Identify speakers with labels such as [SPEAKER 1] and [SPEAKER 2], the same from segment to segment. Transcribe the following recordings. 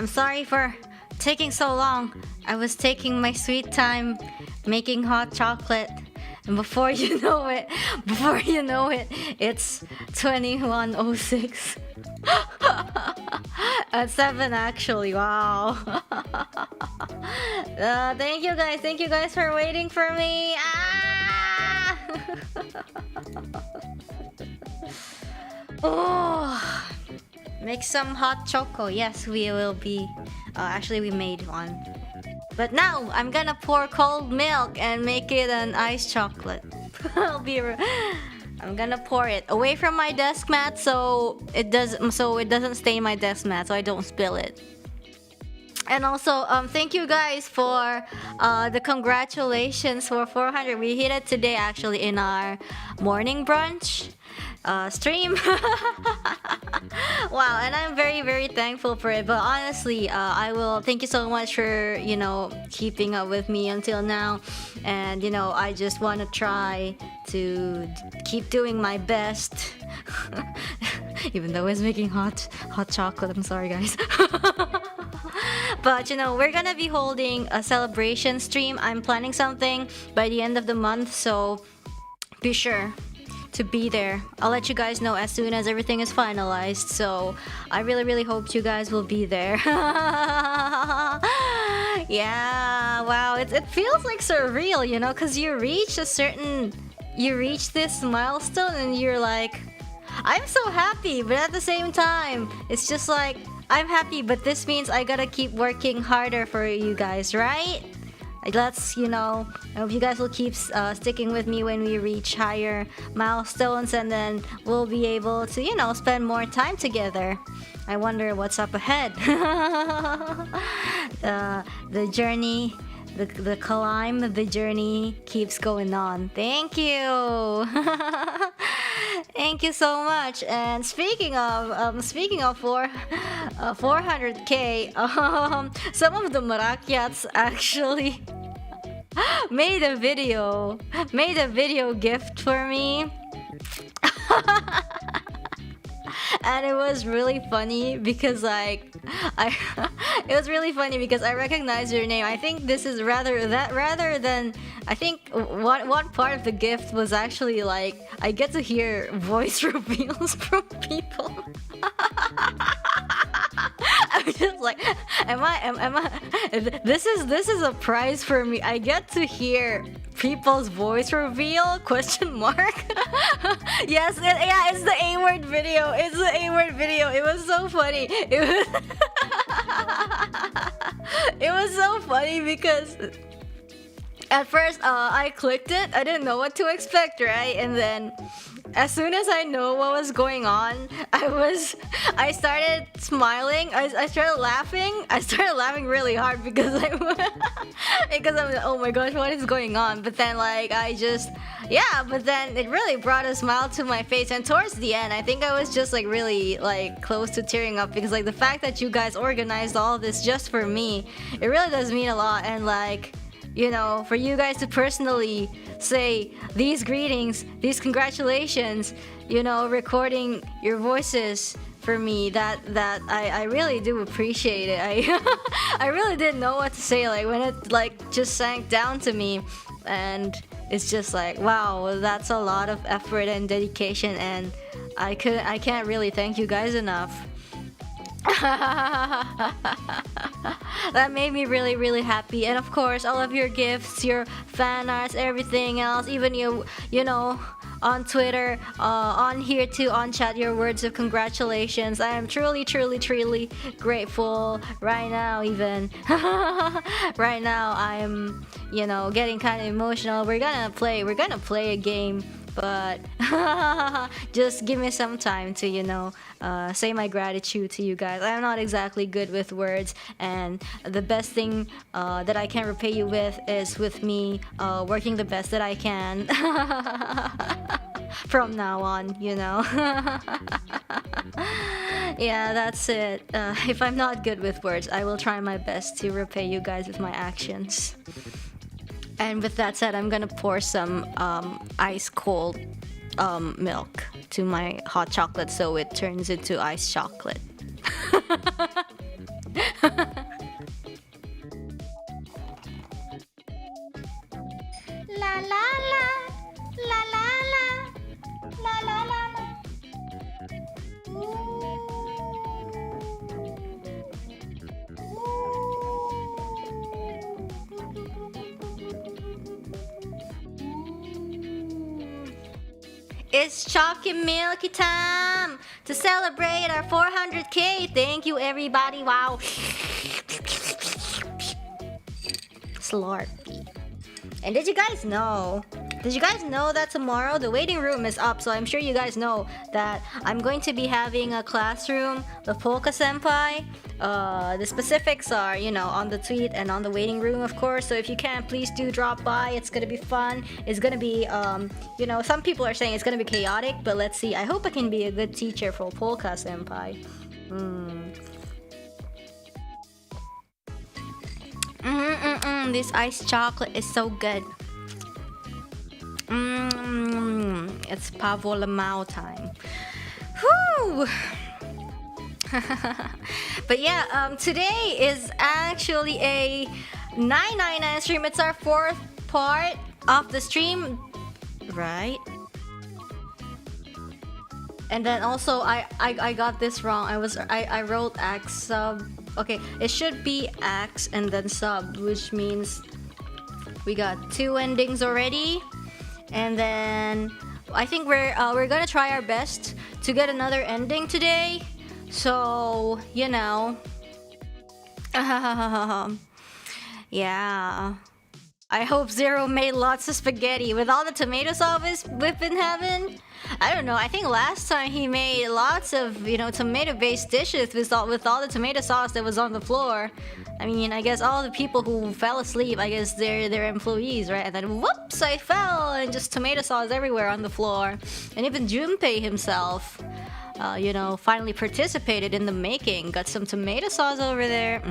[SPEAKER 1] I'm sorry for taking so long. I was taking my sweet time making hot chocolate. And before you know it, it's 21:06. At 7 actually, wow. Thank you guys for waiting for me. Ah! Oh, make some hot choco. Yes, we will be. Actually, we made one. But now I'm gonna pour cold milk and make it an iced chocolate. I'm gonna pour it away from my desk mat so it doesn't stain my desk mat, so I don't spill it. And also, thank you guys for the congratulations for 400. We hit it today actually in our morning brunch stream. Wow, and I'm very, very thankful for it. But honestly, I will thank you so much for, keeping up with me until now. And, I just want to try to keep doing my best. Even though it's making hot chocolate. I'm sorry, guys. But we're gonna be holding a celebration stream. I'm planning something by the end of the month, so be sure to be there. I'll let you guys know as soon as everything is finalized. So I really, really hope you guys will be there. Yeah, wow, it feels like surreal, because you reach this milestone and you're like, I'm so happy, but at the same time, it's just like, I'm happy, but this means I gotta keep working harder for you guys, right? Let's, I hope you guys will keep sticking with me when we reach higher milestones, and then we'll be able to, spend more time together. I wonder what's up ahead. The journey, the climb, the journey keeps going on. Thank you. Thank you so much. And speaking of 400k, some of the merakyats actually made a video gift for me. And it was really funny because it was really funny because I recognized your name. I think this is rather than I think one part of the gift was actually like I get to hear voice reveals from people. I'm just like, am I? This is a prize for me. I get to hear people's voice reveal? Question mark. Yes, it's the A-word video. It's the A-word video. It was so funny. It was so funny because at first I clicked it. I didn't know what to expect, right? And then as soon as I know what was going on, I started smiling. I started laughing. I started laughing really hard because I'm like, oh my gosh, what is going on? But then but then it really brought a smile to my face. And towards the end, I think I was just like really like close to tearing up because like the fact that you guys organized all this just for me, it really does mean a lot. And like, for you guys to personally say these greetings, these congratulations, recording your voices for me, that I really do appreciate it. I really didn't know what to say like when it like just sank down to me, and it's just like, wow, that's a lot of effort and dedication, and I can't really thank you guys enough. That made me really, really happy. And of course, all of your gifts, your fan arts, everything else, even you know, on Twitter, on here too, on chat, your words of congratulations. I am truly, truly, truly grateful right now. Even right now, I'm, getting kind of emotional. We're gonna play a game. But just give me some time to, say my gratitude to you guys. I'm not exactly good with words, and the best thing that I can repay you with is with me working the best that I can from now on, Yeah, that's it. If I'm not good with words, I will try my best to repay you guys with my actions. And with that said, I'm gonna pour some ice cold milk to my hot chocolate so it turns into iced chocolate. La la la, la la la, la la la la. It's Chalky Milky time to celebrate our 400K. Thank you, everybody. Wow. Slurpee. And did you guys know? Did you guys know that tomorrow the waiting room is up? So I'm sure you guys know that I'm going to be having a classroom, the Polka Senpai. The specifics are, you know, on the tweet and on the waiting room, of course. So if you can, please do drop by. It's gonna be fun. It's gonna be, you know, some people are saying it's gonna be chaotic, but let's see. I hope I can be a good teacher for Polka Senpai. This iced chocolate is so good. It's Pavolia time. Whew! But yeah, today is actually a 999 stream. It's our 4th part of the stream, right? And then also I got this wrong. I wrote X sub. Okay, it should be X and then sub, which means we got 2 endings already. And then I think we're gonna try our best to get another ending today. So, you know. Yeah. I hope Zero made lots of spaghetti with all the tomato sauce we've been having. I don't know. I think last time he made lots of, you know, tomato-based dishes with all the tomato sauce that was on the floor. I mean, I guess all the people who fell asleep, I guess they're employees, right? And then whoops, I fell and just tomato sauce everywhere on the floor. And even Junpei himself, you know, finally participated in the making. Got some tomato sauce over there.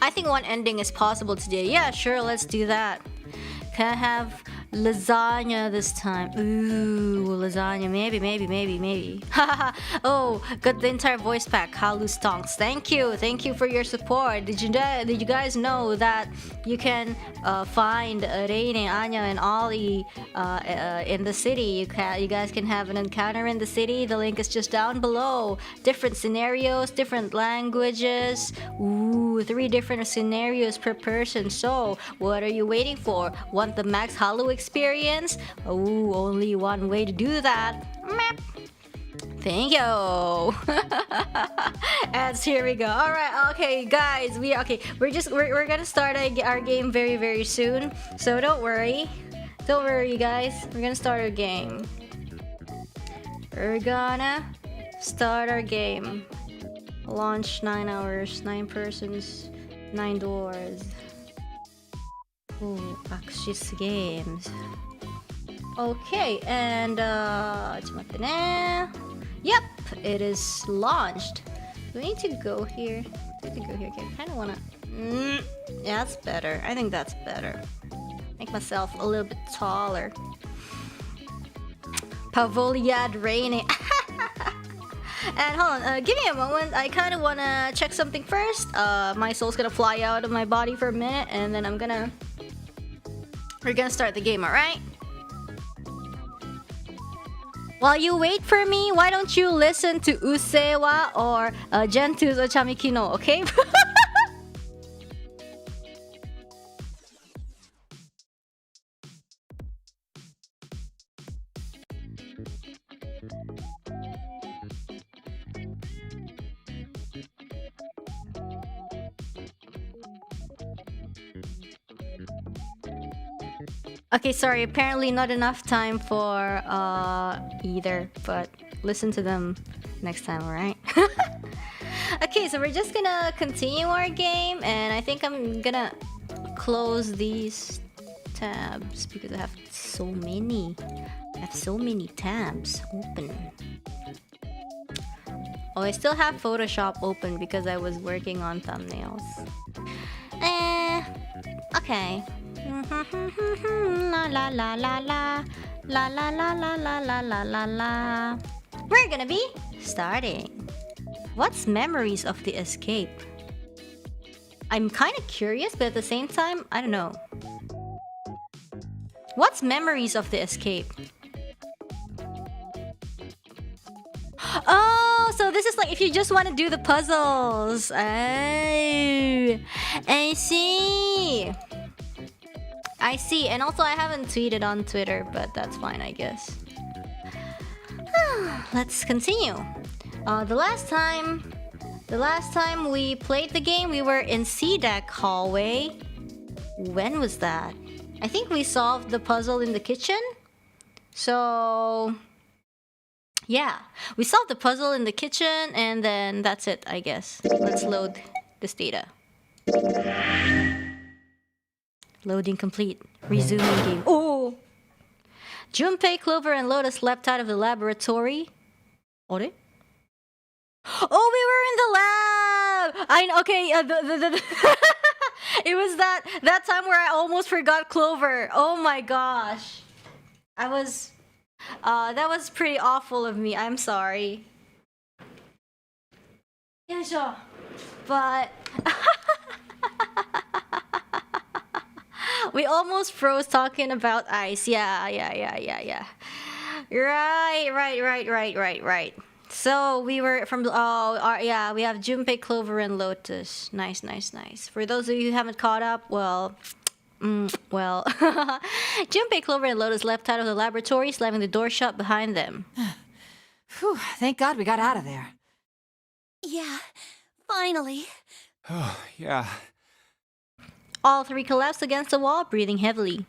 [SPEAKER 1] I think one ending is possible today. Yeah, sure, let's do that. Can I have lasagna this time? Ooh, lasagna. Maybe. Oh, got the entire voice pack. Halu stonks. Thank you for your support. Did you guys know that you can find Reine, Anya, and Ollie in the city? You guys can have an encounter in the city. The link is just down below. Different scenarios, different languages. Ooh, 3 different scenarios per person. So, what are you waiting for? Want the max Halo experience? Ooh, only one way to do that. Map. Thank you. And here we go. All right, okay, guys, we're gonna start our game very soon. So don't worry, you guys. We're gonna start our game. We're gonna start our game. Launch 9 hours, 9 persons, 9 doors. Ooh, Axis Games. Okay, and yep, it is launched. Do I need to go here? Okay, I kind of wanna. Yeah, that's better. I think that's better. Make myself a little bit taller. Pavolia Reine. And hold on, give me a moment. I kind of wanna check something first. My soul's gonna fly out of my body for a minute, and then we're gonna start the game, alright? While you wait for me, why don't you listen to Usewa or Gentu's Ochamikino, okay? Okay, sorry, apparently not enough time for either, but listen to them next time, alright? Okay, so we're just gonna continue our game, and I think I'm gonna close these tabs because I have so many. I have so many tabs open. Oh, I still have Photoshop open because I was working on thumbnails. Okay. La la la la la la la la la la la la la la. We're gonna be starting. What's memories of the escape? I'm kind of curious, but at the same time, I don't know. What's memories of the escape? Oh, so this is like if you just want to do the puzzles. Oh, I see. I see. And also, I haven't tweeted on Twitter, but that's fine, I guess. Let's continue. The last time we played the game, we were in C-deck hallway. When was that? I think we solved the puzzle in the kitchen. So yeah, we solved the puzzle in the kitchen, and then that's it, I guess. Let's load this data. Loading complete. Resuming game. Oh! Junpei, Clover, and Lotus leapt out of the laboratory. Ore? Oh, we were in the lab! Okay, it was that time where I almost forgot Clover. Oh my gosh. That was pretty awful of me. I'm sorry. Yeah, sure. But we almost froze talking about ice. Yeah. Right. So we were from yeah, we have Junpei, Clover, and Lotus. Nice. For those of you who haven't caught up, well, Junpei, Clover, and Lotus leapt out of the laboratory, slamming the door shut behind them.
[SPEAKER 2] Whew, thank God we got out of there.
[SPEAKER 3] Yeah, finally.
[SPEAKER 4] Oh, yeah.
[SPEAKER 1] All three collapsed against the wall, breathing heavily.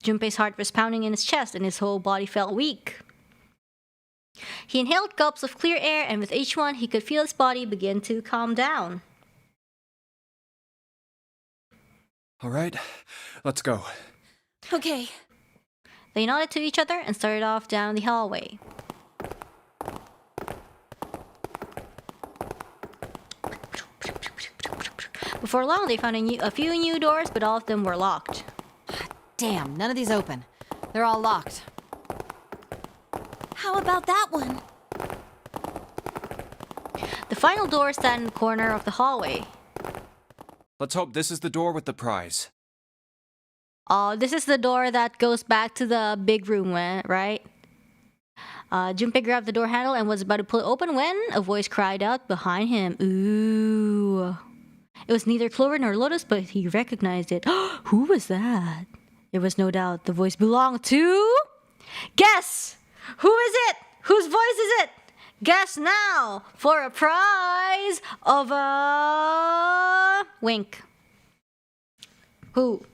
[SPEAKER 1] Junpei's heart was pounding in his chest, and his whole body felt weak. He inhaled gulps of clear air, and with each one, he could feel his body begin to calm down.
[SPEAKER 4] All right, let's go.
[SPEAKER 3] Okay.
[SPEAKER 1] They nodded to each other and started off down the hallway. Before long, they found a few new doors, but all of them were locked.
[SPEAKER 2] Damn, none of these open. They're all locked.
[SPEAKER 3] How about that one?
[SPEAKER 1] The final door sat in the corner of the hallway.
[SPEAKER 4] Let's hope this is the door with the prize.
[SPEAKER 1] Oh, this is the door that goes back to the big room, right? Junpei grabbed the door handle and was about to pull it open when a voice cried out behind him. Ooh. It was neither Clover nor Lotus, but he recognized it. Who was that? There was no doubt the voice belonged to... Guess! Who is it? Whose voice is it? Guess now for a prize of a... Wink. Who?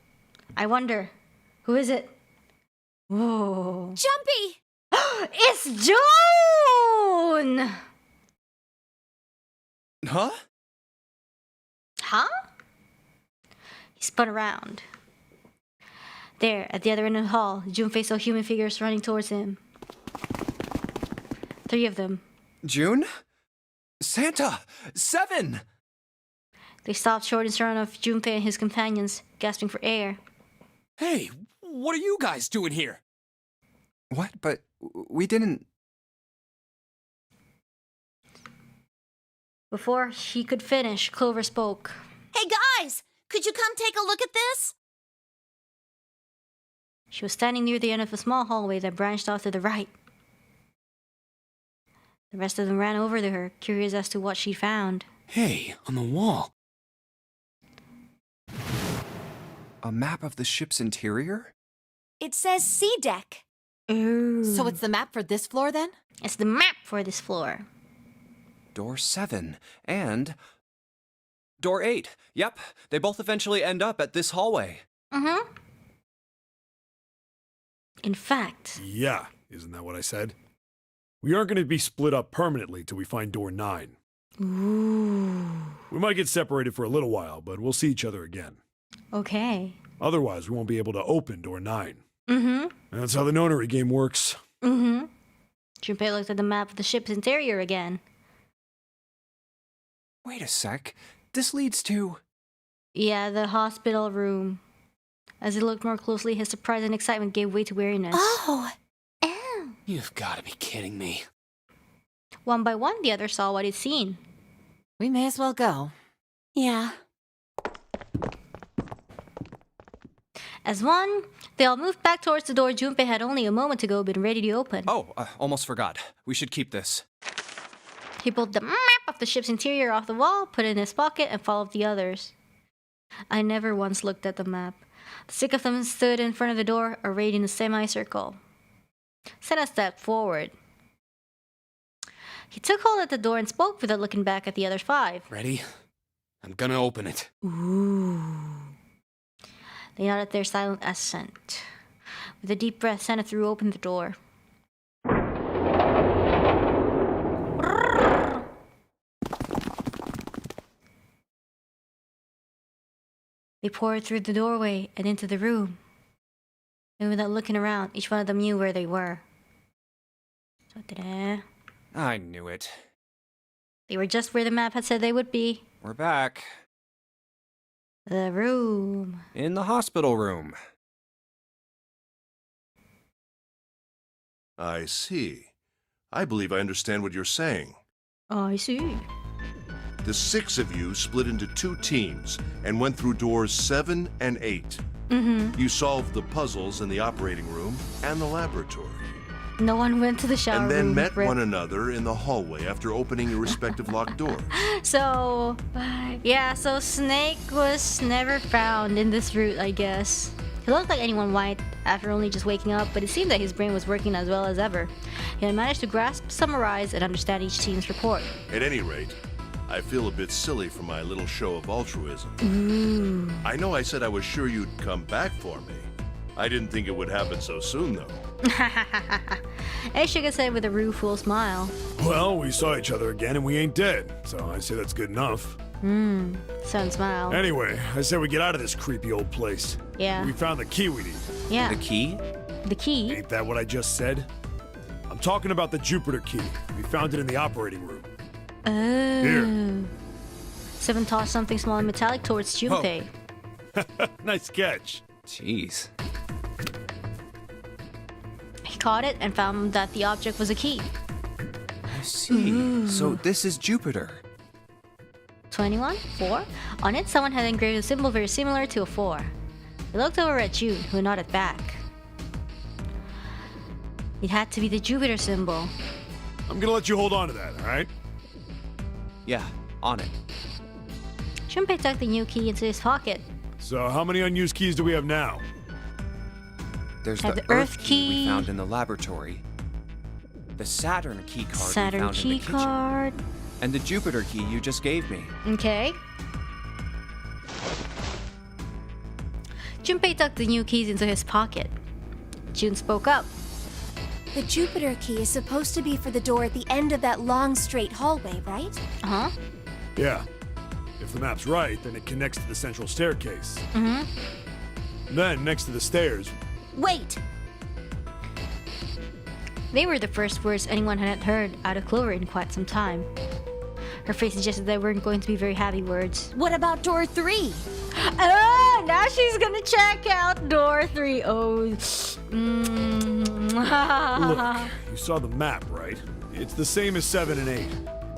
[SPEAKER 1] I wonder. Who is it? Whoa.
[SPEAKER 3] Jumpy!
[SPEAKER 1] It's June!
[SPEAKER 4] Huh?
[SPEAKER 1] Huh? He spun around. There, at the other end of the hall, Junpei saw human figures running towards him. 3 of them.
[SPEAKER 4] June? Santa! 7!
[SPEAKER 1] They stopped short in front of Junpei and his companions, gasping for air.
[SPEAKER 5] Hey, what are you guys doing here?
[SPEAKER 4] What? But we didn't...
[SPEAKER 1] Before she could finish, Clover spoke.
[SPEAKER 3] Hey guys, could you come take a look at this?
[SPEAKER 1] She was standing near the end of a small hallway that branched off to the right. The rest of them ran over to her, curious as to what she'd found.
[SPEAKER 5] Hey, on the wall.
[SPEAKER 4] A map of the ship's interior?
[SPEAKER 3] It says C deck.
[SPEAKER 1] Ooh.
[SPEAKER 2] So it's the map for this floor then?
[SPEAKER 1] It's the map for this floor.
[SPEAKER 4] Door 7 and... Door 8. Yep, they both eventually end up at this hallway.
[SPEAKER 1] Mm-hmm. In fact...
[SPEAKER 6] Yeah, isn't that what I said? We aren't going to be split up permanently till we find door 9.
[SPEAKER 1] Ooh.
[SPEAKER 6] We might get separated for a little while, but we'll see each other again.
[SPEAKER 1] Okay.
[SPEAKER 6] Otherwise, we won't be able to open door 9.
[SPEAKER 1] Mm-hmm.
[SPEAKER 6] And that's how the Nonary game works.
[SPEAKER 1] Mm-hmm. Junpei looked at the map of the ship's interior again.
[SPEAKER 4] Wait a sec. This leads to...
[SPEAKER 1] Yeah, the hospital room. As he looked more closely, his surprise and excitement gave way to weariness.
[SPEAKER 3] Oh.
[SPEAKER 5] You've got to be kidding me.
[SPEAKER 1] One by one, the others saw what he'd seen.
[SPEAKER 2] We may as well go.
[SPEAKER 3] Yeah.
[SPEAKER 1] As one, they all moved back towards the door Junpei had only a moment ago been ready to open.
[SPEAKER 4] Oh, almost forgot. We should keep this.
[SPEAKER 1] He pulled the map of the ship's interior off the wall, put it in his pocket, and followed the others. I never once looked at the map. The six of them stood in front of the door, arrayed in a semicircle. Senna stepped forward. He took hold at the door and spoke without looking back at the other five.
[SPEAKER 5] Ready? I'm gonna open it.
[SPEAKER 1] Ooh. They nodded their silent assent. With a deep breath, Senna threw open the door. They poured through the doorway and into the room. And without looking around, each one of them knew where they were.
[SPEAKER 4] I knew it.
[SPEAKER 1] They were just where the map had said they would be.
[SPEAKER 4] We're back.
[SPEAKER 1] The room.
[SPEAKER 4] In the hospital room.
[SPEAKER 7] I see. I believe I understand what you're saying.
[SPEAKER 1] I see.
[SPEAKER 7] The six of you split into two teams and went through doors 7 and 8.
[SPEAKER 1] Mm-hmm.
[SPEAKER 7] You solved the puzzles in the operating room and the laboratory.
[SPEAKER 1] No one went to the shower
[SPEAKER 7] And then
[SPEAKER 1] room.
[SPEAKER 7] met
[SPEAKER 1] Rip.
[SPEAKER 7] one another in the hallway after opening your respective locked doors.
[SPEAKER 1] So, yeah, so Snake was never found in this route, I guess. He looked like anyone might after only just waking up, but it seemed that his brain was working as well as ever. He had managed to grasp, summarize, and understand each team's report.
[SPEAKER 7] At any rate, I feel a bit silly for my little show of altruism.
[SPEAKER 1] Ooh.
[SPEAKER 7] I know I said I was sure you'd come back for me. I didn't think it would happen so soon, though.
[SPEAKER 1] He shook his head with a rueful smile.
[SPEAKER 6] Well, we saw each other again and we ain't dead, so I say that's good enough.
[SPEAKER 1] Sun smiled.
[SPEAKER 6] Anyway, I say we get out of this creepy old place.
[SPEAKER 1] Yeah.
[SPEAKER 6] We found the key we need.
[SPEAKER 1] Yeah.
[SPEAKER 4] The key?
[SPEAKER 1] The key.
[SPEAKER 6] Ain't that what I just said? I'm talking about the Jupiter key. We found it in the operating room.
[SPEAKER 1] Oh.
[SPEAKER 6] Here.
[SPEAKER 1] Seven tossed something small and metallic towards Junpei.
[SPEAKER 6] Nice catch.
[SPEAKER 4] Jeez.
[SPEAKER 1] He caught it and found that the object was a key.
[SPEAKER 4] I see. So this is Jupiter.
[SPEAKER 1] 21, 4. On it, someone had engraved a symbol very similar to a 4. He looked over at June, who nodded back. It had to be the Jupiter symbol.
[SPEAKER 6] I'm gonna let you hold on to that, alright?
[SPEAKER 4] Yeah, on it.
[SPEAKER 1] Junpei tucked the new key into his pocket.
[SPEAKER 6] So how many unused keys do we have now?
[SPEAKER 4] There's
[SPEAKER 1] Had
[SPEAKER 4] the
[SPEAKER 1] the
[SPEAKER 4] Earth
[SPEAKER 1] Earth
[SPEAKER 4] key we
[SPEAKER 1] key.
[SPEAKER 4] found in the laboratory. The Saturn key card we
[SPEAKER 1] Saturn
[SPEAKER 4] found in
[SPEAKER 1] key
[SPEAKER 4] the kitchen.
[SPEAKER 1] card.
[SPEAKER 4] And the Jupiter key you just gave me.
[SPEAKER 1] Okay. Junpei tucked the new keys into his pocket. June spoke up.
[SPEAKER 3] The Jupiter key is supposed to be for the door at the end of that long straight hallway, right?
[SPEAKER 1] Uh-huh.
[SPEAKER 6] Yeah. If the map's right, then it connects to the central staircase. Then, next to the stairs,
[SPEAKER 3] Wait!
[SPEAKER 1] They were the first words anyone had heard out of Clover in quite some time. Her face suggested they weren't going to be very happy words.
[SPEAKER 3] What about door 3?
[SPEAKER 1] Oh, now she's gonna check out door 3. Oh.
[SPEAKER 6] look, you saw the map, right? It's the same as 7 and 8.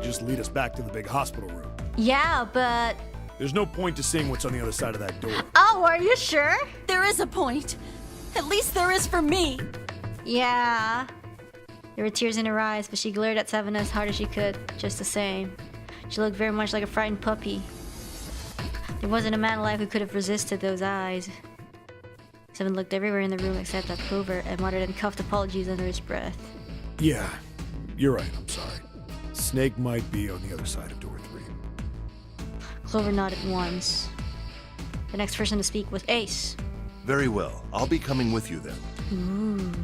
[SPEAKER 6] Just lead us back to the big hospital room.
[SPEAKER 1] Yeah, but...
[SPEAKER 6] There's no point to seeing what's on the other side of that door.
[SPEAKER 1] Oh, are you sure?
[SPEAKER 3] There is a point. At least there is for me.
[SPEAKER 1] Yeah. There were tears in her eyes, but she glared at Seven as hard as she could, just the same. She looked very much like a frightened puppy. There wasn't a man alive who could have resisted those eyes. Seven looked everywhere in the room except at Clover and muttered and coughed apologies under his breath.
[SPEAKER 6] Yeah, you're right, I'm sorry. Snake might be on the other side of door 3.
[SPEAKER 1] Clover nodded once. The next person to speak was Ace.
[SPEAKER 7] Very well. I'll be coming with you then.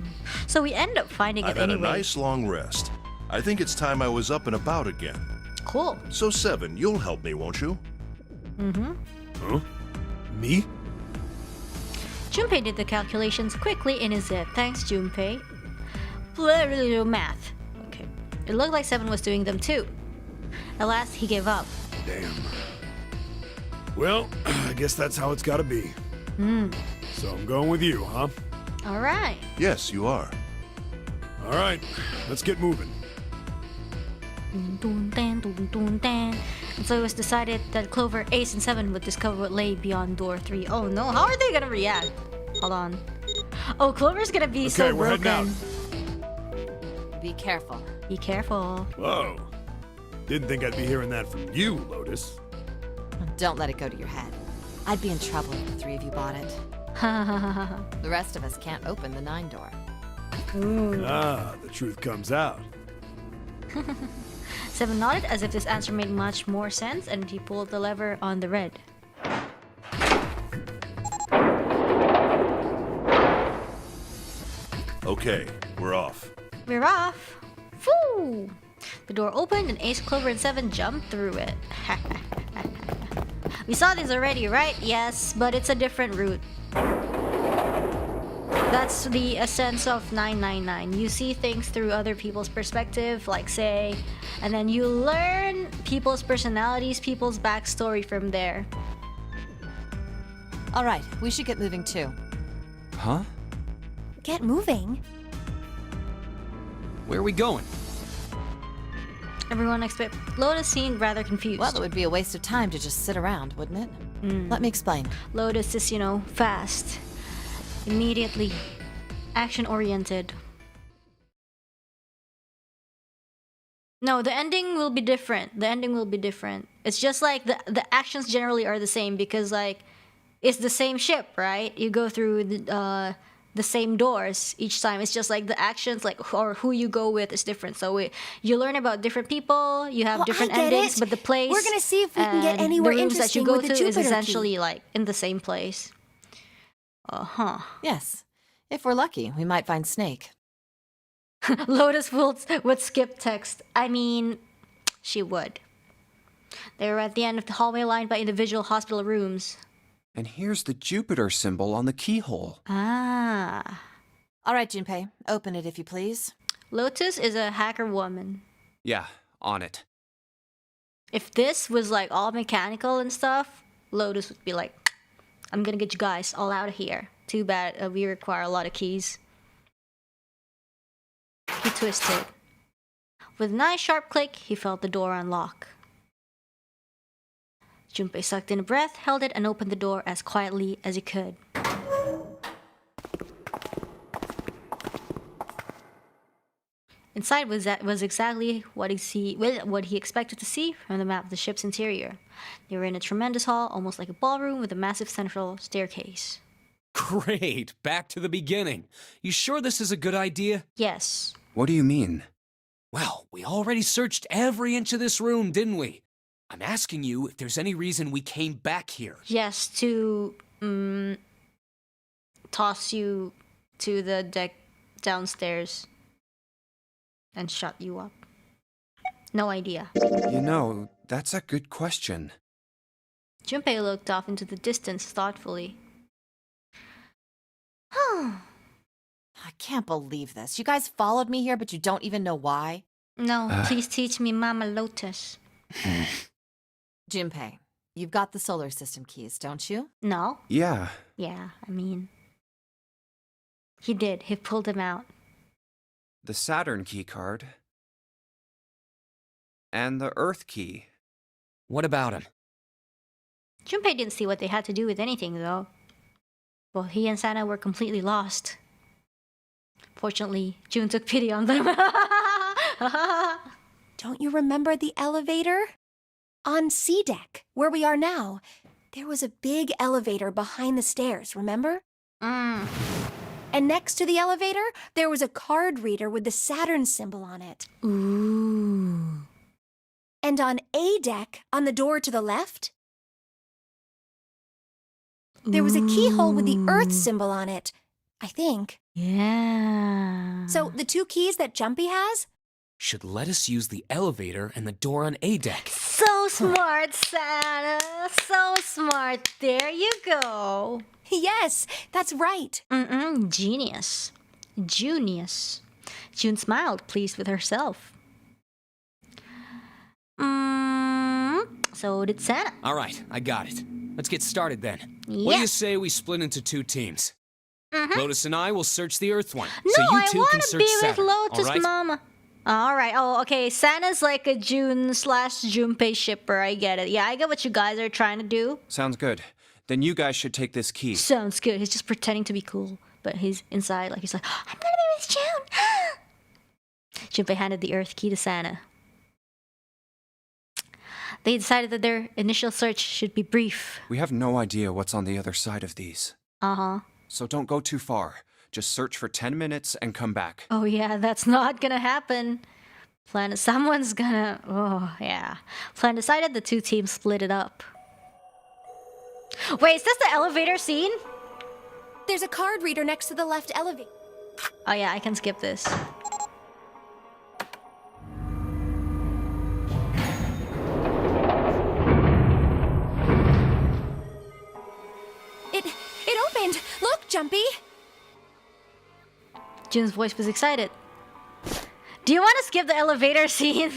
[SPEAKER 1] So we end up finding
[SPEAKER 7] I've
[SPEAKER 1] it
[SPEAKER 7] had
[SPEAKER 1] anyway.
[SPEAKER 7] a nice long rest. I think it's time I was up and about again.
[SPEAKER 1] Cool.
[SPEAKER 7] So 7, you'll help me, won't you?
[SPEAKER 6] Huh? Me?
[SPEAKER 1] Junpei did the calculations quickly in his head. Thanks, Junpei. Little math. Okay. It looked like Seven was doing them too. At last, he gave up.
[SPEAKER 6] Damn. Well, I guess that's how it's gotta be. So I'm going with you, huh?
[SPEAKER 1] All right.
[SPEAKER 7] Yes, you are.
[SPEAKER 6] Alright, let's get moving.
[SPEAKER 1] Dun, dun, dun, dun, dun, dun. And so it was decided that Clover, Ace, and Seven would discover what lay beyond door 3. Oh no, how are they gonna react? Hold on. Oh, Clover's gonna be so
[SPEAKER 6] Okay, we're
[SPEAKER 1] broken.
[SPEAKER 6] heading out.
[SPEAKER 2] Be careful.
[SPEAKER 1] Be careful.
[SPEAKER 6] Whoa. Didn't think I'd be hearing that from you, Lotus.
[SPEAKER 2] Don't let it go to your head. I'd be in trouble if the 3 of you bought it. The rest of us can't open the 9 door.
[SPEAKER 6] Ah, the truth comes out.
[SPEAKER 1] Seven nodded as if this answer made much more sense, and he pulled the lever on the red.
[SPEAKER 7] Okay, we're off.
[SPEAKER 1] We're off! Woo! The door opened and Ace, Clover, and Seven jumped through it. We saw this already, right? Yes, but it's a different route. That's the essence of 999. You see things through other people's perspective, like say, and then you learn people's personalities, people's backstory from there.
[SPEAKER 2] All right, we should get moving too.
[SPEAKER 4] Huh?
[SPEAKER 3] Get moving.
[SPEAKER 5] Where are we going?
[SPEAKER 1] Everyone expect Lotus seemed rather confused.
[SPEAKER 2] Well, it would be a waste of time to just sit around, wouldn't it? Let me explain.
[SPEAKER 1] Lotus is, fast. Immediately. Action-oriented. No, the ending will be different. The ending will be different. It's just like the actions generally are the same because, like, it's the same ship, right? You go through the same doors each time. It's just like the actions, like, or who you go with is different. So you learn about different people. You have
[SPEAKER 3] Well,
[SPEAKER 1] different
[SPEAKER 3] I get
[SPEAKER 1] endings,
[SPEAKER 3] it.
[SPEAKER 1] but the place
[SPEAKER 3] We're gonna see if we can get
[SPEAKER 1] and
[SPEAKER 3] anywhere
[SPEAKER 1] the rooms that you
[SPEAKER 3] interesting
[SPEAKER 1] go
[SPEAKER 3] with the
[SPEAKER 1] to is
[SPEAKER 3] Jupiter
[SPEAKER 1] essentially
[SPEAKER 3] key.
[SPEAKER 1] like in the same place.
[SPEAKER 2] Yes. If we're lucky, we might find Snake.
[SPEAKER 1] Lotus would skip text. I mean, she would. They were at the end of the hallway lined by individual hospital rooms.
[SPEAKER 4] And here's the Jupiter symbol on the keyhole.
[SPEAKER 1] Ah.
[SPEAKER 2] All right, Junpei, open it if you please.
[SPEAKER 1] Lotus is a hacker woman.
[SPEAKER 4] Yeah, on it.
[SPEAKER 1] If this was like all mechanical and stuff, Lotus would be like, I'm gonna get you guys all out of here. Too bad we require a lot of keys. He twisted. With a nice sharp click, he felt the door unlock. Junpei sucked in a breath, held it, and opened the door as quietly as he could. Inside was exactly what he expected to see from the map of the ship's interior. They were in a tremendous hall, almost like a ballroom, with a massive central staircase.
[SPEAKER 5] Great, back to the beginning. You sure this is a good idea?
[SPEAKER 1] Yes.
[SPEAKER 4] What do you mean?
[SPEAKER 5] Well, we already searched every inch of this room, didn't we? I'm asking you if there's any reason we came back here.
[SPEAKER 1] Yes, to toss you to the deck downstairs and shut you up. No idea.
[SPEAKER 4] That's a good question.
[SPEAKER 1] Junpei looked off into the distance thoughtfully.
[SPEAKER 2] I can't believe this. You guys followed me here, but you don't even know why?
[SPEAKER 1] No, please teach me, Mama Lotus.
[SPEAKER 2] Junpei, you've got the solar system keys, don't you?
[SPEAKER 1] No?
[SPEAKER 4] Yeah.
[SPEAKER 1] Yeah, I mean... He did. He pulled them out.
[SPEAKER 4] The Saturn key card. And the Earth key.
[SPEAKER 5] What about him?
[SPEAKER 1] Junpei didn't see what they had to do with anything, though. Well, he and Sana were completely lost. Fortunately, June took pity on them.
[SPEAKER 3] Don't you remember the elevator? On C deck, where we are now, there was a big elevator behind the stairs, remember? And next to the elevator, there was a card reader with the Saturn symbol on it.
[SPEAKER 1] Ooh.
[SPEAKER 3] And on A deck, on the door to the left, there was a keyhole with the Earth symbol on it, I think.
[SPEAKER 1] Yeah.
[SPEAKER 3] So the 2 keys that Jumpy has?
[SPEAKER 5] Should let us use the elevator and the door on A deck.
[SPEAKER 1] So smart, Santa. So smart. There you go.
[SPEAKER 3] Yes, that's right.
[SPEAKER 1] Genius. Junius. June smiled, pleased with herself. So did Santa.
[SPEAKER 5] All right, I got it. Let's get started then. What do
[SPEAKER 1] Yeah.
[SPEAKER 5] you say we split into 2 teams? Lotus and I will search the Earth one.
[SPEAKER 1] No,
[SPEAKER 5] so you
[SPEAKER 1] I
[SPEAKER 5] two
[SPEAKER 1] want
[SPEAKER 5] can
[SPEAKER 1] to
[SPEAKER 5] search
[SPEAKER 1] be with
[SPEAKER 5] Saturn,
[SPEAKER 1] Lotus,
[SPEAKER 5] all right?
[SPEAKER 1] Mama. Alright, oh, okay. Santa's like a June/Junpei shipper. I get it. Yeah, I get what you guys are trying to do.
[SPEAKER 4] Sounds good. Then you guys should take this key.
[SPEAKER 1] Sounds good. He's just pretending to be cool. But he's inside, like, he's like, "Oh, I'm gonna be with June." Junpei handed the Earth key to Santa. They decided that their initial search should be brief.
[SPEAKER 4] We have no idea what's on the other side of these.
[SPEAKER 1] Uh-huh.
[SPEAKER 4] So don't go too far. Just search for 10 minutes and come back.
[SPEAKER 1] Oh yeah, that's not gonna happen. Someone's gonna... Oh, yeah. Plan decided, the two teams split it up. Wait, is this the elevator scene?
[SPEAKER 3] There's a card reader next to the left elevator.
[SPEAKER 1] Oh yeah, I can skip this.
[SPEAKER 3] It opened! Look, Jumpy!
[SPEAKER 1] June's voice was excited. Do you want to skip the elevator scene?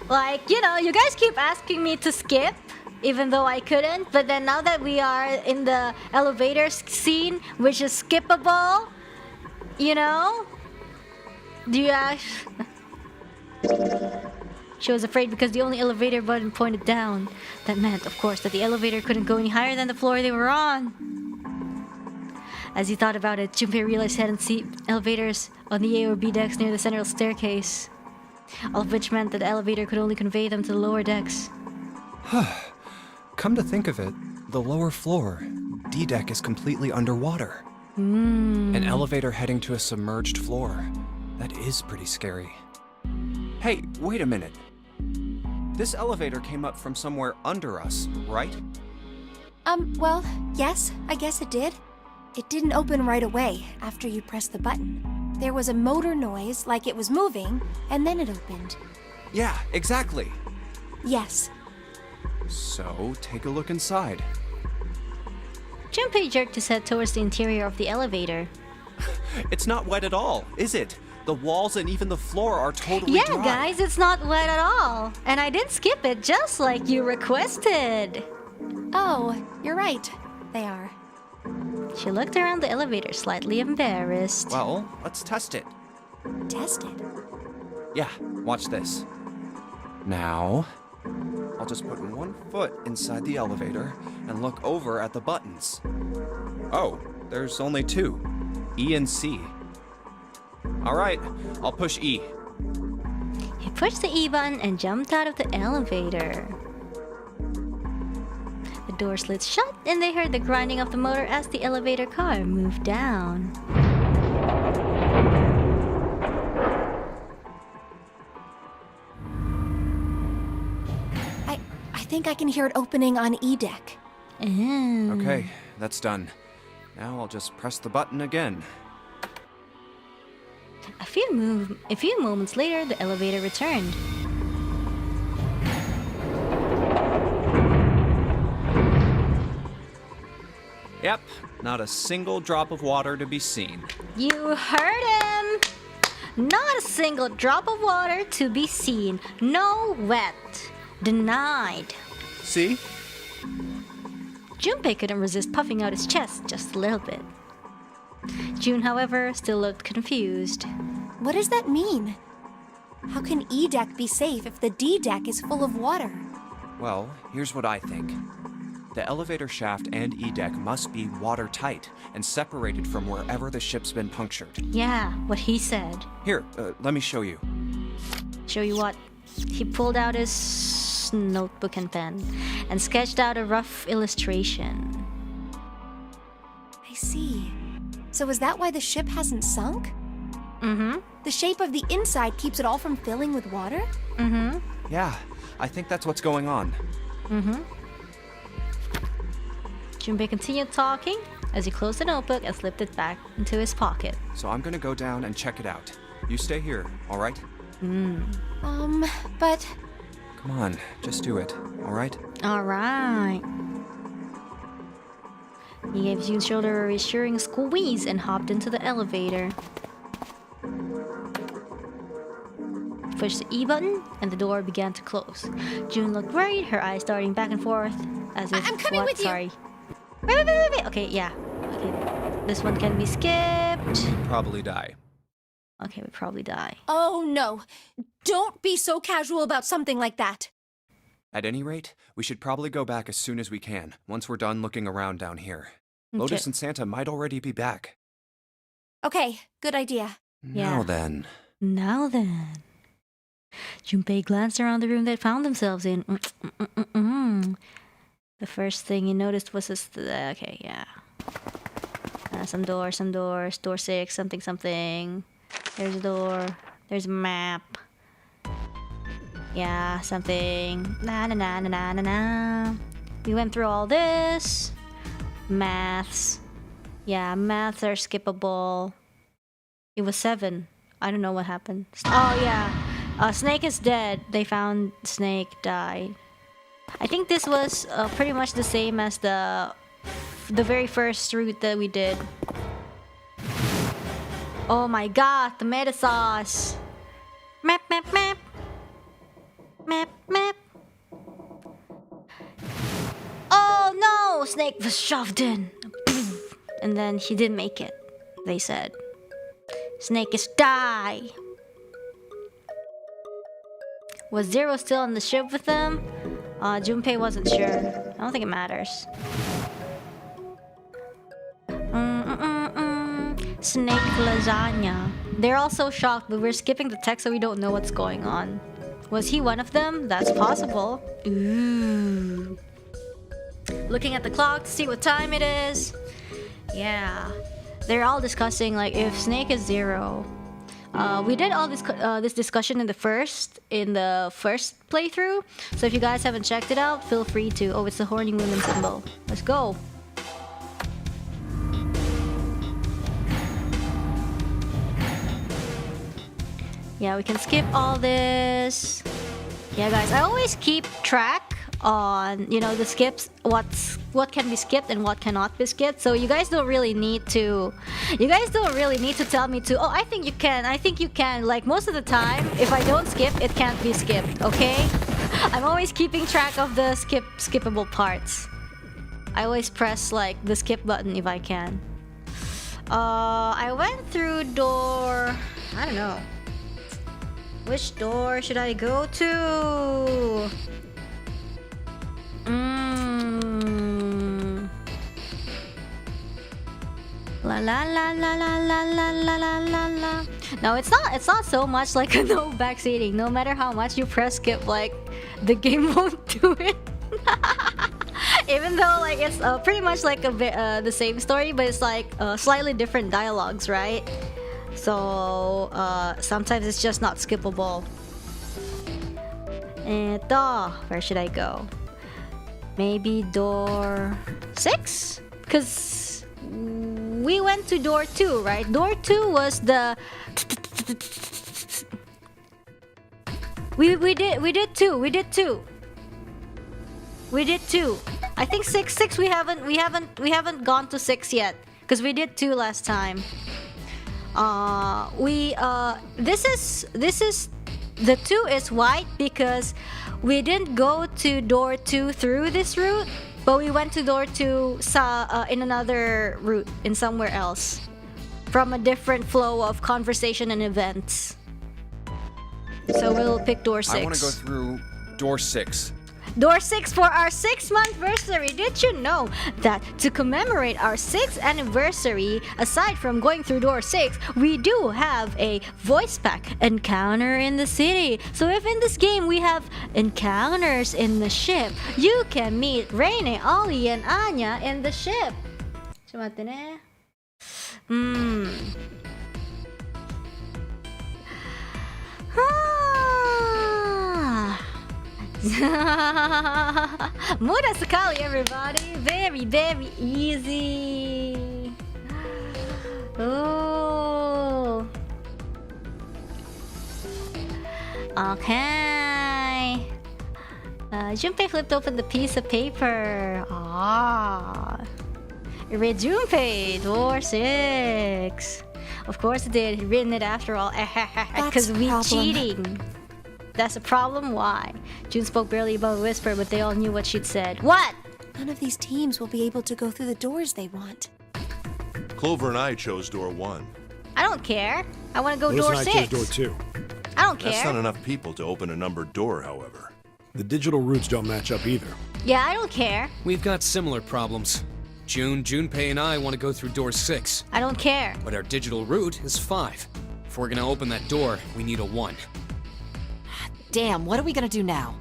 [SPEAKER 1] Like, you know, you guys keep asking me to skip, even though I couldn't. But then now that we are in the elevator scene, which is skippable, you know? Do you actually... She was afraid because the only elevator button pointed down. That meant, of course, that the elevator couldn't go any higher than the floor they were on. As he thought about it, Junpei realized he hadn't seen elevators on the A or B decks near the central staircase. All of which meant that the elevator could only convey them to the lower decks.
[SPEAKER 4] Come to think of it, the lower floor, D deck, is completely underwater. An elevator heading to a submerged floor. That is pretty scary. Hey, wait a minute. This elevator came up from somewhere under us, right?
[SPEAKER 3] Well, yes, I guess it did. It didn't open right away after you pressed the button. There was a motor noise, like it was moving, and then it opened.
[SPEAKER 4] Yeah, exactly.
[SPEAKER 3] Yes.
[SPEAKER 4] So, take a look inside.
[SPEAKER 1] Junpei jerked his head towards the interior of the elevator.
[SPEAKER 4] It's not wet at all, is it? The walls and even the floor are totally
[SPEAKER 1] Yeah,
[SPEAKER 4] dry.
[SPEAKER 1] guys, it's not wet at all. And I did skip it just like you requested.
[SPEAKER 3] Oh, you're right. They are.
[SPEAKER 1] She looked around the elevator, slightly embarrassed.
[SPEAKER 4] Well, let's test it.
[SPEAKER 3] Tested.
[SPEAKER 4] Yeah, watch this. Now, I'll just put one foot inside the elevator and look over at the buttons. Oh, there's only two, E and C. All right, I'll push E.
[SPEAKER 1] He pushed the E button and jumped out of the elevator. The door slid shut and they heard the grinding of the motor as the elevator car moved down.
[SPEAKER 3] I think I can hear it opening on E deck.
[SPEAKER 4] Okay, that's done. Now I'll just press the button again.
[SPEAKER 1] A few moments later, the elevator returned.
[SPEAKER 4] Yep, not a single drop of water to be seen.
[SPEAKER 1] You heard him! Not a single drop of water to be seen. No wet. Denied.
[SPEAKER 4] See?
[SPEAKER 1] Junpei couldn't resist puffing out his chest just a little bit. June, however, still looked confused.
[SPEAKER 3] What does that mean? How can E deck be safe if the D deck is full of water?
[SPEAKER 4] Well, here's what I think. The elevator shaft and E deck must be watertight and separated from wherever the ship's been punctured.
[SPEAKER 1] Yeah, what he said.
[SPEAKER 4] Here, let me show you.
[SPEAKER 1] Show you what? He pulled out his notebook and pen and sketched out a rough illustration.
[SPEAKER 3] I see. So is that why the ship hasn't sunk?
[SPEAKER 1] Mm-hmm.
[SPEAKER 3] The shape of the inside keeps it all from filling with water?
[SPEAKER 1] Mm-hmm.
[SPEAKER 4] Yeah, I think that's what's going on.
[SPEAKER 1] Mm-hmm. Junpei continued talking as he closed the notebook and slipped it back into his pocket.
[SPEAKER 4] So I'm gonna go down and check it out. You stay here, all right?
[SPEAKER 3] But...
[SPEAKER 4] Come on, just do it, all right?
[SPEAKER 1] Alright. He gave June's shoulder a reassuring squeeze and hopped into the elevator. He pushed the E button, and the door began to close. June looked worried, her eyes darting back and forth as if.
[SPEAKER 3] I'm coming
[SPEAKER 1] what?
[SPEAKER 3] with you.
[SPEAKER 1] Sorry. Wait. Okay, yeah. Okay, this one can be skipped.
[SPEAKER 4] Probably die.
[SPEAKER 1] Okay, we probably die.
[SPEAKER 3] Oh no. Don't be so casual about something like that.
[SPEAKER 4] At any rate, we should probably go back as soon as we can, once we're done looking around down here. Lotus
[SPEAKER 1] Okay.
[SPEAKER 4] and Santa might already be back.
[SPEAKER 3] Okay, good idea.
[SPEAKER 1] Yeah.
[SPEAKER 4] Now then.
[SPEAKER 1] Junpei glanced around the room they found themselves in. The first thing he noticed was this. Okay, yeah. Some doors. Door 6, something. There's a door. There's a map. Yeah, something. Na. We went through all this. Maths. Yeah, maths are skippable. It was 7. I don't know what happened. Oh yeah, Snake is dead. They found Snake died. I think this was pretty much the same as the very first route that we did. Oh my god, tomato sauce. Map. Oh no, Snake was shoved in. And then he didn't make it, they said. Snake is die. Was Zero still on the ship with them? Junpei wasn't sure. I don't think it matters. Snake lasagna. They're all so shocked, but we're skipping the text so we don't know what's going on. Was he one of them? That's possible. Ooh. Looking at the clock to see what time it is. Yeah. They're all discussing like if Snake is Zero. We did all this discussion in the first playthrough. So if you guys haven't checked it out, feel free to. Oh, it's the horny woman symbol. Let's go. Yeah, we can skip all this. Yeah, guys, I always keep track on, you know, the skips, what can be skipped and what cannot be skipped. So you guys don't really need to tell me to, oh, I think you can. Like most of the time, if I don't skip, it can't be skipped, okay? I'm always keeping track of the skippable parts. I always press like the skip button if I can. I went through door, I don't know. Which door should I go to? La la la la la la la la la la la. No, it's not so much like a no backseating. No matter how much you press skip, like the game won't do it. Even though like it's pretty much like a bit the same story, but it's like slightly different dialogues, right? So sometimes it's just not skippable. Where should I go? Maybe door 6? Because we went to door 2, right? Door 2 was the... We did 2. I think 6 we haven't gone to 6 yet. Because we did 2 last time. This is the 2 is white because we didn't go to door 2 through this route, but we went to door 2 in another route, in somewhere else, from a different flow of conversation and events. So we'll pick door 6.
[SPEAKER 4] I want to go through door 6.
[SPEAKER 1] Door 6 for our 6th anniversary. Did you know that to commemorate our 6th anniversary, aside from going through door 6, we do have a voice pack encounter in the city. So if in this game we have encounters in the ship, you can meet Reine, Ollie, and Anya in the ship. Mudah sekali, everybody. Very, very easy. Oh. Okay. Junpei flipped open the piece of paper. It read Junpei, door 6. Of course it did. Written it after all. Because we cheating. That's a problem? Why? June spoke barely above a whisper, but they all knew what she'd said. What?
[SPEAKER 3] None of these teams will be able to go through the doors they want.
[SPEAKER 7] Clover and I chose door 1.
[SPEAKER 1] I don't care. I want to go
[SPEAKER 6] Lotus
[SPEAKER 1] door
[SPEAKER 6] and I
[SPEAKER 1] 6.
[SPEAKER 6] chose door 2.
[SPEAKER 1] I don't
[SPEAKER 7] That's not
[SPEAKER 1] care.
[SPEAKER 7] enough people to open a numbered door, however.
[SPEAKER 6] The digital routes don't match up either.
[SPEAKER 1] Yeah, I don't care.
[SPEAKER 5] We've got similar problems. Junpei and I want to go through door 6,
[SPEAKER 1] I don't care.
[SPEAKER 5] but our digital route is 5. If we're gonna open that door, we need a 1.
[SPEAKER 2] Damn, what are we gonna do now?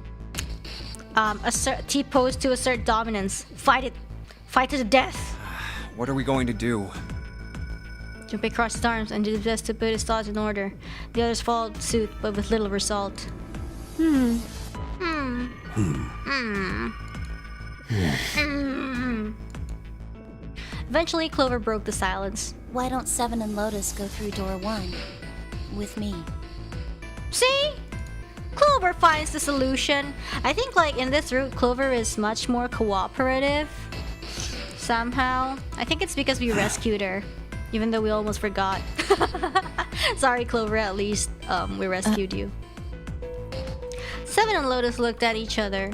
[SPEAKER 1] Assert T-pose to assert dominance. Fight it. Fight to the death.
[SPEAKER 4] What are we going to do?
[SPEAKER 1] Junpei crossed his arms and did his best to put his thoughts in order. The others followed suit, but with little result. Eventually, Clover broke the silence.
[SPEAKER 3] Why don't Seven and Lotus go through door 1 with me?
[SPEAKER 1] See? Clover finds the solution. I think, like, in this route, Clover is much more cooperative. Somehow. I think it's because we rescued her. Even though we almost forgot. Sorry, Clover, at least we rescued you. Seven and Lotus looked at each other.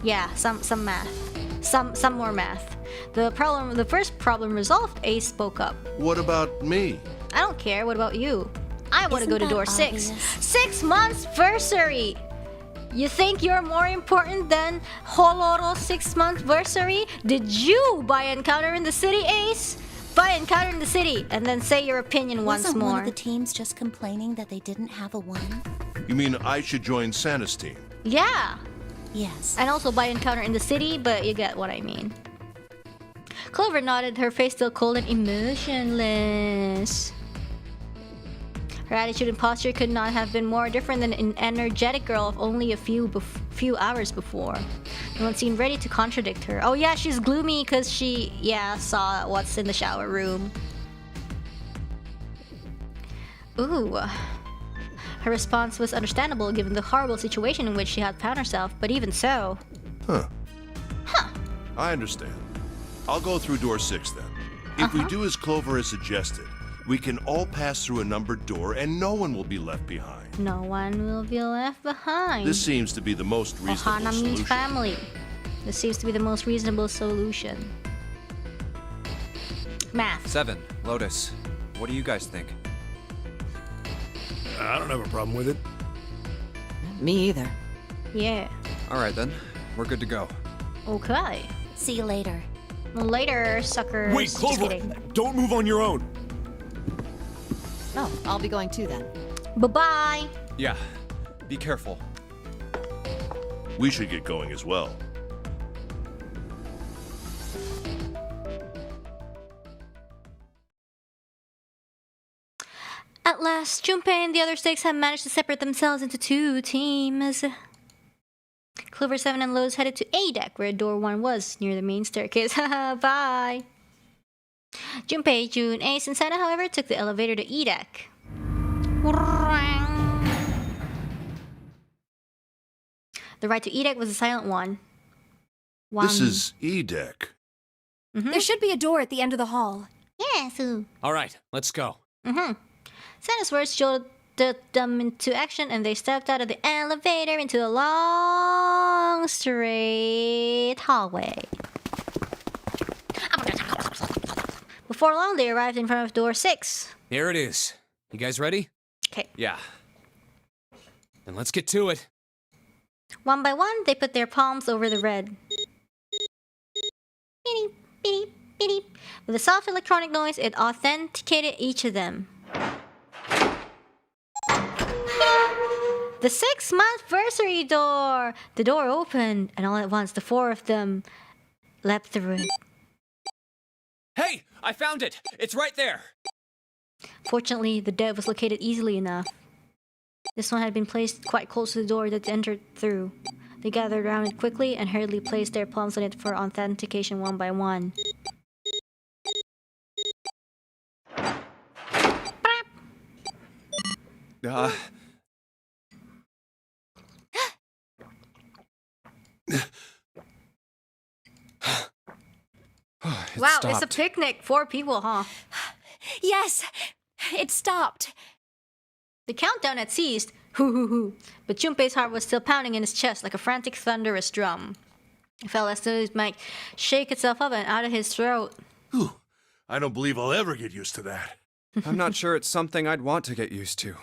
[SPEAKER 1] Yeah, some math. Some more math. The first problem resolved, Ace spoke up.
[SPEAKER 7] What about me?
[SPEAKER 1] I don't care, what about you? I want to
[SPEAKER 3] Isn't
[SPEAKER 1] go to
[SPEAKER 3] that
[SPEAKER 1] door
[SPEAKER 3] obvious?
[SPEAKER 1] 6. 6 months versary! You think you're more important than Holoro 6 month versary? Did you buy Encounter in the City, Ace? Buy Encounter in the City, and then say your opinion once
[SPEAKER 3] Wasn't
[SPEAKER 1] more.
[SPEAKER 3] one of the teams just complaining that they didn't have a 1?
[SPEAKER 7] You mean I should join Santa's team?
[SPEAKER 1] Yeah,
[SPEAKER 3] Yes.
[SPEAKER 1] and also buy Encounter in the City, but you get what I mean. Clover nodded, her face still cold and emotionless. Her attitude and posture could not have been more different than an energetic girl of only a few hours before. No one seemed ready to contradict her. Oh yeah, she's gloomy because she, saw what's in the shower room. Ooh. Her response was understandable given the horrible situation in which she had found herself, but even so...
[SPEAKER 7] I understand. I'll go through door 6 then. If we do as Clover has suggested, we can all pass through a numbered door and no one will be left behind.
[SPEAKER 1] No one will be left behind.
[SPEAKER 7] This seems to be the most reasonable
[SPEAKER 1] Ohanami's
[SPEAKER 7] solution.
[SPEAKER 1] family. This seems to be the most reasonable solution. Math.
[SPEAKER 4] 7, Lotus. What do you guys think?
[SPEAKER 6] I don't have a problem with it.
[SPEAKER 2] Me either.
[SPEAKER 1] Yeah.
[SPEAKER 4] Alright then, we're good to go.
[SPEAKER 1] Okay.
[SPEAKER 3] See you later.
[SPEAKER 1] Later, suckers.
[SPEAKER 6] Wait,
[SPEAKER 1] Just
[SPEAKER 6] Clover!
[SPEAKER 1] kidding.
[SPEAKER 6] Don't move on your own!
[SPEAKER 2] Oh, I'll be going too then.
[SPEAKER 1] Bye-bye.
[SPEAKER 4] Yeah, be careful.
[SPEAKER 7] We should get going as well.
[SPEAKER 1] At last, Junpei and the other 6 had managed to separate themselves into 2 teams. Clover, 7, and Lotus headed to A deck, where door 1 was, near the main staircase. Bye! Junpei, June, Ace, and Sana, however, took the elevator to E deck. The ride to E deck was a silent one.
[SPEAKER 7] This is E deck.
[SPEAKER 3] There should be a door at the end of the hall.
[SPEAKER 1] Yes.
[SPEAKER 5] All right, let's go.
[SPEAKER 1] Santa's words showed them into action, and they stepped out of the elevator into a long, straight hallway. Before long, they arrived in front of door 6.
[SPEAKER 5] Here it is. You guys ready?
[SPEAKER 1] Okay.
[SPEAKER 4] Yeah.
[SPEAKER 5] Then let's get to it.
[SPEAKER 1] One by one, they put their palms over the red. Beep, beep, beep. With a soft electronic noise, it authenticated each of them. The 6-month versary door! The door opened, and all at once, the 4 of them leapt through it.
[SPEAKER 5] Hey, I found it! It's right there!
[SPEAKER 1] Fortunately, the dev was located easily enough. This one had been placed quite close to the door that they entered through. They gathered around it quickly and hurriedly placed their palms on it for authentication one by one. Wow, it's a picnic. 4 people, huh?
[SPEAKER 3] Yes! It stopped.
[SPEAKER 1] The countdown had ceased. Hoo hoo hoo. But Junpei's heart was still pounding in his chest like a frantic, thunderous drum. It felt as though it might shake itself up and out of his throat.
[SPEAKER 7] Whew. I don't believe I'll ever get used to that.
[SPEAKER 4] I'm not sure it's something I'd want to get used to.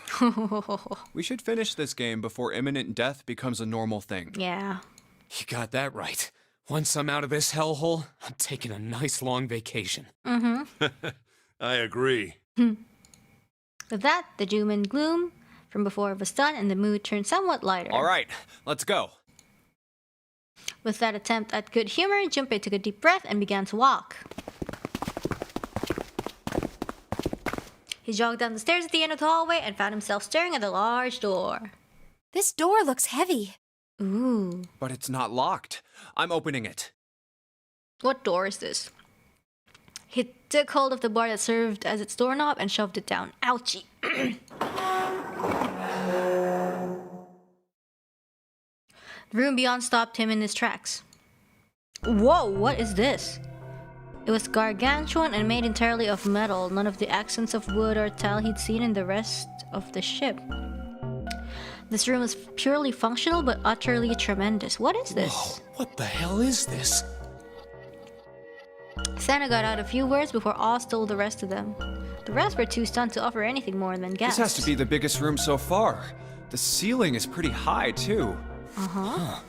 [SPEAKER 4] We should finish this game before imminent death becomes a normal thing.
[SPEAKER 1] Yeah.
[SPEAKER 5] You got that right. Once I'm out of this hellhole, I'm taking a nice long vacation.
[SPEAKER 1] Mm-hmm.
[SPEAKER 7] I agree.
[SPEAKER 1] With that, the doom and gloom from before was done and the mood turned somewhat lighter.
[SPEAKER 4] All right, let's go.
[SPEAKER 1] With that attempt at good humor, Junpei took a deep breath and began to walk. He jogged down the stairs at the end of the hallway and found himself staring at a large door.
[SPEAKER 3] This door looks heavy.
[SPEAKER 1] Ooh.
[SPEAKER 4] But it's not locked. I'm opening it.
[SPEAKER 1] What door is this? He took hold of the bar that served as its doorknob and shoved it down. Ouchie. The room beyond stopped him in his tracks. Whoa, what is this? It was gargantuan and made entirely of metal, none of the accents of wood or tile he'd seen in the rest of the ship. This room was purely functional but utterly tremendous. What is this?
[SPEAKER 5] Whoa, what the hell is this?
[SPEAKER 1] Santa got out a few words before awe stole the rest of them. The rest were too stunned to offer anything more than gasps.
[SPEAKER 4] This has to be the biggest room so far. The ceiling is pretty high, too.
[SPEAKER 5] Huh.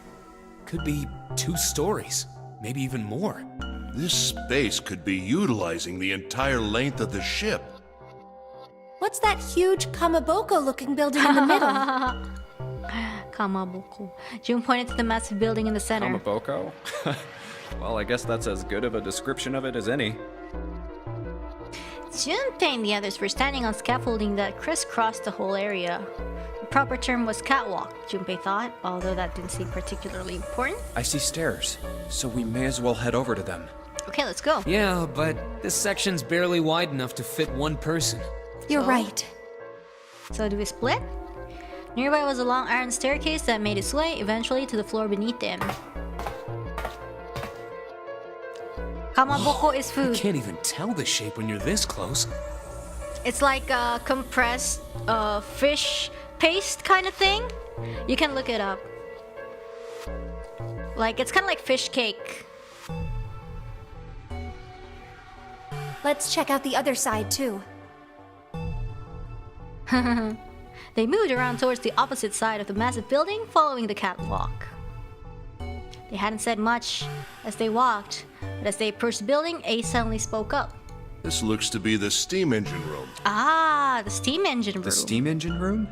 [SPEAKER 5] Could be 2 stories, maybe even more.
[SPEAKER 7] This space could be utilizing the entire length of the ship.
[SPEAKER 3] What's that huge Kamaboko-looking building in the middle?
[SPEAKER 1] Kamaboko. June pointed to the massive building in the center.
[SPEAKER 4] Kamaboko? Well, I guess that's as good of a description of it as any.
[SPEAKER 1] Junpei and the others were standing on scaffolding that crisscrossed the whole area. The proper term was catwalk, Junpei thought, although that didn't seem particularly important.
[SPEAKER 4] I see stairs, so we may as well head over to them.
[SPEAKER 1] Okay, let's go.
[SPEAKER 5] Yeah, but this section's barely wide enough to fit one person.
[SPEAKER 3] You're right.
[SPEAKER 1] So do we split? Nearby was a long iron staircase that made its way eventually to the floor beneath them. Kamaboko is
[SPEAKER 5] You
[SPEAKER 1] food.
[SPEAKER 5] can't even tell the shape when you're this close.
[SPEAKER 1] It's like a compressed fish paste kind of thing. You can look it up. Like, it's kind of like fish cake.
[SPEAKER 3] Let's check out the other side, too.
[SPEAKER 1] They moved around towards the opposite side of the massive building, following the catwalk. They hadn't said much as they walked, but as they approached the building, Ace suddenly spoke up.
[SPEAKER 7] This looks to be the steam engine room.
[SPEAKER 1] Ah, the steam engine room.
[SPEAKER 4] The steam engine room?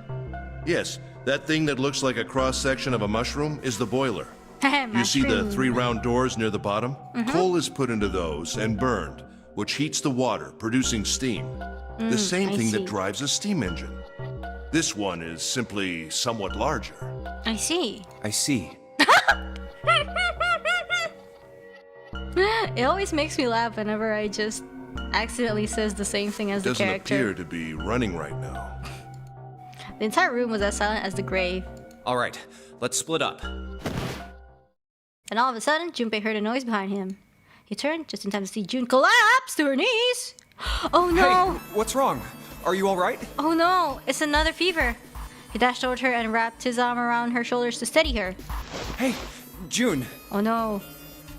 [SPEAKER 7] Yes, that thing that looks like a cross-section of a mushroom is the boiler. You see the 3 round doors near the bottom? Coal is put into those and burned, which heats the water, producing steam. The same
[SPEAKER 1] I
[SPEAKER 7] thing
[SPEAKER 1] see.
[SPEAKER 7] that drives a steam engine. This one is simply somewhat larger.
[SPEAKER 1] I see.
[SPEAKER 4] I see.
[SPEAKER 1] It always makes me laugh whenever I just accidentally says the same thing as the
[SPEAKER 7] Doesn't
[SPEAKER 1] character.
[SPEAKER 7] appear to be running right now.
[SPEAKER 1] The entire room was as silent as the grave.
[SPEAKER 4] All right, let's split up.
[SPEAKER 1] And all of a sudden, Junpei heard a noise behind him. He turned just in time to see June collapse to her knees. Oh no!
[SPEAKER 4] Hey, what's wrong? Are you all right?
[SPEAKER 1] Oh no! It's another fever. He dashed toward her and wrapped his arm around her shoulders to steady her.
[SPEAKER 4] Hey, June.
[SPEAKER 1] Oh no.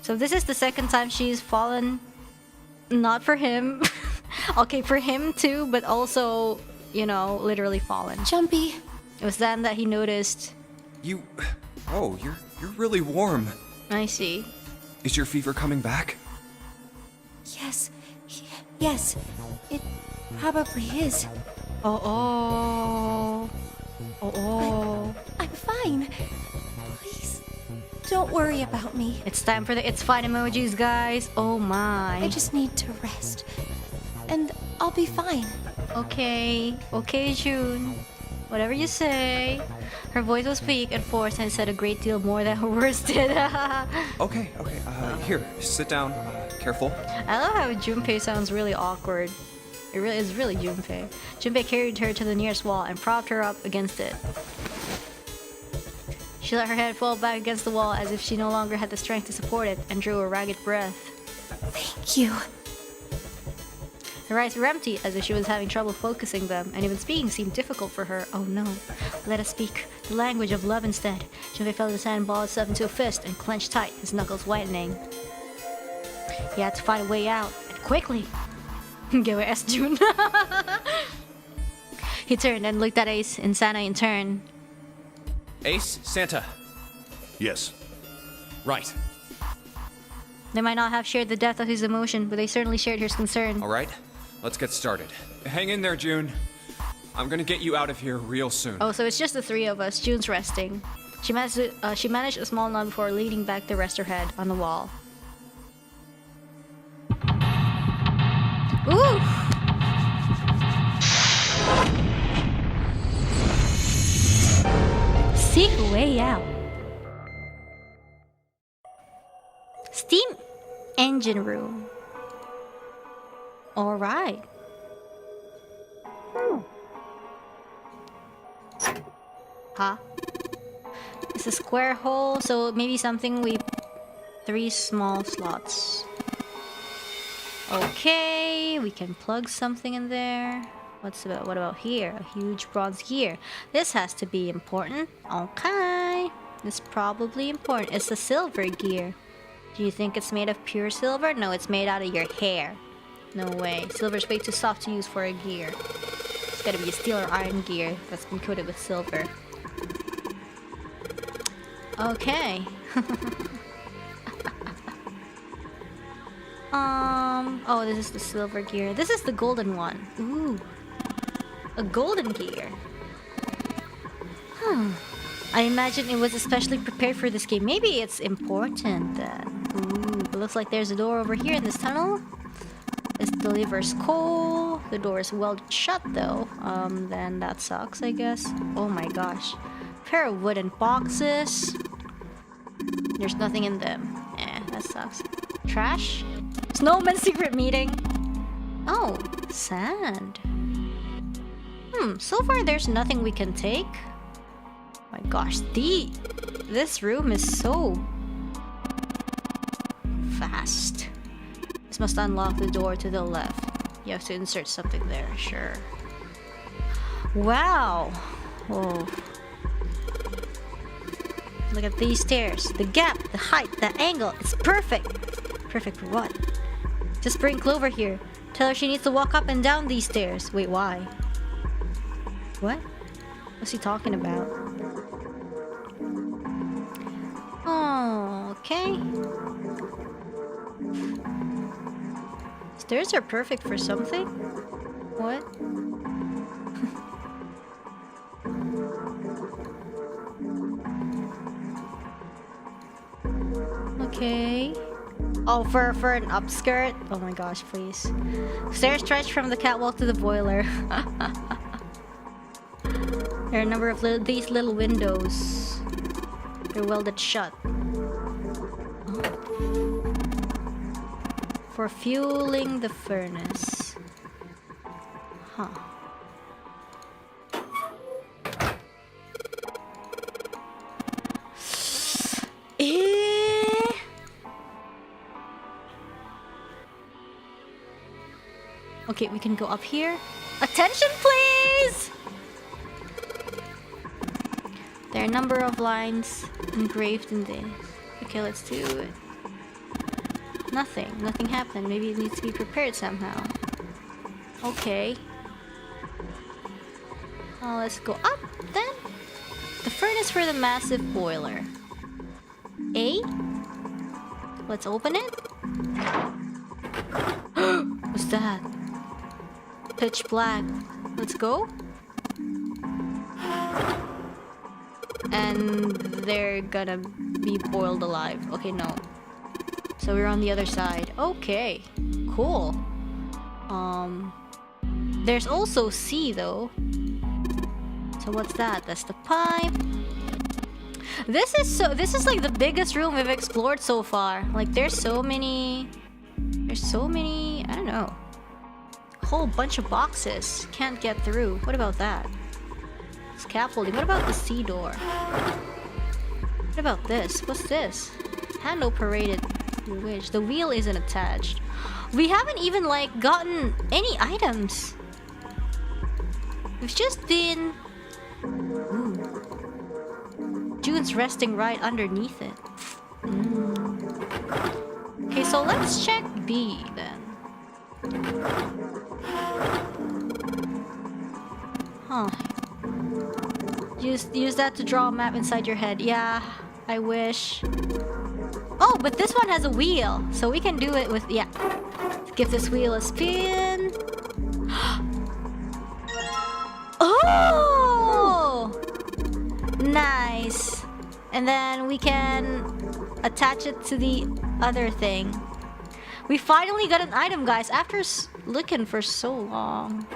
[SPEAKER 1] So this is the second time she's fallen. Not for him. Okay, for him too, but also, you know, literally fallen.
[SPEAKER 3] Jumpy.
[SPEAKER 1] It was then that he noticed.
[SPEAKER 4] Oh, you're really warm.
[SPEAKER 1] I see.
[SPEAKER 4] Is your fever coming back?
[SPEAKER 3] Yes. Yes. It probably is.
[SPEAKER 1] Oh.
[SPEAKER 3] I'm fine. Please, don't worry about me.
[SPEAKER 1] It's time for the it's fine emojis, guys. Oh my.
[SPEAKER 3] I just need to rest. And I'll be fine.
[SPEAKER 1] Okay, June. Whatever you say. Her voice was weak and forced and said a great deal more than her words did.
[SPEAKER 4] Okay. Here, sit down. Careful.
[SPEAKER 1] I love how Junpei sounds really awkward. It really is really Junpei. Junpei carried her to the nearest wall and propped her up against it. She let her head fall back against the wall as if she no longer had the strength to support it and drew a ragged breath.
[SPEAKER 3] Thank you.
[SPEAKER 1] Her eyes were empty, as if she was having trouble focusing them, and even speaking seemed difficult for her. Oh no. Let us speak the language of love instead. Junpei felt his hand ball itself into a fist and clenched tight, his knuckles whitening. He had to find a way out, and quickly. Go S June. He turned and looked at Ace and Sana in turn.
[SPEAKER 4] Ace, Santa.
[SPEAKER 7] Yes.
[SPEAKER 5] Right.
[SPEAKER 1] They might not have shared the depth of his emotion, but they certainly shared his concern.
[SPEAKER 4] All right, let's get started. Hang in there, June. I'm gonna get you out of here real soon.
[SPEAKER 1] Oh, so it's just the three of us. June's resting. She managed a small nod before leaning back to rest her head on the wall. Ooh! Seek a way out. Steam engine room. All right. Huh? It's a square hole, so maybe something we... 3 small slots. Okay, we can plug something in there. What about here? A huge bronze gear. This has to be important. Okay. It's probably important. It's a silver gear. Do you think it's made of pure silver? No, it's made out of your hair. No way. Silver's way too soft to use for a gear. It's gotta be a steel or iron gear that's been coated with silver. Okay. Oh, this is the silver gear. This is the golden one. Ooh. A golden gear. I imagine it was especially prepared for this game. Maybe it's important then. Ooh, it looks like there's a door over here in this tunnel. This delivers coal. The door is welded shut though. Then that sucks, I guess. Oh my gosh. Pair of wooden boxes. There's nothing in them. Eh, that sucks. Trash? Snowman's secret meeting. Oh, sand. So far there's nothing we can take. Oh my gosh, this room is so fast. This must unlock the door to the left. You have to insert something there, sure. Wow. Whoa. Look at these stairs. The gap, the height, the angle. It's perfect. Perfect for what? Just bring Clover here. Tell her she needs to walk up and down these stairs. Wait, why? What? What's he talking about? Oh, okay. Stairs are perfect for something? What? Okay. Oh, for an upskirt? Oh my gosh, please. Stairs stretch from the catwalk to the boiler. There are a number of these little windows. They're welded shut. Oh. For fueling the furnace. Huh. Okay, we can go up here. Attention, please! There are a number of lines engraved in this. Okay, let's do it. Nothing happened. Maybe it needs to be prepared somehow. Okay. Let's go up then. The furnace for the massive boiler. A? Let's open it. What's that? Pitch black. Let's go. And they're gonna be boiled alive. Okay, no. So we're on the other side. Okay, cool. There's also C though. So what's that? That's the pipe. This is like the biggest room we've explored so far. Like there's so many, I don't know. A whole bunch of boxes. Can't get through. What about that? Scaffolding. What about the C door? What about this? What's this? Hand operated You wish. The wheel isn't attached. We haven't even like gotten any items. We've just been... Ooh. June's resting right underneath it. Okay, so let's check B then. Huh. Use that to draw a map inside your head. Yeah, I wish. Oh, but this one has a wheel, so we can do it with... Yeah. Give this wheel a spin. Oh! Nice. And then we can attach it to the other thing. We finally got an item, guys, after looking for so long.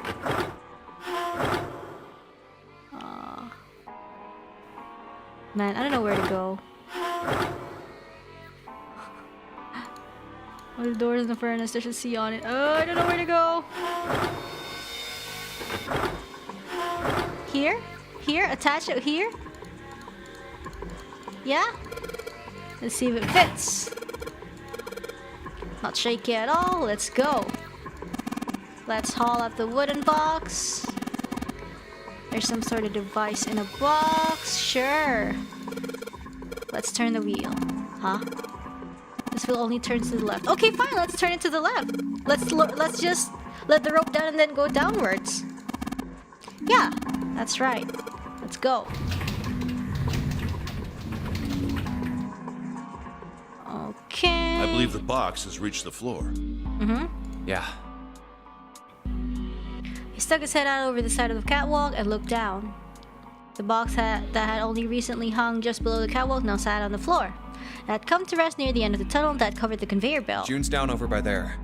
[SPEAKER 1] Man, I don't know where to go. Oh, the door's in the furnace, there's a C on it. Oh, I don't know where to go. Here? Here? Attach it here? Yeah? Let's see if it fits. Not shaky at all. Let's go. Let's haul up the wooden box. There's some sort of device in a box. Sure. Let's turn the wheel. Huh? This wheel only turns to the left. Okay, fine. Let's turn it to the left. Let's just let the rope down and then go downwards. Yeah, that's right. Let's go. Okay.
[SPEAKER 7] I believe the box has reached the floor.
[SPEAKER 1] Mm-hmm.
[SPEAKER 4] Yeah.
[SPEAKER 1] He stuck his head out over the side of the catwalk and looked down. The box that had only recently hung just below the catwalk now sat on the floor. It had come to rest near the end of the tunnel that covered the conveyor belt.
[SPEAKER 4] June's down over by there.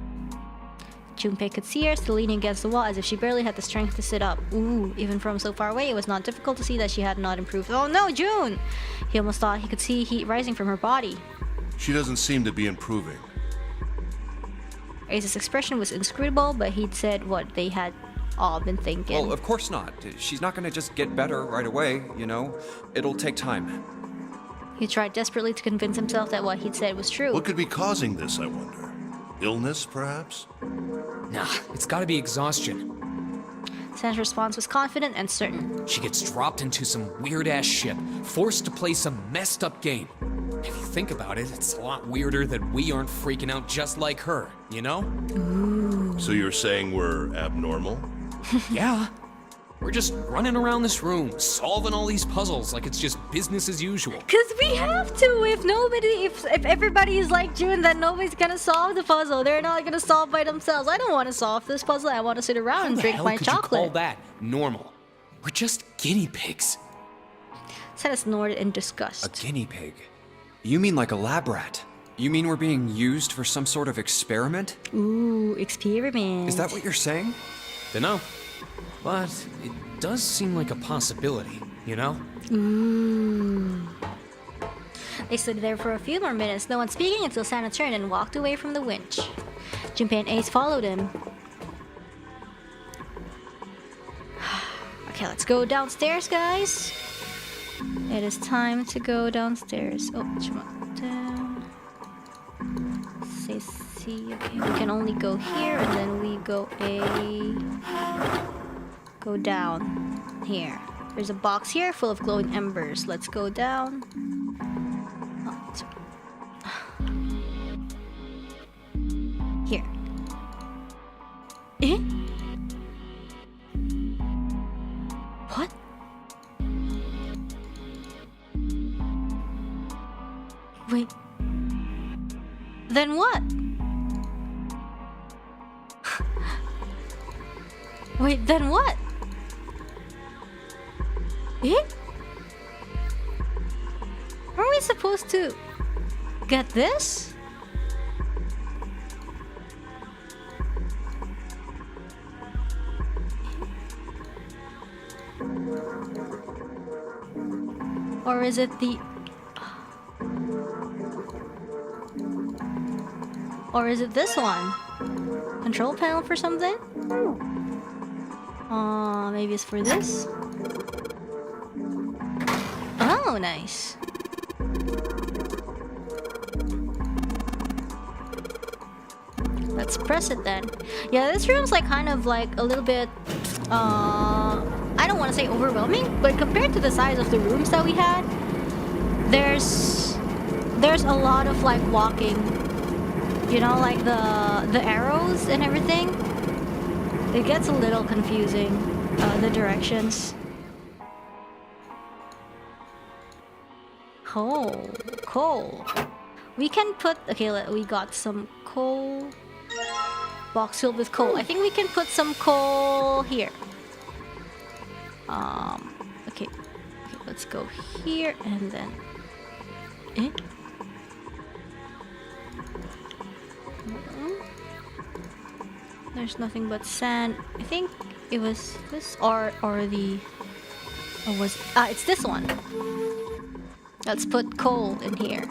[SPEAKER 1] Junpei could see her still leaning against the wall as if she barely had the strength to sit up. Ooh, even from so far away, it was not difficult to see that she had not improved. Oh no, June! He almost thought he could see heat rising from her body.
[SPEAKER 7] She doesn't seem to be improving.
[SPEAKER 1] Ace's expression was inscrutable, but he'd said what they had all been thinking.
[SPEAKER 4] Well, of course not. She's not gonna just get better right away, you know? It'll take time.
[SPEAKER 1] He tried desperately to convince himself that what he'd said was true.
[SPEAKER 7] What could be causing this, I wonder? Illness, perhaps?
[SPEAKER 5] Nah, it's gotta be exhaustion.
[SPEAKER 1] Sam's response was confident and certain.
[SPEAKER 5] She gets dropped into some weird-ass ship, forced to play some messed-up game. If you think about it, it's a lot weirder that we aren't freaking out just like her, you know?
[SPEAKER 1] Ooh.
[SPEAKER 7] So you're saying we're abnormal?
[SPEAKER 5] Yeah. We're just running around this room, solving all these puzzles like it's just business as usual.
[SPEAKER 1] Cause we have to. If everybody is like June, then nobody's gonna solve the puzzle. They're not gonna solve by themselves. I don't want to solve this puzzle. I want to sit around and drink my chocolate.
[SPEAKER 5] How the hell could you call that normal? We're just guinea pigs.
[SPEAKER 1] Senna snorted in disgust.
[SPEAKER 4] A guinea pig? You mean like a lab rat? You mean we're being used for some sort of experiment?
[SPEAKER 1] Ooh, experiment.
[SPEAKER 4] Is that what you're saying?
[SPEAKER 5] Dunno. But it does seem like a possibility, you know?
[SPEAKER 1] Ooh. They stood there for a few more minutes, no one speaking until Santa turned and walked away from the winch. Junpei and Ace followed him. Okay, let's go downstairs, guys. It is time to go downstairs. Oh, down. Say C. Okay, we can only go here, and then we go go down here. There's a box here full of glowing embers. Let's go down. Here. Eh? What? Wait. Then what? Wait, then what? Eh? Are we supposed to get this? Or is it the... Or is it this one? Control panel for something? Maybe it's for this? Oh, nice. Let's press it then. Yeah, this room's like kind of like a little bit, I don't want to say overwhelming, but compared to the size of the rooms that we had, there's a lot of like walking. You know, like the arrows and everything. It gets a little confusing, the directions. Oh, coal. We can put, okay, we got some coal. Box filled with coal. I think we can put some coal here. Okay, let's go here and then. There's nothing but sand. I think it was this or the. Or was it's this one. Let's put coal in here.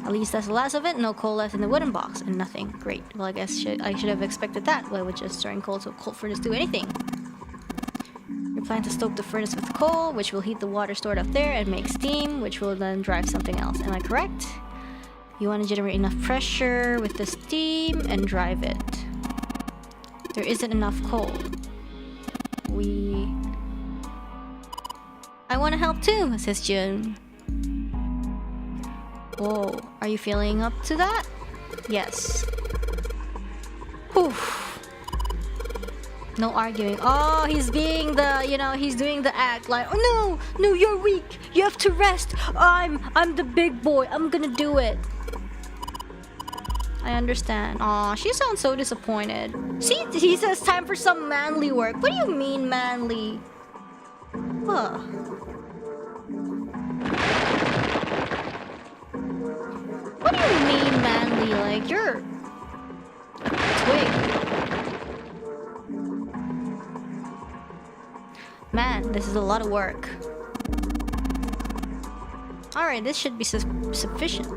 [SPEAKER 1] At least that's the last of it. No coal left in the wooden box and nothing. Great. Well, I guess I should have expected that. Why would just stirring coal to a coal furnace do anything? You plan to stoke the furnace with coal, which will heat the water stored up there and make steam, which will then drive something else. Am I correct? You want to generate enough pressure with the steam and drive it. There isn't enough coal. I want to help too, says Jun. Whoa, are you feeling up to that? Yes. Whew. No arguing. Oh, he's being the, he's doing the act like, oh no, you're weak. You have to rest. I'm the big boy. I'm gonna do it. I understand. Aw, she sounds so disappointed. See, he says time for some manly work. What do you mean manly? Huh. What do you mean manly? Like, you're a twig. Man, this is a lot of work. Alright, this should be sufficient.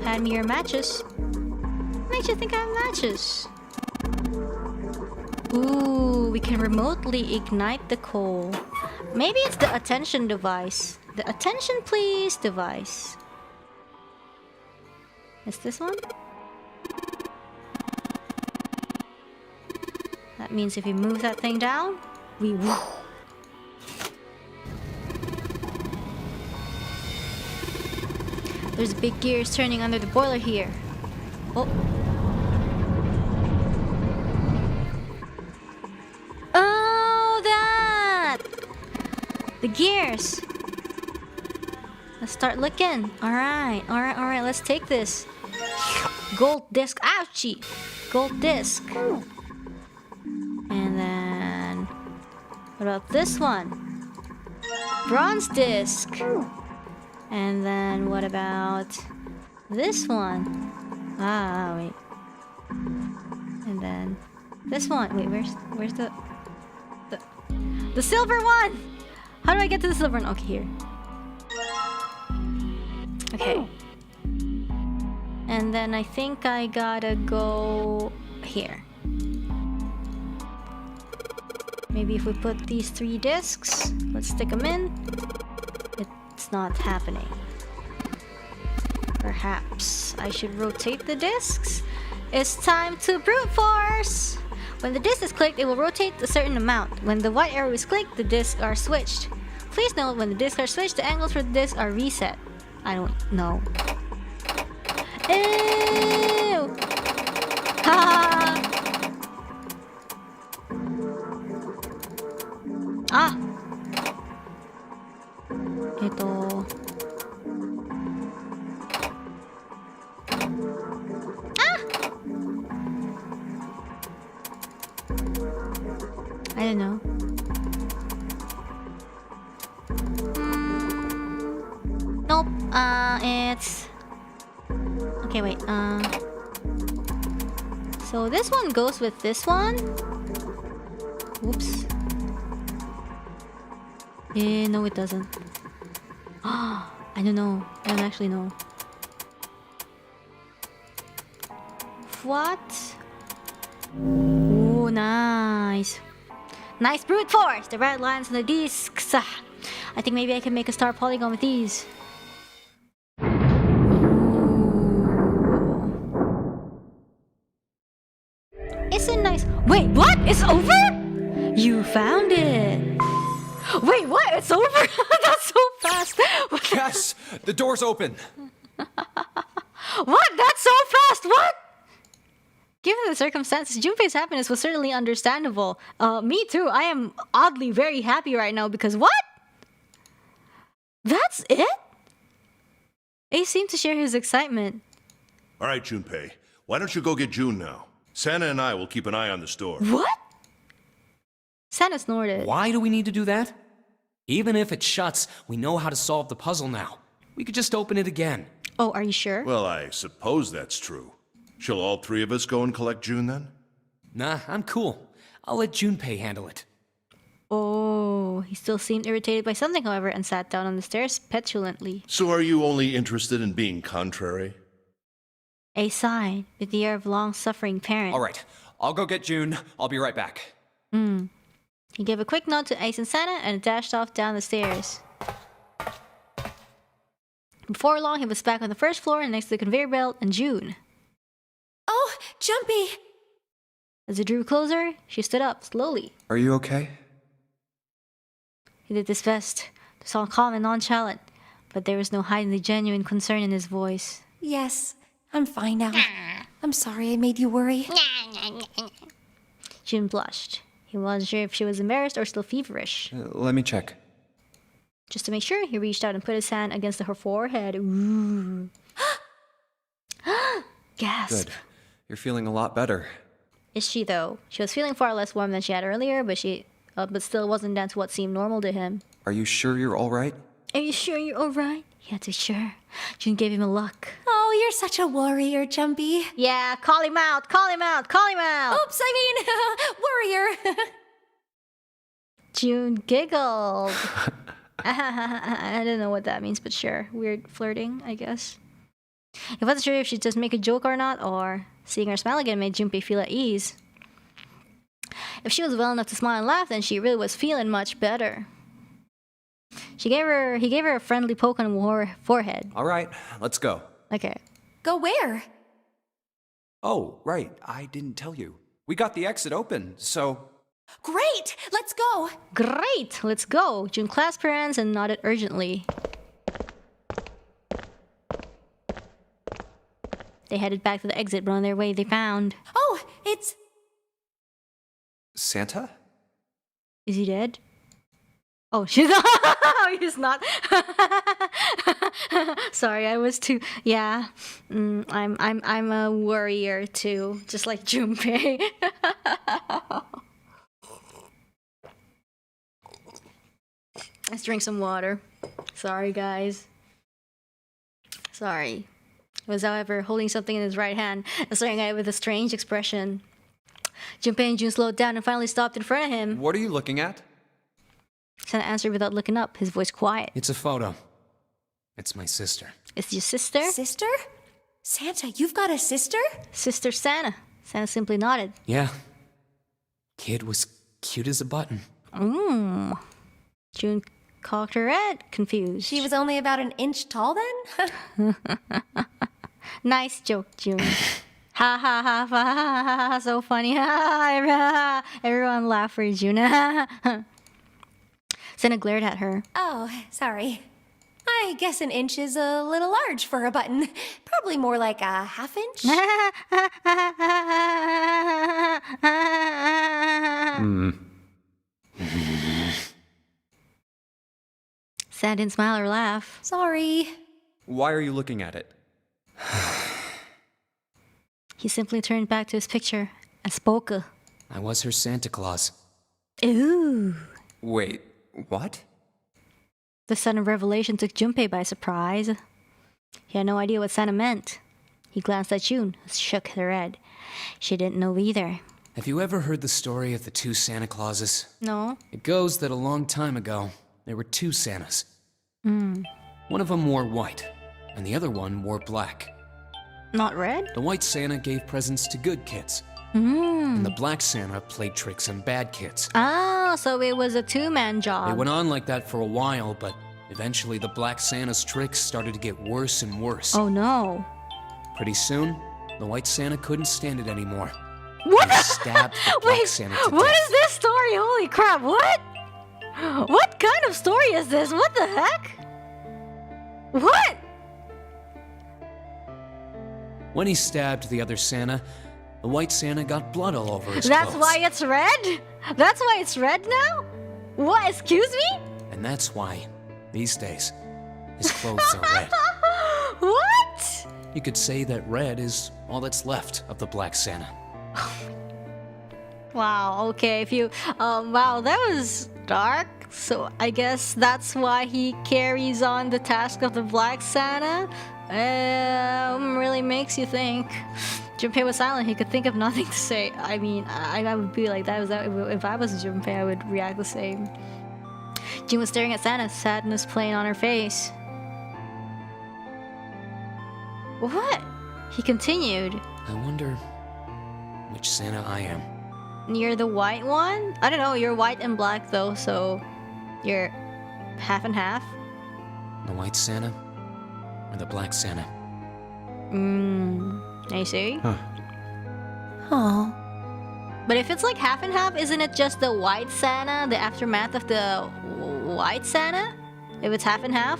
[SPEAKER 1] Hand me your matches. Makes you think I have matches. Ooh, we can remotely ignite the coal. Maybe it's the attention device. The attention please device. Is this one? That means if we move that thing down, we woo. There's big gears turning under the boiler here. Oh. Oh, that! The gears. Let's start looking. Alright, let's take this. Gold disc. Ouchie! Gold disc. And then... what about this one? Bronze disc. And then what about this one? Ah, wait. And then this one. Wait, where's the silver one? How do I get to the silver one? Okay, here. Okay. And then I think I gotta go here. Maybe if we put these 3 discs, let's stick them in. It's not happening. Perhaps I should rotate the discs. It's time to brute force! When the disc is clicked, it will rotate a certain amount. When the white arrow is clicked, the discs are switched. Please note, when the discs are switched, the angles for the discs are reset. I don't know. Ew! Ha! Ah! Ito. Ah! I don't know. Nope. It's... okay, wait. So this one goes with this one. Oops. No, it doesn't. I don't know. I don't actually know. What? Oh, nice. Nice brute force! The red lines on the discs. I I think maybe I can make a star polygon with these. Isn't nice. Wait, what? It's over? You found it. Wait, what? It's over? That's so fast.
[SPEAKER 4] Yes! The door's open!
[SPEAKER 1] What? That's so fast. What? Given the circumstances, Junpei's happiness was certainly understandable. Me too. I am oddly very happy right now because what? That's it? Ace seemed to share his excitement.
[SPEAKER 7] All right, Junpei. Why don't you go get June now? Santa and I will keep an eye on the store.
[SPEAKER 1] What? Santa snorted.
[SPEAKER 5] Why do we need to do that? Even if it shuts, we know how to solve the puzzle now. We could just open it again.
[SPEAKER 1] Oh, are you sure?
[SPEAKER 7] Well, I suppose that's true. Shall all three of us go and collect June then?
[SPEAKER 5] Nah, I'm cool. I'll let Junpei handle it.
[SPEAKER 1] Oh, he still seemed irritated by something, however, and sat down on the stairs petulantly.
[SPEAKER 7] So are you only interested in being contrary?
[SPEAKER 1] Ace sighed, with the air of long-suffering parent.
[SPEAKER 4] All right, I'll go get June. I'll be right back.
[SPEAKER 1] He gave a quick nod to Ace and Santa and dashed off down the stairs. Before long, he was back on the first floor next to the conveyor belt and June.
[SPEAKER 3] Oh, Jumpy!
[SPEAKER 1] As he drew closer, she stood up slowly.
[SPEAKER 4] Are you okay?
[SPEAKER 1] He did his best to sound calm and nonchalant, but there was no hiding the genuine concern in his voice.
[SPEAKER 3] Yes, I'm fine now. I'm sorry I made you worry.
[SPEAKER 1] June blushed. He wasn't sure if she was embarrassed or still feverish.
[SPEAKER 4] Let me check.
[SPEAKER 1] Just to make sure, he reached out and put his hand against her forehead. Ooh. Gasp.
[SPEAKER 4] Good. You're feeling a lot better.
[SPEAKER 1] Is she, though? She was feeling far less warm than she had earlier, but still wasn't down to what seemed normal to him.
[SPEAKER 4] Are you sure you're all right?
[SPEAKER 1] Are you sure you're alright? He had to be sure. June gave him a look.
[SPEAKER 3] Oh, you're such a warrior, Jumpy.
[SPEAKER 1] Yeah, call him out, call him out, call him out!
[SPEAKER 3] Oops, I mean, warrior.
[SPEAKER 1] June giggled. I don't know what that means, but sure. Weird flirting, I guess. He wasn't sure if she'd just make a joke or not, or seeing her smile again made Junpei feel at ease. If she was well enough to smile and laugh, then she really was feeling much better. He gave her a friendly poke on her forehead.
[SPEAKER 4] All right, let's go.
[SPEAKER 1] Okay.
[SPEAKER 3] Go where?
[SPEAKER 4] Oh, right. I didn't tell you. We got the exit open, so...
[SPEAKER 3] Great! Let's go!
[SPEAKER 1] Great! Let's go! June clasped her hands and nodded urgently. They headed back to the exit, but on their way they found...
[SPEAKER 3] Oh, it's...
[SPEAKER 4] Santa?
[SPEAKER 1] Is he dead? Oh, she's not. He's not. Sorry, I was too. Yeah, I'm a worrier too, just like Junpei. Let's drink some water. Sorry, guys. Sorry. He was, however, holding something in his right hand and staring at it with a strange expression. Junpei and June slowed down and finally stopped in front of him.
[SPEAKER 4] What are you looking at?
[SPEAKER 1] Santa answered without looking up, his voice quiet.
[SPEAKER 5] It's a photo. It's my sister.
[SPEAKER 1] It's your sister?
[SPEAKER 3] Sister? Santa, you've got a sister?
[SPEAKER 1] Sister Santa. Santa simply nodded.
[SPEAKER 5] Yeah. Kid was cute as a button.
[SPEAKER 1] June cocked her head, confused.
[SPEAKER 3] She was only about an inch tall then?
[SPEAKER 1] Nice joke, June. Ha ha ha ha, so funny. Ha, everyone laughed for June. Santa glared at her.
[SPEAKER 3] Oh, sorry. I guess an inch is a little large for a button. Probably more like a half inch.
[SPEAKER 1] Santa didn't smile or laugh.
[SPEAKER 3] Sorry.
[SPEAKER 4] Why are you looking at it?
[SPEAKER 1] He simply turned back to his picture and spoke.
[SPEAKER 5] I was her Santa Claus.
[SPEAKER 1] Ooh.
[SPEAKER 4] Wait, what?
[SPEAKER 1] The sudden revelation took Junpei by surprise. He had no idea what Santa meant. He glanced at June, who shook her head. She didn't know either.
[SPEAKER 5] Have you ever heard the story of the two Santa Clauses?
[SPEAKER 1] No?
[SPEAKER 5] It goes that a long time ago, there were two Santas. One of them wore white, and the other one wore black.
[SPEAKER 1] Not red?
[SPEAKER 5] The white Santa gave presents to good kids, And the Black Santa played tricks on bad kids.
[SPEAKER 1] Ah, so it was a two-man job.
[SPEAKER 5] It went on like that for a while, but eventually the Black Santa's tricks started to get worse and worse.
[SPEAKER 1] Oh no.
[SPEAKER 5] Pretty soon, the White Santa couldn't stand it anymore.
[SPEAKER 1] What?
[SPEAKER 5] He stabbed the Black Santa to
[SPEAKER 1] what
[SPEAKER 5] death.
[SPEAKER 1] is this story? Holy crap, what? What kind of story is this? What the heck? What?
[SPEAKER 5] When he stabbed the other Santa, the White Santa got blood all over his
[SPEAKER 1] That's
[SPEAKER 5] clothes.
[SPEAKER 1] why it's red? That's why it's red now? What, excuse me?
[SPEAKER 5] And that's why, these days, his clothes are red.
[SPEAKER 1] What?
[SPEAKER 5] You could say that red is all that's left of the Black Santa.
[SPEAKER 1] Wow, okay, if you, wow, that was dark. So I guess that's why he carries on the task of the Black Santa. Really makes you think. Junpei was silent. He could think of nothing to say. I mean, I would be like that. If I was Junpei, I would react the same. June was staring at Santa, sadness playing on her face. What? He continued.
[SPEAKER 5] I wonder which Santa I am.
[SPEAKER 1] You're the white one? I don't know, you're white and black though, so you're half and half?
[SPEAKER 5] The White Santa or the Black Santa?
[SPEAKER 1] I see.
[SPEAKER 4] Huh.
[SPEAKER 3] Oh.
[SPEAKER 1] But if it's like half and half, isn't it just the white Santa, the aftermath of the white Santa? If it's half and half?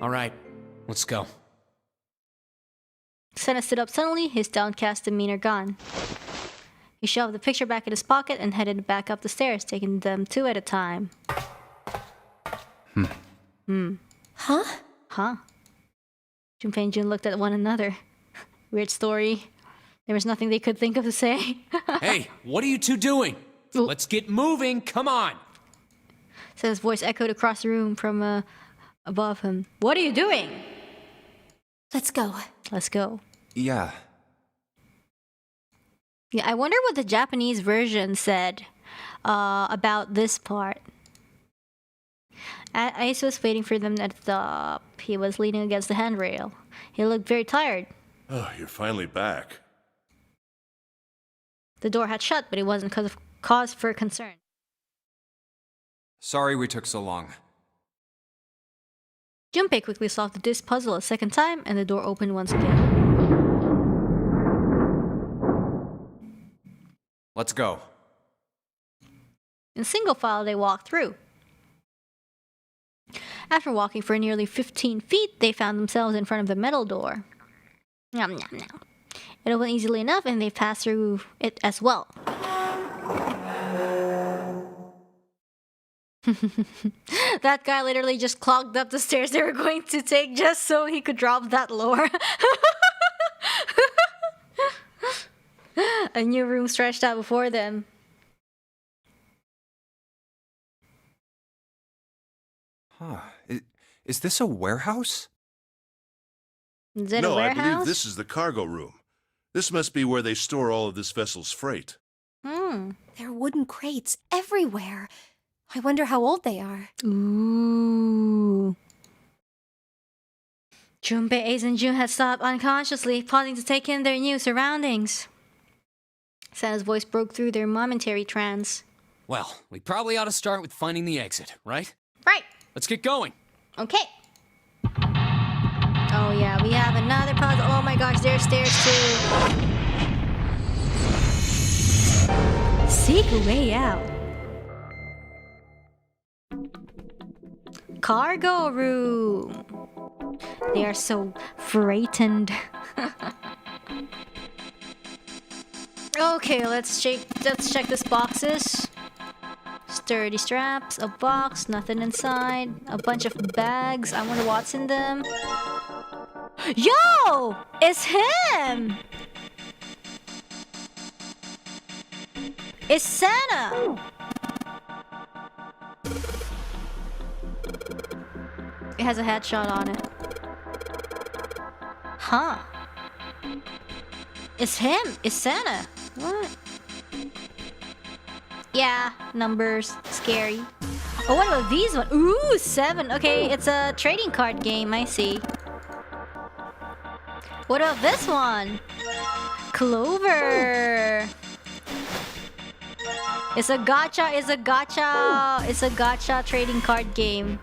[SPEAKER 5] All right, let's go.
[SPEAKER 1] Santa stood up suddenly, his downcast demeanor gone. He shoved the picture back in his pocket and headed back up the stairs, taking them two at a time.
[SPEAKER 3] Huh?
[SPEAKER 1] Huh? Junpei and Jun looked at one another. Weird story. There was nothing they could think of to say.
[SPEAKER 5] Hey, what are you two doing?
[SPEAKER 1] Ooh.
[SPEAKER 5] Let's get moving, come on!
[SPEAKER 1] Santa's voice echoed across the room from above him. What are you doing?
[SPEAKER 3] Let's go.
[SPEAKER 1] Let's go.
[SPEAKER 4] Yeah.
[SPEAKER 1] Yeah, I wonder what the Japanese version said about this part. Ace was waiting for them at the top. He was leaning against the handrail. He looked very tired.
[SPEAKER 7] Oh, you're finally back.
[SPEAKER 1] The door had shut, but it wasn't cause for concern.
[SPEAKER 4] Sorry we took so long.
[SPEAKER 1] Junpei quickly solved this puzzle a second time, and the door opened once again.
[SPEAKER 4] Let's go.
[SPEAKER 1] In single file, they walked through. After walking for nearly 15 feet, they found themselves in front of the metal door. Nom, nom, nom. It opened easily enough, and they passed through it as well. That guy literally just clogged up the stairs they were going to take just so he could drop that lower. A new room stretched out before them.
[SPEAKER 4] Huh. Is this a warehouse?
[SPEAKER 1] Is it
[SPEAKER 7] No,
[SPEAKER 1] a warehouse?
[SPEAKER 7] I believe this is the cargo room. This must be where they store all of this vessel's freight.
[SPEAKER 3] There are wooden crates everywhere. I wonder how old they are.
[SPEAKER 1] Ooh. Junpei, Ace, and Jun had stopped unconsciously, pausing to take in their new surroundings. Santa's voice broke through their momentary trance.
[SPEAKER 5] Well, we probably ought to start with finding the exit, right?
[SPEAKER 1] Right.
[SPEAKER 5] Let's get going.
[SPEAKER 1] Okay. Oh yeah, we have another puzzle. Oh my gosh, there's stairs too. Seek a way out. Cargo room. They are so frightened. Okay, let's check this boxes. Sturdy straps, a box, nothing inside, a bunch of bags. I wonder what's in them. Yo! It's him! It's Santa! It has a headshot on it. Huh. It's him! It's Santa! What? Yeah, numbers. Scary. Oh, what about these ones? Ooh, 7. Okay, it's a trading card game, I see. What about this one? Clover. It's a gacha, it's a gacha, it's a gacha trading card game.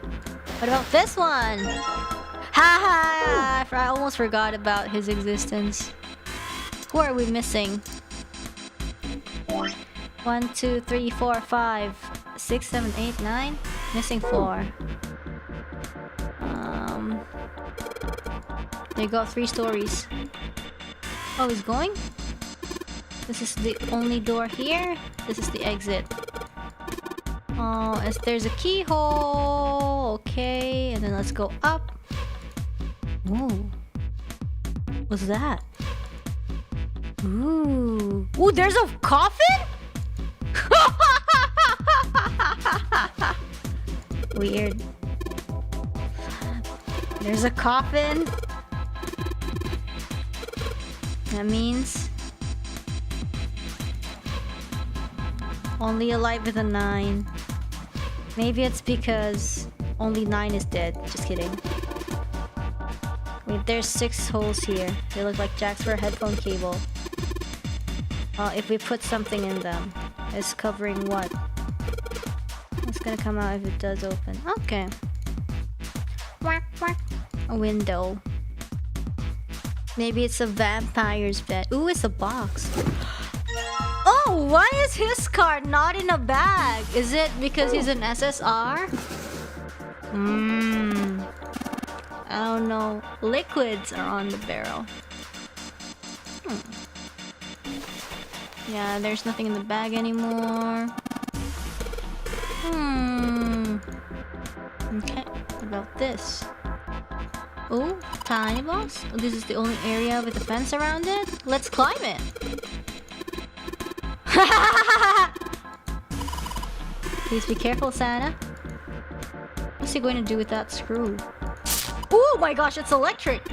[SPEAKER 1] What about this one? Haha! I almost forgot about his existence. Who are we missing? 1, 2, 3, 4, 5, 6, 7, 8, 9. Missing 4. There you go, 3 stories. Oh, he's going? This is the only door here. This is the exit. Oh, there's a keyhole. Okay, and then let's go up. Ooh. What's that? Ooh. Ooh, there's a coffin? Weird. There's a coffin. That means only alive with a 9. Maybe it's because only 9 is dead. Just kidding. Wait, there's 6 holes here. They look like jacks for a headphone cable. If we put something in them, it's covering what? It's gonna come out if it does open. Okay. A window. Maybe it's a vampire's bed. Ooh, it's a box. Oh, why is his card not in a bag? Is it because he's an SSR? I don't know. Liquids are on the barrel. Yeah, there's nothing in the bag anymore. Okay, what about this? Oh, tiny box? Oh, this is the only area with a fence around it? Let's climb it! Please be careful, Santa. What's he going to do with that screw? Oh my gosh, it's electric!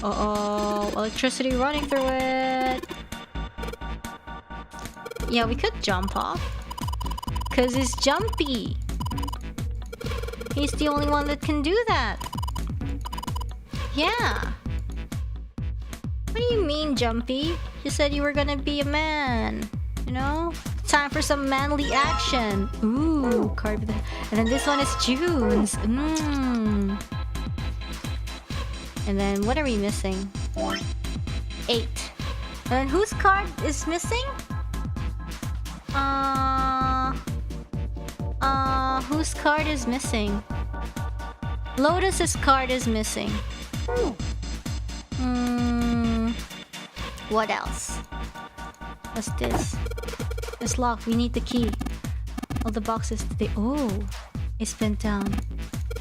[SPEAKER 1] Uh-oh, electricity running through it! Yeah, we could jump off. Cause he's jumpy. He's the only one that can do that. Yeah. What do you mean, Jumpy? You said you were gonna be a man. You know? Time for some manly action. Ooh, card with and then this one is June's. And then what are we missing? 8. And then whose card is missing? Whose card is missing? Lotus's card is missing. What else? What's this? It's locked. We need the key. All the boxes. It's bent down.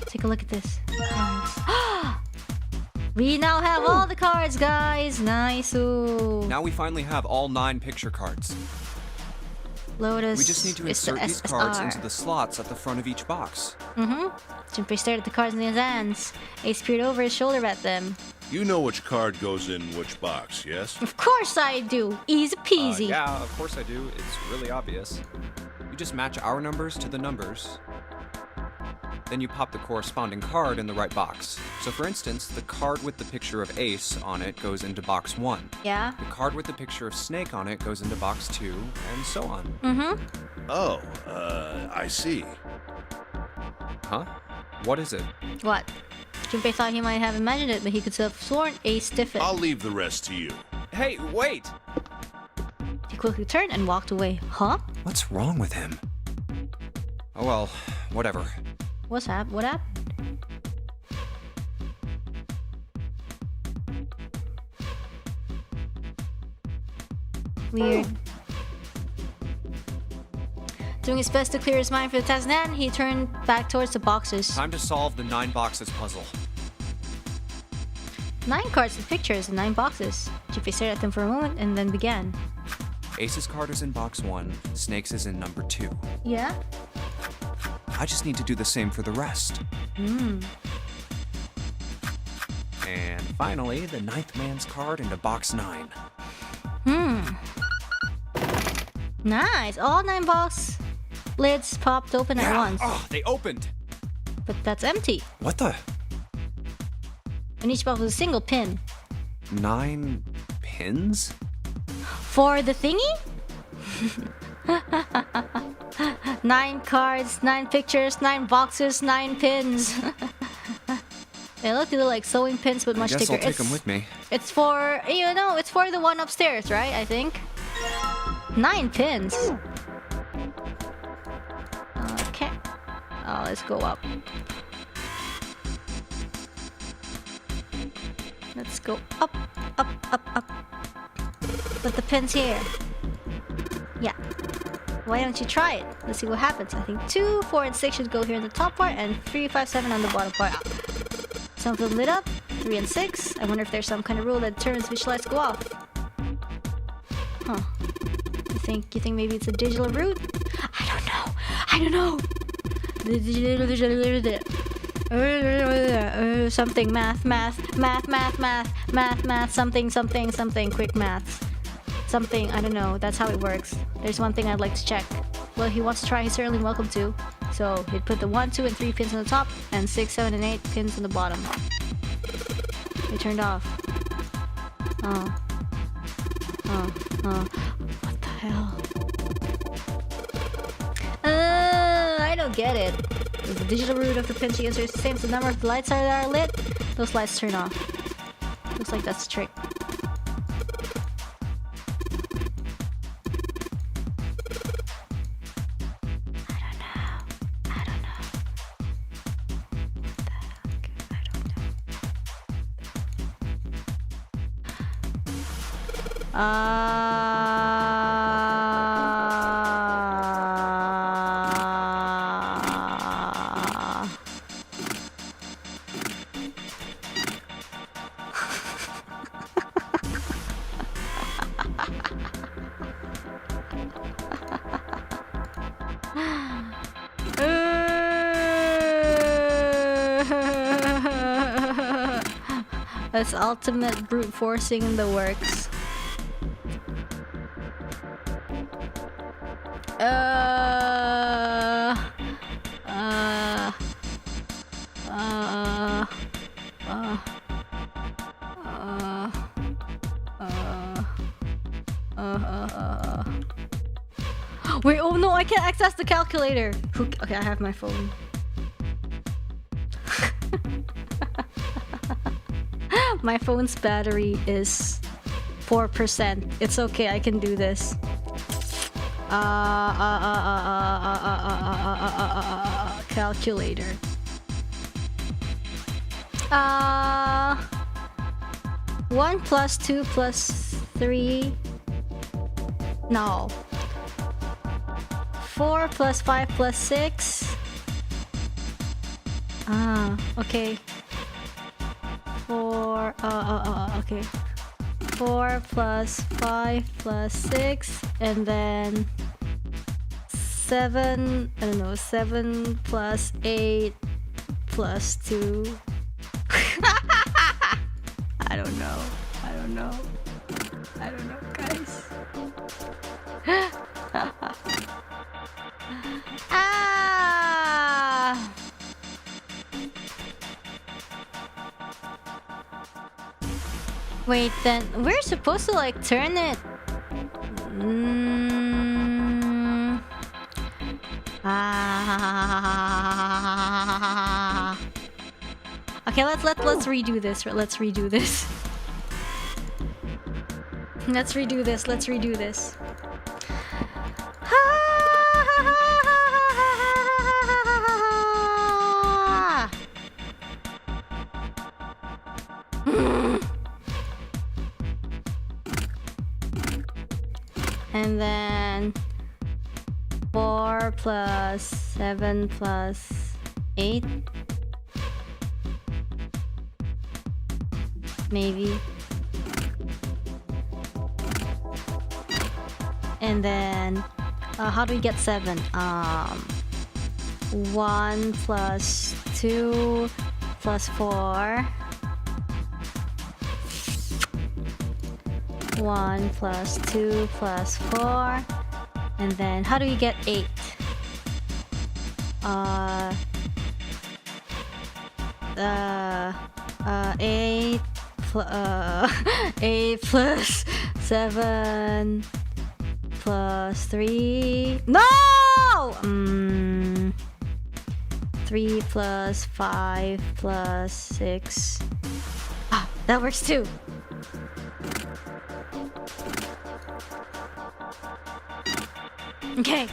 [SPEAKER 1] Take a look at this. Cards. We now have all the cards, guys. Nice. Ooh.
[SPEAKER 4] Now we finally have all 9 picture cards.
[SPEAKER 1] Lotus.
[SPEAKER 4] We just need to insert these cards into the slots at the front of each box.
[SPEAKER 1] Junpei stared at the cards in his hands. Ace peered over his shoulder at them.
[SPEAKER 7] You know which card goes in which box, yes?
[SPEAKER 1] Of course I do. Easy peasy.
[SPEAKER 4] Yeah, of course I do. It's really obvious. You just match our numbers to the numbers. Then you pop the corresponding card in the right box. So for instance, the card with the picture of Ace on it goes into box 1.
[SPEAKER 1] Yeah?
[SPEAKER 4] The card with the picture of Snake on it goes into box 2, and so on.
[SPEAKER 7] Oh, I see.
[SPEAKER 4] Huh? What is it?
[SPEAKER 1] What? Junpei thought he might have imagined it, but he could have sworn Ace stiffened.
[SPEAKER 7] I'll leave the rest to you.
[SPEAKER 4] Hey, wait!
[SPEAKER 1] He quickly turned and walked away. Huh?
[SPEAKER 4] What's wrong with him? Oh well, whatever.
[SPEAKER 1] What happened? Weird. Doing his best to clear his mind for the task at hand, he turned back towards the boxes.
[SPEAKER 4] Time to solve the 9 boxes puzzle.
[SPEAKER 1] 9 cards with pictures and 9 boxes. Junpei stared at them for a moment and then began.
[SPEAKER 4] Ace's card is in box 1, Snake's is in number 2.
[SPEAKER 1] Yeah?
[SPEAKER 4] I just need to do the same for the rest. And finally, the 9th man's card into box 9.
[SPEAKER 1] Nice! All 9 box lids popped open at once.
[SPEAKER 4] Oh, they opened!
[SPEAKER 1] But that's empty.
[SPEAKER 4] What the?
[SPEAKER 1] And each box was a single pin.
[SPEAKER 4] 9 pins?
[SPEAKER 1] For the thingy? 9 cards, 9 pictures, 9 boxes, 9 pins. They look like sewing pins, but much
[SPEAKER 4] I guess
[SPEAKER 1] thicker.
[SPEAKER 4] I'll take them with me.
[SPEAKER 1] It's for, you know, it's for the one upstairs, right? I think. 9 pins. Okay. Oh, let's go up. Let's go up, up, up, up. Put the pins here. Yeah. Why don't you try it? Let's see what happens. I think 2, 4, and 6 should go here in the top part, and 3, 5, 7 on the bottom part. Some of them lit up. 3 and 6. I wonder if there's some kind of rule that determines which lights go off. Huh. You think maybe it's a digital route? I don't know. I don't know. Something math, something quick maths. Something, I don't know. That's how it works. There's one thing I'd like to check. Well, if he wants to try, he's certainly welcome to. So he'd put the 1, 2, and 3 pins on the top, and 6, 7, and 8 pins on the bottom. They turned off. What the hell? I don't get it. Is the digital route of the pin she answers the same as the number of the lights that are lit? Those lights turn off. Looks like that's the trick. That's ultimate brute forcing in the works. Wait, oh no, I can't access the calculator. Okay, I have my phone. My phone's battery is 4%. It's okay, I can do this. Calculator. 1 plus 2 plus 3. No. 4 plus 5 plus 6. Okay. 4, okay. 4 plus 5 plus 6, and then 7, I don't know, 7 plus 8 plus 2. I don't know, guys. Wait, then we're supposed to like turn it. Okay, let's redo this. Let's redo this. Let's redo this. And then 4 plus 7 plus 8. Maybe. And then how do we get 7? 1 plus 2 plus 4. 1 plus 2 plus 4. And then how do we get 8? 8 plus 7 plus 3. No! 3 plus 5 plus 6. Ah, that works too. Okay.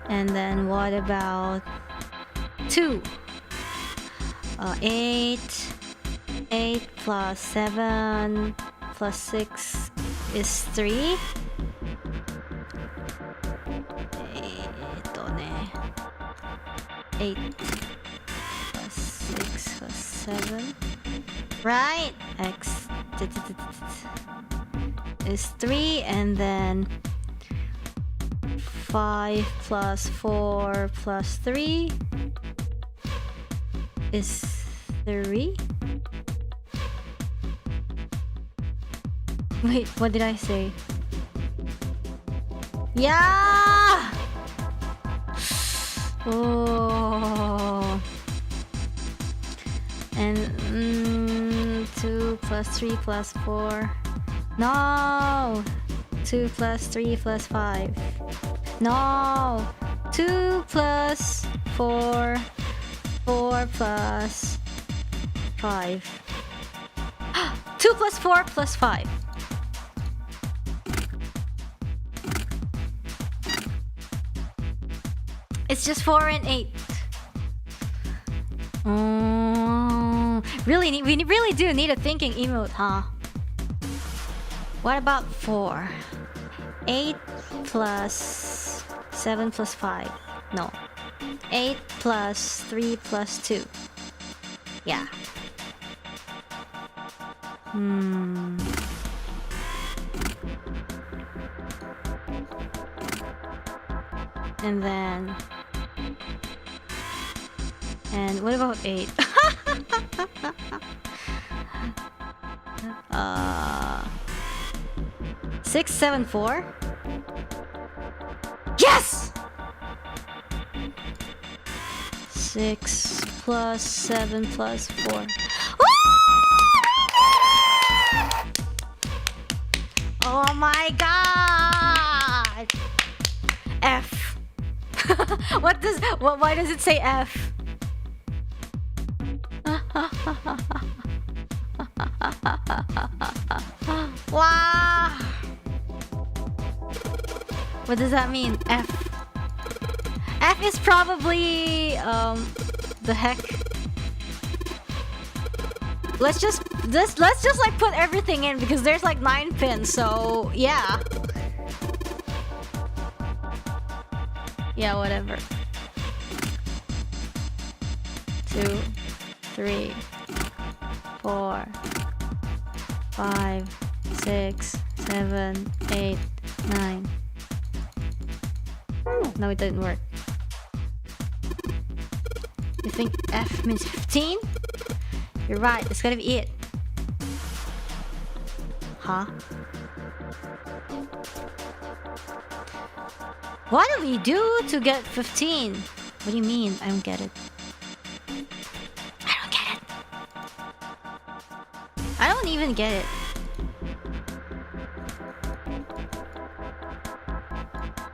[SPEAKER 1] And then what about 2? 8 plus 7 plus 6 is 3. 8 plus 6 plus 7. Right? X is 3, and then 5 plus 4 plus 3 is 3. Wait, what did I say? Yeah! Oh. And 2 plus 3 plus 4. No! 2 plus 3 plus 5. No! 2 plus 4. 4 plus 5. 2 plus 4 plus 5. It's just 4 and 8. We really do need a thinking emote, huh? What about 4? 8 plus 7 plus 5. No. 8 plus 3 plus 2. Yeah. And then... And what about 8? 6, 7, 4? Yes! 6 plus 7 plus 4. Oh my god! F. Why does it say F? Wow! What does that mean? F. F is probably the heck. Let's just like put everything in because there's like 9 pins, so yeah. Yeah, whatever. 2, 3, 4, 5, 6, 7, 8, 9. No, it didn't work. You think F means 15? You're right, it's gotta be it. Huh? What do we do to get 15? What do you mean? I don't get it. I don't get it. I don't even get it.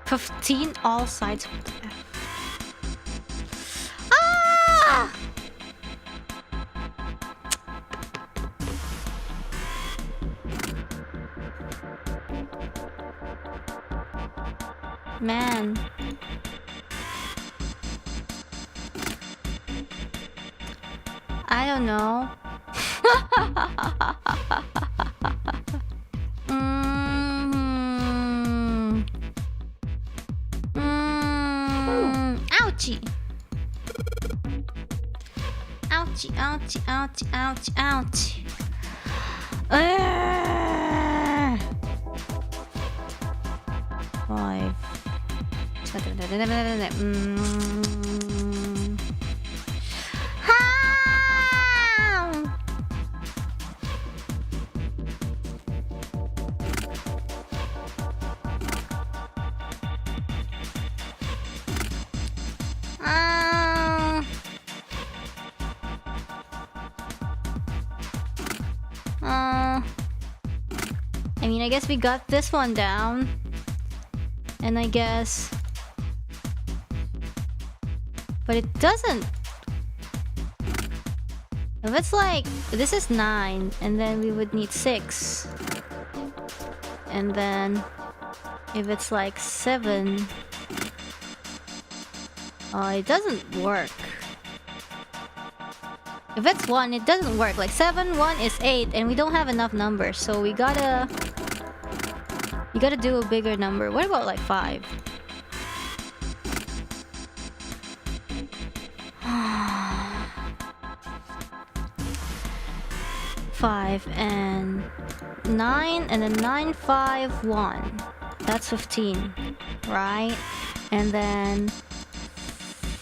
[SPEAKER 1] $15 all sides with F. Ah! Man. I don't know. Ouchie. Ouchie, ouchie, ouchie, ouchie, ouchie. 5. I mean, I guess we got this one down. And I guess... But it doesn't... If it's like... This is 9, and then we would need 6. And then... If it's like 7... it doesn't work. If it's 1, it doesn't work. Like 7, 1 is 8, and we don't have enough numbers, so we gotta... You gotta do a bigger number. What about like 5? Five and 9, and then 9, 5, 1. That's 15, right? And then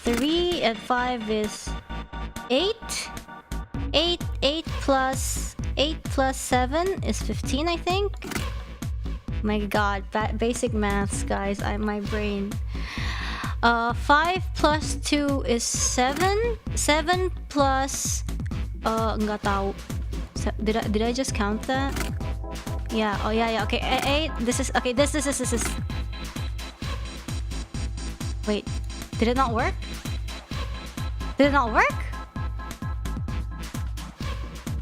[SPEAKER 1] 3 and 5 is 8. 8 plus 7 is 15, I think. My god, basic maths, guys. My brain. 5 plus 2 is 7. 7 plus nggak tahu. Did I just count that? Yeah. Oh yeah. Okay. 8. This is okay. This is. Wait. Did it not work? Did it not work?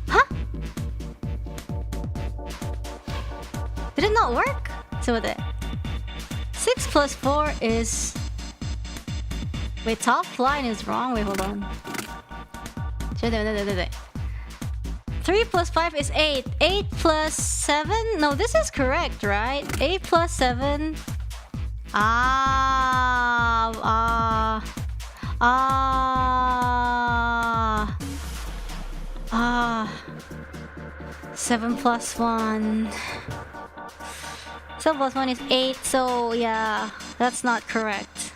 [SPEAKER 1] Huh? Did it not work? So what? 6 plus 4 is. Wait. Top line is wrong. Wait. Hold on. 3 plus 5 is 8. 8 plus 7? No, this is correct, right? 8 plus 7. 7 plus 1. 7 plus 1 is 8, so yeah, that's not correct.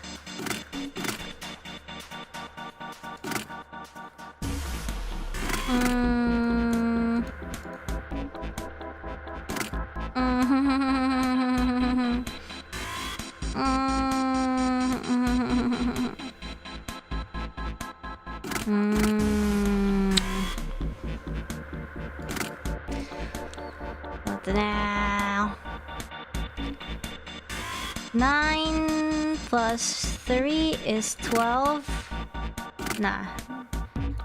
[SPEAKER 1] What now? 9 plus 3 is 12. Nah.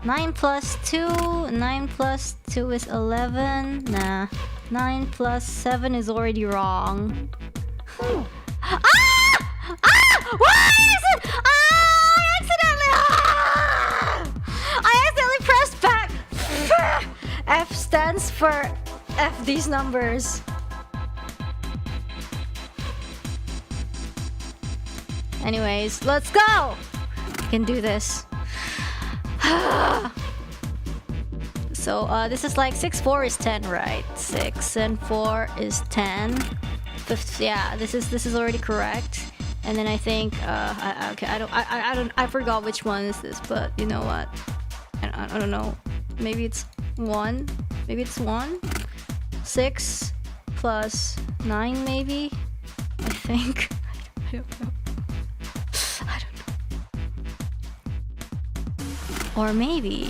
[SPEAKER 1] 9 plus 2. 9 plus 2 is 11. Nah. 9 plus 7 is already wrong. Why is it? I accidentally pressed back. F stands for F these numbers. Anyways, let's go. We can do this. So this is like 6, 4 is 10, right? 6 and 4 is 10. Yeah, this is already correct. And then I think I forgot which one is this, but you know what? I don't know. Maybe it's 1. Maybe it's 1. 6 plus 9, maybe. I think. I don't know. I don't know. Or maybe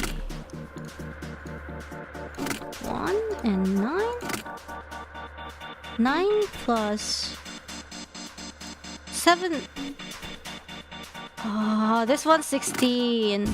[SPEAKER 1] 1 and 9. 9 plus 7. Oh, this one's 16.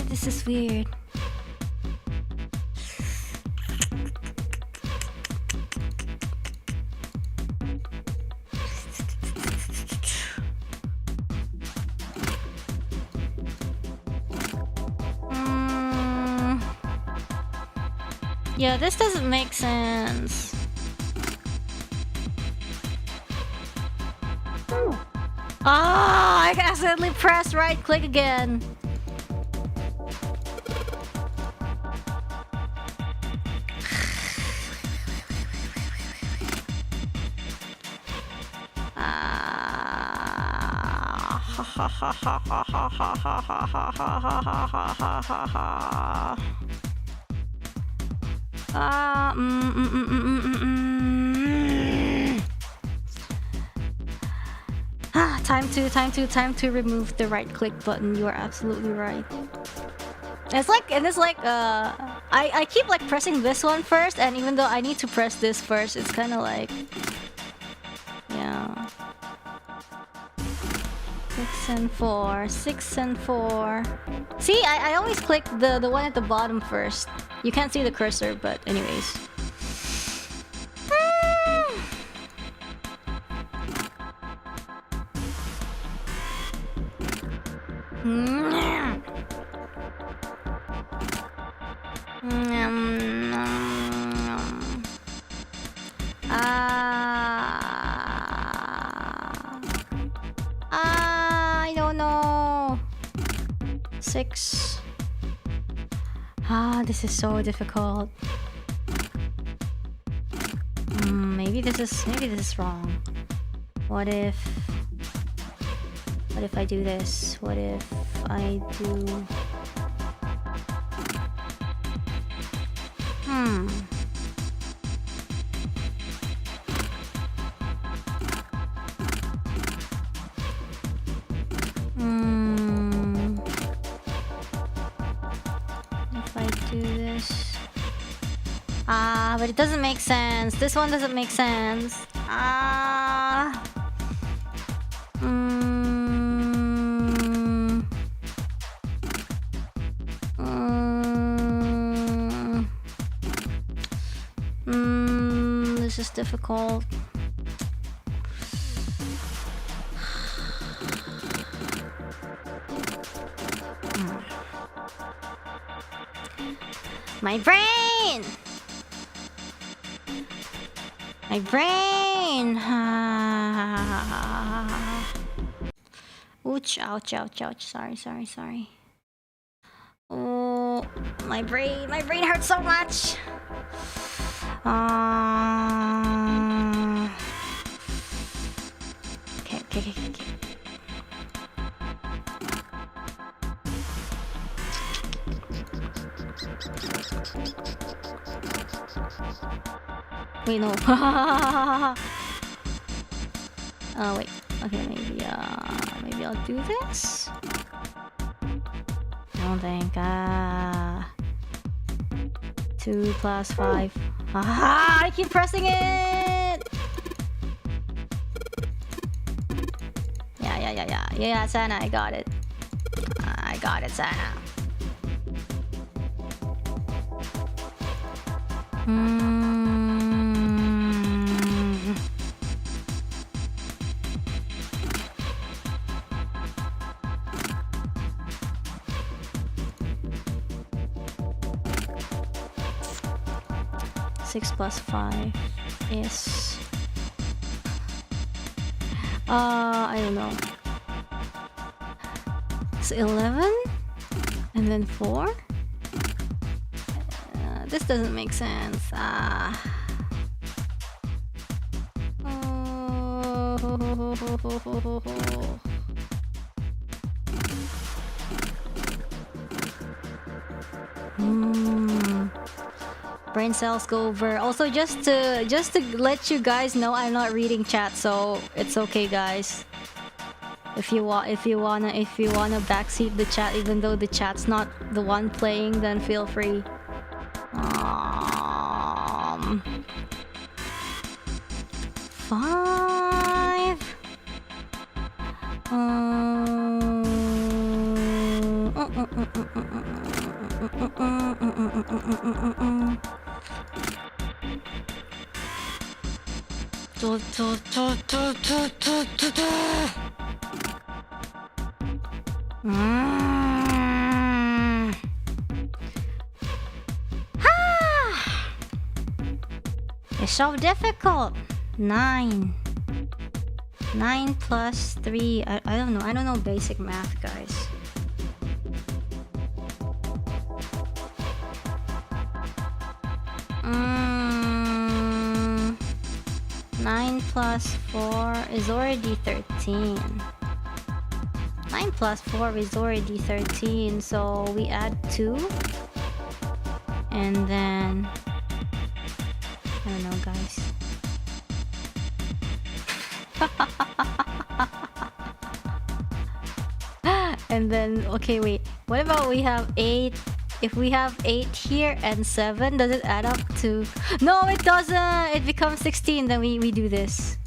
[SPEAKER 1] This is weird. Yeah, this doesn't make sense. I accidentally pressed right click again. Time to remove the right click button. You are absolutely right. I keep like pressing this one first, and even though I need to press this first, it's kind of like, yeah. 6 and 4, 6 and 4. See, I always click the one at the bottom first. You can't see the cursor, but anyways. I don't know. 6. This is so difficult. Maybe this is wrong. What if I do this? What if I do... If I do this... but it doesn't make sense. This one doesn't make sense. This is difficult. My brain! My brain! Ouch, ouch, ouch, ouch. Sorry. Oh, my brain hurts so much. Okay. Wait, no. Oh, wait. Okay, maybe I'll do this. I don't think. 2 plus 5. I keep pressing it. Yeah, Sana, I got it. I got it, Sana. 6 plus 5 is... I don't know. It's 11? And then 4? This doesn't make sense. Brain cells go over. Also, just to let you guys know, I'm not reading chat, so it's okay, guys. If you wanna backseat the chat, even though the chat's not the one playing, then feel free. 5. It's so difficult. 9 plus 3. I don't know. I don't know basic math, guys. Nine plus 4 is already 13. 9 9 plus 4 is already 13, so we add 2. And then... I don't know, guys. And then, okay, wait. What about we have 8? If we have 8 here and 7, does it add up to... No, it doesn't! It becomes 16, then we do this.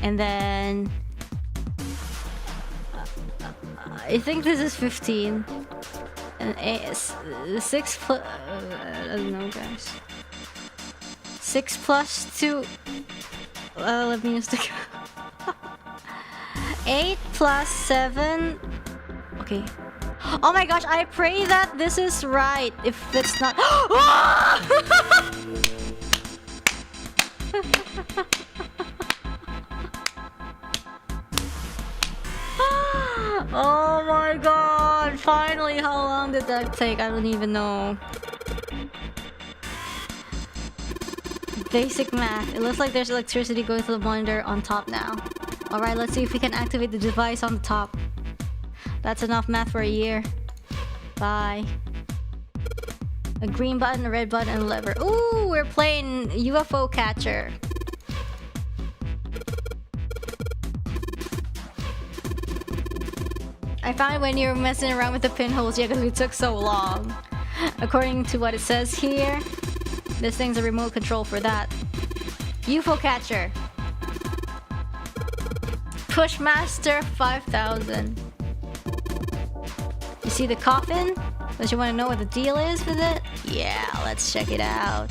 [SPEAKER 1] And then... I think this is 15. And 6 plus... I don't know, guys. 6 plus 2... let me use the... 8 plus 7... Okay. Oh my gosh, I pray that this is right. If it's not... Oh my god! Finally, how long did that take? I don't even know. Basic math. It looks like there's electricity going to the monitor on top now. Alright, let's see if we can activate the device on the top. That's enough math for a year. Bye. A green button, a red button, and a lever. Ooh, we're playing UFO catcher. I found when you were messing around with the pinholes, yeah, because we took so long. According to what it says here, this thing's a remote control for that. UFO catcher. Pushmaster 5000. You see the coffin? Don't you want to know what the deal is with it? Yeah, let's check it out.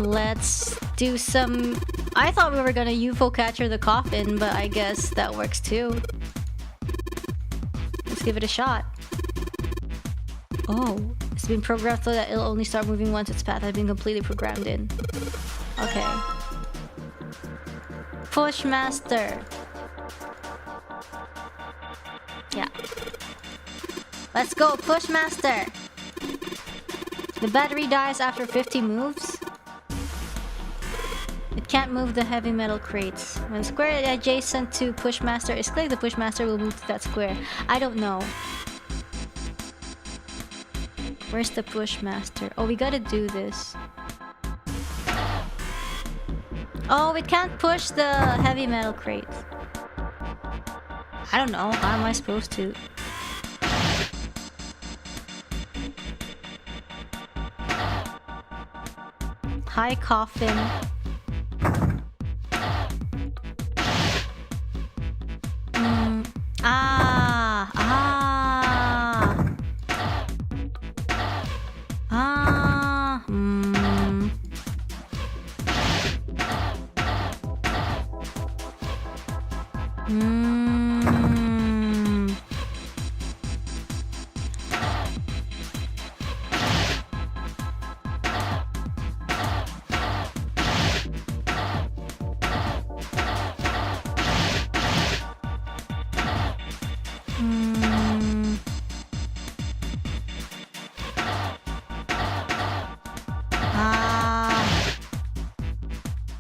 [SPEAKER 1] Let's do some... I thought we were gonna UFO catcher the coffin, but I guess that works too. Let's give it a shot. Oh, it's been programmed so that it'll only start moving once its path has been completely programmed in. Okay. Pushmaster. Yeah. Let's go, Pushmaster! The battery dies after 50 moves. It can't move the heavy metal crates. When a square adjacent to Pushmaster is clicked, the Pushmaster will move to that square. I don't know. Where's the Pushmaster? Oh, we gotta do this. Oh, it can't push the heavy metal crate. I don't know. How am I supposed to? High coffin.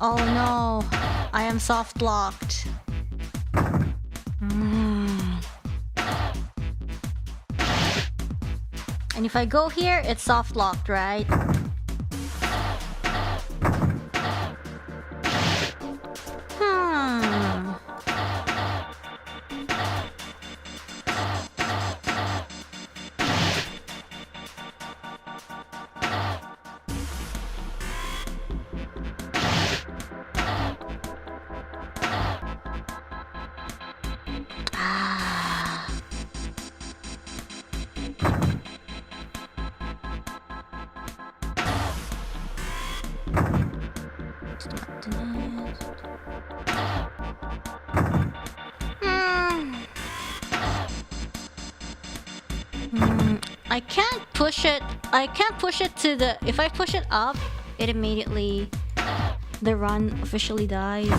[SPEAKER 1] Oh no, I am soft locked. And if I go here, it's soft locked, right? I can't push it. I can't push it to the... If I push it up, it immediately... The run officially dies.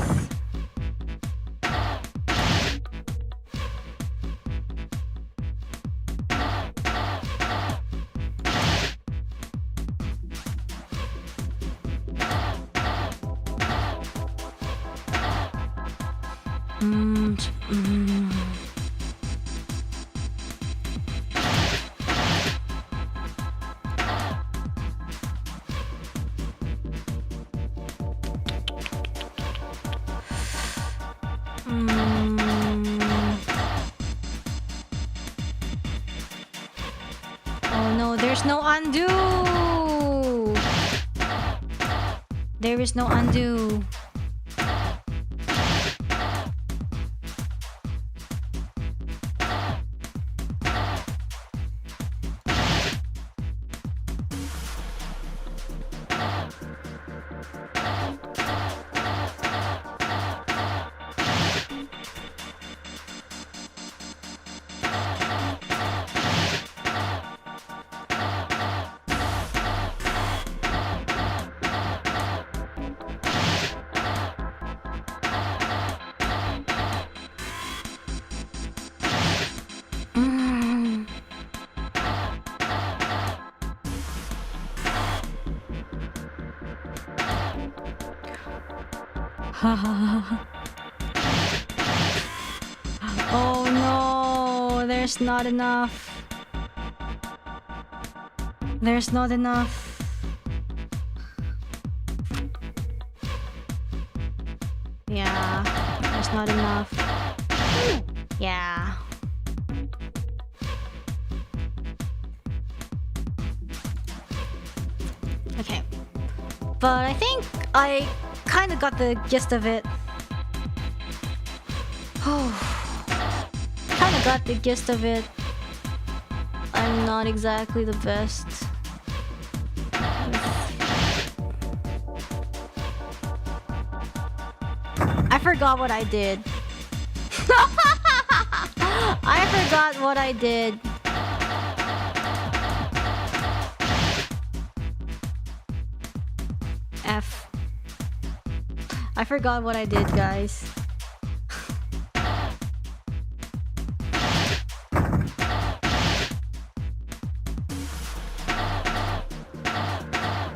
[SPEAKER 1] Oh no, there's no undo! There is no undo. Oh no, there's not enough. There's not enough. Yeah, there's not enough. Yeah. Okay. But I think I kind of got the gist of it. Kind of got the gist of it. I'm not exactly the best. I forgot what I did. I forgot what I did. F. I forgot what I did, guys.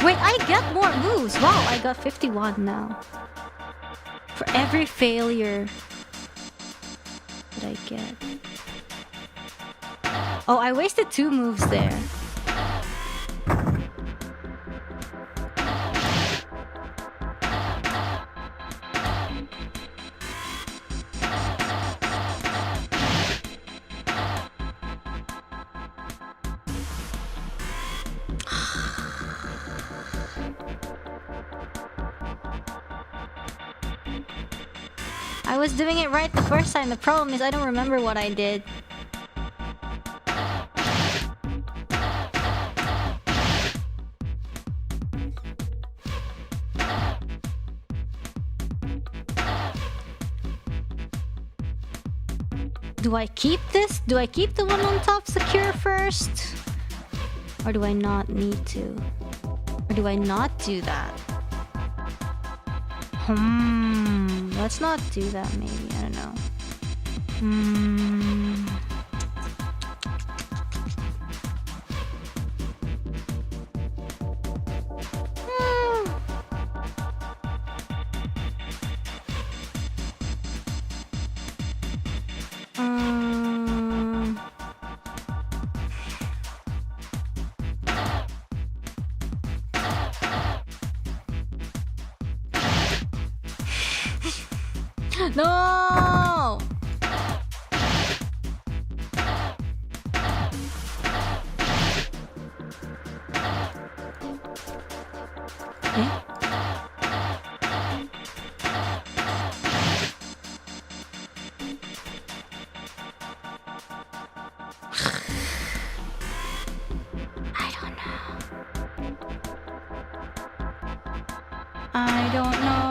[SPEAKER 1] Wait, I get more moves. Wow, I got 51 now. For every failure that I get. Oh, I wasted 2 moves there. I was doing it right the first time. The problem is I don't remember what I did. Do I keep this? Do I keep the one on top secure first? Or do I not need to? Or do I not do that? Let's not do that maybe. I don't know. No! I don't know.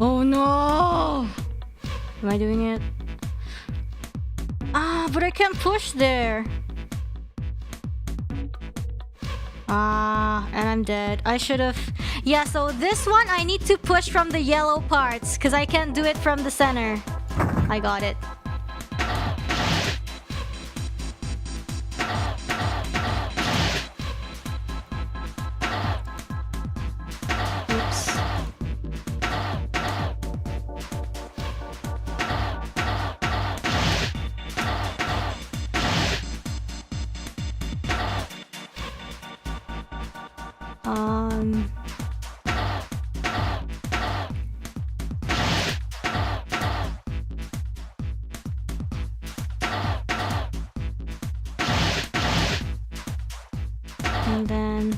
[SPEAKER 1] Oh no! Am I doing it? Ah, but I can't push there. And I'm dead. I should have... Yeah, so this one I need to push from the yellow parts because I can't do it from the center. I got it. Oops. And then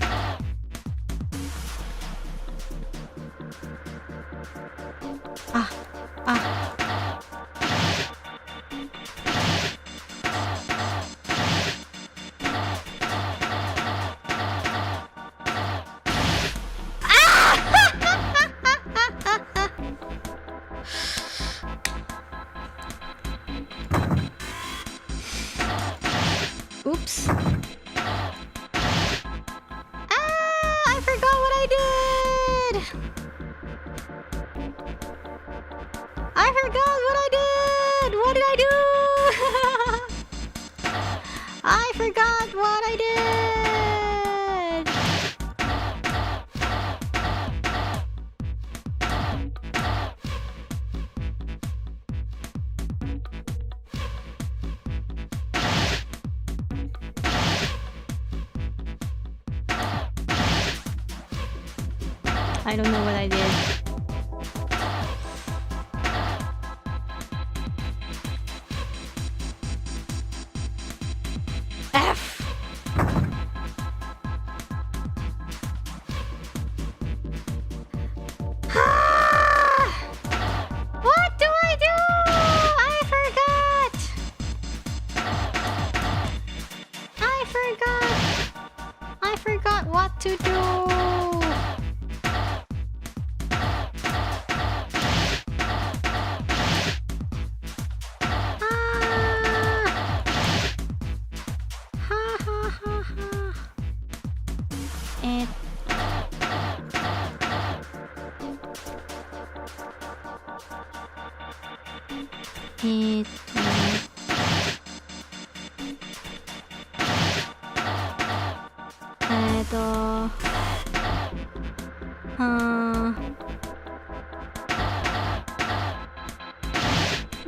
[SPEAKER 1] oops. I forgot what I did. I forgot what I did. What did I do? I forgot what I did. I don't know what I did. F. What do I do? I forgot. I forgot what to do.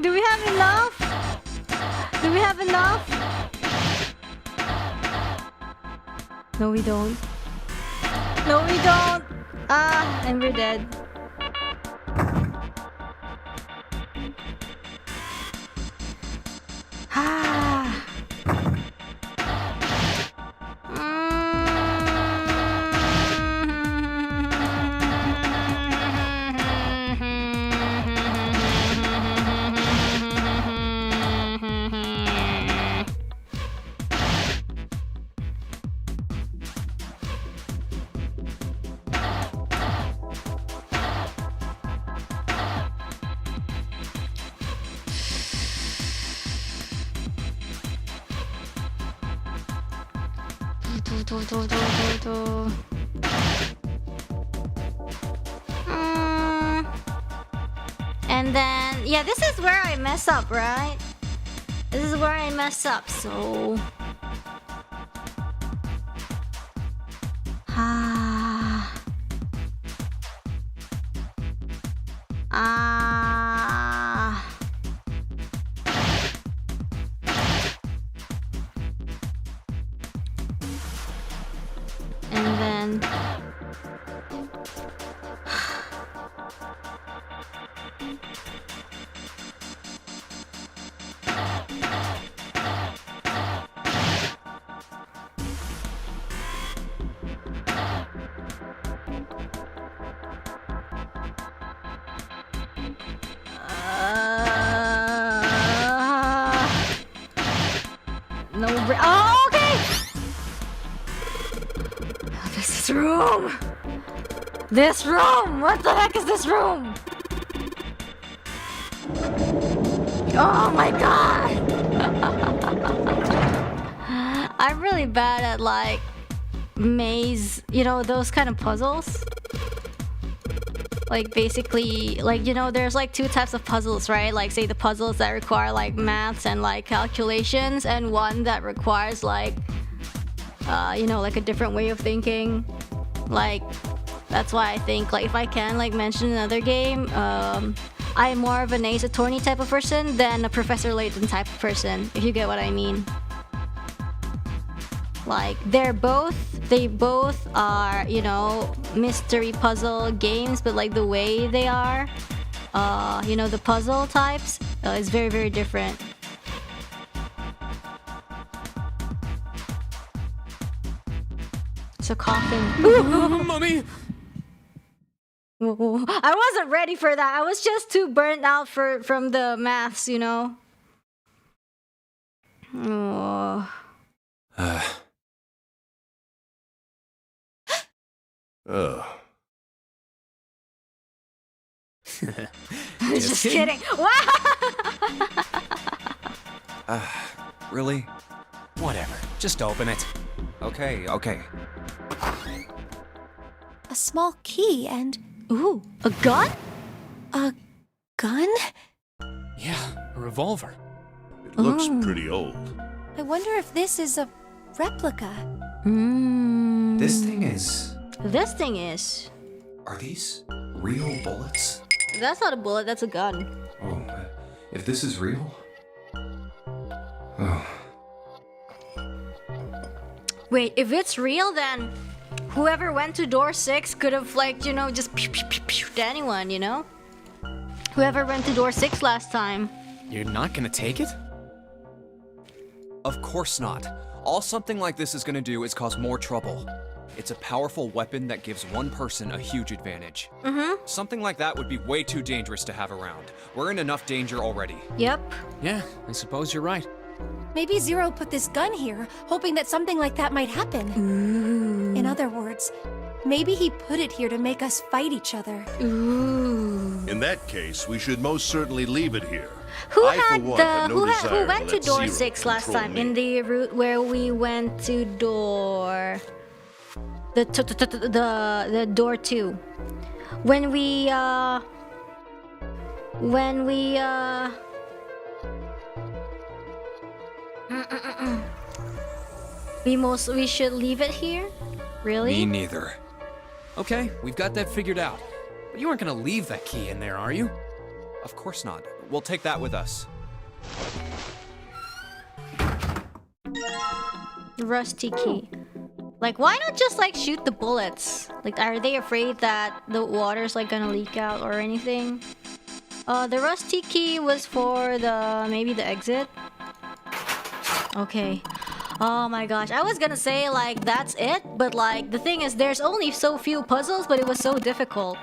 [SPEAKER 1] Do we have enough? Do we have enough? No, we don't. No, we don't. And we're dead. And then, yeah, this is where I mess up, right? This is where I mess up, so... And then... No, oh, okay! This room! This room! What the heck is this room? Oh my god! I'm really bad at like maze, you know, those kind of puzzles. Like basically, like, you know, there's like two types of puzzles, right? Like say the puzzles that require like maths and like calculations, and one that requires like you know, like a different way of thinking. Like that's why I think, like, if I can like mention another game, I'm more of an Ace Attorney type of person than a Professor Layton type of person, if you get what I mean. Like they both are, you know, mystery puzzle games, but like the way they are, you know, the puzzle types is very, very different. It's a coffin.
[SPEAKER 5] Mommy!
[SPEAKER 1] I wasn't ready for that. I was just too burnt out from the maths, you know. Oh. Just kidding.
[SPEAKER 4] Really?
[SPEAKER 5] Whatever. Just open it.
[SPEAKER 4] Okay.
[SPEAKER 3] A small key and...
[SPEAKER 1] Ooh, a gun?
[SPEAKER 3] A gun?
[SPEAKER 5] Yeah, a revolver.
[SPEAKER 7] It looks pretty old.
[SPEAKER 3] I wonder if this is a replica.
[SPEAKER 4] This thing is...
[SPEAKER 1] This thing is...
[SPEAKER 4] Are these real bullets?
[SPEAKER 1] That's not a bullet, that's a gun.
[SPEAKER 4] Oh, if this is real... Oh.
[SPEAKER 1] Wait, if it's real, then whoever went to door 6 could have, like, you know, just pew, pew, pew, pew, to anyone, you know? Whoever went to door 6 last time.
[SPEAKER 5] You're not gonna take it?
[SPEAKER 4] Of course not. All something like this is gonna do is cause more trouble. It's a powerful weapon that gives one person a huge advantage. Something like that would be way too dangerous to have around. We're in enough danger already.
[SPEAKER 1] Yep.
[SPEAKER 5] Yeah, I suppose you're right.
[SPEAKER 3] Maybe Zero put this gun here, hoping that something like that might happen. In other words, maybe he put it here to make us fight each other.
[SPEAKER 7] In that case, we should most certainly leave it here.
[SPEAKER 1] Who
[SPEAKER 7] I, for one, had no desire
[SPEAKER 1] who went to
[SPEAKER 7] let
[SPEAKER 1] door
[SPEAKER 7] Zero
[SPEAKER 1] 6 last
[SPEAKER 7] control
[SPEAKER 1] time?
[SPEAKER 7] me.
[SPEAKER 1] In the route where we went to door... The door 2. When we we should leave it here? Really?
[SPEAKER 4] Me neither.
[SPEAKER 5] Okay, we've got that figured out. But you aren't gonna leave that key in there, are you?
[SPEAKER 4] Of course not. We'll take that with us.
[SPEAKER 1] Rusty key. Like, why not just like shoot the bullets? Like, are they afraid that the water's like gonna leak out or anything? The rusty key was for maybe the exit. Okay. Oh my gosh, I was gonna say like that's it, but like the thing is there's only so few puzzles, but it was so difficult.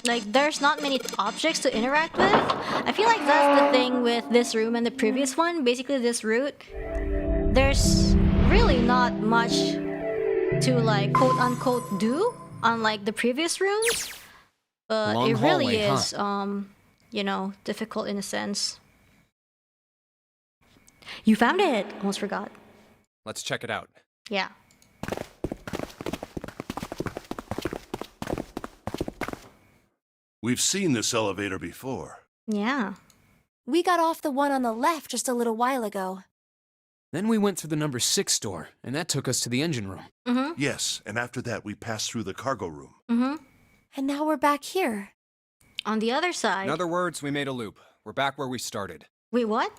[SPEAKER 1] Like there's not many objects to interact with. I feel like that's the thing with this room and the previous one. Basically this route, there's really not much to like quote unquote do unlike the previous rooms. But
[SPEAKER 5] Long
[SPEAKER 1] it really
[SPEAKER 5] hallway,
[SPEAKER 1] is you know, difficult in a sense. You found it! Almost forgot.
[SPEAKER 4] Let's check it out.
[SPEAKER 1] Yeah.
[SPEAKER 7] We've seen this elevator before.
[SPEAKER 1] Yeah.
[SPEAKER 3] We got off the one on the left just a little while ago.
[SPEAKER 5] Then we went through the number 6 door, and that took us to the engine room.
[SPEAKER 7] Yes, and after that we passed through the cargo room.
[SPEAKER 3] And now we're back here.
[SPEAKER 1] On the other side.
[SPEAKER 4] In other words, we made a loop. We're back where we started.
[SPEAKER 1] Wait, what?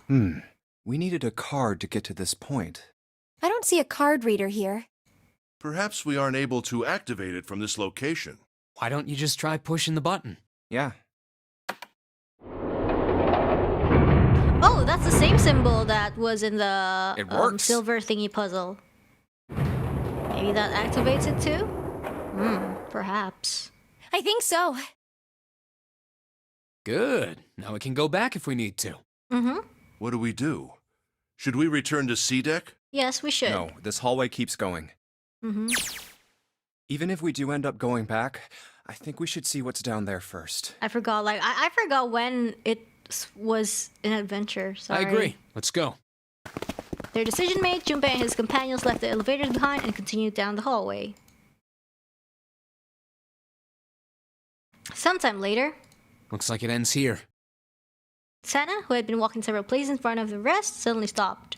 [SPEAKER 4] We needed a card to get to this point.
[SPEAKER 3] I don't see a card reader here.
[SPEAKER 7] Perhaps we aren't able to activate it from this location.
[SPEAKER 5] Why don't you just try pushing the button?
[SPEAKER 4] Yeah.
[SPEAKER 1] Oh, that's the same symbol that was in the
[SPEAKER 4] It works.
[SPEAKER 1] silver thingy puzzle. Maybe that activates it too? Perhaps.
[SPEAKER 3] I think so.
[SPEAKER 5] Good. Now we can go back if we need to.
[SPEAKER 7] What do we do? Should we return to C deck?
[SPEAKER 1] Yes, we should.
[SPEAKER 4] No, this hallway keeps going. Even if we do end up going back, I think we should see what's down there first.
[SPEAKER 1] I forgot, like, I forgot when it was an adventure. Sorry.
[SPEAKER 5] I agree. Let's go.
[SPEAKER 1] Their decision made, Junpei and his companions left the elevators behind and continued down the hallway. Sometime later,
[SPEAKER 5] Looks like it ends here.
[SPEAKER 1] Sana, who had been walking several places in front of the rest, suddenly stopped.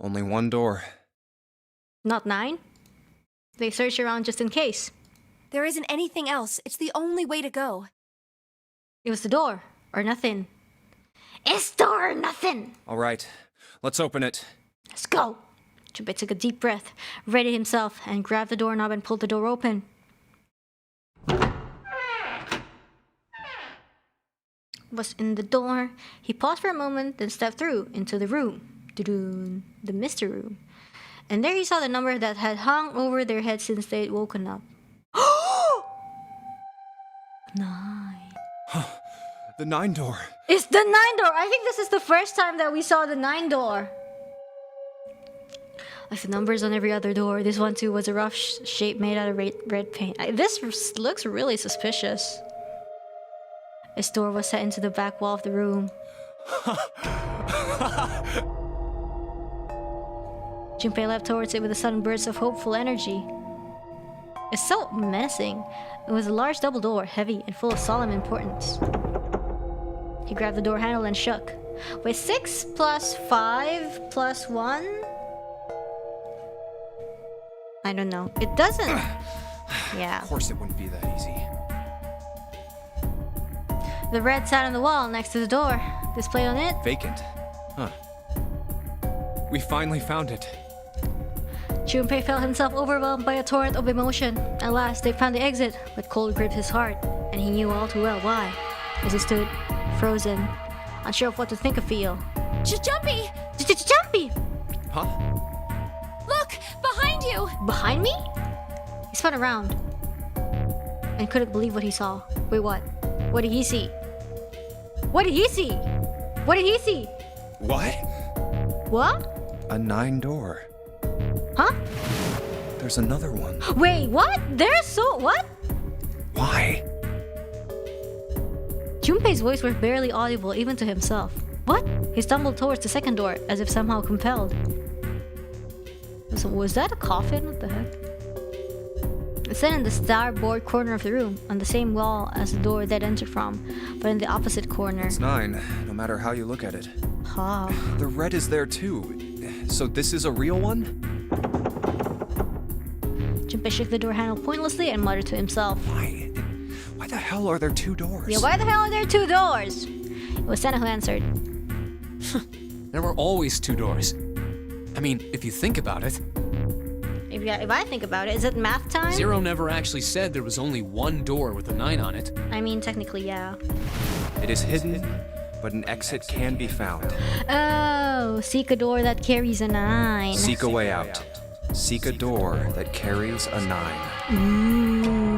[SPEAKER 4] Only one door.
[SPEAKER 1] Not 9? They searched around just in case.
[SPEAKER 3] There isn't anything else. It's the only way to go.
[SPEAKER 1] It was the door, or nothing. It's door or nothing!
[SPEAKER 4] All right, let's open it.
[SPEAKER 1] Let's go! Junpei took a deep breath, readied himself, and grabbed the doorknob and pulled the door open. Was in the door. He paused for a moment, then stepped through into the room. The mystery room. And there he saw the number that had hung over their heads since they'd woken up. 9.
[SPEAKER 4] The 9 door.
[SPEAKER 1] It's the 9 door! I think this is the first time that we saw the 9 door. Like the numbers on every other door, this one too was a rough shape made out of red paint. This looks really suspicious. Its door was set into the back wall of the room. Junpei leapt towards it with a sudden burst of hopeful energy. It's so menacing. It was a large double door, heavy and full of solemn importance. He grabbed the door handle and shook. Wait, 6 plus 5 plus 1? I don't know. It doesn't... Yeah.
[SPEAKER 4] Of course it wouldn't be that easy.
[SPEAKER 1] The red sat on the wall next to the door. Displayed on it.
[SPEAKER 4] Vacant. Huh. We finally found it.
[SPEAKER 1] Junpei felt himself overwhelmed by a torrent of emotion. At last, they found the exit, but cold gripped his heart, and he knew all too well why. As he stood, frozen, unsure of what to think or feel.
[SPEAKER 3] Jumpy!
[SPEAKER 1] Jumpy!
[SPEAKER 4] Huh?
[SPEAKER 3] Look! Behind you!
[SPEAKER 1] Behind me? He spun around and couldn't believe what he saw. Wait, what? What did he see? What did he see? What did he see?
[SPEAKER 4] What?
[SPEAKER 1] What?
[SPEAKER 4] A 9 door.
[SPEAKER 1] Huh?
[SPEAKER 4] There's another one.
[SPEAKER 1] Wait, what? There's so... What?
[SPEAKER 4] Why?
[SPEAKER 1] Junpei's voice was barely audible even to himself. What? He stumbled towards the second door, as if somehow compelled. Was that a coffin? What the heck? It sat in the starboard corner of the room, on the same wall as the door they'd entered from, but in the opposite corner.
[SPEAKER 4] It's 9, no matter how you look at it.
[SPEAKER 1] Ah.
[SPEAKER 4] The red is there too. So this is a real one?
[SPEAKER 1] Junpei shook the door handle pointlessly and muttered to himself.
[SPEAKER 4] Why the hell are there 2 doors?
[SPEAKER 1] Yeah, why the hell are there 2 doors? It was Sana who answered.
[SPEAKER 5] There were always 2 doors. I mean, if you think about it.
[SPEAKER 1] If I think about it, is it math time?
[SPEAKER 5] 0 never actually said there was only 1 door with a 9 on it.
[SPEAKER 1] I mean, technically, yeah.
[SPEAKER 4] It is hidden, but an exit can be found.
[SPEAKER 1] Oh, seek a door that carries a 9.
[SPEAKER 4] Seek a way out. Seek a door that carries a 9.
[SPEAKER 1] Ooh.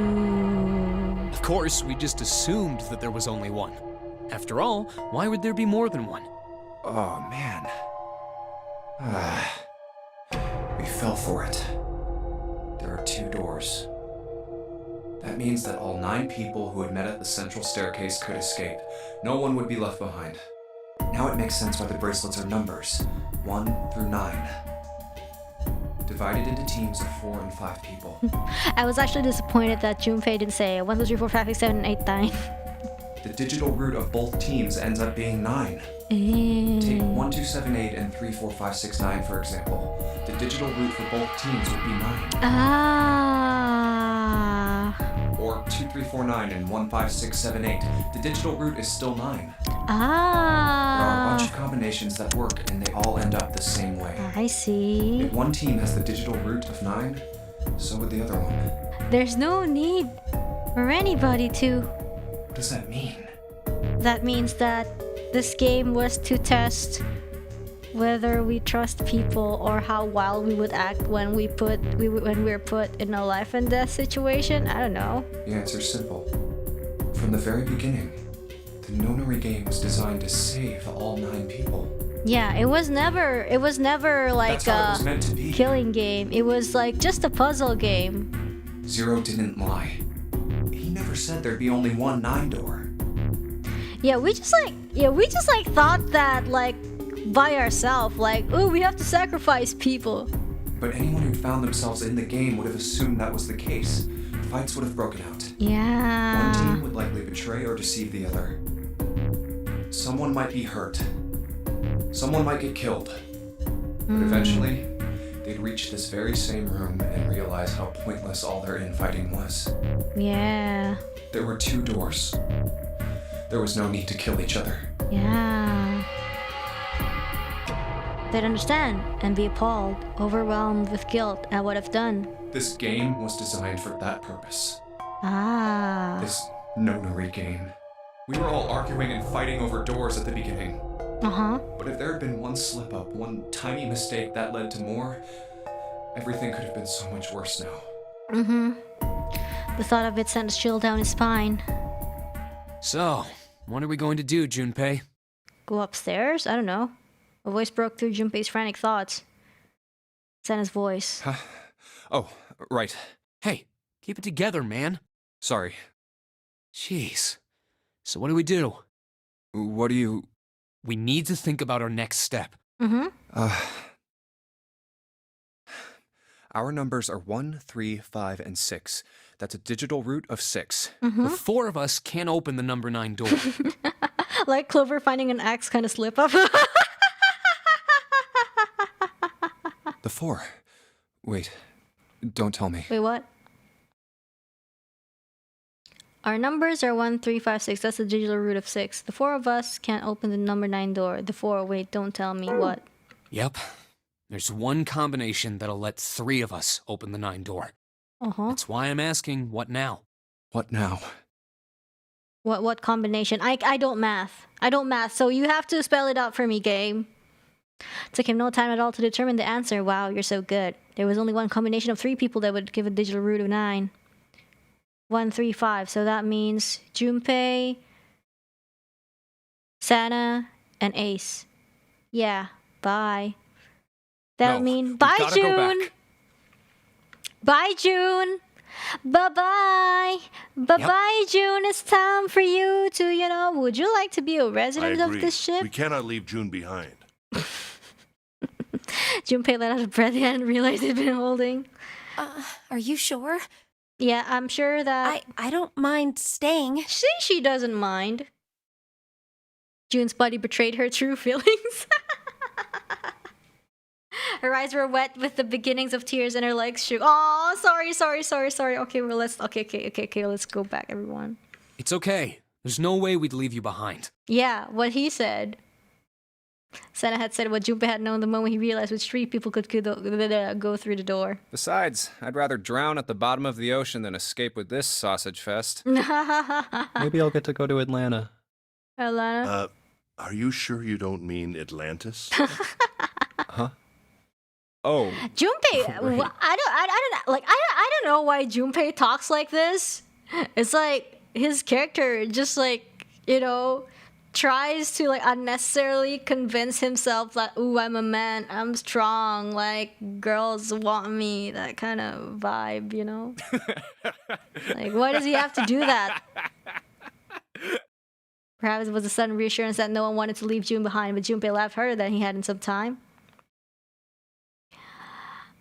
[SPEAKER 5] Of course, we just assumed that there was only 1. After all, why would there be more than 1?
[SPEAKER 4] Oh, man. We fell for it. There are 2 doors. That means that all 9 people who had met at the central staircase could escape. No one would be left behind. Now it makes sense why the bracelets are numbers. 1 through 9. Divided into teams of 4 and 5 people.
[SPEAKER 1] I was actually disappointed that Junpei didn't say 1, 2, 3, 4, 5, 6, 7, 8, 9.
[SPEAKER 4] The digital root of both teams ends up being 9. Take 1, 2, 7, 8 and 3, 4, 5, 6, 9 for example. The digital root for both teams would be 9.
[SPEAKER 1] Ah.
[SPEAKER 4] Or 2, 3, 4, 9 and 1, 5, 6, 7, 8. The digital root is still 9. There are a bunch
[SPEAKER 1] Ah.
[SPEAKER 4] of combinations that work and they all end up the same way.
[SPEAKER 1] I see.
[SPEAKER 4] If one team has the digital root of 9, so would the other one.
[SPEAKER 1] There's no need for anybody to.
[SPEAKER 4] What does that mean?
[SPEAKER 1] That means that this game was to test whether we trust people or how wild we would act when we're put in a life and death situation. I don't know.
[SPEAKER 4] The answer's simple. From the very beginning, the Nonary game was designed to save all 9 people.
[SPEAKER 1] Yeah, it was never like
[SPEAKER 4] That's how it
[SPEAKER 1] a
[SPEAKER 4] was meant to be.
[SPEAKER 1] killing game. It was like just a puzzle game.
[SPEAKER 4] 0 didn't lie. He never said there'd be only one 9 door.
[SPEAKER 1] Yeah, we just like thought that like by ourselves. Like, oh, we have to sacrifice people.
[SPEAKER 4] But anyone who found themselves in the game would have assumed that was the case. Fights would have broken out. One
[SPEAKER 1] Yeah.
[SPEAKER 4] team would likely betray or deceive the other. Someone might be hurt. Someone might get killed. But eventually, they'd reach this very same room and realize how pointless all their infighting was.
[SPEAKER 1] Yeah.
[SPEAKER 4] There were 2 doors. There was no need to kill each other.
[SPEAKER 1] Yeah. They'd understand and be appalled, overwhelmed with guilt at what I've done.
[SPEAKER 4] This game was designed for that purpose.
[SPEAKER 1] Ah.
[SPEAKER 4] This Nonary game. We were all arguing and fighting over doors at the beginning.
[SPEAKER 1] Uh-huh.
[SPEAKER 4] But if there had been one slip-up, one tiny mistake that led to more, everything could have been so much worse now.
[SPEAKER 1] Mm-hmm. The thought of it sent a chill down his spine.
[SPEAKER 5] So, what are we going to do, Junpei?
[SPEAKER 1] Go upstairs? I don't know. A voice broke through Junpei's frantic thoughts. Sena's voice.
[SPEAKER 4] Oh, right.
[SPEAKER 5] Hey, keep it together, man.
[SPEAKER 4] Sorry.
[SPEAKER 5] Jeez. So what do we do?
[SPEAKER 4] What do you...
[SPEAKER 5] We need to think about our next step.
[SPEAKER 1] Mm-hmm.
[SPEAKER 4] Our numbers are 1, 3, 5, and 6. That's a digital root of 6.
[SPEAKER 1] Mm-hmm.
[SPEAKER 5] The 4 of us can't open the number 9 door.
[SPEAKER 1] Like Clover finding an axe kind of slip up.
[SPEAKER 4] The 4. Wait. Don't tell me.
[SPEAKER 1] Wait, what? Our numbers are 1, 3, 5, 6. That's the digital root of 6. The 4 of us can't open the number 9 door. The 4, wait, don't tell me what.
[SPEAKER 5] Yep. There's one combination that'll let 3 of us open the 9 door.
[SPEAKER 1] Uh-huh.
[SPEAKER 5] That's why I'm asking, what now?
[SPEAKER 4] What now?
[SPEAKER 1] What combination? I don't math. I don't math, so you have to spell it out for me, game. Took him no time at all to determine the answer. Wow, you're so good. There was only one combination of 3 people that would give a digital root of 9. 1, 3, 5. So that means Junpei, Sana, and Ace. Yeah, bye. That would mean bye,
[SPEAKER 4] gotta go
[SPEAKER 1] June.
[SPEAKER 4] back.
[SPEAKER 1] Bye, June. Bye-bye. Bye-bye, June. It's time for you to, would you like to be a
[SPEAKER 7] I
[SPEAKER 1] resident
[SPEAKER 7] agree.
[SPEAKER 1] of this ship?
[SPEAKER 7] We cannot leave June behind.
[SPEAKER 1] Junpei let out a breath he hadn't realized he'd been holding.
[SPEAKER 3] Are you sure?
[SPEAKER 1] Yeah, I'm sure that...
[SPEAKER 3] I don't mind staying.
[SPEAKER 1] She doesn't mind. June's body betrayed her true feelings. Her eyes were wet with the beginnings of tears and her legs shook. Oh, sorry. Okay, well, let's go back, everyone.
[SPEAKER 5] It's okay. There's no way we'd leave you behind.
[SPEAKER 1] Yeah, what he said. Sana had said what Junpei had known the moment he realized which 3 people could go through the door.
[SPEAKER 4] Besides, I'd rather drown at the bottom of the ocean than escape with this sausage fest.
[SPEAKER 1] Atlanta.
[SPEAKER 4] Maybe I'll get to go to Atlanta.
[SPEAKER 7] Are you sure you don't mean Atlantis?
[SPEAKER 4] Huh? Oh.
[SPEAKER 1] Junpei,
[SPEAKER 4] Right.
[SPEAKER 1] I don't know why Junpei talks like this. It's like his character just tries to unnecessarily convince himself that, ooh, I'm a man, I'm strong, girls want me, that kind of vibe, why does he have to do that? Perhaps it was a sudden reassurance that no one wanted to leave June behind, but Junpei laughed harder than he had in some time.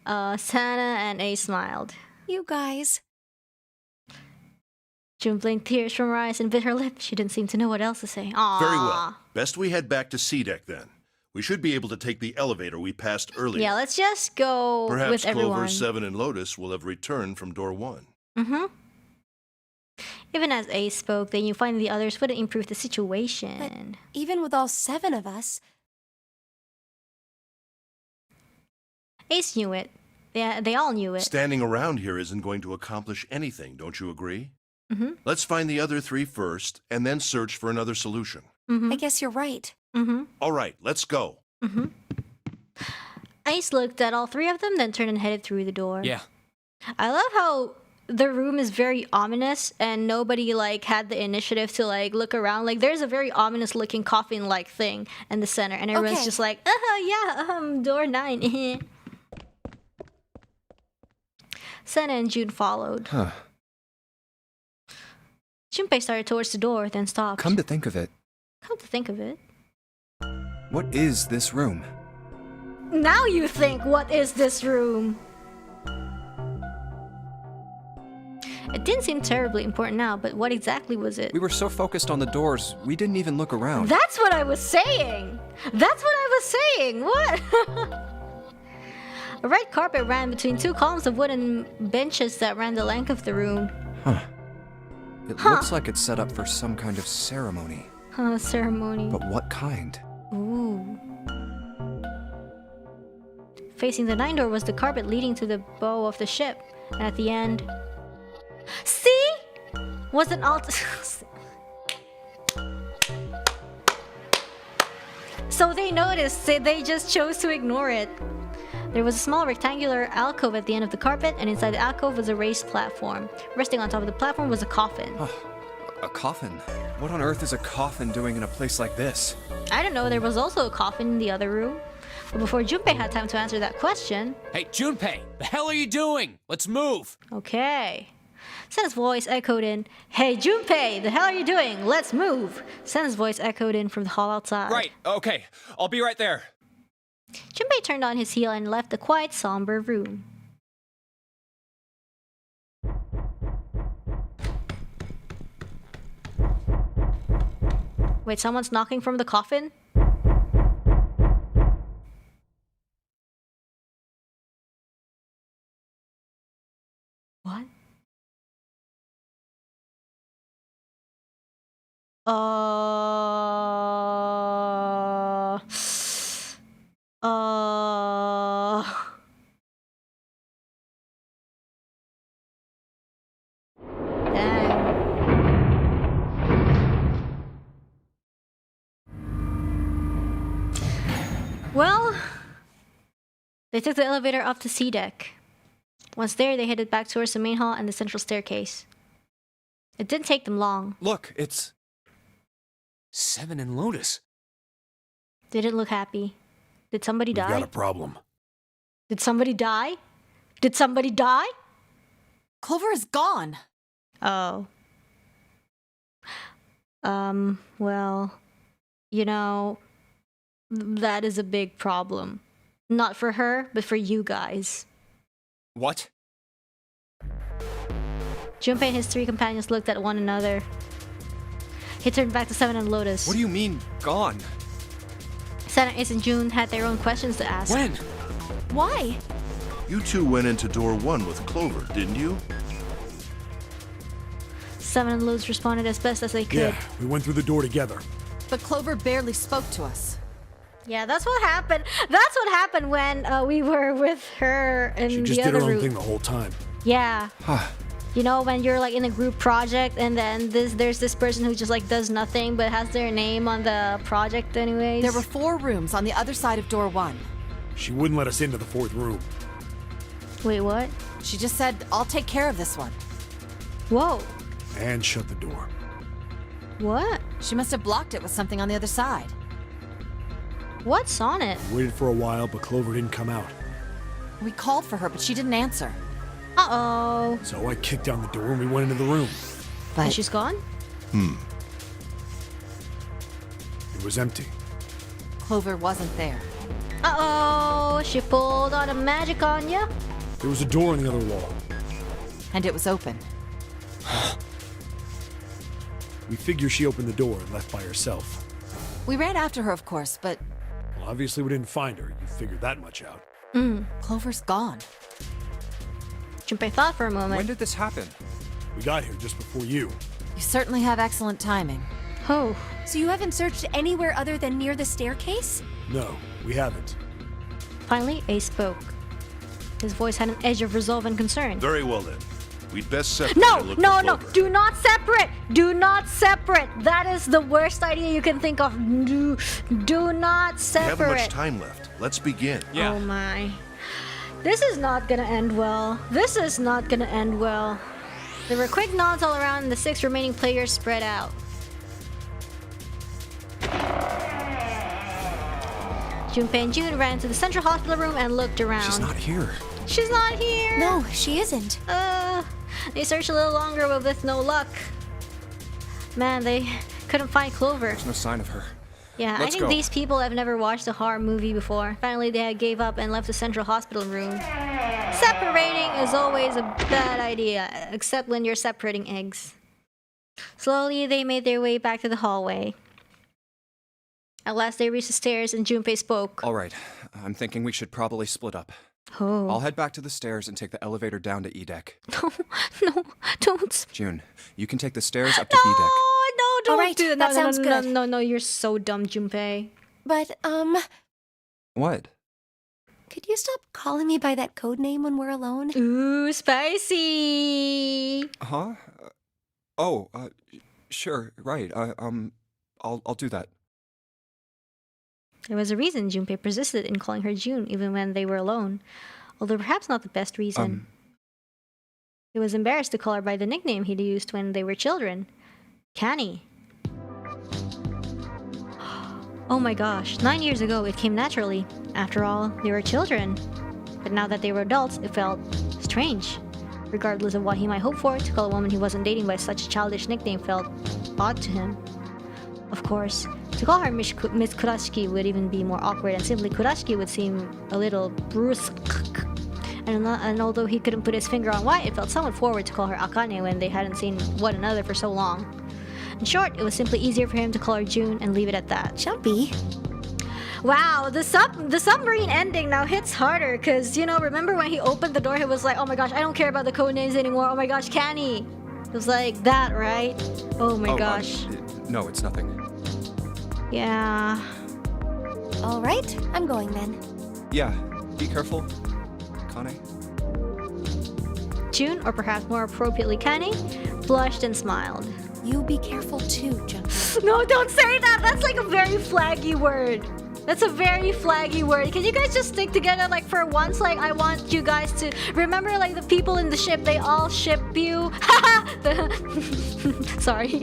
[SPEAKER 1] Sana and Ace smiled.
[SPEAKER 3] You guys.
[SPEAKER 1] June blinked tears from her eyes and bit her lip. She didn't seem to know what else to say. Aww.
[SPEAKER 7] Very well. Best we head back to C deck then. We should be able to take the elevator we passed earlier.
[SPEAKER 1] Yeah, let's just go
[SPEAKER 7] Perhaps
[SPEAKER 1] with everyone.
[SPEAKER 7] Clover, 7, and Lotus will have returned from door 1.
[SPEAKER 1] Mm-hmm. Even as Ace spoke, they knew finding the others wouldn't improve the situation.
[SPEAKER 3] Even with all 7 of us,
[SPEAKER 1] Ace knew it. They all knew it.
[SPEAKER 7] Standing around here isn't going to accomplish anything, don't you agree?
[SPEAKER 1] Mm-hmm.
[SPEAKER 7] Let's find the other 3 first, and then search for another solution.
[SPEAKER 1] Mm-hmm.
[SPEAKER 3] I guess you're right.
[SPEAKER 1] Mm-hmm.
[SPEAKER 7] All right, let's go.
[SPEAKER 1] Mm-hmm. Ace looked at all 3 of them, then turned and headed through the door.
[SPEAKER 5] Yeah.
[SPEAKER 1] I love how the room is very ominous and nobody had the initiative to look around. There's a very ominous looking coffin thing in the center and everyone's just door 9. Sana and June followed.
[SPEAKER 4] Huh.
[SPEAKER 1] Junpei started towards the door, then stopped.
[SPEAKER 4] Come to think of it, What is this room?
[SPEAKER 1] Now you think, what is this room? It didn't seem terribly important now, but what exactly was it?
[SPEAKER 4] We were so focused on the doors, we didn't even look around.
[SPEAKER 1] That's what I was saying! That's what I was saying! What? A red carpet ran between two columns of wooden benches that ran the length of the room.
[SPEAKER 4] Huh. It looks like it's set up for some kind of ceremony.
[SPEAKER 1] Ceremony.
[SPEAKER 4] But what kind?
[SPEAKER 1] Ooh. Facing the 9 door was the carpet leading to the bow of the ship. And at the end... See? Was an alt... So they noticed, they just chose to ignore it. There was a small rectangular alcove at the end of the carpet, and inside the alcove was a raised platform. Resting on top of the platform was a coffin.
[SPEAKER 4] A coffin? What on earth is a coffin doing in a place like this?
[SPEAKER 1] I don't know, there was also a coffin in the other room. But before Junpei had time to answer that question...
[SPEAKER 5] Hey, Junpei, the hell are you doing? Let's move!
[SPEAKER 1] Okay. Senna's voice echoed in, Hey Junpei, the hell are you doing? Let's move! Senna's voice echoed in from the hall outside.
[SPEAKER 5] Right, okay, I'll be right there.
[SPEAKER 1] Junpei turned on his heel and left the quiet, somber room. Wait, someone's knocking from the coffin? What? Dang. Well, they took the elevator up to C deck. Once there, they headed back towards the main hall and the central staircase. It didn't take them long.
[SPEAKER 4] Look, it's...
[SPEAKER 5] Seven and Lotus.
[SPEAKER 1] They didn't look happy. Did somebody die?
[SPEAKER 6] We've got a problem.
[SPEAKER 1] Did somebody die? Did somebody die?
[SPEAKER 2] Clover is gone.
[SPEAKER 1] Oh. Well, you know, that is a big problem. Not for her, but for you guys.
[SPEAKER 4] What?
[SPEAKER 1] Junpei and his 3 companions looked at one another. He turned back to Seven and Lotus.
[SPEAKER 4] What do you mean, gone?
[SPEAKER 1] Senna, Ace, and June had their own questions to ask.
[SPEAKER 5] When?
[SPEAKER 3] Why?
[SPEAKER 7] You two went into door 1 with Clover, didn't you?
[SPEAKER 1] Seven and Lotus responded as best as they could.
[SPEAKER 6] Yeah, we went through the door together.
[SPEAKER 2] But Clover barely spoke to us.
[SPEAKER 1] Yeah, that's what happened. That's what happened when we were with her in
[SPEAKER 6] She
[SPEAKER 1] the
[SPEAKER 6] just
[SPEAKER 1] other
[SPEAKER 6] did her own
[SPEAKER 1] room.
[SPEAKER 6] thing the whole time.
[SPEAKER 1] Yeah.
[SPEAKER 4] Huh.
[SPEAKER 1] You know, when you're like in a group project and then there's this person who just like does nothing but has their name on the project anyways.
[SPEAKER 2] There were 4 rooms on the other side of door 1.
[SPEAKER 6] She wouldn't let us into the 4th room.
[SPEAKER 1] Wait, what?
[SPEAKER 2] She just said, I'll take care of this one.
[SPEAKER 1] Whoa.
[SPEAKER 6] And shut the door.
[SPEAKER 1] What?
[SPEAKER 2] She must have blocked it with something on the other side.
[SPEAKER 1] What's on it?
[SPEAKER 6] We waited for a while, but Clover didn't come out.
[SPEAKER 2] We called for her, but she didn't answer.
[SPEAKER 1] Uh-oh.
[SPEAKER 6] So I kicked down the door and we went into the room.
[SPEAKER 1] And
[SPEAKER 2] But
[SPEAKER 1] she's gone?
[SPEAKER 6] It was empty.
[SPEAKER 2] Clover wasn't there.
[SPEAKER 1] Uh-oh. She pulled on a magic on ya?
[SPEAKER 6] There was a door on the other wall.
[SPEAKER 2] And it was open.
[SPEAKER 6] We figure she opened the door and left by herself.
[SPEAKER 2] We ran after her, of course, but
[SPEAKER 6] Well, obviously we didn't find her. You figured that much out.
[SPEAKER 2] Clover's gone.
[SPEAKER 1] Junpei thought for a moment.
[SPEAKER 4] When did this happen?
[SPEAKER 6] We got here just before you.
[SPEAKER 2] You certainly have excellent timing.
[SPEAKER 1] Oh.
[SPEAKER 3] So you haven't searched anywhere other than near the staircase?
[SPEAKER 6] No, we haven't.
[SPEAKER 1] Finally, Ace spoke. His voice had an edge of resolve and concern.
[SPEAKER 7] Very well then. We'd best separate
[SPEAKER 1] No,
[SPEAKER 7] and look
[SPEAKER 1] no,
[SPEAKER 7] for
[SPEAKER 1] no.
[SPEAKER 7] Clover.
[SPEAKER 1] Do not separate. Do not separate. That is the worst idea you can think of. Do not
[SPEAKER 7] We
[SPEAKER 1] separate.
[SPEAKER 7] haven't much time left. Let's begin.
[SPEAKER 5] Yeah.
[SPEAKER 1] Oh my. This is not gonna end well. This is not gonna end well. There were quick nods all around and the 6 remaining players spread out. Junpei and June ran to the central hospital room and looked around.
[SPEAKER 4] She's not here.
[SPEAKER 1] She's not here!
[SPEAKER 3] No, she isn't.
[SPEAKER 1] They searched a little longer but with no luck. Man, they couldn't find Clover.
[SPEAKER 4] There's no sign of her.
[SPEAKER 1] Yeah, I
[SPEAKER 4] Let's
[SPEAKER 1] think
[SPEAKER 4] go.
[SPEAKER 1] these people have never watched a horror movie before. Finally, they gave up and left the central hospital room. Separating is always a bad idea, except when you're separating eggs. Slowly, they made their way back to the hallway. At last, they reached the stairs and Junpei spoke.
[SPEAKER 4] All right, I'm thinking we should probably split up.
[SPEAKER 1] Oh.
[SPEAKER 4] I'll head back to the stairs and take the elevator down to E deck.
[SPEAKER 1] No, don't.
[SPEAKER 4] June, you can take the stairs up to B deck.
[SPEAKER 1] No, don't
[SPEAKER 3] All right,
[SPEAKER 1] do that.
[SPEAKER 3] that sounds good.
[SPEAKER 1] No, you're so dumb, Junpei.
[SPEAKER 3] But,
[SPEAKER 4] What?
[SPEAKER 3] could you stop calling me by that code name when we're alone?
[SPEAKER 1] Ooh, spicy.
[SPEAKER 4] Huh? Sure, right. I'll do that.
[SPEAKER 1] There was a reason Junpei persisted in calling her June even when they were alone, although perhaps not the best reason. He was embarrassed to call her by the nickname he'd used when they were children, Canny. Oh my gosh, 9 years ago it came naturally. After all, they were children. But now that they were adults, it felt strange. Regardless of what he might hope for, to call a woman he wasn't dating by such a childish nickname felt odd to him. Of course, to call her Miss Kurashiki would even be more awkward, and simply Kurashiki would seem a little brusque. And although he couldn't put his finger on why, it felt somewhat forward to call her Akane when they hadn't seen one another for so long. In short, it was simply easier for him to call her June and leave it at that.
[SPEAKER 3] Jumpy.
[SPEAKER 1] Wow, the submarine ending now hits harder, because, you know, remember when he opened the door, he was like, oh my gosh, I don't care about the code names anymore, oh my gosh, Canny. It was like that, right? Oh my gosh.
[SPEAKER 4] No, it's nothing.
[SPEAKER 1] Yeah.
[SPEAKER 3] All right, I'm going then.
[SPEAKER 4] Yeah, be careful, Kane.
[SPEAKER 1] June, or perhaps more appropriately Canny, blushed and smiled.
[SPEAKER 3] You be careful too, Jumpy.
[SPEAKER 1] No, don't say that! That's like a very flaggy word. That's a very flaggy word. Can you guys just stick together, like, for once? Like, I want you guys to remember, like, the people in the ship, they all ship you. Sorry.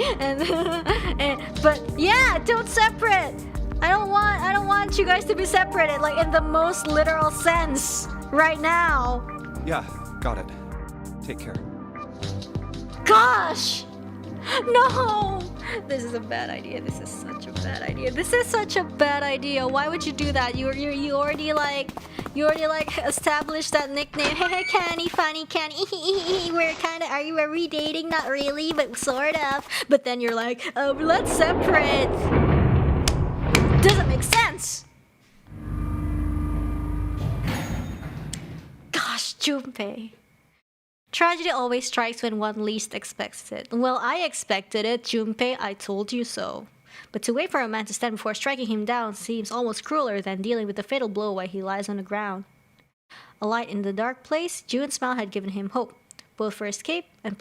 [SPEAKER 1] But yeah, don't separate. I don't want you guys to be separated, like, in the most literal sense right now.
[SPEAKER 4] Yeah, got it. Take care.
[SPEAKER 1] Gosh! No! This is a bad idea. This is such a bad idea. This is such a bad idea. Why would you do that? You already established that nickname. Hey, Canny, funny Canny. Are we dating? Not really, but sort of. But then you're like, let's separate. Doesn't make sense. Gosh, Junpei. Tragedy always strikes when one least expects it. Well, I expected it, Junpei, I told you so. But to wait for a man to stand before striking him down seems almost crueler than dealing with the fatal blow while he lies on the ground. A light in the dark place, June's smile had given him hope, both for escape and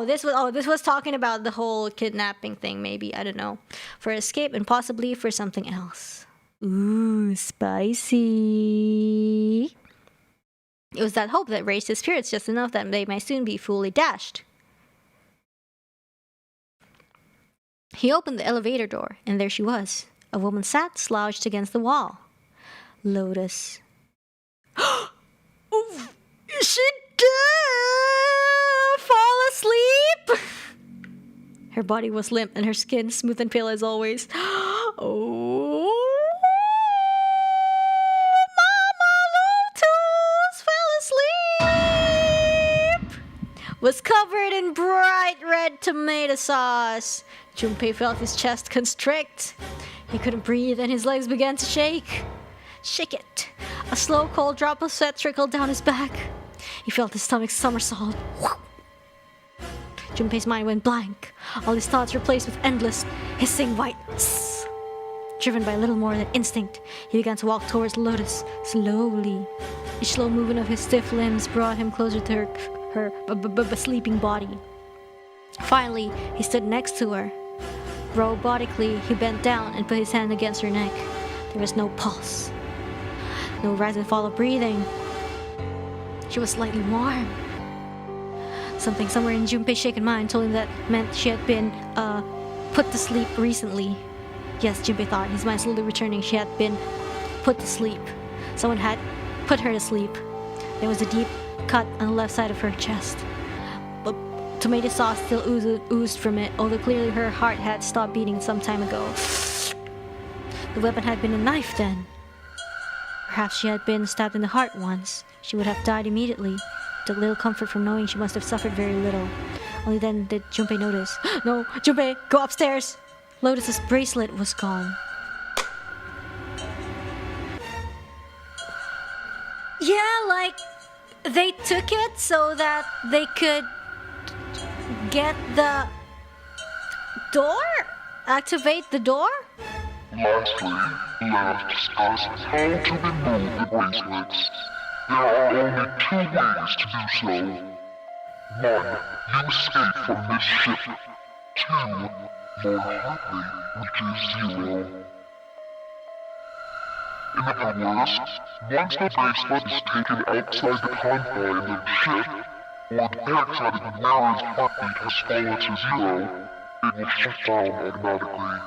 [SPEAKER 1] this was talking about the whole kidnapping thing, maybe, I don't know. For escape and possibly for something else. Ooh, spicy. It was that hope that raised his spirits just enough that they might soon be fully dashed. He opened the elevator door, and there she was. A woman sat slouched against the wall. Lotus. Oh, is she dead? Fall asleep? Her body was limp, and her skin smooth and pale as always. Oh. Was covered in bright red tomato sauce. Junpei felt his chest constrict. He couldn't breathe and his legs began to shake. Shake it. A slow cold drop of sweat trickled down his back. He felt his stomach somersault. Junpei's mind went blank. All his thoughts replaced with endless, hissing white tss. Driven by little more than instinct, he began to walk towards Lotus, slowly. Each slow movement of his stiff limbs brought him closer to her sleeping body. Finally, he stood next to her. Robotically, he bent down and put his hand against her neck. There was no pulse. No rise and fall of breathing. She was slightly warm. Something somewhere in Junpei's shaken mind told him that meant she had been, put to sleep recently. Yes, Junpei thought, his mind slowly returning. She had been put to sleep. Someone had put her to sleep. There was a deep cut on the left side of her chest. But tomato sauce still oozed from it, although clearly her heart had stopped beating some time ago. The weapon had been a knife then. Perhaps she had been stabbed in the heart once. She would have died immediately. Took little comfort from knowing she must have suffered very little. Only then did Junpei notice. No, Junpei, go upstairs! Lotus's bracelet was gone. Yeah, like, they took it so that they could get the door? Activate the door?
[SPEAKER 8] Lastly, let us discuss how to remove the bracelets. There are only 2 ways to do so. 1. You escape from this ship. 2. More hotly, which is 0. In other words, once the bracelet is taken outside the confine of the ship, or the backside of the wearer's heartbeat has fallen to 0, it will shut down automatically.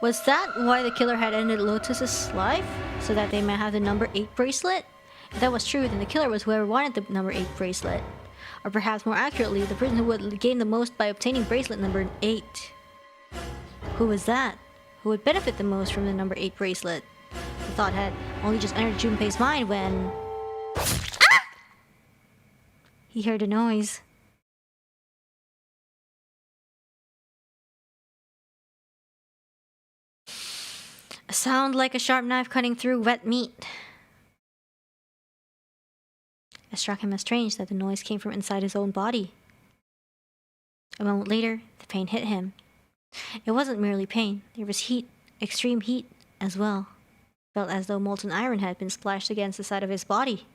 [SPEAKER 1] Was that why the killer had ended Lotus's life? So that they might have the number 8 bracelet? If that was true, then the killer was whoever wanted the number 8 bracelet. Or perhaps more accurately, the person who would gain the most by obtaining bracelet number 8. Who was that? Who would benefit the most from the number 8 bracelet? The thought had only just entered Junpei's mind when... He heard a noise. A sound like a sharp knife cutting through wet meat. It struck him as strange that the noise came from inside his own body. A moment later, the pain hit him. It wasn't merely pain, there was heat, extreme heat as well. Felt as though molten iron had been splashed against the side of his body.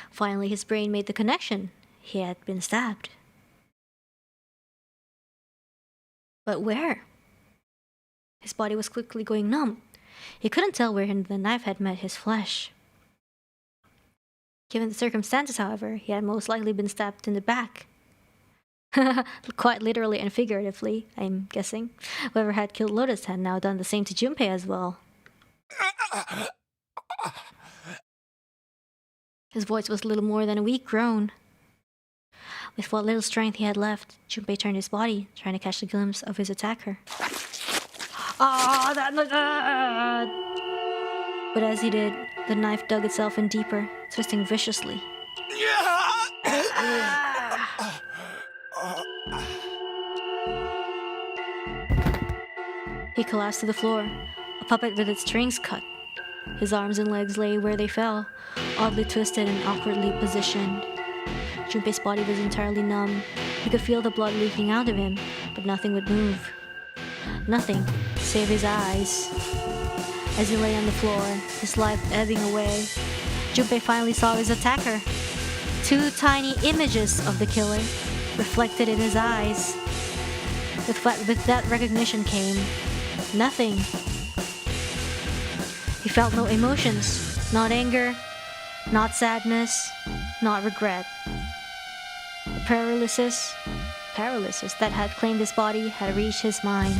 [SPEAKER 1] Finally, his brain made the connection. He had been stabbed. But where? His body was quickly going numb. He couldn't tell where the knife had met his flesh. Given the circumstances, however, he had most likely been stabbed in the back. Quite literally and figuratively, I'm guessing. Whoever had killed Lotus had now done the same to Junpei as well. His voice was little more than a weak groan. With what little strength he had left, Junpei turned his body, trying to catch a glimpse of his attacker. But as he did, the knife dug itself in deeper, twisting viciously. He collapsed to the floor, a puppet with its strings cut. His arms and legs lay where they fell, oddly twisted and awkwardly positioned. Junpei's body was entirely numb. He could feel the blood leaking out of him, but nothing would move. Nothing, save his eyes. As he lay on the floor, his life ebbing away, Junpei finally saw his attacker. 2 tiny images of the killer, reflected in his eyes. With that recognition came nothing. He felt no emotions, not anger, not sadness, not regret. The paralysis that had claimed his body had reached his mind.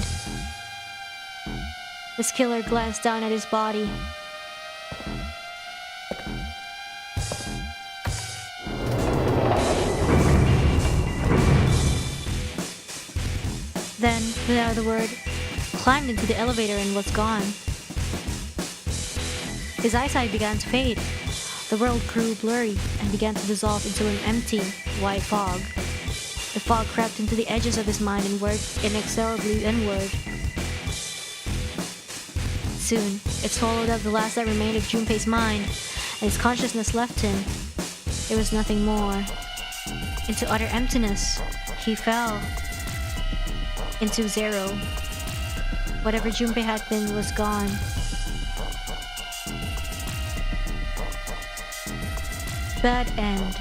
[SPEAKER 1] His killer glanced down at his body. Then, without a word, climbed into the elevator and was gone. His eyesight began to fade. The world grew blurry and began to dissolve into an empty, white fog. The fog crept into the edges of his mind and worked inexorably inward. Soon, it swallowed up the last that remained of Junpei's mind, and his consciousness left him. There was nothing more. Into utter emptiness, he fell. Into 0. Whatever Junpei had been was gone. Bad end.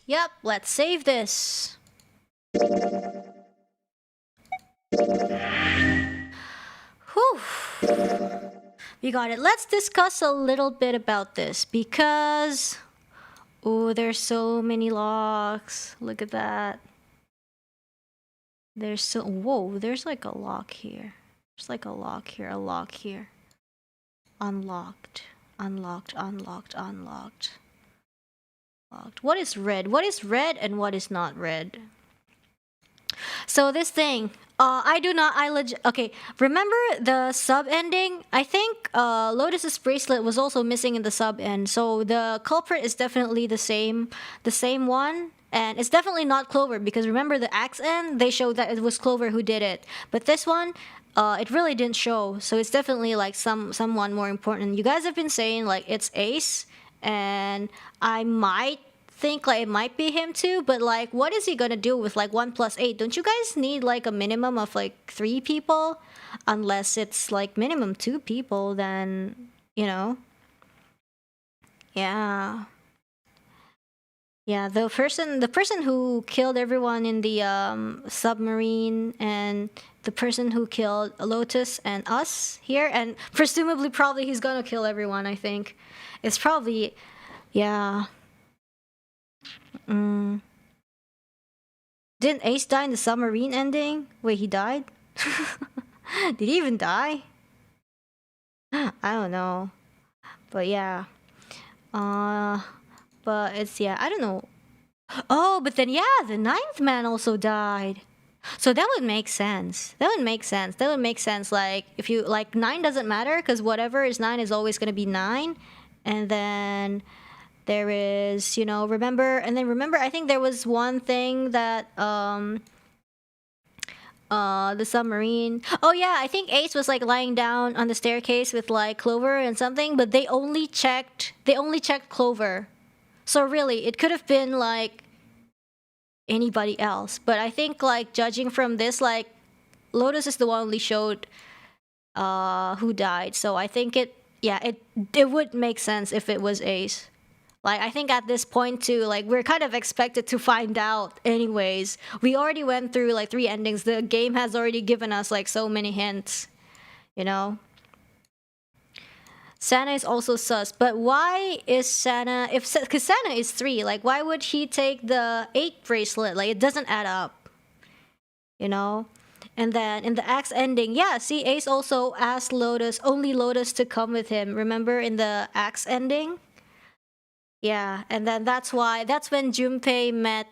[SPEAKER 1] Yep, let's save this. Whew. We got it. Let's discuss a little bit about this because... Oh, there's so many locks. Look at that. There's so... Whoa, there's like a lock here. There's like a lock here, a lock here. Unlocked. Unlocked. Unlocked. Unlocked. Unlocked. What is red? What is red and what is not red? So this thing, okay, remember the sub ending? I think Lotus's bracelet was also missing in the sub end, so the culprit is definitely the same one, and it's definitely not Clover, because remember the axe end, they showed that it was Clover who did it, but this one, it really didn't show, so it's definitely like someone more important. You guys have been saying like it's Ace, and I might think like it might be him too, but like what is he gonna do with like 1 + 8? Don't you guys need like a minimum of like 3 people? Unless it's like minimum 2 people, then you know. Yeah, the person who killed everyone in the submarine, and the person who killed Lotus and us here, and presumably probably he's gonna kill everyone, I think. It's probably, yeah. Didn't Ace die in the submarine ending? Wait, he died? Did he even die? I don't know. But yeah. But it's, yeah, I don't know. Oh, but then yeah, the 9th man also died. So that would make sense. That would make sense. Like, if you, like, 9 doesn't matter, because whatever is 9 is always going to be 9. And then there is, you know, remember, I think there was one thing that, the submarine. Oh yeah, I think Ace was like lying down on the staircase with like Clover and something, but they only checked Clover. So really, it could have been like anybody else. But I think like judging from this, like Lotus is the one only showed who died. So I think it would make sense if it was Ace. Like, I think at this point, too, like, we're kind of expected to find out anyways. We already went through, like, 3 endings. The game has already given us, like, so many hints, you know? Santa is also sus. But why is Santa... Because Santa is 3. Like, why would he take the 8 bracelet? Like, it doesn't add up. You know? And then, in the Axe ending, yeah, see, Ace also asked only Lotus to come with him. Remember in the Axe ending? Yeah, and then that's when Junpei met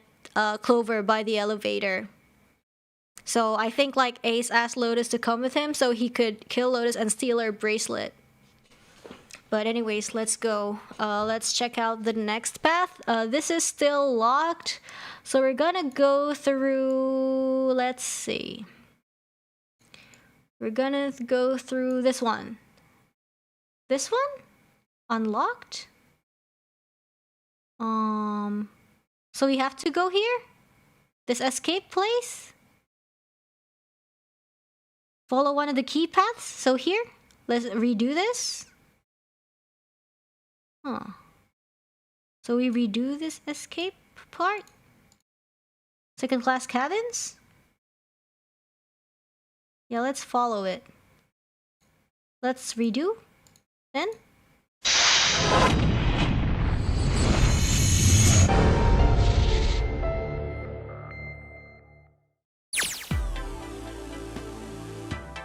[SPEAKER 1] Clover by the elevator. So I think like Ace asked Lotus to come with him so he could kill Lotus and steal her bracelet. But anyways, let's go. Let's check out the next path. This is still locked, so we're gonna go through, let's see. We're gonna go through this one. This one? Unlocked? So we have to go here? This escape place? Follow one of the key paths? So here? Let's redo this? Huh. So we redo this escape part? Second class cabins? Yeah, let's follow it. Let's redo then?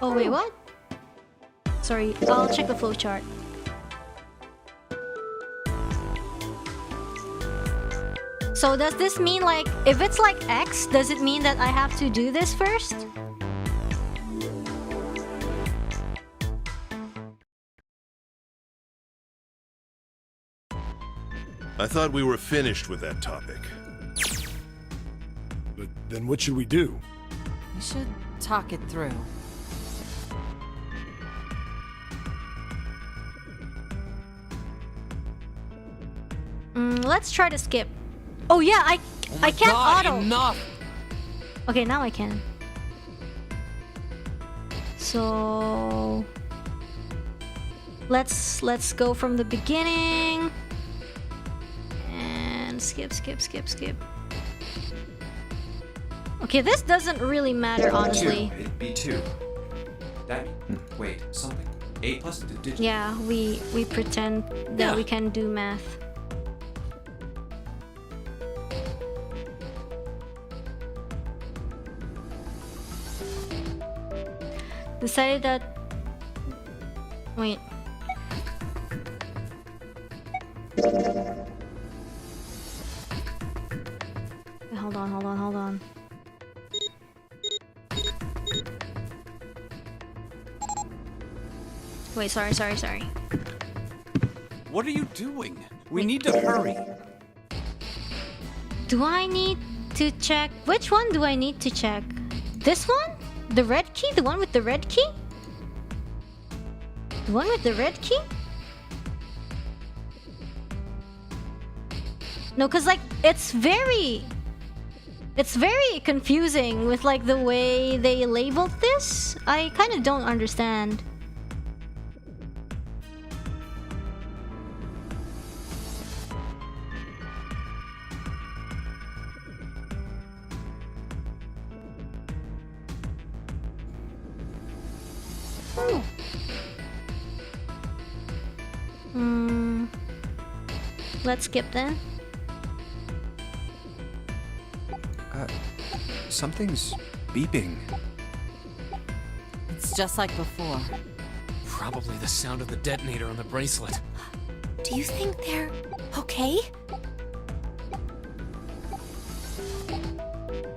[SPEAKER 1] Oh wait, what? Sorry, I'll check the flowchart. So does this mean like, if it's like X, does it mean that I have to do this first?
[SPEAKER 7] I thought we were finished with that topic.
[SPEAKER 6] But then what should we do?
[SPEAKER 2] We should talk it through.
[SPEAKER 1] Let's try to skip. Oh yeah, I can't auto.
[SPEAKER 5] Enough.
[SPEAKER 1] Okay, now I can. So let's go from the beginning and skip. Okay, this doesn't really matter, honestly.
[SPEAKER 4] It'd be 2. That wait, something. 8 plus the digit.
[SPEAKER 1] Yeah, we pretend that we can do math. Decided that... Wait. hold on. Wait, sorry.
[SPEAKER 5] What are you doing? We need to hurry.
[SPEAKER 1] Do I need to check? Which one do I need to check? This one? The red key? The one with the red key? The one with the red key? No, cause like it's very confusing with like the way they labeled this. I kind of don't understand. Let's skip then.
[SPEAKER 4] Something's beeping.
[SPEAKER 2] It's just like before.
[SPEAKER 5] Probably the sound of the detonator on the bracelet.
[SPEAKER 3] Do you think they're okay?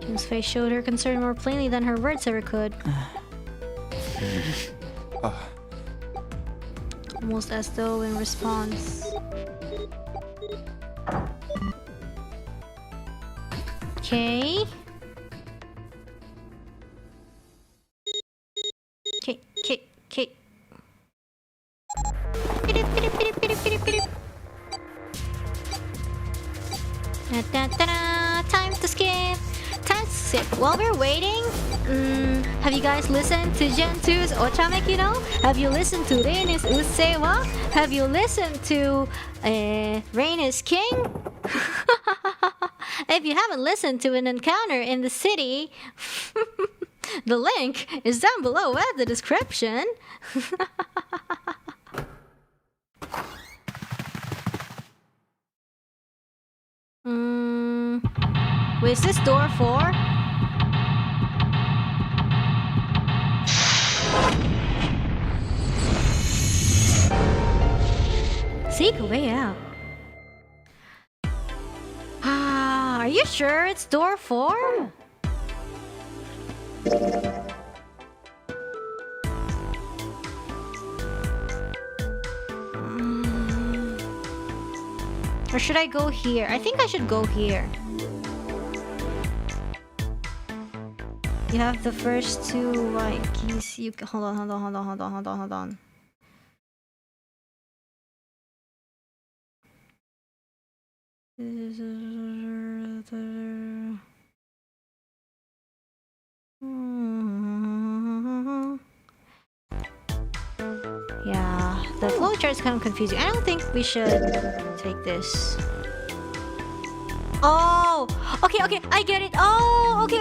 [SPEAKER 1] Kim's face showed her concern more plainly than her words ever could. Almost as though in response. Okay. Time to skip. While we're waiting, have you guys listened to Gen 2's Ochamekino? Have you listened to Reine's Usewa? Have you listened to Reine is King? If you haven't listened to an encounter in the city, the link is down below at the description. Wait, is this door 4? Seek a way out. Are you sure it's door 4? Or should I go here? I think I should go here. You have the first 2 white keys. You hold on. Yeah, the flowchart is kind of confusing. I don't think we should take this. Oh, okay, I get it. Oh, okay.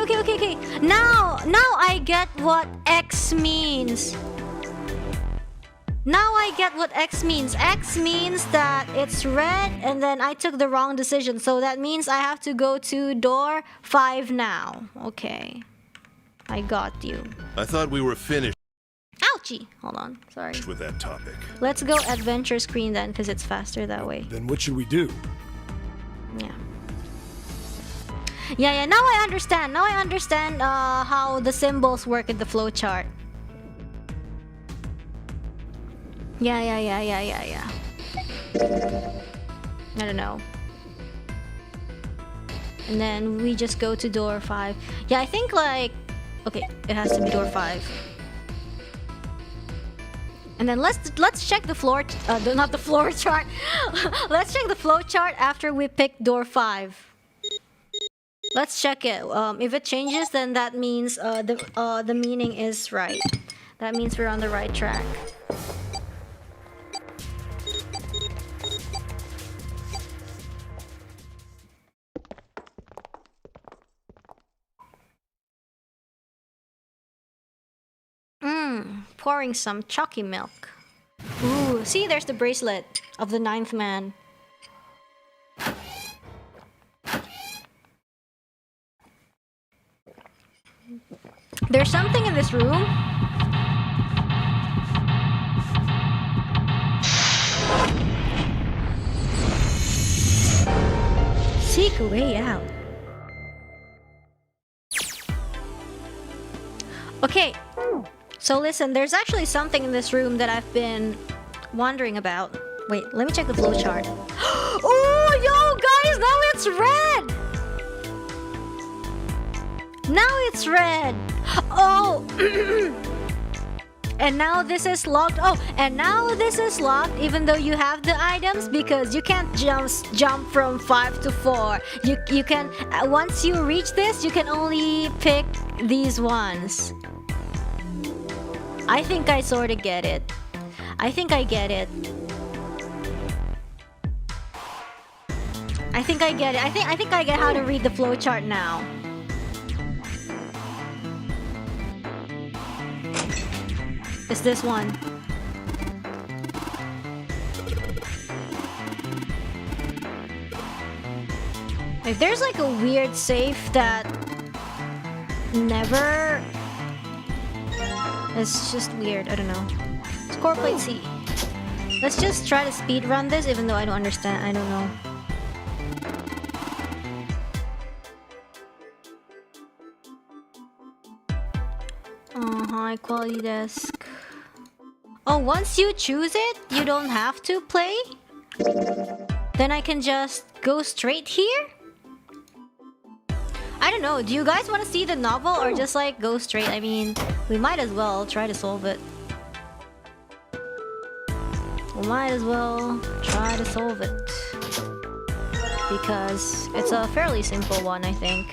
[SPEAKER 1] Now I get what X means. Now I get what X means. X means that it's red and then I took the wrong decision. So that means I have to go to door 5 now. Okay. I got you.
[SPEAKER 7] I thought we were finished
[SPEAKER 1] Ouchie! Hold on. Sorry.
[SPEAKER 7] with that topic.
[SPEAKER 1] Let's go adventure screen then, because it's faster that way.
[SPEAKER 6] Then what should we do?
[SPEAKER 1] Yeah, now I understand. How the symbols work in the flowchart. Yeah. I don't know. And then we just go to door 5. Yeah, I think like... Okay, it has to be door 5. And then let's check the floor... not the floor chart. Let's check the flow chart after we pick door 5. Let's check it. If it changes, then that means the meaning is right. That means we're on the right track. Pouring some chalky milk. Ooh, see, there's the bracelet of the 9th man. There's something in this room. Seek a way out. Okay, so listen, there's actually something in this room that I've been wondering about. Wait, let me check the flowchart. Oh, yo, guys, now it's red! Now it's red! Oh! And now this is locked. Oh, and now this is locked even though you have the items because you can't jump from 5 to 4. You can, once you reach this, you can only pick these ones. I think I sort of get it. I think I get it. I think I get it. I think I get how to read the flowchart now. It's this one. If there's like a weird safe that never... It's just weird, I don't know. Score plate C. Let's just try to speed run this even though I don't understand, I don't know. High quality desk. Oh, once you choose it, you don't have to play? Then I can just go straight here? I don't know, do you guys want to see the novel or just like go straight? I mean, we might as well try to solve it. We might as well try to solve it. Because it's a fairly simple one, I think.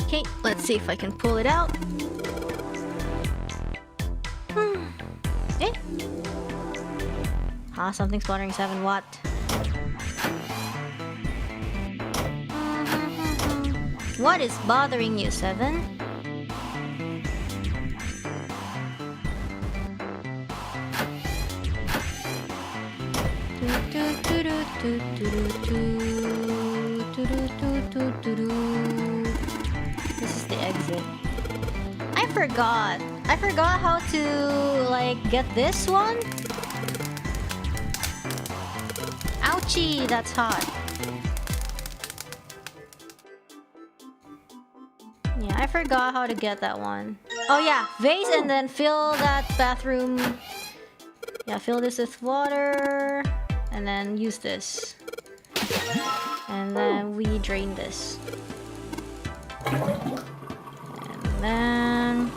[SPEAKER 1] Okay, let's see if I can pull it out. Eh? Ah, something's watering 7 watt. What is bothering you, 7? This is the exit. I forgot how to like get this one. Ouchie, that's hot. Yeah, I forgot how to get that one. Oh yeah, vase and then fill that bathroom. Yeah, fill this with water and then use this. And then we drain this. And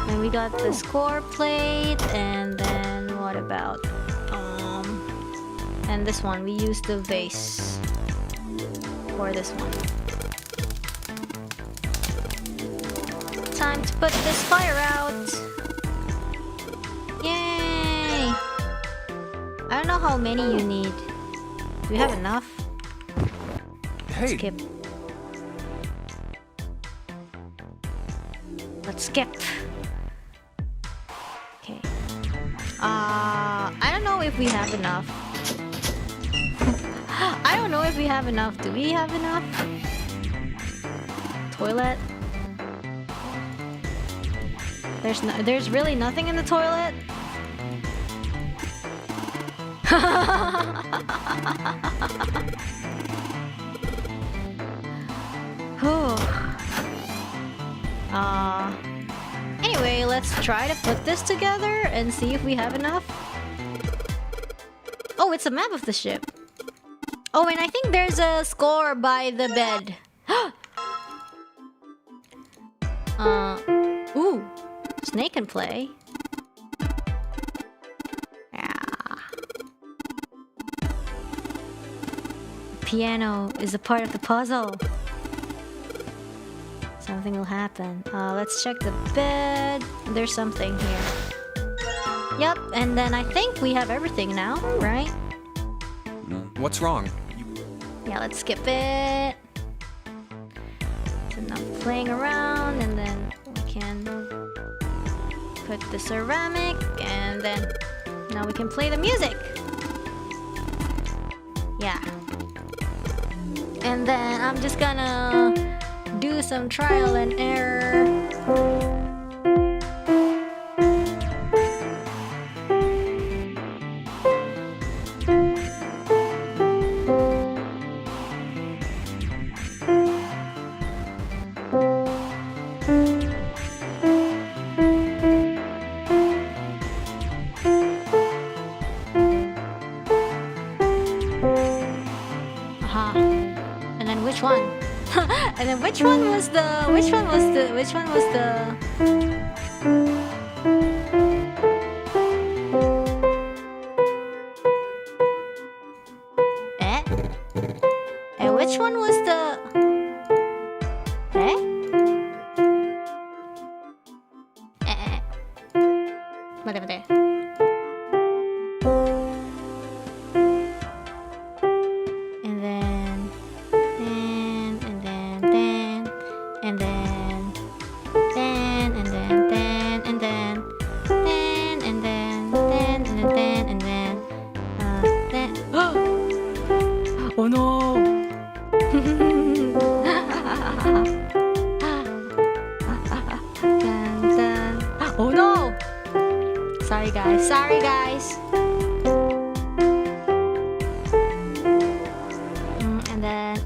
[SPEAKER 1] then we got the score plate, and then what about and this one we use the vase for this one. Time to put this fire out. Yay! I don't know how many you need. Do you have enough?
[SPEAKER 4] Hey.
[SPEAKER 1] Skip. Let's skip. Okay. I don't know if we have enough. I don't know if we have enough. Do we have enough? Toilet. There's really nothing in the toilet. Anyway, let's try to put this together and see if we have enough. Oh, it's a map of the ship. Oh, and I think there's a score by the bed. Ooh, Snake can play. Yeah. Piano is a part of the puzzle. Something will happen. Let's check the bed. There's something here. Yep, and then I think we have everything now, right?
[SPEAKER 4] What's wrong?
[SPEAKER 1] Yeah, let's skip it. It's enough playing around, and then we can put the ceramic, and then now we can play the music. Yeah. And then I'm just gonna do do some trial and error. And then which one was the And which one was the Mate. Oh no! Oh no! Sorry guys, And then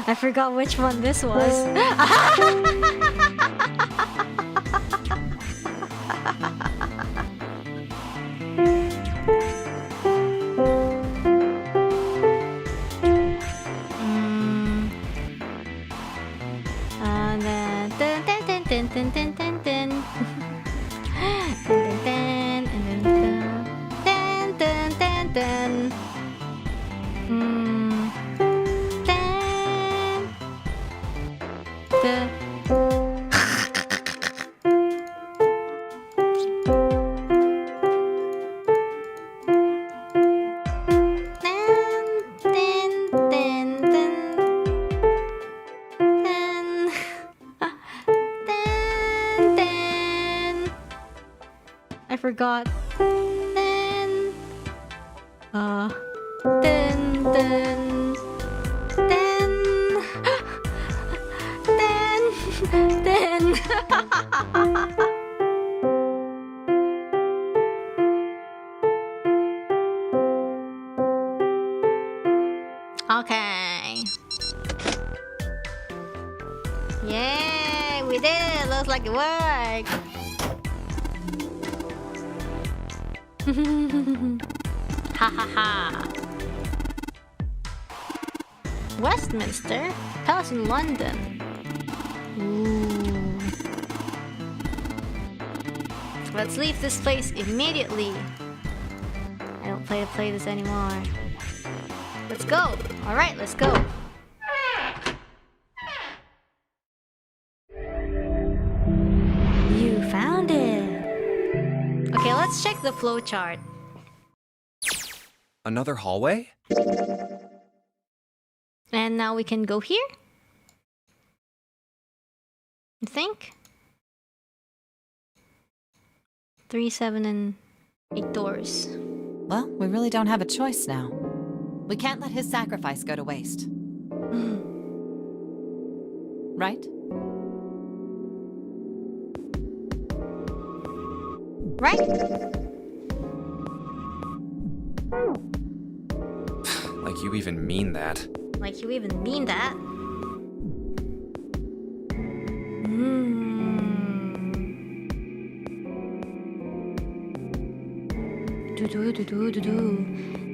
[SPEAKER 1] I forgot which one this was. I forgot. Okay. Yay, we did it. Looks like it worked. Ha ha ha. Westminster? Palace in London. Ooh. Let's leave this place immediately. I don't play this anymore. Let's go. Alright, let's go. You found it. Okay, let's check the flowchart.
[SPEAKER 4] Another hallway?
[SPEAKER 1] And now we can go here? You think? 3, 7, and 8 doors.
[SPEAKER 2] Well, we really don't have a choice now. We can't let his sacrifice go to waste. Right?
[SPEAKER 1] Right?
[SPEAKER 4] Like you even mean that.
[SPEAKER 1] Like you even mean that?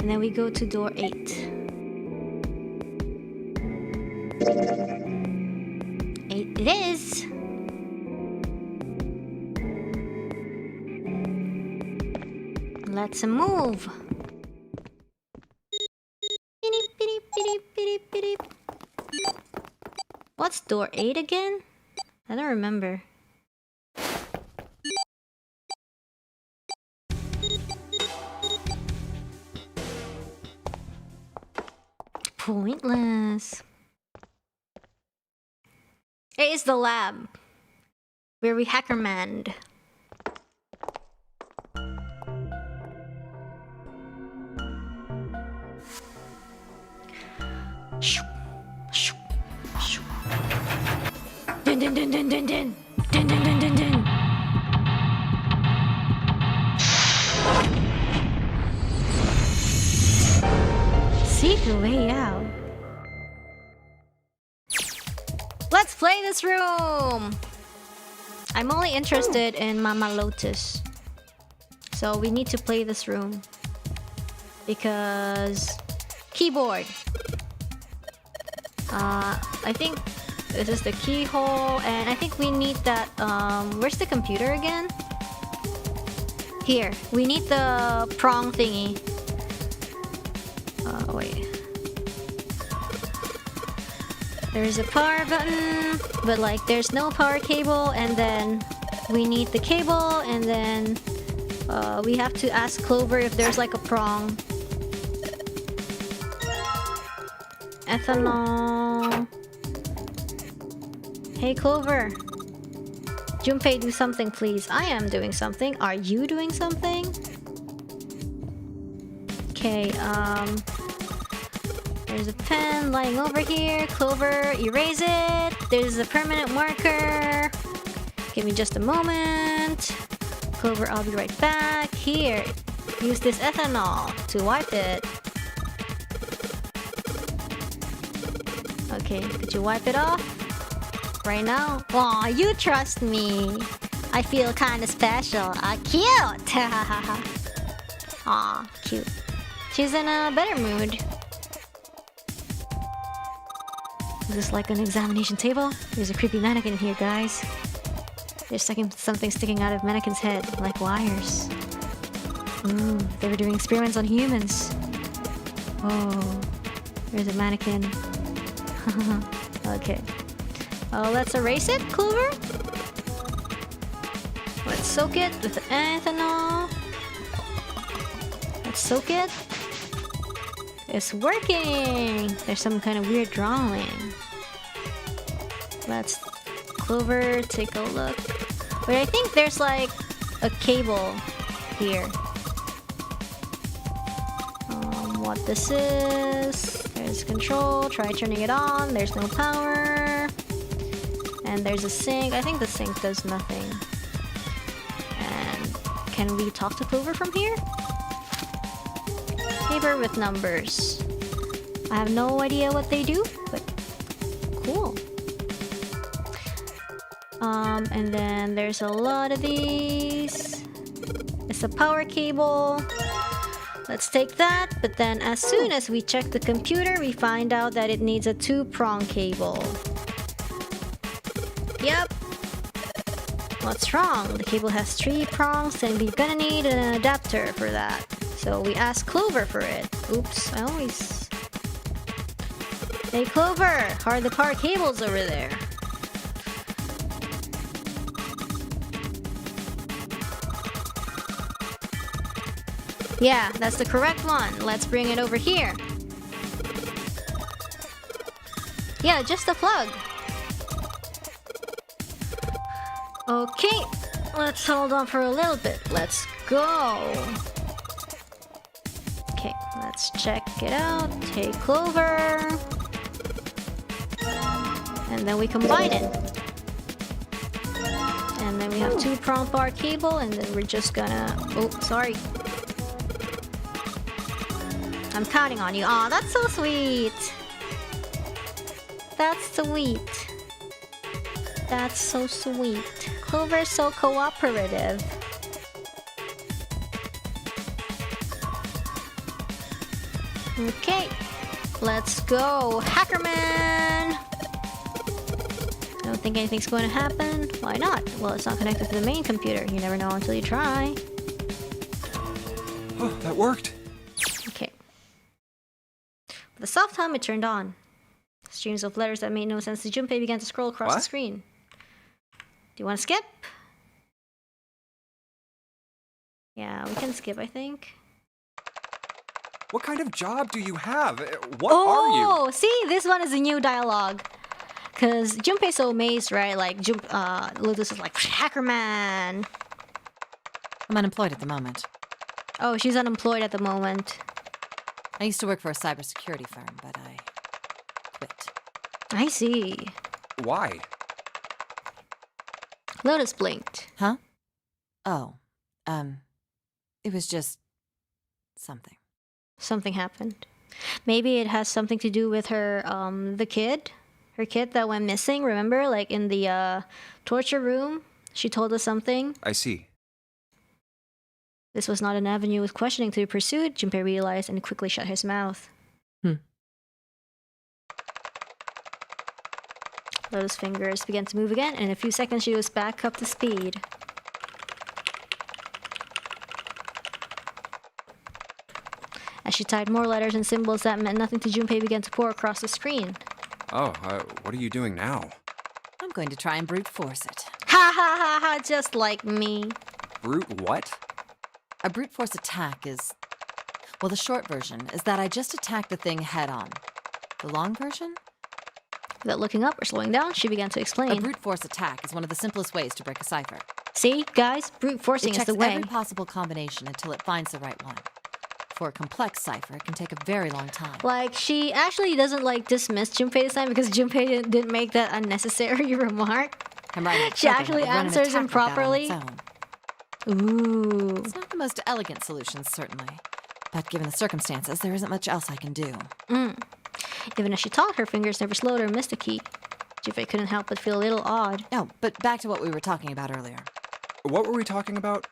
[SPEAKER 1] And then we go to door 8. 8 it is. Let's move. What's door 8 again? I don't remember. Pointless. It is the lab where we hackermanned. Dun dun dun dun dun dun. Dun dun dun dun dun. Seek the way out. Let's play this room! I'm only interested in Mama Lotus. So we need to play this room. Because... keyboard. I think this is the keyhole, and I think we need that, where's the computer again? Here, we need the prong thingy. Wait. There's a power button, but like there's no power cable, and then we need the cable, and then we have to ask Clover if there's like a prong. Ethanol. Hey Clover. Junpei, do something please. I am doing something. Are you doing something? Okay, there's a pen lying over here. Clover, erase it. There's a permanent marker. Give me just a moment. Clover, I'll be right back. Here, use this ethanol to wipe it. Okay, could you wipe it off? Right now? Aw, you trust me. I feel kinda special. Cute! Aw, cute. She's in a better mood. Is this like an examination table? There's a creepy mannequin here, guys. There's something sticking out of mannequin's head, like wires. Ooh, they were doing experiments on humans. Oh, there's a mannequin. Okay. Oh, let's erase it, Clover. Let's soak it with ethanol. Let's soak it. It's working! There's some kind of weird drawing. Let's... Clover, take a look. Wait, I think there's like a cable here. What this is... There's control, try turning it on, there's no power. And there's a sink. I think the sink does nothing. And... Can we talk to Clover from here? Paper with numbers. I have no idea what they do, but cool. And then there's a lot of these. It's a power cable. Let's take that, but then as soon as we check the computer, we find out that it needs a 2-prong cable. Yep. What's wrong? The cable has 3 prongs, and we're gonna need an adapter for that. So we asked Clover for it. Oops, I always... Hey Clover, how are the power cables over there? Yeah, that's the correct one. Let's bring it over here. Yeah, just a plug. Okay, let's hold on for a little bit. Let's go. Okay, let's check it out. Take Clover. And then we combine it. And then we have 2-prong power cable, and then we're just gonna... Oh, sorry. I'm counting on you. Aw, that's so sweet. That's sweet. That's so sweet. Clover's so cooperative. Okay, let's go, Hackerman! I don't think anything's going to happen. Why not? Well, it's not connected to the main computer. You never know until you try.
[SPEAKER 4] Oh, that worked.
[SPEAKER 1] Okay. The soft hum, it turned on. Streams of letters that made no sense to Junpei began to scroll across the screen. Do you want to skip? Yeah, we can skip, I think.
[SPEAKER 4] What kind of job do you have? What are you?
[SPEAKER 1] Oh, see, this one is a new dialogue. Cause Junpei's so amazed, right? Like, Lotus is like, Hackerman.
[SPEAKER 2] I'm unemployed at the moment.
[SPEAKER 1] Oh, she's unemployed at the moment.
[SPEAKER 2] I used to work for a cybersecurity firm, but
[SPEAKER 1] I see.
[SPEAKER 4] Why?
[SPEAKER 1] Lotus blinked.
[SPEAKER 2] Huh? Oh, it was just something.
[SPEAKER 1] Something happened. Maybe it has something to do with her, the kid? Her kid that went missing, remember? Like in the, torture room? She told us something.
[SPEAKER 4] I see.
[SPEAKER 1] This was not an avenue with questioning to be pursued, Junpei realized and quickly shut his mouth. Lotus' fingers began to move again, and in a few seconds she was back up to speed. As she typed more letters and symbols that meant nothing to Junpei began to pour across the screen.
[SPEAKER 4] Oh, what are you doing now?
[SPEAKER 2] I'm going to try and brute force it.
[SPEAKER 1] Ha ha ha ha, just like me.
[SPEAKER 4] Brute what?
[SPEAKER 2] A brute force attack is... Well, the short version is that I just attacked the thing head on. The long version?
[SPEAKER 1] Without looking up or slowing down, she began to explain.
[SPEAKER 2] A brute force attack is one of the simplest ways to break a cipher.
[SPEAKER 1] See, guys? Brute forcing is the way.
[SPEAKER 2] It checks every possible combination until it finds the right one. For a complex cipher, it can take a very long time.
[SPEAKER 1] Like, she actually doesn't, like, dismiss Junpei this time because Junpei didn't make that unnecessary remark.
[SPEAKER 2] I'm writing a
[SPEAKER 1] She
[SPEAKER 2] program
[SPEAKER 1] actually
[SPEAKER 2] that would run an
[SPEAKER 1] answers
[SPEAKER 2] attack
[SPEAKER 1] him
[SPEAKER 2] like that on
[SPEAKER 1] properly.
[SPEAKER 2] its own.
[SPEAKER 1] Ooh.
[SPEAKER 2] It's not the most elegant solution, certainly. But given the circumstances, there isn't much else I can do.
[SPEAKER 1] Even as she talked, her fingers never slowed or missed a key. Junpei couldn't help but feel a little odd.
[SPEAKER 2] Oh, but back to what we were talking about earlier.
[SPEAKER 4] What were we talking about?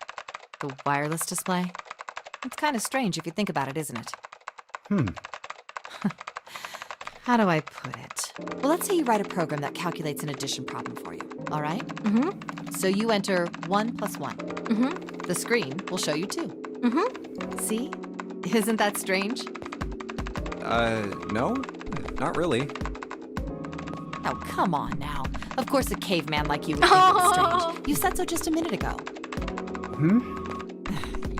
[SPEAKER 2] The wireless display? It's kind of strange if you think about it, isn't it? How do I put it? Well, let's say you write a program that calculates an addition problem for you, all right? So you enter 1 plus 1. The screen will show you 2. See? Isn't that strange?
[SPEAKER 4] No, not really.
[SPEAKER 2] Oh, come on now. Of course a caveman like you would think it's strange. You said so just a minute ago.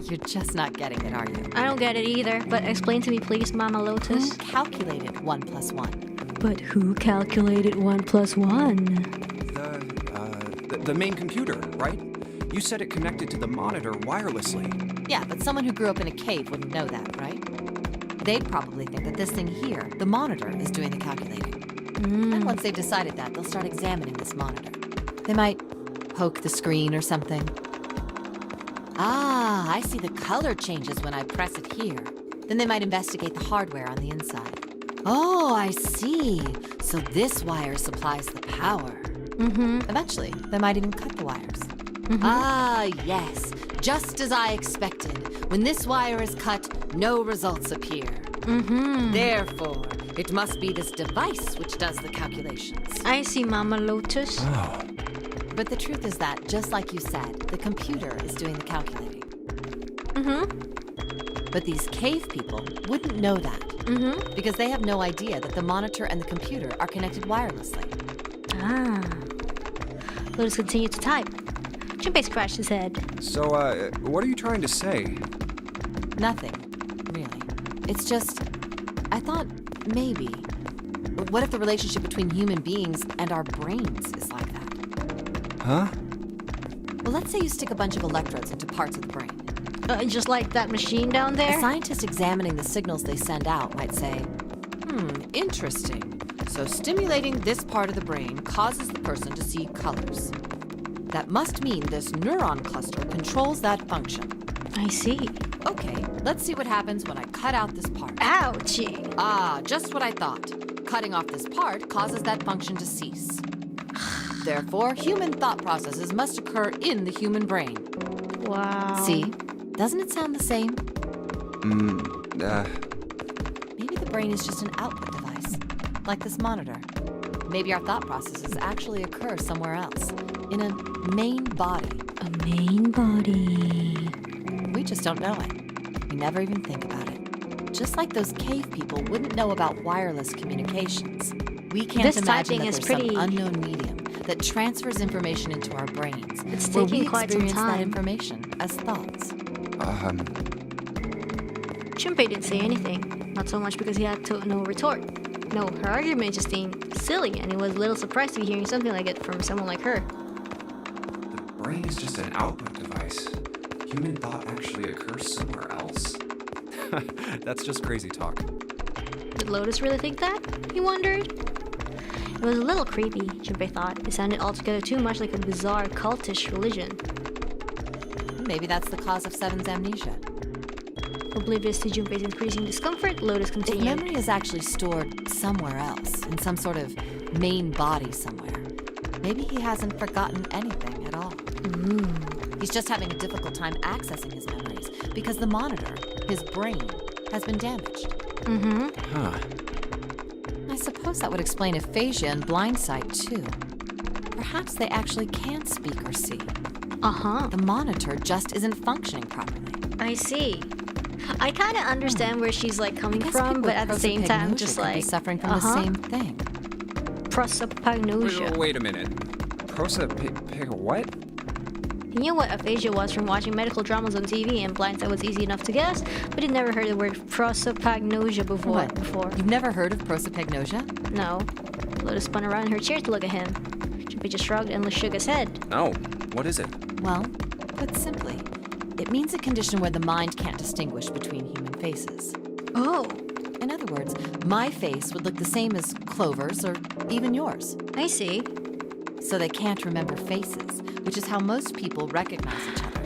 [SPEAKER 2] You're just not getting it, are you?
[SPEAKER 1] I don't get it either, but explain to me please, Mama Lotus.
[SPEAKER 2] Who calculated 1 plus 1?
[SPEAKER 1] But who calculated 1 plus 1?
[SPEAKER 4] The main computer, right? You said it connected to the monitor wirelessly.
[SPEAKER 2] Yeah, but someone who grew up in a cave wouldn't know that, right? They'd probably think that this thing here, the monitor, is doing the calculating. And once they've decided that, they'll start examining this monitor. They might poke the screen or something. Ah, I see the color changes when I press it here. Then they might investigate the hardware on the inside. Oh, I see. So this wire supplies the power. Eventually, they might even cut the wires. Ah, yes. Just as I expected. When this wire is cut, no results appear. Therefore, it must be this device which does the calculations.
[SPEAKER 1] I see, Mama Lotus.
[SPEAKER 4] Oh.
[SPEAKER 2] But the truth is that, just like you said, the computer is doing the calculating. But these cave people wouldn't know that. Because they have no idea that the monitor and the computer are connected wirelessly.
[SPEAKER 1] Ah. Lotus continued to type. Junpei scratched his head.
[SPEAKER 4] So, what are you trying to say?
[SPEAKER 2] Nothing, really. It's just, I thought maybe. What if the relationship between human beings and our brains is like that?
[SPEAKER 4] Huh?
[SPEAKER 2] Well, let's say you stick a bunch of electrodes into parts of the brain.
[SPEAKER 1] Just like that machine down there?
[SPEAKER 2] A scientist examining the signals they send out might say, interesting. So stimulating this part of the brain causes the person to see colors. That must mean this neuron cluster controls that function.
[SPEAKER 1] I see.
[SPEAKER 2] Okay, let's see what happens when I cut out this part.
[SPEAKER 1] Ouchie.
[SPEAKER 2] Ah, just what I thought. Cutting off this part causes that function to cease. Therefore, human thought processes must occur in the human brain.
[SPEAKER 1] Wow.
[SPEAKER 2] See? Doesn't it sound the same? Maybe the brain is just an output device, like this monitor. Maybe our thought processes actually occur somewhere else, in a main body.
[SPEAKER 1] A main body.
[SPEAKER 2] We just don't know it. We never even think about it. Just like those cave people wouldn't know about wireless communications. We can't
[SPEAKER 1] This
[SPEAKER 2] imagine
[SPEAKER 1] typing
[SPEAKER 2] that
[SPEAKER 1] is
[SPEAKER 2] there's
[SPEAKER 1] pretty-
[SPEAKER 2] some unknown medium that transfers information into our brains.
[SPEAKER 1] It's
[SPEAKER 2] where
[SPEAKER 1] taking
[SPEAKER 2] we
[SPEAKER 1] quite some
[SPEAKER 2] experience that
[SPEAKER 1] time.
[SPEAKER 2] information as thoughts.
[SPEAKER 1] Junpei didn't say anything. Not so much because he had no retort. No, her argument just seemed silly, and he was a little surprised to be hearing something like it from someone like her.
[SPEAKER 4] The brain is just an output device. Human thought actually occurs somewhere else. That's just crazy talk.
[SPEAKER 1] Did Lotus really think that? He wondered. It was a little creepy, Junpei thought. It sounded altogether too much like a bizarre, cultish religion.
[SPEAKER 2] Maybe that's the cause of Seven's amnesia.
[SPEAKER 1] Oblivious to Junpei's increasing discomfort, Lotus
[SPEAKER 2] If
[SPEAKER 1] continued.
[SPEAKER 2] memory is actually stored somewhere else, in some sort of main body somewhere, maybe he hasn't forgotten anything at all. He's just having a difficult time accessing his memories because the monitor, his brain, has been damaged.
[SPEAKER 4] Huh.
[SPEAKER 2] I suppose that would explain aphasia and blindsight too. Perhaps they actually can speak or see. The monitor just isn't functioning properly.
[SPEAKER 1] I see. I kind of understand where she's like coming
[SPEAKER 2] I guess
[SPEAKER 1] from,
[SPEAKER 2] people
[SPEAKER 1] but
[SPEAKER 2] with
[SPEAKER 1] at the same time,
[SPEAKER 2] prosopagnosia
[SPEAKER 1] just
[SPEAKER 2] could be
[SPEAKER 1] like
[SPEAKER 2] suffering from the same thing.
[SPEAKER 1] prosopagnosia.
[SPEAKER 4] Wait a minute. What?
[SPEAKER 1] He knew what aphasia was from watching medical dramas on TV, and blindsight was easy enough to guess, but he'd never heard the word prosopagnosia before.
[SPEAKER 2] You've never heard of prosopagnosia?
[SPEAKER 1] No. Lotus spun around in her chair to look at him. Junpei just shrugged and shook his head.
[SPEAKER 4] No. What is it?
[SPEAKER 2] Well, put simply, it means a condition where the mind can't distinguish between human faces.
[SPEAKER 1] Oh,
[SPEAKER 2] In other words, my face would look the same as Clover's or even yours.
[SPEAKER 1] I see.
[SPEAKER 2] So they can't remember faces, which is how most people recognize each other.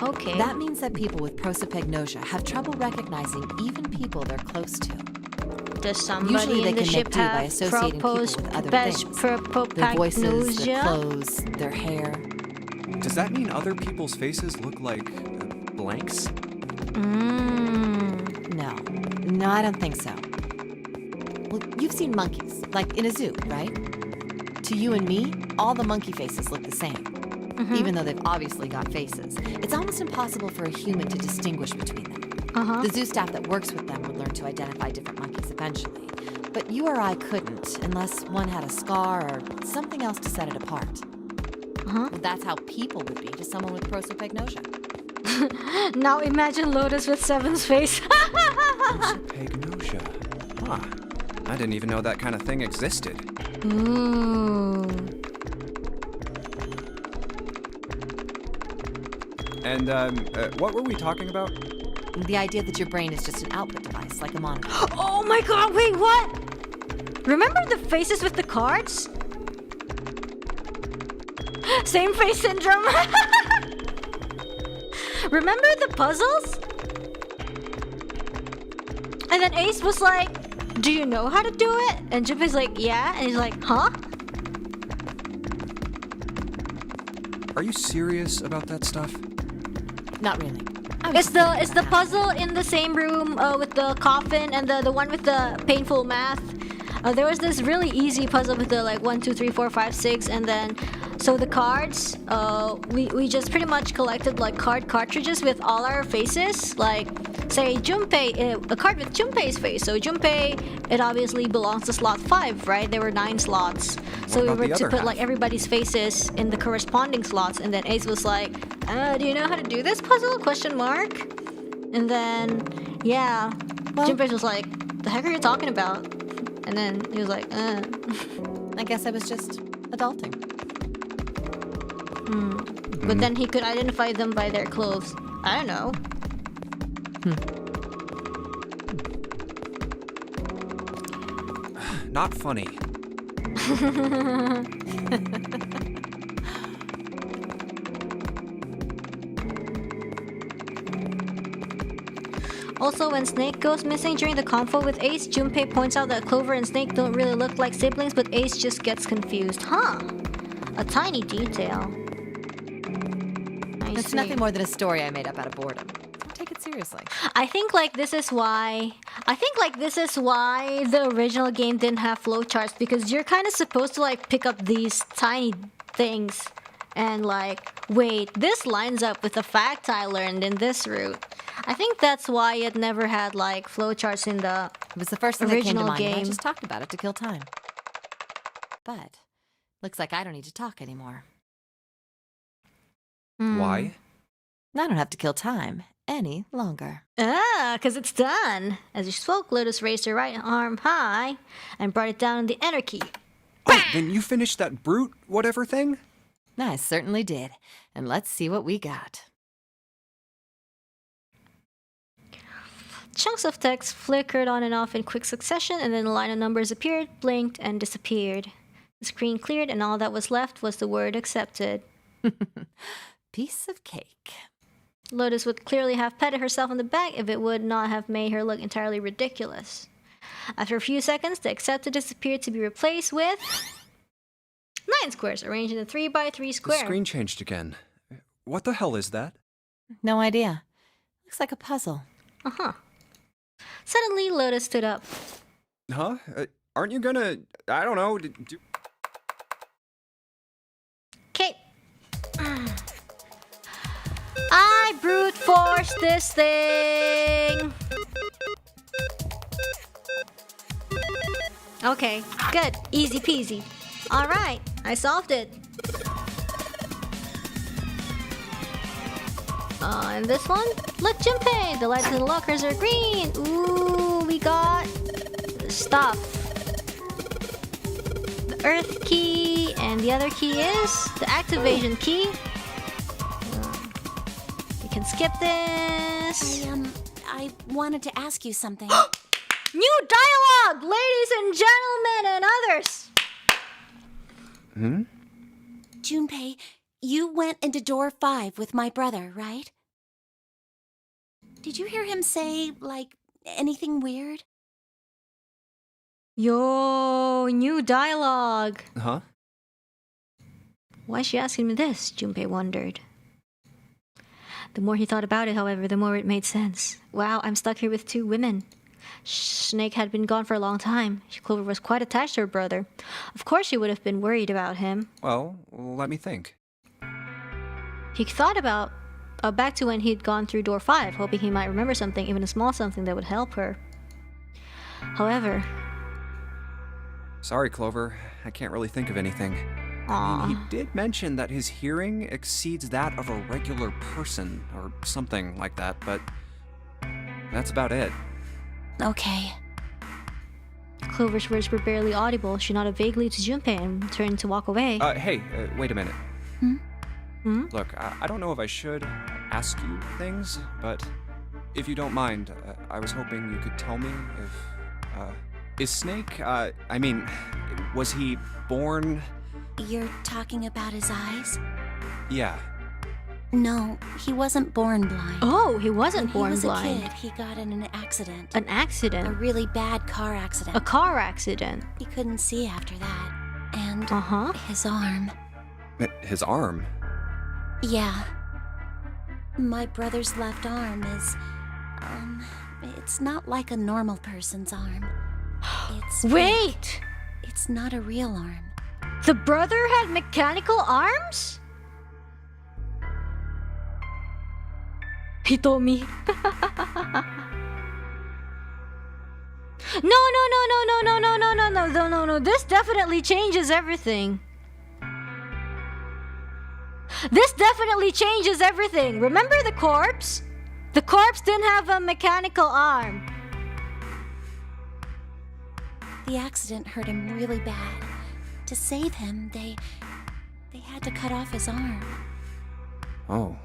[SPEAKER 1] Okay.
[SPEAKER 2] That means that people with prosopagnosia have trouble recognizing even people they're close to.
[SPEAKER 1] Does somebody
[SPEAKER 2] Usually they
[SPEAKER 1] in the
[SPEAKER 2] can
[SPEAKER 1] ship
[SPEAKER 2] make do by
[SPEAKER 1] have
[SPEAKER 2] associating people with other things. Their voices, their
[SPEAKER 1] prosopagnosia?
[SPEAKER 2] clothes, their hair.
[SPEAKER 4] Does that mean other people's faces look like blanks?
[SPEAKER 2] No, I don't think so. Well, you've seen monkeys, like in a zoo, right? To you and me, all the monkey faces look the same. Even though they've obviously got faces. It's almost impossible for a human to distinguish between them. The zoo staff that works with them would learn to identify different monkeys eventually. But you or I couldn't, unless one had a scar or something else to set it apart. Well, that's how people would be to someone with prosopagnosia.
[SPEAKER 1] Now imagine Lotus with Seven's face.
[SPEAKER 4] Prosopagnosia. Huh. I didn't even know that kind of thing existed.
[SPEAKER 1] Ooh.
[SPEAKER 4] And, what were we talking about?
[SPEAKER 2] The idea that your brain is just an output device, like a monitor.
[SPEAKER 1] Oh my god, wait, what? Remember the faces with the cards? Same face syndrome. Remember the puzzles? And then Ace was like, do you know how to do it? And Junpei's like, yeah. And he's like, huh?
[SPEAKER 4] Are you serious about that stuff?
[SPEAKER 2] Not really.
[SPEAKER 1] It's the puzzle in the same room with the coffin and the one with the painful math. There was this really easy puzzle with the like 1, 2, 3, 4, 5, 6, and then so the cards. We just pretty much collected like card cartridges with all our faces. Like say Junpei, a card with Junpei's face. So Junpei, it obviously belongs to slot 5, right? There were 9 slots. So we
[SPEAKER 4] about
[SPEAKER 1] were
[SPEAKER 4] the
[SPEAKER 1] to
[SPEAKER 4] other
[SPEAKER 1] put
[SPEAKER 4] half?
[SPEAKER 1] like everybody's faces in the corresponding slots, and then Ace was like, do you know how to do this puzzle? Question mark. And then, yeah, Junpei was like, the heck are you talking about? And then he was like,
[SPEAKER 2] I guess I was just adulting.
[SPEAKER 1] But then he could identify them by their clothes. I don't know.
[SPEAKER 4] Not funny.
[SPEAKER 1] Also, when Snake goes missing during the convo with Ace, Junpei points out that Clover and Snake don't really look like siblings, but Ace just gets confused. Huh. A tiny detail. I
[SPEAKER 2] It's
[SPEAKER 1] see.
[SPEAKER 2] nothing more than a story I made up out of boredom. Don't take it seriously.
[SPEAKER 1] I think like this is why the original game didn't have flowcharts, because you're kind of supposed to like pick up these tiny things and like, wait, this lines up with the fact I learned in this route. I think that's why it never had like flowcharts in the
[SPEAKER 2] It was the first thing that came to
[SPEAKER 1] original
[SPEAKER 2] mind, and I
[SPEAKER 1] game.
[SPEAKER 2] just talked about it to kill time. But looks like I don't need to talk anymore.
[SPEAKER 4] Why?
[SPEAKER 2] I don't have to kill time any longer.
[SPEAKER 1] Because it's done. As you spoke, Lotus raised her right arm high and brought it down in the enter key.
[SPEAKER 4] Oh, then you finished that brute whatever thing?
[SPEAKER 2] I certainly did. And let's see what we got.
[SPEAKER 1] Chunks of text flickered on and off in quick succession, and then a line of numbers appeared, blinked, and disappeared. The screen cleared, and all that was left was the word accepted.
[SPEAKER 2] Piece of cake.
[SPEAKER 1] Lotus would clearly have patted herself on the back if it would not have made her look entirely ridiculous. After a few seconds, the accepted disappeared to be replaced with 9 squares arranged in a 3x3 square.
[SPEAKER 4] The screen changed again. What the hell is that?
[SPEAKER 2] No idea. Looks like a puzzle.
[SPEAKER 1] Uh-huh. Suddenly, Lotus stood up.
[SPEAKER 4] Huh? Aren't you gonna... I don't know...
[SPEAKER 1] Okay. I brute force this thing. Okay, good. Easy peasy. Alright, I solved it. And this one? Look, Junpei! The lights in the lockers are green! Ooh, we got stuff. The Earth key, and the other key is the activation key. We can skip this.
[SPEAKER 3] I wanted to ask you something.
[SPEAKER 1] New dialogue, ladies and gentlemen and others!
[SPEAKER 3] Junpei, you went into door 5 with my brother, right? Did you hear him say, like, anything weird?
[SPEAKER 1] Yo, new dialogue.
[SPEAKER 4] Huh?
[SPEAKER 1] Why is she asking me this? Junpei wondered. The more he thought about it, however, the more it made sense. Wow, I'm stuck here with 2 women. Snake had been gone for a long time. Clover was quite attached to her brother. Of course she would have been worried about him.
[SPEAKER 4] Well, let me think.
[SPEAKER 1] He thought about back to when he'd gone through door 5, hoping he might remember something, even a small something that would help her. However...
[SPEAKER 4] Sorry, Clover. I can't really think of anything. I mean, he did mention that his hearing exceeds that of a regular person, or something like that, but that's about it.
[SPEAKER 3] Okay.
[SPEAKER 1] Clover's words were barely audible. She nodded vaguely to Junpei and turned to walk away.
[SPEAKER 4] Hey, wait a minute.
[SPEAKER 1] Hmm?
[SPEAKER 4] Look, I don't know if I should ask you things, but if you don't mind, I was hoping you could tell me if, is Snake, was he born...
[SPEAKER 3] You're talking about his eyes?
[SPEAKER 4] Yeah.
[SPEAKER 3] No, he wasn't born blind.
[SPEAKER 1] Oh, he wasn't born blind.
[SPEAKER 3] When he was a kid, he got in an accident.
[SPEAKER 1] An accident?
[SPEAKER 3] A really bad car accident.
[SPEAKER 1] A car accident?
[SPEAKER 3] He couldn't see after that. And his arm.
[SPEAKER 4] His arm?
[SPEAKER 3] Yeah. My brother's left arm is, it's not like a normal person's arm. It's
[SPEAKER 1] Wait!
[SPEAKER 3] fake. It's not a real arm.
[SPEAKER 1] The brother had mechanical arms? He told me. No. This definitely changes everything. This definitely changes everything. Remember the corpse? The corpse didn't have a mechanical arm.
[SPEAKER 3] The accident hurt him really bad. To save him, they had to cut off his arm.
[SPEAKER 4] Oh.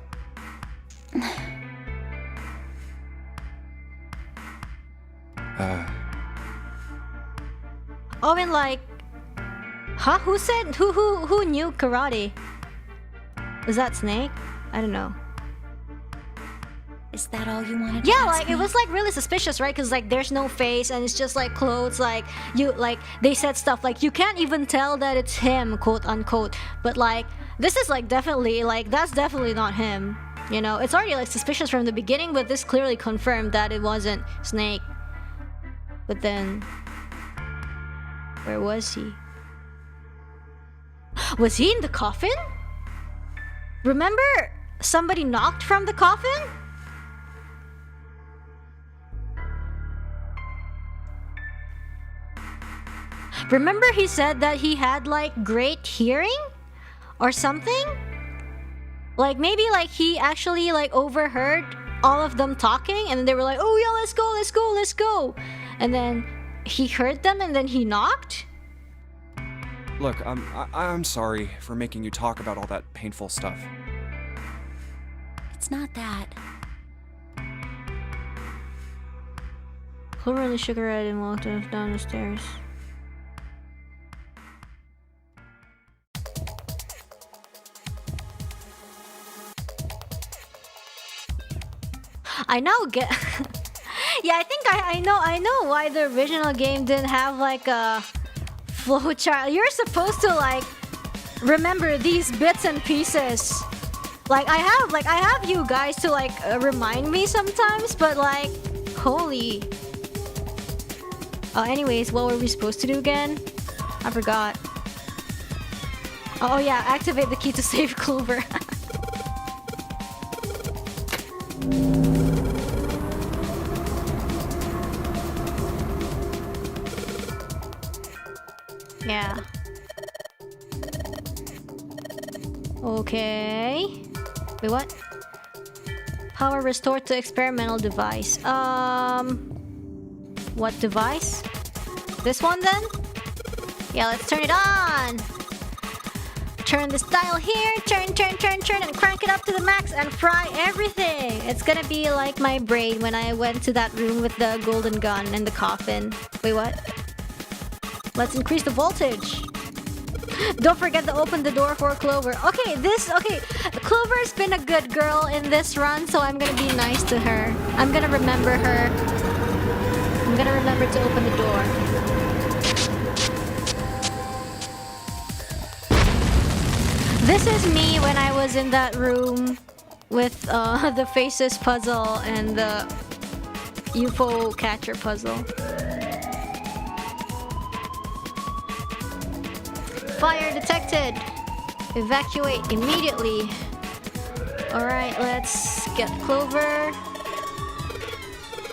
[SPEAKER 1] Oh, and like... Huh? Who said... Who knew karate? Was that Snake? I don't know.
[SPEAKER 3] Is that all you wanted to
[SPEAKER 1] Yeah,
[SPEAKER 3] ask
[SPEAKER 1] like,
[SPEAKER 3] me?
[SPEAKER 1] it was, like, really suspicious, right? Because, like, there's no face, and it's just, like, clothes, like, you, like, they said stuff, like, you can't even tell that it's him, quote-unquote. But, like, this is, like, definitely, like, that's definitely not him. You know, it's already, like, suspicious from the beginning, but this clearly confirmed that it wasn't Snake. But then... where was he? Was he in the coffin? Remember, somebody knocked from the coffin? Remember he said that he had, like, great hearing? Or something? Like, maybe, like, he actually, like, overheard all of them talking, and then they were like, oh, yeah, let's go. And then he heard them, and then he knocked?
[SPEAKER 4] Look, I'm sorry for making you talk about all that painful stuff.
[SPEAKER 3] It's not that.
[SPEAKER 1] Clover really shook her head and walked down the stairs. I now get. Yeah, I think I know why the original game didn't have like a flowchart. You're supposed to like remember these bits and pieces. Like I have you guys to like remind me sometimes, but like holy. Anyways, what were we supposed to do again? I forgot. Oh yeah, activate the key to save Clover. Yeah. Okay. Wait, what? Power restored to experimental device. What device? This one then? Yeah, let's turn it on. Turn this dial here, turn, and crank it up to the max and fry everything. It's gonna be like my brain when I went to that room with the golden gun and the coffin. Wait, what? Let's increase the voltage. Don't forget to open the door for Clover. Okay, Clover's been a good girl in this run, so I'm gonna be nice to her. I'm gonna remember her. I'm gonna remember to open the door. This is me when I was in that room with the faces puzzle and the UFO catcher puzzle. Fire detected! Evacuate immediately. Alright, let's get Clover.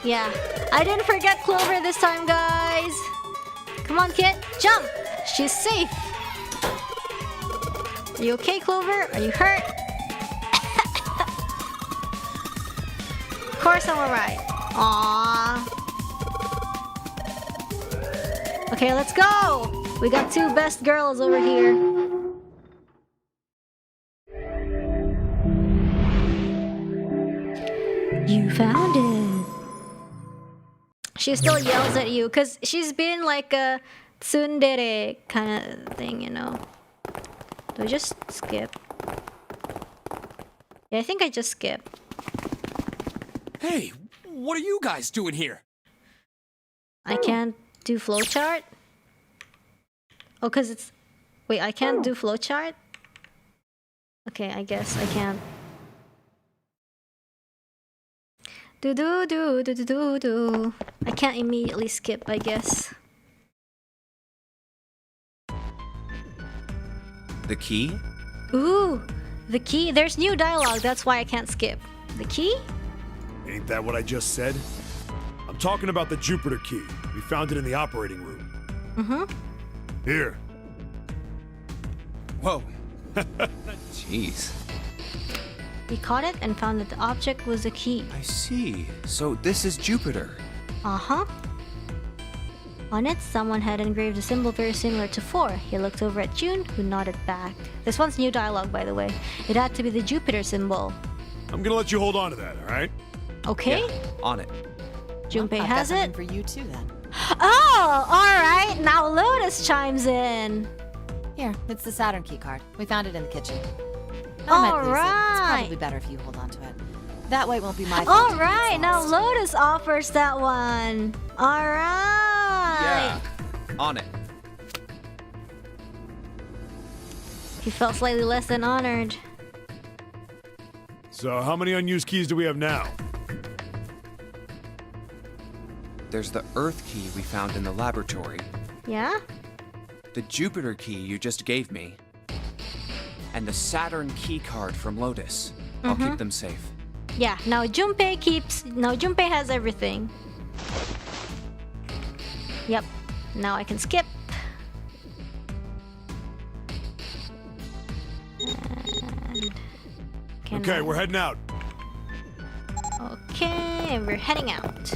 [SPEAKER 1] Yeah, I didn't forget Clover this time, guys. Come on, kid, jump! She's safe. Are you okay, Clover? Are you hurt? Of course I'm alright. Aww. Okay, let's go! We got two best girls over here. You found it. She still yells at you because she's been like a tsundere kind of thing, you know. Do I just skip? Yeah, I think I just skip.
[SPEAKER 5] Hey, what are you guys doing here?
[SPEAKER 1] I can't do flowchart? Oh, because it's... Wait, I can't do flowchart? Okay, I guess I can't. Do. I can't immediately skip, I guess.
[SPEAKER 4] The key?
[SPEAKER 1] Ooh, the key. There's new dialogue, that's why I can't skip. The key?
[SPEAKER 6] Ain't that what I just said? I'm talking about the Jupiter key. We found it in the operating room.
[SPEAKER 1] Mm-hmm.
[SPEAKER 6] Here.
[SPEAKER 4] Whoa. Jeez.
[SPEAKER 1] We caught it and found that the object was a key.
[SPEAKER 4] I see. So this is Jupiter.
[SPEAKER 1] Uh-huh. On it, someone had engraved a symbol very similar to 4. He looked over at June, who nodded back. This one's new dialogue, by the way. It had to be the Jupiter symbol.
[SPEAKER 6] I'm gonna let you hold on to that, alright?
[SPEAKER 1] Okay.
[SPEAKER 4] Yeah, on it.
[SPEAKER 1] Junpei
[SPEAKER 2] I've
[SPEAKER 1] has
[SPEAKER 2] got something
[SPEAKER 1] it.
[SPEAKER 2] for you too, then.
[SPEAKER 1] Oh, alright. Now Lotus chimes in.
[SPEAKER 2] Here, it's the Saturn key card. We found it in the kitchen.
[SPEAKER 1] All
[SPEAKER 2] I might lose it. It's
[SPEAKER 1] right.
[SPEAKER 2] probably better if you hold on to it. That way it won't be my fault.
[SPEAKER 1] All right. Now Lotus offers that one. All right.
[SPEAKER 4] Yeah, on it.
[SPEAKER 1] He felt slightly less than honored.
[SPEAKER 6] So how many unused keys do we have now?
[SPEAKER 4] There's the Earth key we found in the laboratory.
[SPEAKER 1] Yeah?
[SPEAKER 4] The Jupiter key you just gave me. And the Saturn key card from Lotus. I'll keep them safe.
[SPEAKER 1] Yeah. Now Junpei has everything. Yep. Now I can skip. And
[SPEAKER 6] Okay, we're heading out.
[SPEAKER 1] Okay, and we're heading out.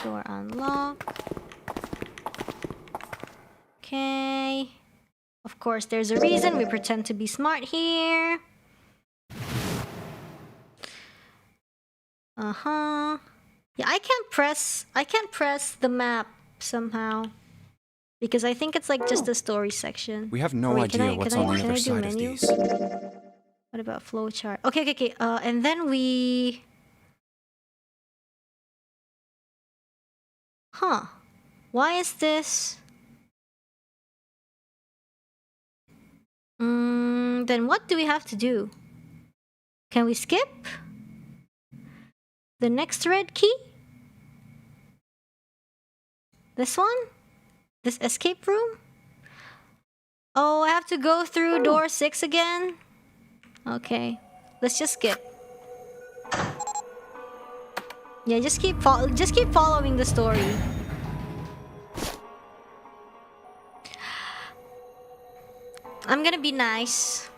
[SPEAKER 1] Door unlocked. Okay. Of course, there's a reason we pretend to be smart here. Yeah, I can't press the map somehow. Because I think it's like just the story section.
[SPEAKER 4] We have no
[SPEAKER 1] Wait,
[SPEAKER 4] idea what's on the other side of
[SPEAKER 1] menu?
[SPEAKER 4] these.
[SPEAKER 1] What about flowchart? Okay. And then we... Huh. Why is this... Then what do we have to do? Can we skip? The next red key? This one? This escape room? Oh, I have to go through door 6 again? Okay. Let's just skip. Yeah, just keep following the story. I'm gonna be nice.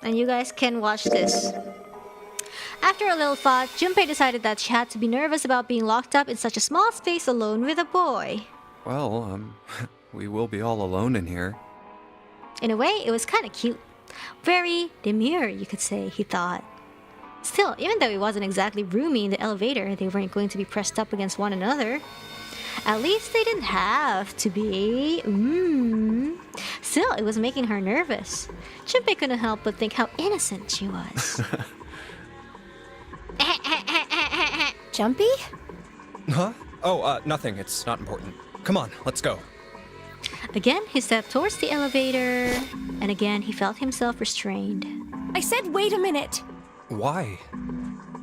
[SPEAKER 1] And you guys can watch this. After a little thought, Junpei decided that she had to be nervous about being locked up in such a small space alone with a boy.
[SPEAKER 4] Well, we will be all alone in here.
[SPEAKER 1] In a way, it was kind of cute. Very demure, you could say, he thought. Still, even though it wasn't exactly roomy in the elevator, they weren't going to be pressed up against one another. At least they didn't have to be. Still, it was making her nervous. Junpei couldn't help but think how innocent she was.
[SPEAKER 3] Jumpy?
[SPEAKER 4] Huh? Oh, nothing. It's not important. Come on, let's go.
[SPEAKER 1] Again, he stepped towards the elevator, and again, he felt himself restrained.
[SPEAKER 3] I said wait a minute.
[SPEAKER 4] Why?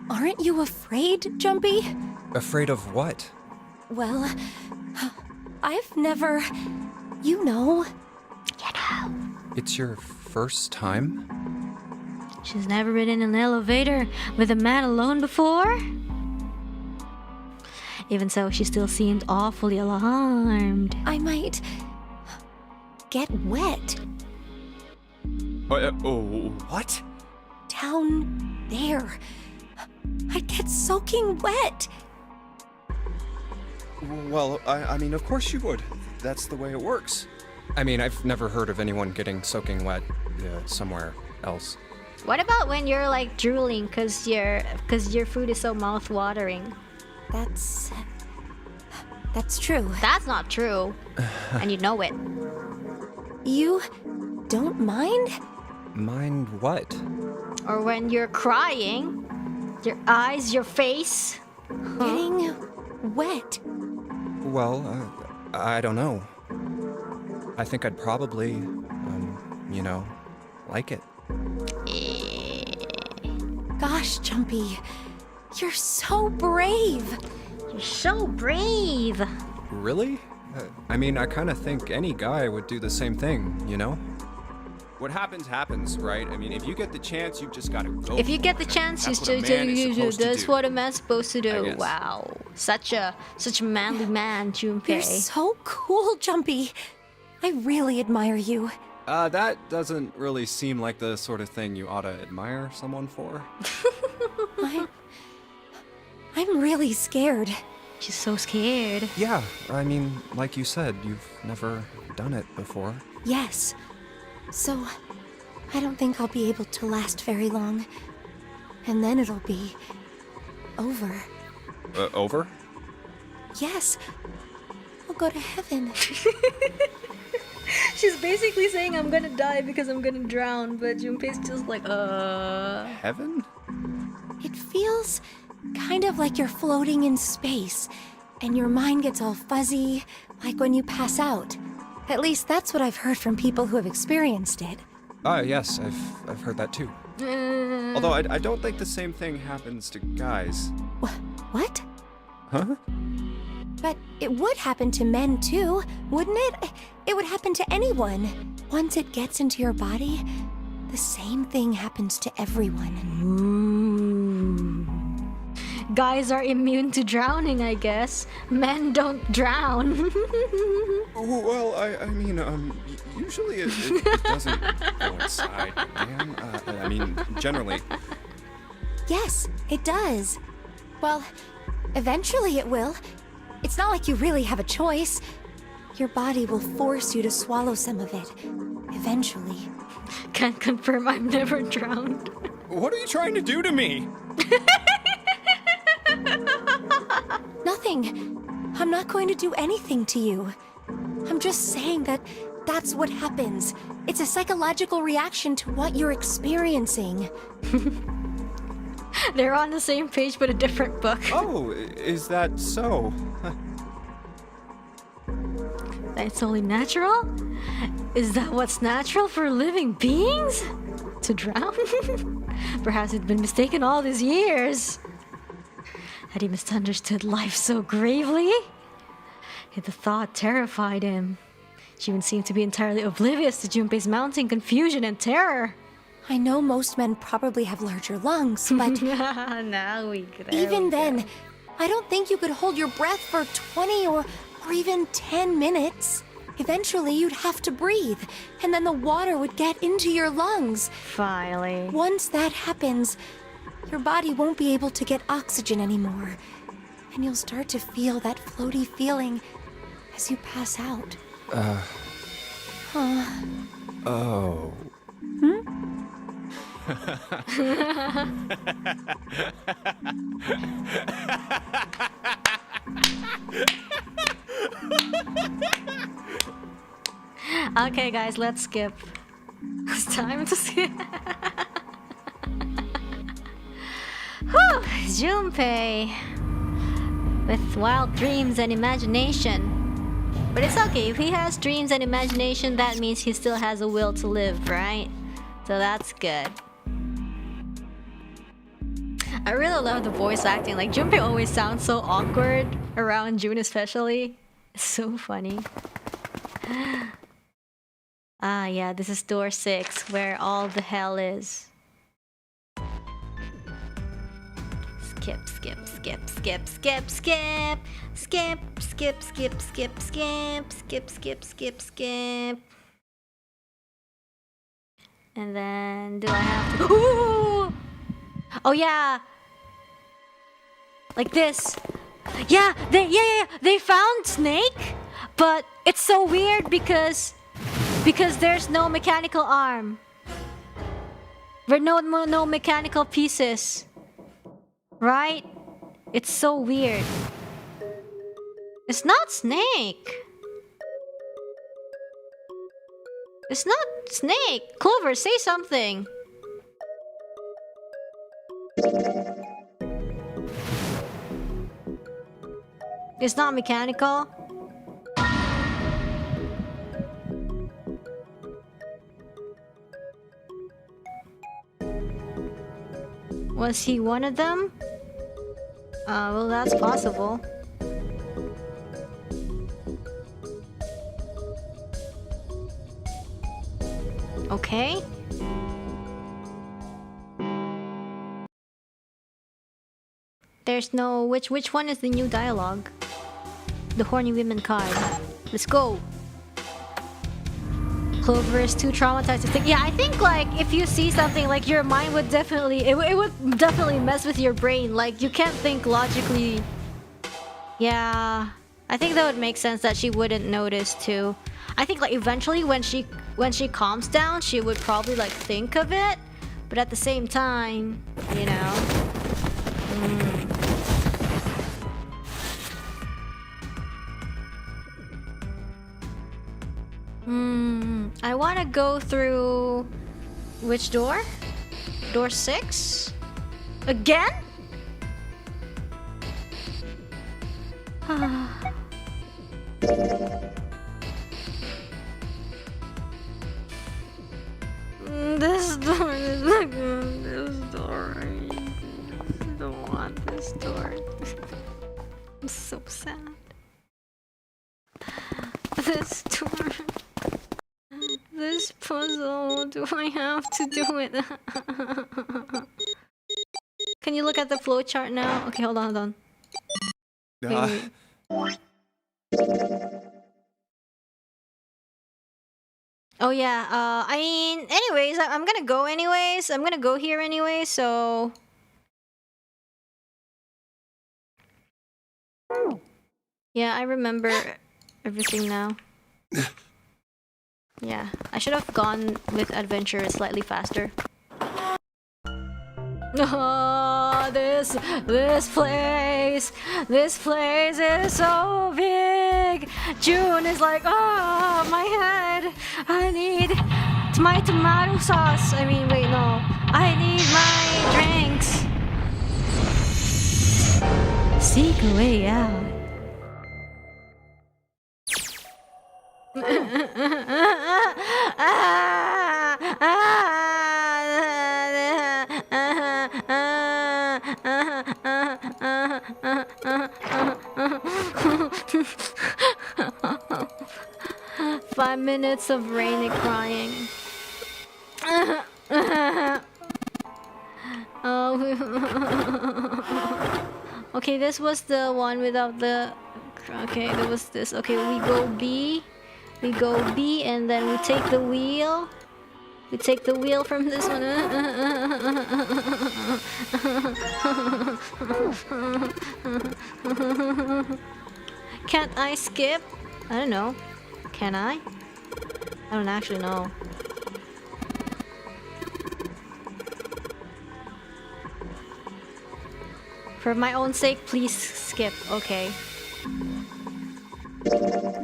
[SPEAKER 3] Aren't you afraid, Jumpy?
[SPEAKER 4] Afraid of what?
[SPEAKER 3] Well, I've never... You know.
[SPEAKER 4] It's your first time?
[SPEAKER 1] She's never been in an elevator with a man alone before. Even so, she still seemed awfully alarmed.
[SPEAKER 3] I might... get wet.
[SPEAKER 4] What?
[SPEAKER 3] Down there. I'd get soaking wet.
[SPEAKER 4] Well, I mean, of course you would. That's the way it works. I mean, I've never heard of anyone getting soaking wet somewhere else.
[SPEAKER 1] What about when you're like drooling because your food is so mouth-watering?
[SPEAKER 3] That's true.
[SPEAKER 1] That's not true. And you know it.
[SPEAKER 3] You don't mind?
[SPEAKER 4] Mind what?
[SPEAKER 1] Or when you're crying, your eyes, your face.
[SPEAKER 3] Getting wet.
[SPEAKER 4] Well, I don't know. I think I'd probably, like it.
[SPEAKER 3] Gosh, Jumpy, you're so brave.
[SPEAKER 1] You're so brave.
[SPEAKER 4] Really? I mean, I kind of think any guy would do the same thing, you know? What happens, happens, right? I mean, if you get the chance, you've just got to go.
[SPEAKER 1] If you get the chance,
[SPEAKER 4] That's what a man's supposed to do.
[SPEAKER 1] That's what a man's supposed to do. Wow. Such a manly man, Junpei.
[SPEAKER 3] You're so cool, Jumpy. I really admire you.
[SPEAKER 4] That doesn't really seem like the sort of thing you ought to admire someone for.
[SPEAKER 3] I'm really scared.
[SPEAKER 1] She's so scared.
[SPEAKER 4] Yeah, I mean, like you said, you've never done it before.
[SPEAKER 3] Yes. So, I don't think I'll be able to last very long. And then it'll be over.
[SPEAKER 4] Over?
[SPEAKER 3] Yes. I'll go to heaven.
[SPEAKER 1] She's basically saying I'm gonna die because I'm gonna drown, but Junpei's just like,
[SPEAKER 4] Heaven?
[SPEAKER 3] It feels kind of like you're floating in space, and your mind gets all fuzzy, like when you pass out. At least that's what I've heard from people who have experienced it.
[SPEAKER 4] Yes, I've heard that too. Although I don't think the same thing happens to guys.
[SPEAKER 3] What?
[SPEAKER 4] Huh?
[SPEAKER 3] But it would happen to men too, wouldn't it? It would happen to anyone. Once it gets into your body, the same thing happens to everyone.
[SPEAKER 1] Guys are immune to drowning, I guess. Men don't drown.
[SPEAKER 4] Well, I mean, usually it doesn't coincide, man. I mean, generally.
[SPEAKER 3] Yes, it does. Well, eventually it will. It's not like you really have a choice. Your body will force you to swallow some of it. Eventually.
[SPEAKER 1] Can't confirm I've never drowned.
[SPEAKER 4] What are you trying to do to me?
[SPEAKER 3] Nothing. I'm not going to do anything to you. I'm just saying that that's what happens. It's a psychological reaction to what you're experiencing.
[SPEAKER 1] They're on the same page but a different book.
[SPEAKER 4] Oh, is that so?
[SPEAKER 1] That's only natural? Is that what's natural for living beings? To drown? Perhaps he'd been mistaken all these years. Had he misunderstood life so gravely? The thought terrified him. She even seemed to be entirely oblivious to Junpei's mounting confusion and terror.
[SPEAKER 3] I know most men probably have larger lungs, but
[SPEAKER 1] now we
[SPEAKER 3] even then, I don't think you could hold your breath for 20 or even 10 minutes. Eventually, you'd have to breathe, and then the water would get into your lungs.
[SPEAKER 1] Finally.
[SPEAKER 3] Once that happens, your body won't be able to get oxygen anymore, and you'll start to feel that floaty feeling as you pass out.
[SPEAKER 4] Oh.
[SPEAKER 1] Okay, guys, let's skip. It's time to skip. Whew, Junpei. With wild dreams and imagination. But it's okay, if he has dreams and imagination, that means he still has a will to live, right? So that's good. I really love the voice acting. Like, Junpei always sounds so awkward around June especially. It's so funny. Ah, yeah, this is door 6, where all the hell is. Skip, skip, skip, skip, skip, skip. Skip, skip, skip, skip, skip, skip, skip, skip, skip. And then do I have to... Ooh! Oh yeah! Like this. Yeah, they found Snake, but it's so weird because there's no mechanical arm. There's no mechanical pieces. Right? It's so weird. It's not Snake. It's not Snake. Clover, say something. It's not mechanical. Was he one of them? Well, that's possible. Okay. There's no... Which one is the new dialogue? The horny women card. Let's go. Clover is too traumatized to think. Yeah, I think like if you see something, like your mind would definitely... It would definitely mess with your brain. Like you can't think logically. Yeah. I think that would make sense that she wouldn't notice too. I think like eventually when she calms down, she would probably like think of it. But at the same time, you know. I want to go through... Which door? Door 6? Again? This door is not good. This door. I don't want this door. I'm so sad. This door. This puzzle. Do I have to do it? Can you look at the flowchart now? Okay, hold on. Wait. Oh yeah, I mean, anyways, I'm gonna go anyways. I'm gonna go here anyway, so... Yeah, I remember everything now. Yeah, I should have gone with adventure slightly faster. Oh, this place is so big. pig. June is like, oh, my head. I need my tomato sauce. I mean, wait, no. I need my drinks. Seek a way out. Five minutes of Rainy crying. Okay, this was the one without the. Okay, there was this. Okay, we go B. We go B, and then we take the wheel. We take the wheel from this one. Can't I skip? I don't know. Can I? I don't actually know. For my own sake, please skip. Okay.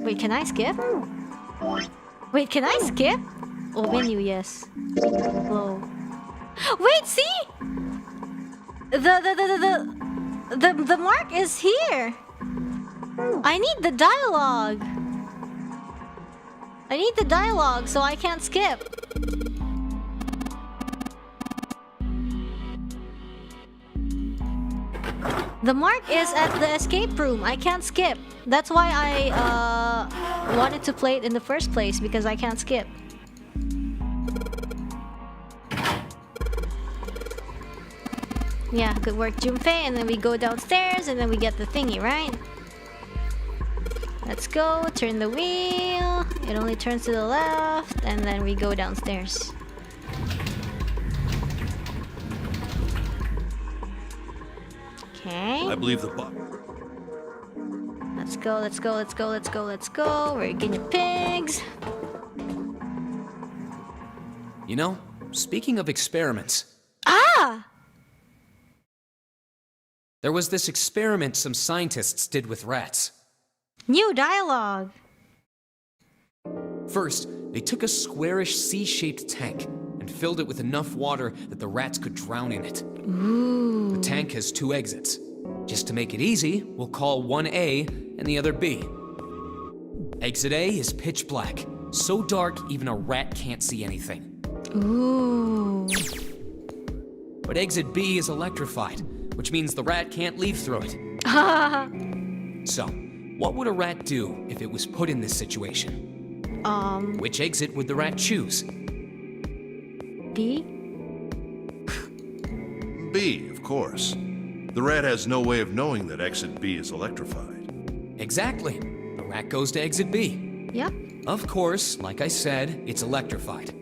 [SPEAKER 1] Wait, can I skip? Wait, can I skip? Oh, menu, yes. Hello. Wait, see? The mark is here. I need the dialogue. I need the dialogue, so I can't skip. The mark is at the escape room. I can't skip. That's why I wanted to play it in the first place, because I can't skip. Yeah, good work, Junpei. And then we go downstairs, and then we get the thingy, right? Let's go, turn the wheel. It only turns to the left, and then we go downstairs. Okay.
[SPEAKER 7] I believe the button.
[SPEAKER 1] Let's go, let's go, let's go, let's go, let's go. We're guinea pigs.
[SPEAKER 5] You know, speaking of experiments,
[SPEAKER 1] Ah!
[SPEAKER 5] there was this experiment some scientists did with rats.
[SPEAKER 1] New dialogue.
[SPEAKER 5] First, they took a squarish C-shaped tank and filled it with enough water that the rats could drown in it.
[SPEAKER 1] Ooh.
[SPEAKER 5] The tank has two exits. Just to make it easy, we'll call one A and the other B. Exit A is pitch black, so dark even a rat can't see anything.
[SPEAKER 1] Ooh.
[SPEAKER 5] But exit B is electrified, which means the rat can't leave through it. So, what would a rat do if it was put in this situation? Which exit would the rat choose?
[SPEAKER 1] B?
[SPEAKER 7] B, of course. The rat has no way of knowing that exit B is electrified.
[SPEAKER 5] Exactly. The rat goes to exit B.
[SPEAKER 1] Yep.
[SPEAKER 5] Of course, like I said, it's electrified.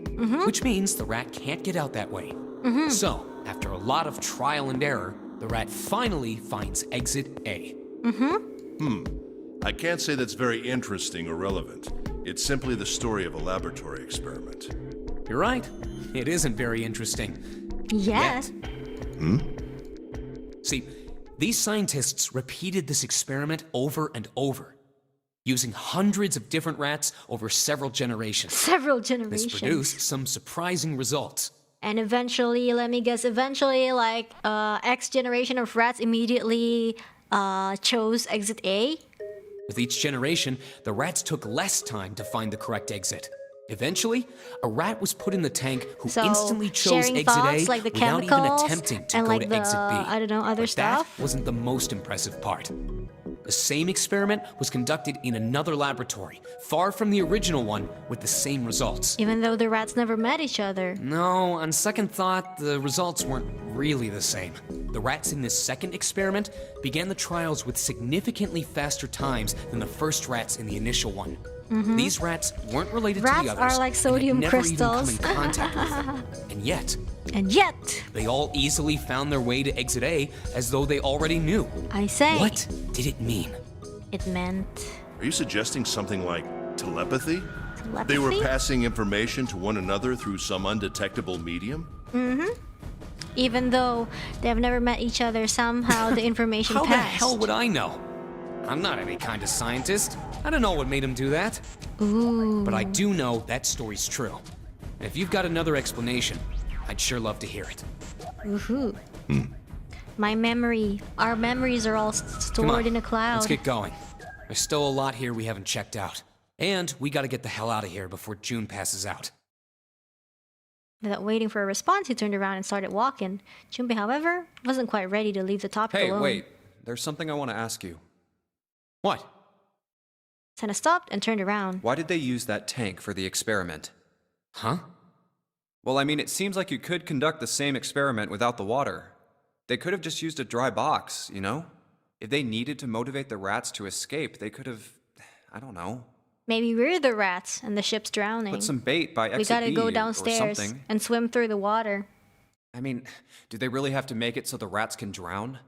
[SPEAKER 5] Which means the rat can't get out that way. So, after a lot of trial and error, the rat finally finds exit A.
[SPEAKER 7] I can't say that's very interesting or relevant. It's simply the story of a laboratory experiment.
[SPEAKER 5] You're right. It isn't very interesting.
[SPEAKER 1] Yes.
[SPEAKER 5] See, these scientists repeated this experiment over and over, using hundreds of different rats over several generations.
[SPEAKER 1] Several
[SPEAKER 5] This
[SPEAKER 1] generations.
[SPEAKER 5] produced some surprising results.
[SPEAKER 1] And eventually, let me guess, eventually, like, X generation of rats immediately chose exit A.
[SPEAKER 5] With each generation, the rats took less time to find the correct exit. Eventually, a rat was put in the tank who
[SPEAKER 1] So,
[SPEAKER 5] instantly chose
[SPEAKER 1] sharing
[SPEAKER 5] exit
[SPEAKER 1] thoughts,
[SPEAKER 5] A
[SPEAKER 1] like the
[SPEAKER 5] without even
[SPEAKER 1] chemicals
[SPEAKER 5] attempting to
[SPEAKER 1] and
[SPEAKER 5] go
[SPEAKER 1] like
[SPEAKER 5] to
[SPEAKER 1] the,
[SPEAKER 5] exit B.
[SPEAKER 1] I don't know, other
[SPEAKER 5] But
[SPEAKER 1] stuff.
[SPEAKER 5] that wasn't the most impressive part. The same experiment was conducted in another laboratory, far from the original one, with the same results.
[SPEAKER 1] Even though the rats never met each other.
[SPEAKER 5] No, on second thought, the results weren't really the same. The rats in this second experiment began the trials with significantly faster times than the first rats in the initial one. These rats weren't related to
[SPEAKER 1] Rats
[SPEAKER 5] the others.
[SPEAKER 1] are like sodium
[SPEAKER 5] and had never
[SPEAKER 1] crystals.
[SPEAKER 5] even come in contact with them. And yet,
[SPEAKER 1] And yet,
[SPEAKER 5] they all easily found their way to exit A as though they already knew.
[SPEAKER 1] I say,
[SPEAKER 5] What did it mean?
[SPEAKER 1] it meant
[SPEAKER 7] Are you suggesting something like telepathy?
[SPEAKER 1] telepathy.
[SPEAKER 7] They were passing information to one another through some undetectable medium?
[SPEAKER 1] Even though they have never met each other, somehow the information
[SPEAKER 5] How the
[SPEAKER 1] passed.
[SPEAKER 5] hell would I know? I'm not any kind of scientist. I don't know what made him do that.
[SPEAKER 1] Ooh.
[SPEAKER 5] But I do know that story's true. And if you've got another explanation, I'd sure love to hear it.
[SPEAKER 1] Woohoo. Our memories are all
[SPEAKER 5] Come
[SPEAKER 1] stored
[SPEAKER 5] on,
[SPEAKER 1] in a cloud.
[SPEAKER 5] let's get going. There's still a lot here we haven't checked out. And we gotta get the hell out of here before June passes out.
[SPEAKER 1] Without waiting for a response, he turned around and started walking. Junpei, however, wasn't quite ready to leave the topic
[SPEAKER 4] Hey,
[SPEAKER 1] alone.
[SPEAKER 4] wait. There's something I want to ask you.
[SPEAKER 5] What?
[SPEAKER 1] Sana stopped and turned around.
[SPEAKER 4] Why did they use that tank for the experiment?
[SPEAKER 5] Huh?
[SPEAKER 4] Well, I mean, it seems like you could conduct the same experiment without the water. They could have just used a dry box, you know? If they needed to motivate the rats to escape, they could have, I don't know,
[SPEAKER 1] Maybe we're the rats and the ship's drowning.
[SPEAKER 4] put some bait by
[SPEAKER 1] We
[SPEAKER 4] exit
[SPEAKER 1] gotta
[SPEAKER 4] B
[SPEAKER 1] go
[SPEAKER 4] or
[SPEAKER 1] downstairs
[SPEAKER 4] something.
[SPEAKER 1] and swim through the water.
[SPEAKER 4] I mean, do they really have to make it so the rats can drown?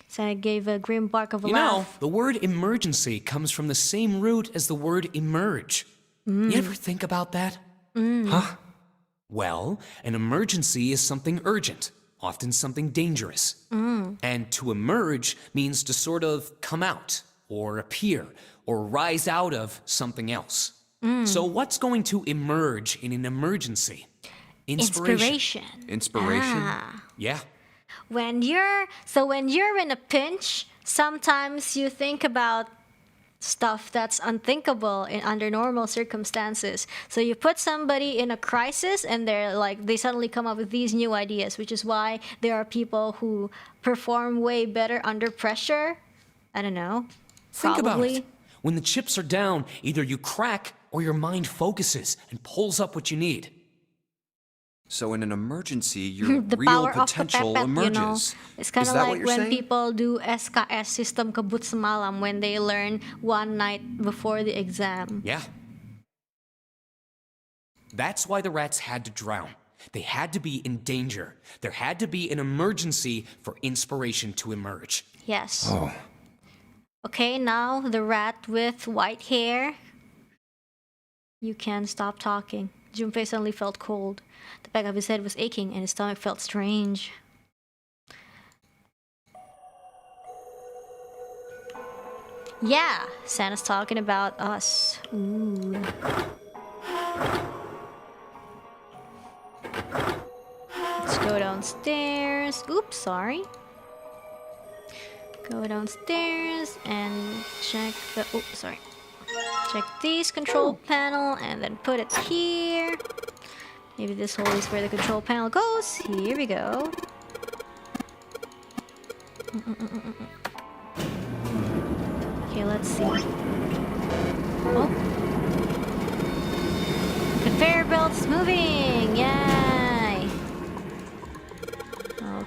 [SPEAKER 1] Sana gave a grim bark of a
[SPEAKER 5] You know,
[SPEAKER 1] laugh.
[SPEAKER 5] the word emergency comes from the same root as the word emerge. You ever think about that? Huh? Well, an emergency is something urgent, often something dangerous. And to emerge means to sort of come out, or appear, or rise out of something else. So what's going to emerge in an emergency? Inspiration.
[SPEAKER 4] Inspiration?
[SPEAKER 1] Ah.
[SPEAKER 5] Yeah.
[SPEAKER 1] When you're in a pinch, sometimes you think about stuff that's unthinkable under normal circumstances. So you put somebody in a crisis and they suddenly come up with these new ideas, which is why there are people who perform way better under pressure. I don't know.
[SPEAKER 5] Think about
[SPEAKER 1] Probably.
[SPEAKER 5] it. When the chips are down, either you crack or your mind focuses and pulls up what you need.
[SPEAKER 4] So in an emergency, your
[SPEAKER 1] The
[SPEAKER 4] real
[SPEAKER 1] power of the
[SPEAKER 4] potential
[SPEAKER 1] pepet,
[SPEAKER 4] emerges.
[SPEAKER 1] you know. It's kind
[SPEAKER 4] Is
[SPEAKER 1] of
[SPEAKER 4] that what
[SPEAKER 1] like
[SPEAKER 4] you're
[SPEAKER 1] when
[SPEAKER 4] saying?
[SPEAKER 1] people do SKS system kabut semalam when they learn one night before the exam.
[SPEAKER 5] Yeah. That's why the rats had to drown. They had to be in danger. There had to be an emergency for inspiration to emerge.
[SPEAKER 1] Yes.
[SPEAKER 4] Oh.
[SPEAKER 1] Okay, now the rat with white hair. You can stop talking. Junpei suddenly felt cold. The back of his head was aching and his stomach felt strange. Yeah, Santa's talking about us. Ooh. Let's go downstairs. Oops, sorry. Go downstairs and check the... Oh, sorry. Check this control panel and then put it here. Maybe this hole is where the control panel goes. Here we go. Okay, let's see. Oh. Conveyor belt's moving! Yay!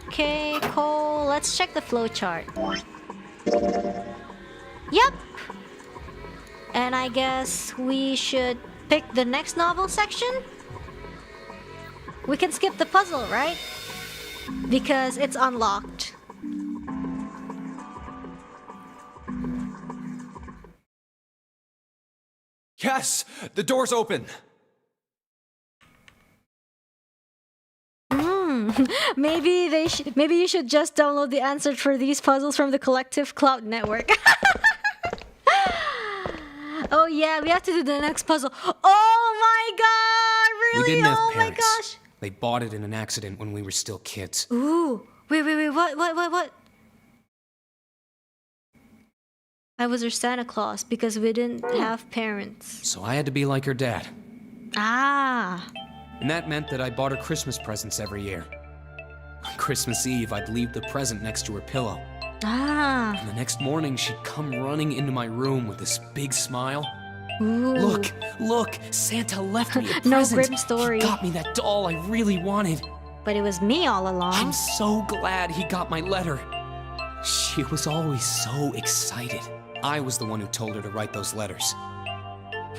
[SPEAKER 1] Okay, Cole, let's check the flowchart. Yep! And I guess we should pick the next novel section? We can skip the puzzle, right? Because it's unlocked.
[SPEAKER 4] Yes! The door's open!
[SPEAKER 1] Maybe you should just download the answer for these puzzles from the Collective Cloud Network. Oh yeah, we have to do the next puzzle. Oh my god,
[SPEAKER 5] We
[SPEAKER 1] really?
[SPEAKER 5] didn't have
[SPEAKER 1] Oh my
[SPEAKER 5] parents.
[SPEAKER 1] gosh.
[SPEAKER 5] They bought it in an accident when we were still kids.
[SPEAKER 1] Ooh, wait, what? I was her Santa Claus because we didn't have parents.
[SPEAKER 5] So I had to be like her dad.
[SPEAKER 1] Ah.
[SPEAKER 5] And that meant that I bought her Christmas presents every year. On Christmas Eve, I'd leave the present next to her pillow.
[SPEAKER 1] Ah.
[SPEAKER 5] And the next morning, she'd come running into my room with this big smile.
[SPEAKER 1] Ooh.
[SPEAKER 5] Look, Santa left me a
[SPEAKER 1] No
[SPEAKER 5] present.
[SPEAKER 1] grim story.
[SPEAKER 5] He got me that doll I really wanted.
[SPEAKER 1] But it was me all along.
[SPEAKER 5] I'm so glad he got my letter. She was always so excited. I was the one who told her to write those letters.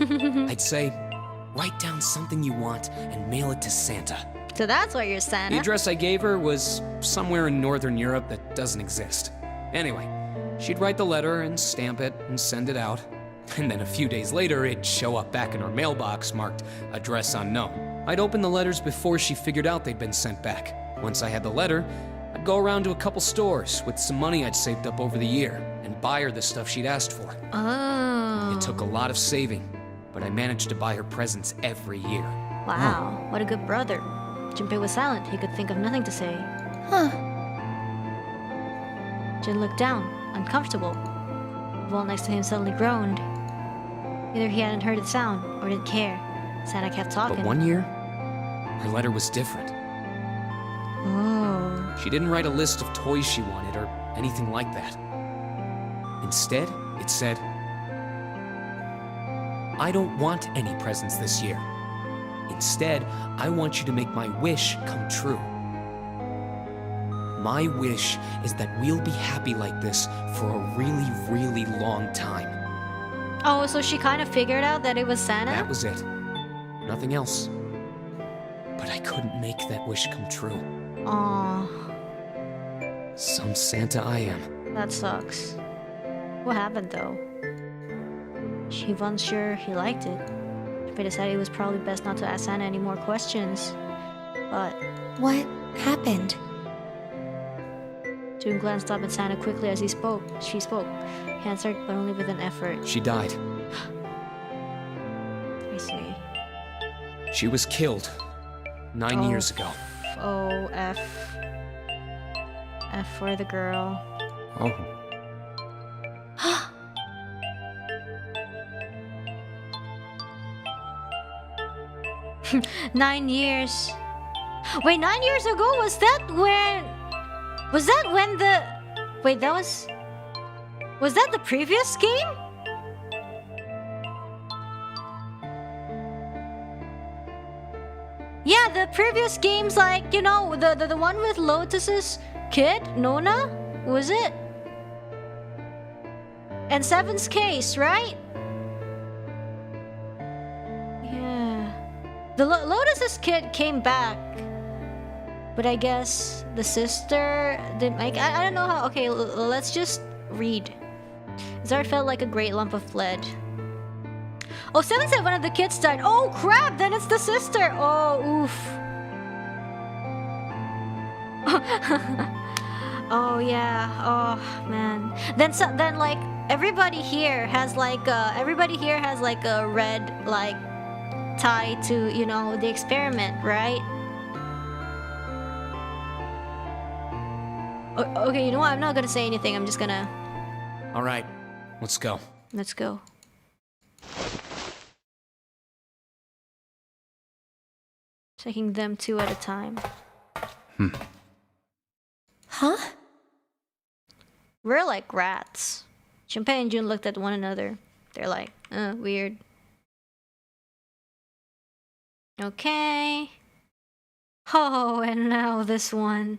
[SPEAKER 5] I'd say, write down something you want and mail it to Santa.
[SPEAKER 1] So that's why you're
[SPEAKER 5] The
[SPEAKER 1] Santa.
[SPEAKER 5] address I gave her was somewhere in Northern Europe that doesn't exist. Anyway, she'd write the letter and stamp it and send it out. And then a few days later, it'd show up back in her mailbox marked address unknown. I'd open the letters before she figured out they'd been sent back. Once I had the letter, I'd go around to a couple stores with some money I'd saved up over the year and buy her the stuff she'd asked for.
[SPEAKER 1] Oh.
[SPEAKER 5] It took a lot of saving, but I managed to buy her presents every year.
[SPEAKER 1] Wow, what a good brother. Junpei was silent. He could think of nothing to say.
[SPEAKER 3] Huh.
[SPEAKER 1] Jin looked down, uncomfortable. The wall next to him suddenly groaned. Either he hadn't heard the sound or didn't care. Sana kept talking.
[SPEAKER 5] But one year, her letter was different.
[SPEAKER 1] Oh.
[SPEAKER 5] She didn't write a list of toys she wanted or anything like that. Instead, it said, I don't want any presents this year. Instead, I want you to make my wish come true. My wish is that we'll be happy like this for a really, really long time.
[SPEAKER 1] Oh, so she kind of figured out that it was Santa?
[SPEAKER 5] That was it. Nothing else. But I couldn't make that wish come true.
[SPEAKER 1] Aww,
[SPEAKER 5] Some Santa I am.
[SPEAKER 1] that sucks. What happened though? She wasn't sure he liked it. But decided it was probably best not to ask Santa any more questions. But
[SPEAKER 3] What happened?
[SPEAKER 1] June glanced up at Santa quickly as she spoke. He answered, but only with an effort.
[SPEAKER 5] She died.
[SPEAKER 1] I see.
[SPEAKER 5] She was killed 9 years ago.
[SPEAKER 1] Oh, F. F for the girl.
[SPEAKER 5] Oh.
[SPEAKER 1] 9 years. Wait, 9 years ago? Was that when the... Wait, that was... Was that the previous game? Yeah, the previous game's like, you know, the one with Lotus's kid, Nona? Was it? And Seven's case, right? Yeah. The Lotus's kid came back. But I guess the sister didn't make... I don't know how... Okay, let's just read. Zard felt like a great lump of lead. Oh, Seven said one of the kids died. Oh, crap! Then it's the sister! Oh, oof. Oh, yeah. Oh, man. Then like, everybody here has like a red, like, tie to, you know, the experiment, right? Okay, you know what? I'm not gonna say anything. I'm just gonna...
[SPEAKER 5] All right, let's go.
[SPEAKER 1] Let's go. Taking them two at a time.
[SPEAKER 3] Huh?
[SPEAKER 1] We're like rats. Junpei and Jun looked at one another. They're like, weird. Okay. Oh, and now this one.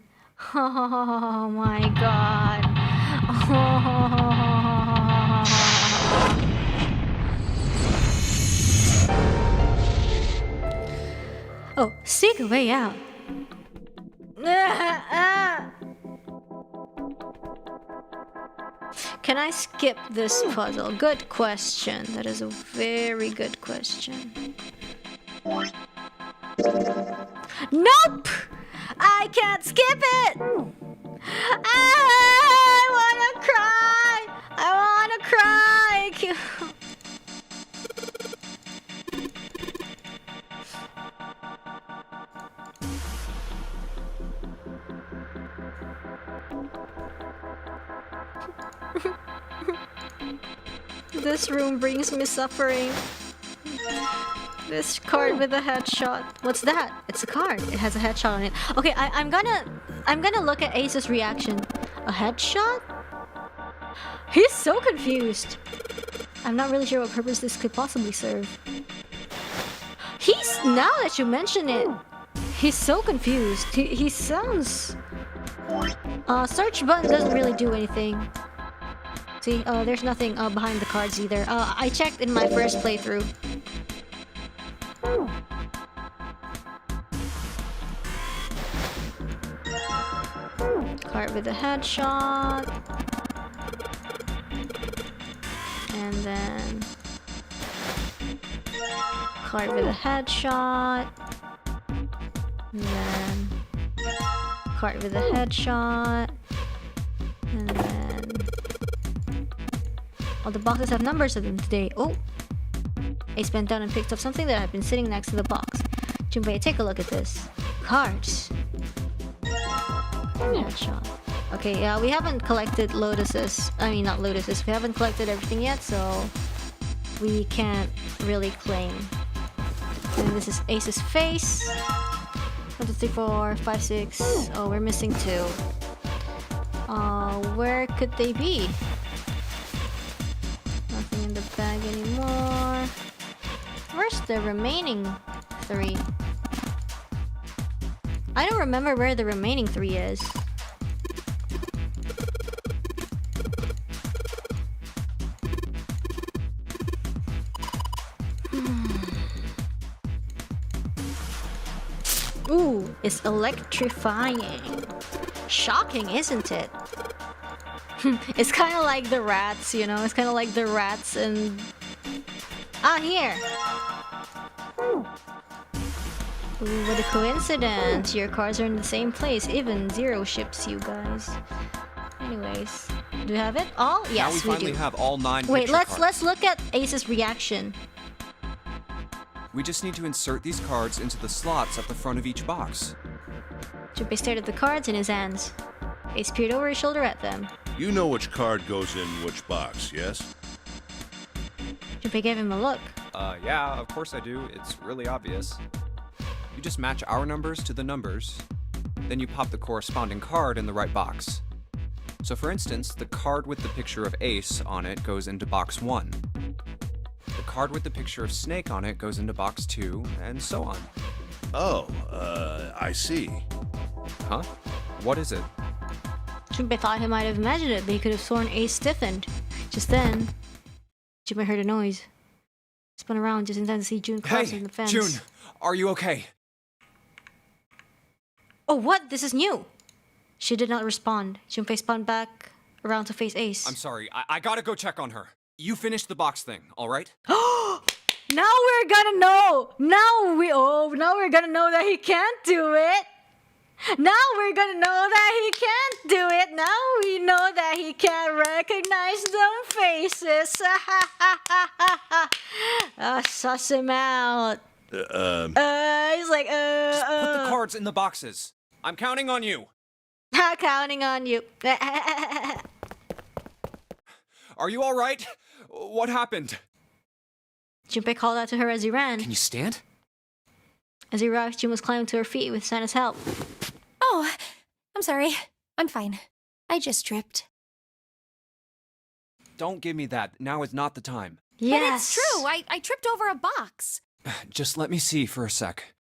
[SPEAKER 1] Oh my god. Oh, seek a way out. Can I skip this puzzle? Good question. That is a very good question. Nope! I can't skip it! I wanna cry! I wanna cry! This room brings me suffering. This card with a headshot. What's that? It's a card. It has a headshot on it. Okay, I'm gonna look at Ace's reaction. A headshot? He's so confused. I'm not really sure what purpose this could possibly serve. Now that you mention it, he's so confused. He sounds... search button doesn't really do anything. See, there's nothing behind the cards either. I checked in my first playthrough. Card with a headshot. And then... card with a headshot. And then... card with a headshot. And then all the boxes have numbers in them today. Oh! Ace bent down and picked up something that had been sitting next to the box. Junpei, take a look at this. Cards. Headshot. Okay, yeah, we haven't collected lotuses. I mean, not lotuses. We haven't collected everything yet, so we can't really claim. And this is Ace's face. 1, 2, 3, 4, 5, 6. Oh, we're missing 2. Where could they be? Nothing in the bag anymore. Where's the remaining 3? I don't remember where the remaining 3 is. Ooh, it's electrifying. Shocking, isn't it? It's kind of like the rats, you know? It's kind of like the rats and... Ah, here! Ooh, what a coincidence. Your cards are in the same place. Even 0 ships you guys. Anyways, do we have it all? Yes,
[SPEAKER 4] now we
[SPEAKER 1] do.
[SPEAKER 4] finally have all 9
[SPEAKER 1] Wait,
[SPEAKER 4] picture
[SPEAKER 1] let's
[SPEAKER 4] cards.
[SPEAKER 1] look at Ace's reaction.
[SPEAKER 4] We just need to insert these cards into the slots at the front of each box.
[SPEAKER 1] Junpei stared at the cards in his hands. Ace peered over his shoulder at them.
[SPEAKER 7] You know which card goes in which box, yes?
[SPEAKER 1] Junpei gave him a look.
[SPEAKER 4] Yeah, of course I do. It's really obvious. You just match our numbers to the numbers, then you pop the corresponding card in the right box. So for instance, the card with the picture of Ace on it goes into box 1. The card with the picture of Snake on it goes into box 2, and so on.
[SPEAKER 7] Oh, I see.
[SPEAKER 4] Huh? What is it?
[SPEAKER 1] Junpei thought he might have imagined it, but he could have sworn Ace stiffened. Just then, Junpei heard a noise. Spun around just in time to see June crossing the fence.
[SPEAKER 4] June, are you okay?
[SPEAKER 1] Oh, what? This is new! She did not respond. Junpei spun back around to face Ace.
[SPEAKER 4] I'm sorry, I gotta go check on her. You finished the box thing, alright?
[SPEAKER 1] Now we're gonna know! Now we're gonna know that he can't do it! Now we're gonna know that he can't do it! Now we know that he can't recognize them faces! Suss him out. He's like,
[SPEAKER 4] Just put the cards in the boxes. I'm counting on you.
[SPEAKER 1] Not counting on you.
[SPEAKER 4] Are you alright? What happened?
[SPEAKER 1] Junpei called out to her as he ran.
[SPEAKER 5] Can you stand?
[SPEAKER 1] As he rushed, June was climbing to her feet with Santa's help.
[SPEAKER 3] Oh, I'm sorry. I'm fine. I just tripped.
[SPEAKER 4] Don't give me that. Now is not the time.
[SPEAKER 1] Yes.
[SPEAKER 3] But it's true. I tripped over a box.
[SPEAKER 4] Just let me see for a sec.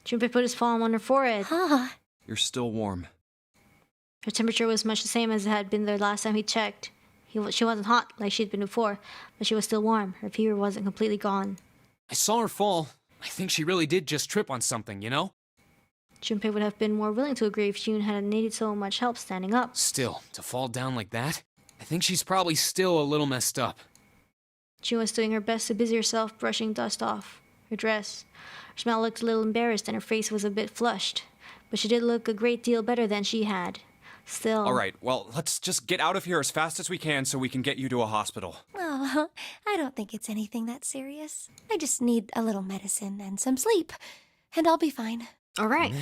[SPEAKER 1] Junpei put his palm on her forehead.
[SPEAKER 3] Huh.
[SPEAKER 4] You're still warm.
[SPEAKER 1] Her temperature was much the same as it had been the last time he checked. She wasn't hot like she'd been before, but she was still warm. Her fever wasn't completely gone.
[SPEAKER 5] I saw her fall. I think she really did just trip on something, you know?
[SPEAKER 1] Junpei would have been more willing to agree if June hadn't needed so much help standing up.
[SPEAKER 5] Still, to fall down like that? I think she's probably still a little messed up.
[SPEAKER 1] June was doing her best to busy herself brushing dust off her dress. Her smile looked a little embarrassed and her face was a bit flushed, but she did look a great deal better than she had. Still...
[SPEAKER 4] Alright, well, let's just get out of here as fast as we can so we can get you to a hospital.
[SPEAKER 3] Oh, I don't think it's anything that serious. I just need a little medicine and some sleep, and I'll be fine.
[SPEAKER 1] Alright.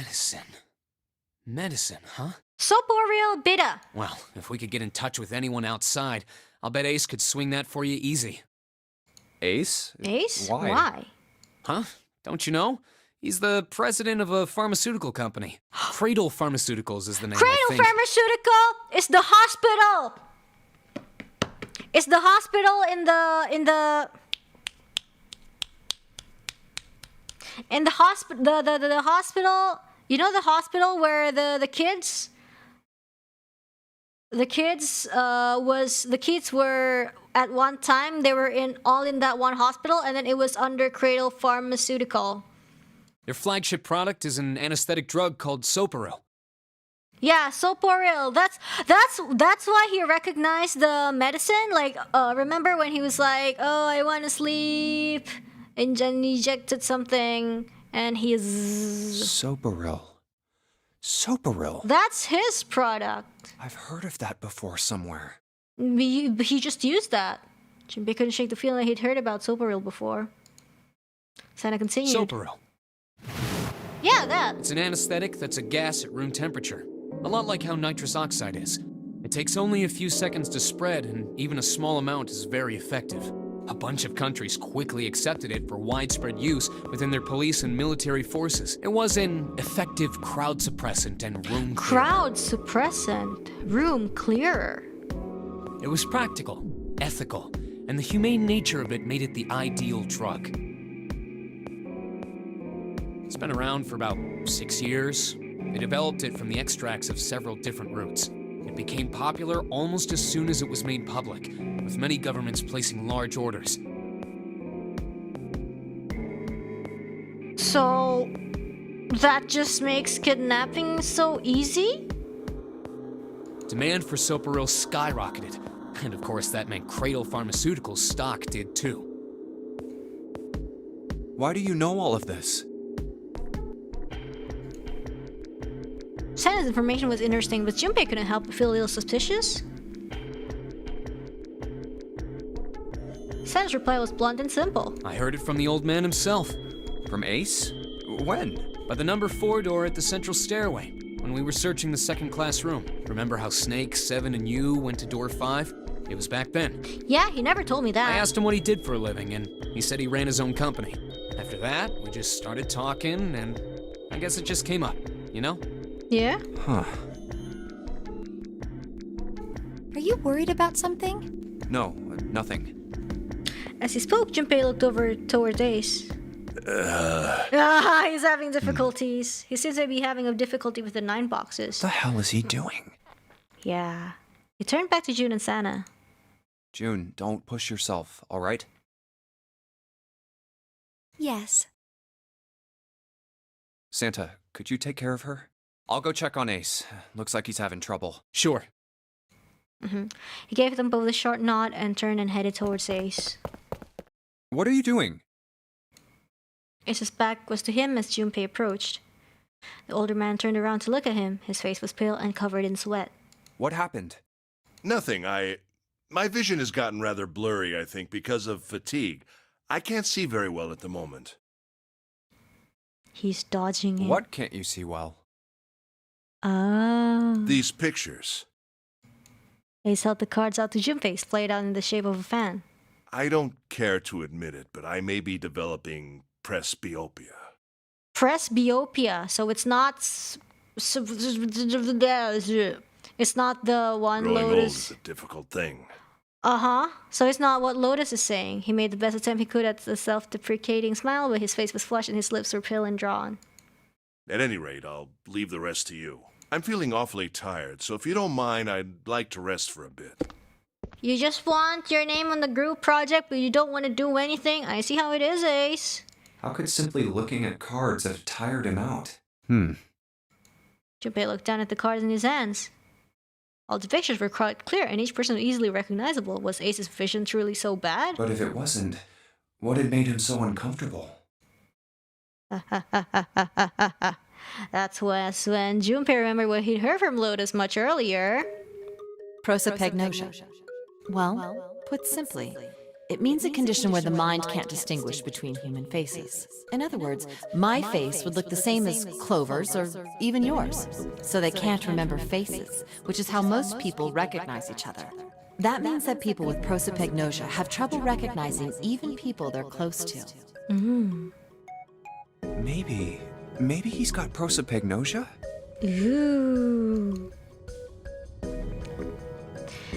[SPEAKER 5] Medicine, huh?
[SPEAKER 1] Soporil Beta.
[SPEAKER 5] Well, if we could get in touch with anyone outside, I'll bet Ace could swing that for you easy.
[SPEAKER 4] Ace?
[SPEAKER 1] Ace?
[SPEAKER 4] Why?
[SPEAKER 5] Huh? Don't you know? He's the president of a pharmaceutical company. Cradle Pharmaceuticals is the name, I
[SPEAKER 1] Cradle
[SPEAKER 5] think.
[SPEAKER 1] Pharmaceutical is the hospital. It's the hospital in the hospital. You know the hospital where the kids were at one time. They were all in that one hospital, and then it was under Cradle Pharmaceutical.
[SPEAKER 5] Their flagship product is an anesthetic drug called Soporil.
[SPEAKER 1] Yeah, Soporil. That's why he recognized the medicine. Like, remember when he was like, "Oh, I want to sleep," and then he injected something, and he's
[SPEAKER 4] Soporil. Soparil.
[SPEAKER 1] That's his product.
[SPEAKER 4] I've heard of that before somewhere.
[SPEAKER 1] He just used that. Junpei couldn't shake the feeling that he'd heard about Soparil before. Sana continued.
[SPEAKER 5] Soparil.
[SPEAKER 1] Yeah, that.
[SPEAKER 5] It's an anesthetic that's a gas at room temperature. A lot like how nitrous oxide is. It takes only a few seconds to spread, and even a small amount is very effective. A bunch of countries quickly accepted it for widespread use within their police and military forces. It was an effective crowd suppressant and room clearer.
[SPEAKER 1] Crowd suppressant. Room clearer.
[SPEAKER 5] It was practical, ethical, and the humane nature of it made it the ideal drug. It's been around for about 6 years. They developed it from the extracts of several different roots. It became popular almost as soon as it was made public, with many governments placing large orders.
[SPEAKER 1] So, that just makes kidnapping so easy?
[SPEAKER 5] Demand for Soparil skyrocketed, and of course that meant Cradle Pharmaceuticals' stock did too.
[SPEAKER 4] Why do you know all of this?
[SPEAKER 1] Sana's information was interesting, but Junpei couldn't help but feel a little suspicious. Sana's reply was blunt and simple.
[SPEAKER 5] I heard it from the old man himself.
[SPEAKER 4] From Ace? When?
[SPEAKER 5] By the number 4 door at the central stairway, when we were searching the second-class room. Remember how Snake, 7, and you went to door 5? It was back then.
[SPEAKER 1] Yeah, he never told me that.
[SPEAKER 5] I asked him what he did for a living, and he said he ran his own company. After that, we just started talking, and I guess it just came up, you know?
[SPEAKER 1] Yeah?
[SPEAKER 4] Huh.
[SPEAKER 3] Are you worried about something?
[SPEAKER 4] No, nothing.
[SPEAKER 1] As he spoke, Junpei looked over towards Ace. He's having difficulties. He seems to be having a difficulty with the 9 boxes.
[SPEAKER 4] What the hell is he doing?
[SPEAKER 1] Yeah. He turned back to June and Sana.
[SPEAKER 4] June, don't push yourself, alright?
[SPEAKER 3] Yes.
[SPEAKER 4] Santa, could you take care of her? I'll go check on Ace. Looks like he's having trouble.
[SPEAKER 5] Sure.
[SPEAKER 1] He gave them both a short nod and turned and headed towards Ace.
[SPEAKER 4] What are you doing?
[SPEAKER 1] Ace's back was to him as Junpei approached. The older man turned around to look at him. His face was pale and covered in sweat.
[SPEAKER 4] What happened?
[SPEAKER 7] Nothing. My vision has gotten rather blurry, I think, because of fatigue. I can't see very well at the moment.
[SPEAKER 1] He's dodging it.
[SPEAKER 4] What can't you see well?
[SPEAKER 7] These pictures.
[SPEAKER 1] Ace held the cards out to Junpei, played out in the shape of a fan.
[SPEAKER 7] I don't care to admit it, but I may be developing presbyopia.
[SPEAKER 1] Presbyopia. So it's not... It's not the one
[SPEAKER 7] Growing old
[SPEAKER 1] Lotus...
[SPEAKER 7] is a difficult thing.
[SPEAKER 1] Uh-huh. So it's not what Lotus is saying. He made the best attempt he could at the self-deprecating smile, but his face was flushed and his lips were pale and drawn.
[SPEAKER 7] At any rate, I'll leave the rest to you. I'm feeling awfully tired, so if you don't mind, I'd like to rest for a bit.
[SPEAKER 1] You just want your name on the group project, but you don't want to do anything? I see how it is, Ace.
[SPEAKER 4] How could simply looking at cards have tired him out?
[SPEAKER 1] Junpei looked down at the cards in his hands. All the pictures were quite clear, and each person was easily recognizable. Was Ace's vision truly so bad?
[SPEAKER 4] But if it wasn't, what had made him so uncomfortable?
[SPEAKER 1] That's when Junpei remembered what he'd heard from Lotus much earlier.
[SPEAKER 2] Prosopagnosia. Well, put simply, it means a condition where the mind can't distinguish between human faces. In other words, my face would look the same as Clover's or even yours. So they can't remember faces, which is how most people recognize each other. That means that people with prosopagnosia have trouble recognizing even people they're close to.
[SPEAKER 4] Maybe he's got prosopagnosia?
[SPEAKER 1] Ooh.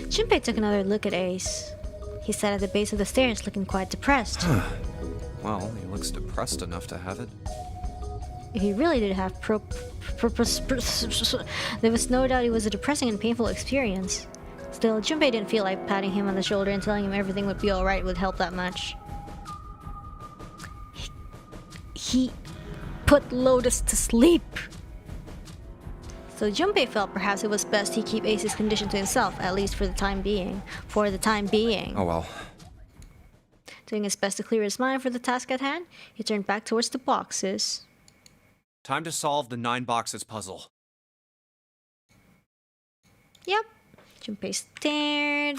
[SPEAKER 1] Junpei took another look at Ace. He sat at the base of the stairs, looking quite depressed.
[SPEAKER 4] Well, he looks depressed enough to have it.
[SPEAKER 1] If he really did have there was no doubt it was a depressing and painful experience. Still, Junpei didn't feel like patting him on the shoulder and telling him everything would be alright would help that much. He put Lotus to sleep. So Junpei felt perhaps it was best he keep Ace's condition to himself, at least for the time being.
[SPEAKER 4] Oh well.
[SPEAKER 1] Doing his best to clear his mind for the task at hand, he turned back towards the boxes.
[SPEAKER 4] Time to solve the 9 boxes puzzle.
[SPEAKER 1] Yep. Junpei stared.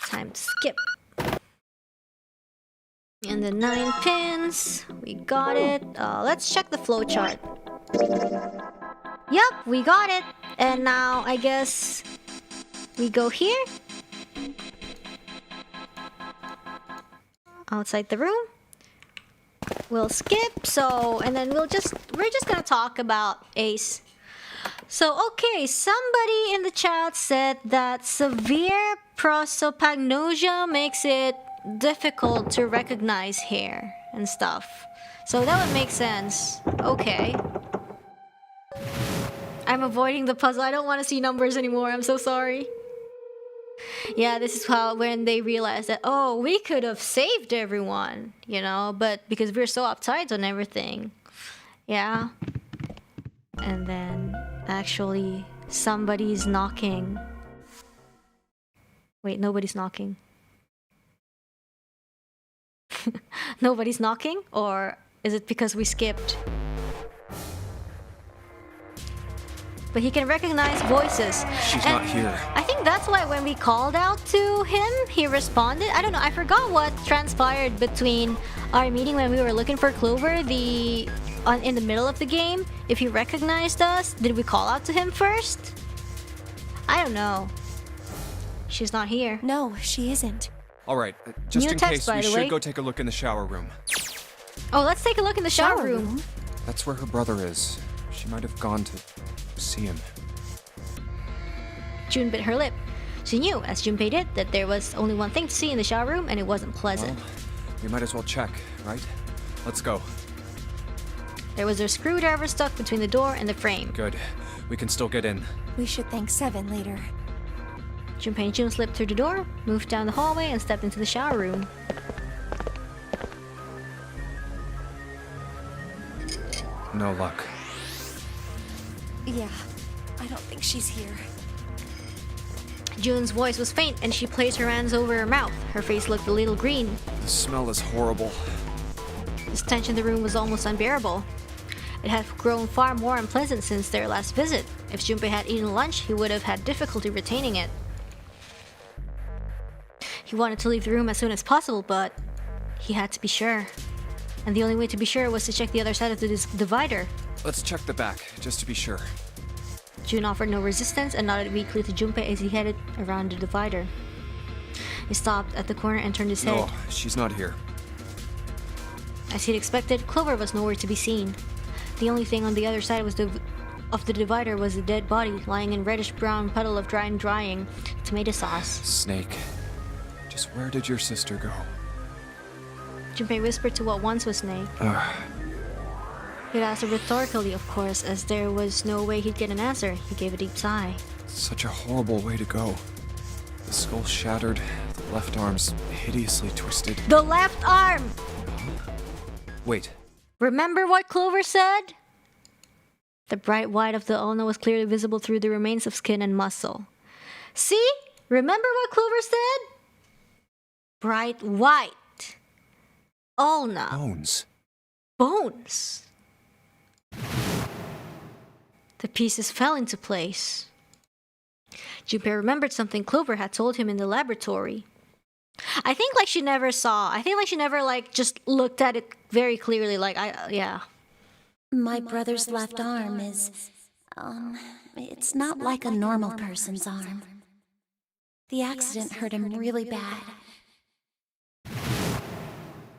[SPEAKER 1] Time to skip. And the 9 pins. We got it. Let's check the flowchart. Yep, we got it. And now I guess we go here. Outside the room. We'll skip. So, and then we're just gonna talk about Ace. So, okay, somebody in the chat said that severe prosopagnosia makes it difficult to recognize hair and stuff. So that would make sense. Okay. I'm avoiding the puzzle. I don't want to see numbers anymore. I'm so sorry. Yeah, this is how when they realized that, oh, we could have saved everyone, you know, but because we're so uptight on everything. Yeah. And then actually somebody's knocking. Wait, nobody's knocking. Nobody's knocking? Or is it because we skipped? But he can recognize voices.
[SPEAKER 4] She's not here.
[SPEAKER 1] I think that's why when we called out to him, he responded. I don't know, I forgot what transpired between our meeting when we were looking for Clover, in the middle of the game. If he recognized us, did we call out to him first? I don't know. She's not here.
[SPEAKER 3] No, she isn't.
[SPEAKER 4] All right, just
[SPEAKER 1] New
[SPEAKER 4] in
[SPEAKER 1] text,
[SPEAKER 4] case,
[SPEAKER 1] by
[SPEAKER 4] we
[SPEAKER 1] the
[SPEAKER 4] should
[SPEAKER 1] way.
[SPEAKER 4] go take a look in the shower room.
[SPEAKER 1] Oh, let's take a look in the shower room.
[SPEAKER 4] That's where her brother is. She might have gone to see him.
[SPEAKER 1] June bit her lip. She knew, as Junpei did, that there was only one thing to see in the shower room, and it wasn't pleasant.
[SPEAKER 4] Well, we might as well check, right? Let's go.
[SPEAKER 1] There was a screwdriver stuck between the door and the frame.
[SPEAKER 4] Good. We can still get in.
[SPEAKER 3] We should thank Seven later.
[SPEAKER 1] Junpei and June slipped through the door, moved down the hallway, and stepped into the shower room.
[SPEAKER 4] No luck.
[SPEAKER 3] Yeah, I don't think she's here.
[SPEAKER 1] June's voice was faint, and she placed her hands over her mouth. Her face looked a little green.
[SPEAKER 4] The smell is horrible.
[SPEAKER 1] The stench in the room was almost unbearable. It had grown far more unpleasant since their last visit. If Junpei had eaten lunch, he would have had difficulty retaining it. He wanted to leave the room as soon as possible, but he had to be sure. And the only way to be sure was to check the other side of the divider.
[SPEAKER 4] Let's check the back, just to be sure.
[SPEAKER 1] June offered no resistance and nodded weakly to Junpei as he headed around the divider. He stopped at the corner and turned his head.
[SPEAKER 4] No, she's not here.
[SPEAKER 1] As he'd expected, Clover was nowhere to be seen. The only thing on the other side of the divider was a dead body lying in reddish-brown puddle of drying tomato sauce.
[SPEAKER 4] Snake. Just where did your sister go?
[SPEAKER 1] Junpei whispered to what once was Snake. He'd asked her rhetorically, of course, as there was no way he'd get an answer. He gave a deep sigh.
[SPEAKER 4] Such a horrible way to go. The skull shattered, the left arm's hideously twisted.
[SPEAKER 1] The left arm!
[SPEAKER 4] Wait.
[SPEAKER 1] Remember what Clover said? The bright white of the ulna was clearly visible through the remains of skin and muscle. See? Remember what Clover said? Bright white. Ulna.
[SPEAKER 4] Bones.
[SPEAKER 1] Bones. The pieces fell into place. Junpei remembered something Clover had told him in the laboratory. I think like she never saw. I think like she never like just looked at it very clearly. Like yeah.
[SPEAKER 9] My brother's left arm is, it's not like a normal person's arm. The accident hurt him really bad.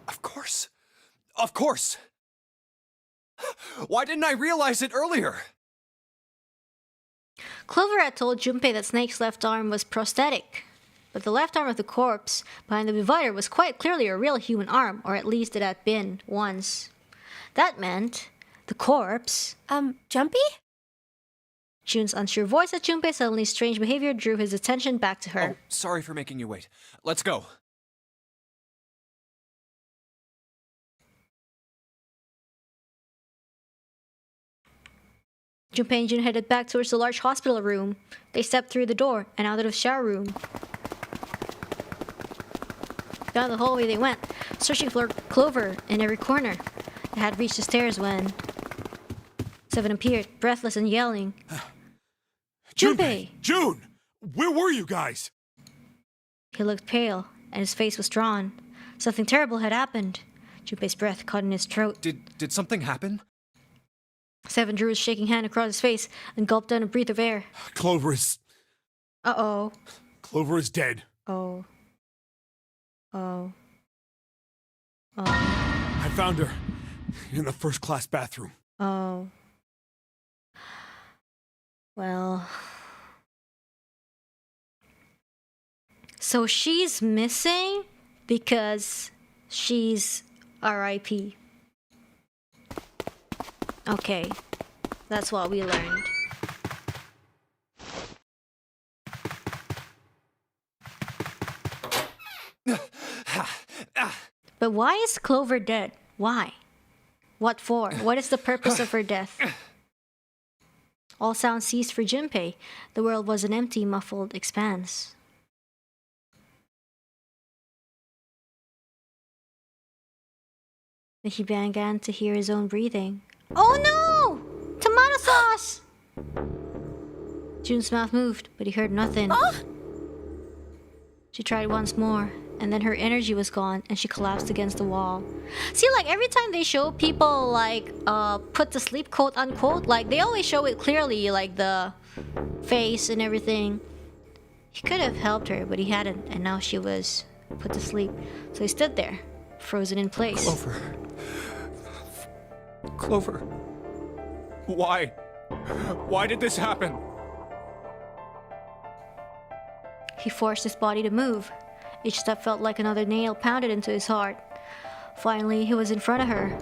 [SPEAKER 4] Of course. Of course. Why didn't I realize it earlier?
[SPEAKER 1] Clover had told Junpei that Snake's left arm was prosthetic, but the left arm of the corpse behind the divider was quite clearly a real human arm, or at least it had been once. That meant the corpse...
[SPEAKER 3] Jumpy?
[SPEAKER 1] June's unsure voice at Junpei's suddenly strange behavior drew his attention back to her.
[SPEAKER 4] Oh, sorry for making you wait. Let's go.
[SPEAKER 1] Junpei and June headed back towards the large hospital room. They stepped through the door and out of the shower room. Down the hallway they went, searching for Clover in every corner. They had reached the stairs when Seven appeared, breathless and yelling. Junpei!
[SPEAKER 6] June! Where were you guys?
[SPEAKER 1] He looked pale, and his face was drawn. Something terrible had happened. Junpei's breath caught in his throat.
[SPEAKER 4] Did something happen?
[SPEAKER 1] Seven drew his shaking hand across his face and gulped down a breath of air.
[SPEAKER 6] Clover is...
[SPEAKER 1] Uh-oh.
[SPEAKER 6] Clover is dead.
[SPEAKER 1] Oh. Oh. Oh.
[SPEAKER 6] I found her in the first-class bathroom.
[SPEAKER 1] Oh. Well... So she's missing because she's R.I.P. Okay, that's what we learned. But why is Clover dead? Why? What for? What is the purpose of her death? All sound ceased for Junpei. The world was an empty, muffled expanse. Then he began to hear his own breathing. Oh no! Tomato sauce! June's mouth moved, but he heard nothing. She tried once more, and then her energy was gone, and she collapsed against the wall. See, like, every time they show people, like, put to sleep, quote unquote, like, they always show it clearly, like, the face and everything. He could have helped her, but he hadn't, and now she was put to sleep. So he stood there, frozen in place.
[SPEAKER 4] Clover. Clover. Why? Why did this happen?
[SPEAKER 1] He forced his body to move. Each step felt like another nail pounded into his heart. Finally, he was in front of her.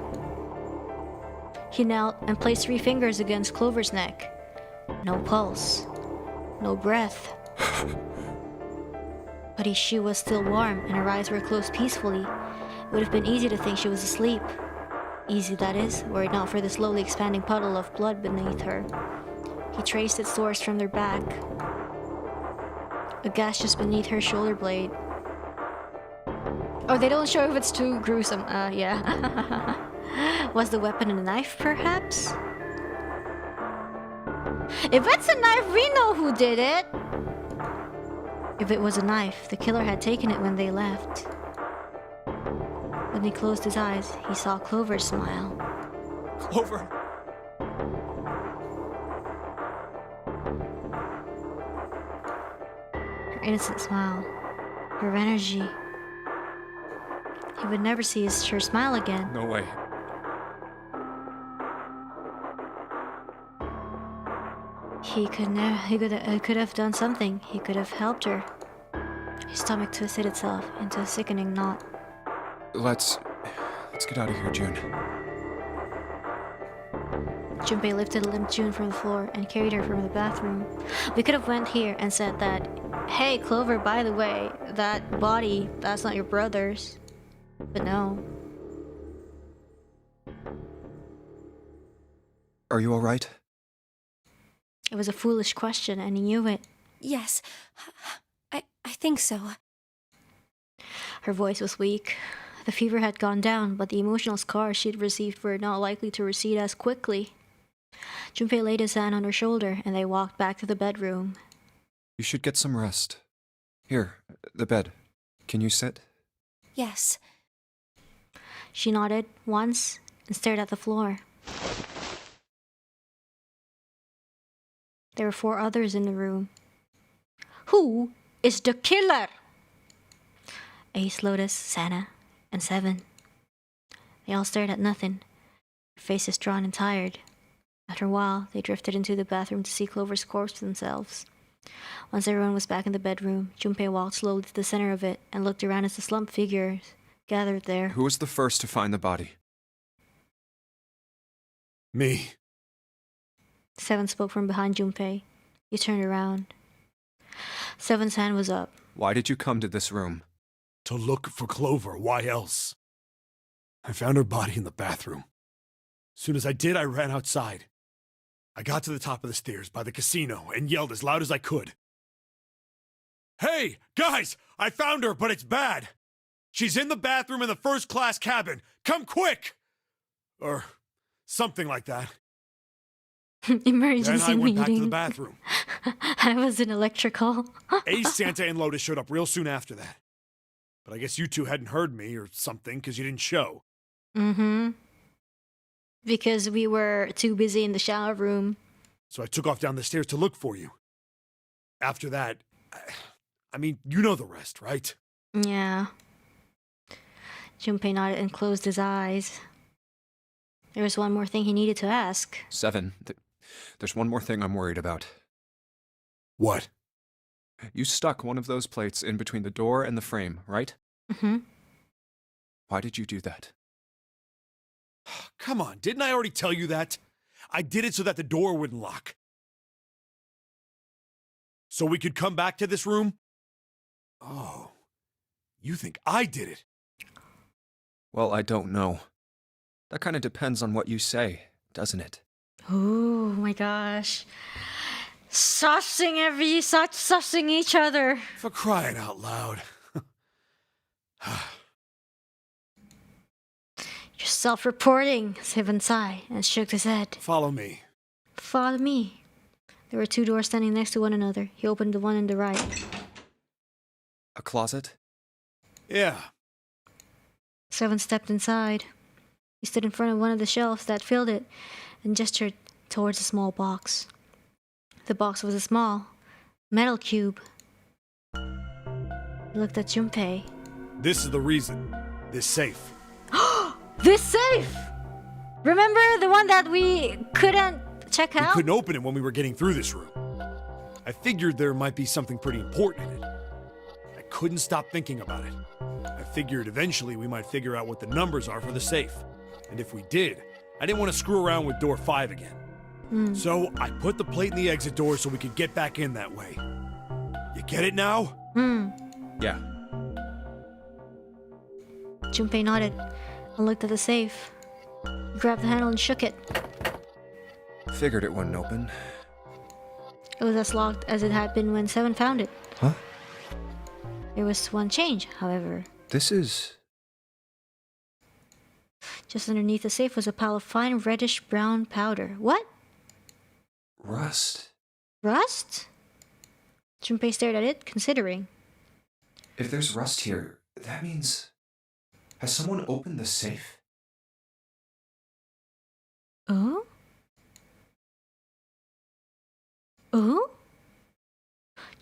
[SPEAKER 1] He knelt and placed 3 fingers against Clover's neck. No pulse. No breath. But she was still warm and her eyes were closed peacefully. It would have been easy to think she was asleep. Easy, that is, were it not for the slowly expanding puddle of blood beneath her. He traced its source from their back. A gash just beneath her shoulder blade. Oh, they don't show if it's too gruesome. Yeah. Was the weapon a knife, perhaps? If it's a knife, we know who did it! If it was a knife, the killer had taken it when they left. When he closed his eyes, he saw Clover smile.
[SPEAKER 4] Clover.
[SPEAKER 1] Her innocent smile. Her energy. He would never see her smile again.
[SPEAKER 4] No way.
[SPEAKER 1] He could have done something. He could have helped her. His stomach twisted itself into a sickening knot.
[SPEAKER 4] Let's get out of here, June.
[SPEAKER 1] Junpei lifted limp June from the floor and carried her from the bathroom. We could have went here and said that, hey, Clover, by the way, that body, that's not your brother's. But no.
[SPEAKER 4] Are you all right?
[SPEAKER 1] It was a foolish question, and he knew it.
[SPEAKER 3] Yes, I think so.
[SPEAKER 1] Her voice was weak. The fever had gone down, but the emotional scars she'd received were not likely to recede as quickly. Junpei laid his hand on her shoulder, and they walked back to the bedroom.
[SPEAKER 4] You should get some rest. Here, the bed. Can you sit?
[SPEAKER 3] Yes.
[SPEAKER 1] She nodded once and stared at the floor. There were 4 others in the room. Who is the killer? Ace, Lotus, Sana, and 7. They all stared at nothing, their faces drawn and tired. After a while, they drifted into the bathroom to see Clover's corpse themselves. Once everyone was back in the bedroom, Junpei walked slowly to the center of it and looked around as the slumped figures gathered there.
[SPEAKER 4] Who was the first to find the body?
[SPEAKER 6] Me.
[SPEAKER 1] 7 spoke from behind Junpei. He turned around. 7's hand was up.
[SPEAKER 4] Why did you come to this room?
[SPEAKER 6] To look for Clover. Why else? I found her body in the bathroom. As soon as I did, I ran outside. I got to the top of the stairs by the casino and yelled as loud as I could. Hey, guys! I found her, but it's bad! She's in the bathroom in the first-class cabin! Come quick! Or something like that.
[SPEAKER 1] Emergency
[SPEAKER 6] Then I went back to the
[SPEAKER 1] meeting.
[SPEAKER 6] bathroom.
[SPEAKER 1] I was in electrical.
[SPEAKER 6] Ace, Santa, and Lotus showed up real soon after that. But I guess you two hadn't heard me or something because you didn't show.
[SPEAKER 1] Mm-hmm. Because we were too busy in the shower room.
[SPEAKER 6] So I took off down the stairs to look for you. After that, I mean, you know the rest, right?
[SPEAKER 1] Yeah. Junpei nodded and closed his eyes. There was one more thing he needed to ask.
[SPEAKER 4] 7. There's one more thing I'm worried about.
[SPEAKER 6] What?
[SPEAKER 4] You stuck one of those plates in between the door and the frame, right?
[SPEAKER 1] Mm-hmm.
[SPEAKER 4] Why did you do that?
[SPEAKER 6] Come on, didn't I already tell you that? I did it so that the door wouldn't lock. So we could come back to this room? Oh, you think I did it?
[SPEAKER 4] Well, I don't know. That kind of depends on what you say, doesn't it?
[SPEAKER 1] Oh my gosh. Sussing each other.
[SPEAKER 6] For crying out loud.
[SPEAKER 1] You're self-reporting, Sivan sighed and shook his head.
[SPEAKER 6] Follow me.
[SPEAKER 1] Follow me. There were 2 doors standing next to one another. He opened the one on the right.
[SPEAKER 4] A closet?
[SPEAKER 6] Yeah.
[SPEAKER 1] Seven stepped inside. He stood in front of one of the shelves that filled it and gestured towards a small box. The box was a small metal cube. He looked at Junpei.
[SPEAKER 6] This is the reason. This safe.
[SPEAKER 1] This safe! Remember the one that we couldn't check
[SPEAKER 6] We
[SPEAKER 1] out?
[SPEAKER 6] couldn't open it when we were getting through this room. I figured there might be something pretty important in it. I couldn't stop thinking about it. I figured eventually we might figure out what the numbers are for the safe. And if we did, I didn't want to screw around with door 5 again. So I put the plate in the exit door so we could get back in that way. You get it now?
[SPEAKER 4] Yeah.
[SPEAKER 1] Junpei nodded and looked at the safe. He grabbed the handle and shook it.
[SPEAKER 4] Figured it wouldn't open.
[SPEAKER 1] It was as locked as it had been when Seven found it.
[SPEAKER 4] Huh?
[SPEAKER 1] There was one change, however.
[SPEAKER 4] This is...
[SPEAKER 1] Just underneath the safe was a pile of fine reddish-brown powder. What?
[SPEAKER 4] rust.
[SPEAKER 1] Rust? Junpei stared at it, considering.
[SPEAKER 4] If there's rust here, that means... Has someone opened the safe?
[SPEAKER 1] Oh? Oh?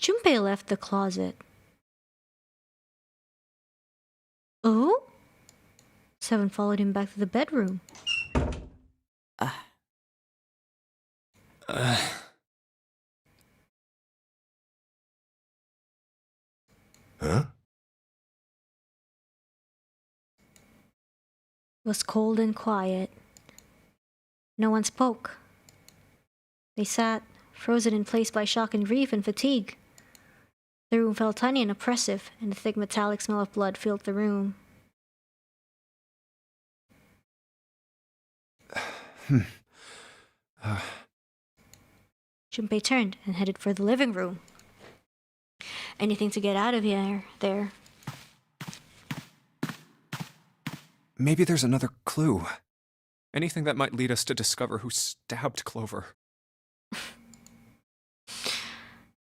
[SPEAKER 1] Junpei left the closet. Oh? Seven followed him back to the bedroom.
[SPEAKER 7] Huh?
[SPEAKER 1] It was cold and quiet. No one spoke. They sat, frozen in place by shock and grief and fatigue. The room felt tiny and oppressive, and the thick metallic smell of blood filled the room. Junpei turned and headed for the living room. Anything to get out of here, there.
[SPEAKER 4] Maybe there's another clue. Anything that might lead us to discover who stabbed Clover.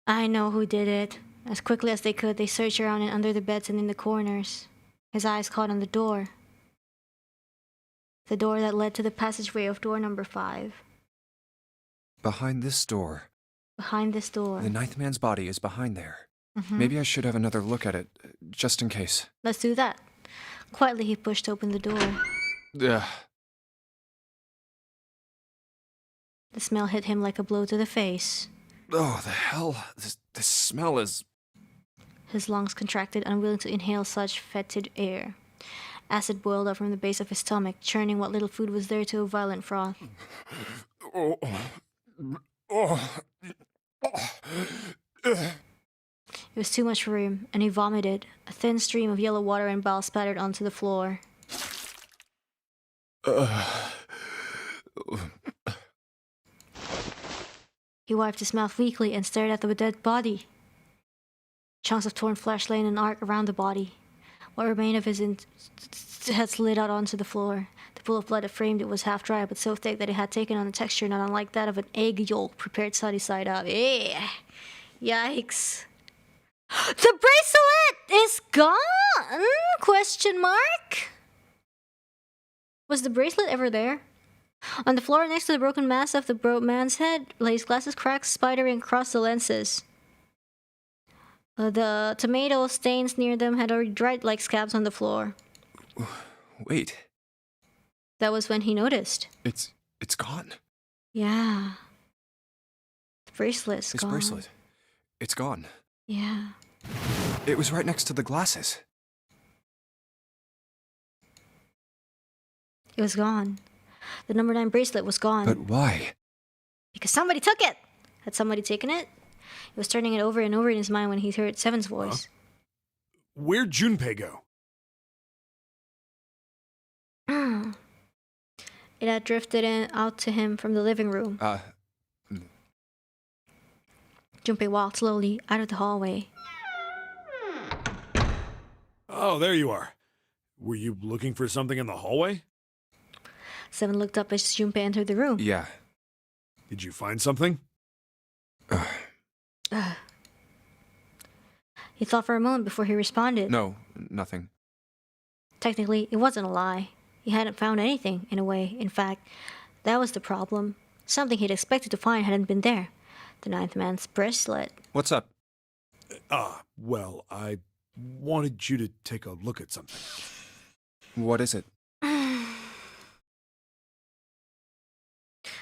[SPEAKER 1] I know who did it. As quickly as they could, they searched around and under the beds and in the corners. His eyes caught on the door. The door that led to the passageway of door number 5.
[SPEAKER 4] Behind this door.
[SPEAKER 1] Behind this door.
[SPEAKER 4] The ninth man's body is behind there.
[SPEAKER 1] Mhm.
[SPEAKER 4] Maybe I should have another look at it, just in case.
[SPEAKER 1] Let's do that. Quietly, he pushed open the door.
[SPEAKER 4] Ugh.
[SPEAKER 1] The smell hit him like a blow to the face.
[SPEAKER 4] Oh, the hell? This smell is...
[SPEAKER 1] His lungs contracted, unwilling to inhale such fetid air. Acid boiled up from the base of his stomach, churning what little food was there to a violent froth.
[SPEAKER 4] Oh. Oh.
[SPEAKER 1] It was too much for him, and he vomited. A thin stream of yellow water and bile spattered onto the floor. He wiped his mouth weakly and stared at the dead body. Chunks of torn flesh lay in an arc around the body. What remained of his had slid out onto the floor. The pool of blood that framed it was half dry, but so thick that it had taken on a texture not unlike that of an egg yolk prepared sunny side up. Yikes. The bracelet is gone? Question mark? Was the bracelet ever there? On the floor next to the broken mask of the man's head lay his glasses cracked, spidering across the lenses. The tomato stains near them had already dried like scabs on the floor.
[SPEAKER 4] Wait.
[SPEAKER 1] That was when he noticed.
[SPEAKER 4] It's gone.
[SPEAKER 1] Yeah. The bracelet's
[SPEAKER 4] His
[SPEAKER 1] gone.
[SPEAKER 4] bracelet. It's gone.
[SPEAKER 1] Yeah.
[SPEAKER 4] It was right next to the glasses.
[SPEAKER 1] It was gone. The number 9 bracelet was gone.
[SPEAKER 4] But why?
[SPEAKER 1] Because somebody took it! Had somebody taken it? He was turning it over and over in his mind when he heard Seven's voice.
[SPEAKER 6] Where'd Junpei go?
[SPEAKER 1] It had drifted out to him from the living room. Junpei walked slowly out of the hallway.
[SPEAKER 6] Oh, there you are. Were you looking for something in the hallway?
[SPEAKER 1] Seven looked up as Junpei entered the room.
[SPEAKER 4] Yeah.
[SPEAKER 6] Did you find something?
[SPEAKER 1] He thought for a moment before he responded.
[SPEAKER 4] No, nothing.
[SPEAKER 1] Technically, it wasn't a lie. He hadn't found anything, in a way. In fact, that was the problem. Something he'd expected to find hadn't been there. The 9th man's bracelet.
[SPEAKER 4] What's up?
[SPEAKER 6] Well, I wanted you to take a look at something.
[SPEAKER 4] What is it?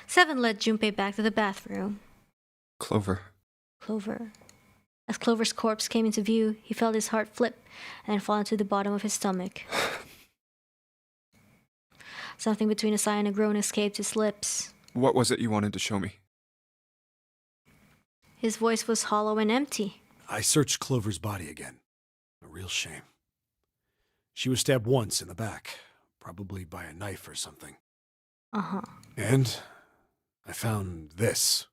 [SPEAKER 1] Seven led Junpei back to the bathroom.
[SPEAKER 4] Clover.
[SPEAKER 1] Clover. As Clover's corpse came into view, he felt his heart flip and then fall into the bottom of his stomach. Something between a sigh and a groan escaped his lips.
[SPEAKER 4] What was it you wanted to show me?
[SPEAKER 1] His voice was hollow and empty.
[SPEAKER 6] I searched Clover's body again. A real shame. She was stabbed once in the back, probably by a knife or something. And I found this.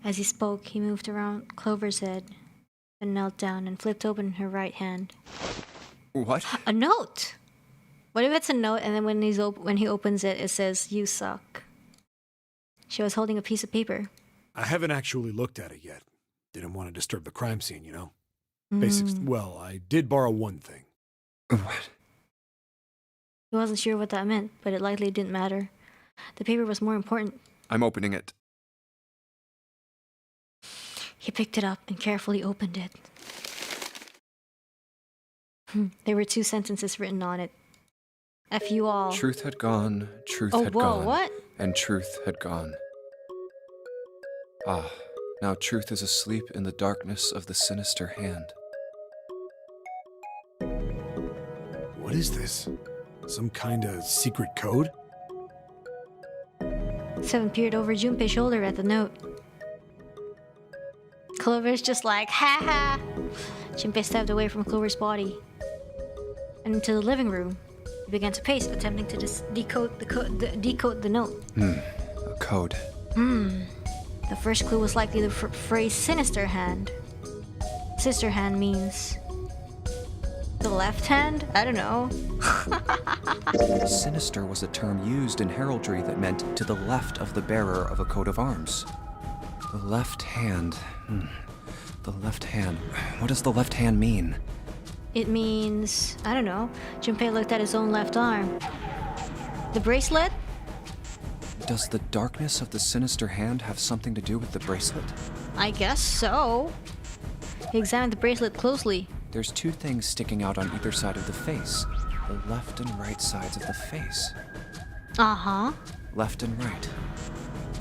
[SPEAKER 1] As he spoke, he moved around Clover's head and knelt down and flipped open her right hand.
[SPEAKER 4] What?
[SPEAKER 1] A note! What if it's a note and then when he opens it, it says, "You suck"? She was holding a piece of paper.
[SPEAKER 6] I haven't actually looked at it yet. Didn't want to disturb the crime scene, you know? Basics. Well, I did borrow one thing.
[SPEAKER 4] What?
[SPEAKER 1] He wasn't sure what that meant, but it likely didn't matter. The paper was more important.
[SPEAKER 4] I'm opening it.
[SPEAKER 1] He picked it up and carefully opened it. There were 2 sentences written on it. F you all.
[SPEAKER 4] Truth had gone, truth had gone.
[SPEAKER 1] What?
[SPEAKER 4] And truth had gone. Ah, now truth is asleep in the darkness of the sinister hand.
[SPEAKER 6] What is this? Some kind of secret code?
[SPEAKER 1] Seven peered over Junpei's shoulder at the note. Clover's just like, ha ha! Junpei stepped away from Clover's body and into the living room. He began to pace, attempting to decode the note.
[SPEAKER 4] A code.
[SPEAKER 1] The first clue was likely the phrase sinister hand. Sister hand means the left hand? I don't know.
[SPEAKER 4] Sinister was a term used in heraldry that meant to the left of the bearer of a coat of arms. The left hand. The left hand. What does the left hand mean?
[SPEAKER 1] It means, I don't know. Junpei looked at his own left arm. The bracelet?
[SPEAKER 4] Does the darkness of the sinister hand have something to do with the bracelet?
[SPEAKER 1] I guess so. He examined the bracelet closely.
[SPEAKER 4] There's 2 things sticking out on either side of the face. The left and right sides of the face. Left and right.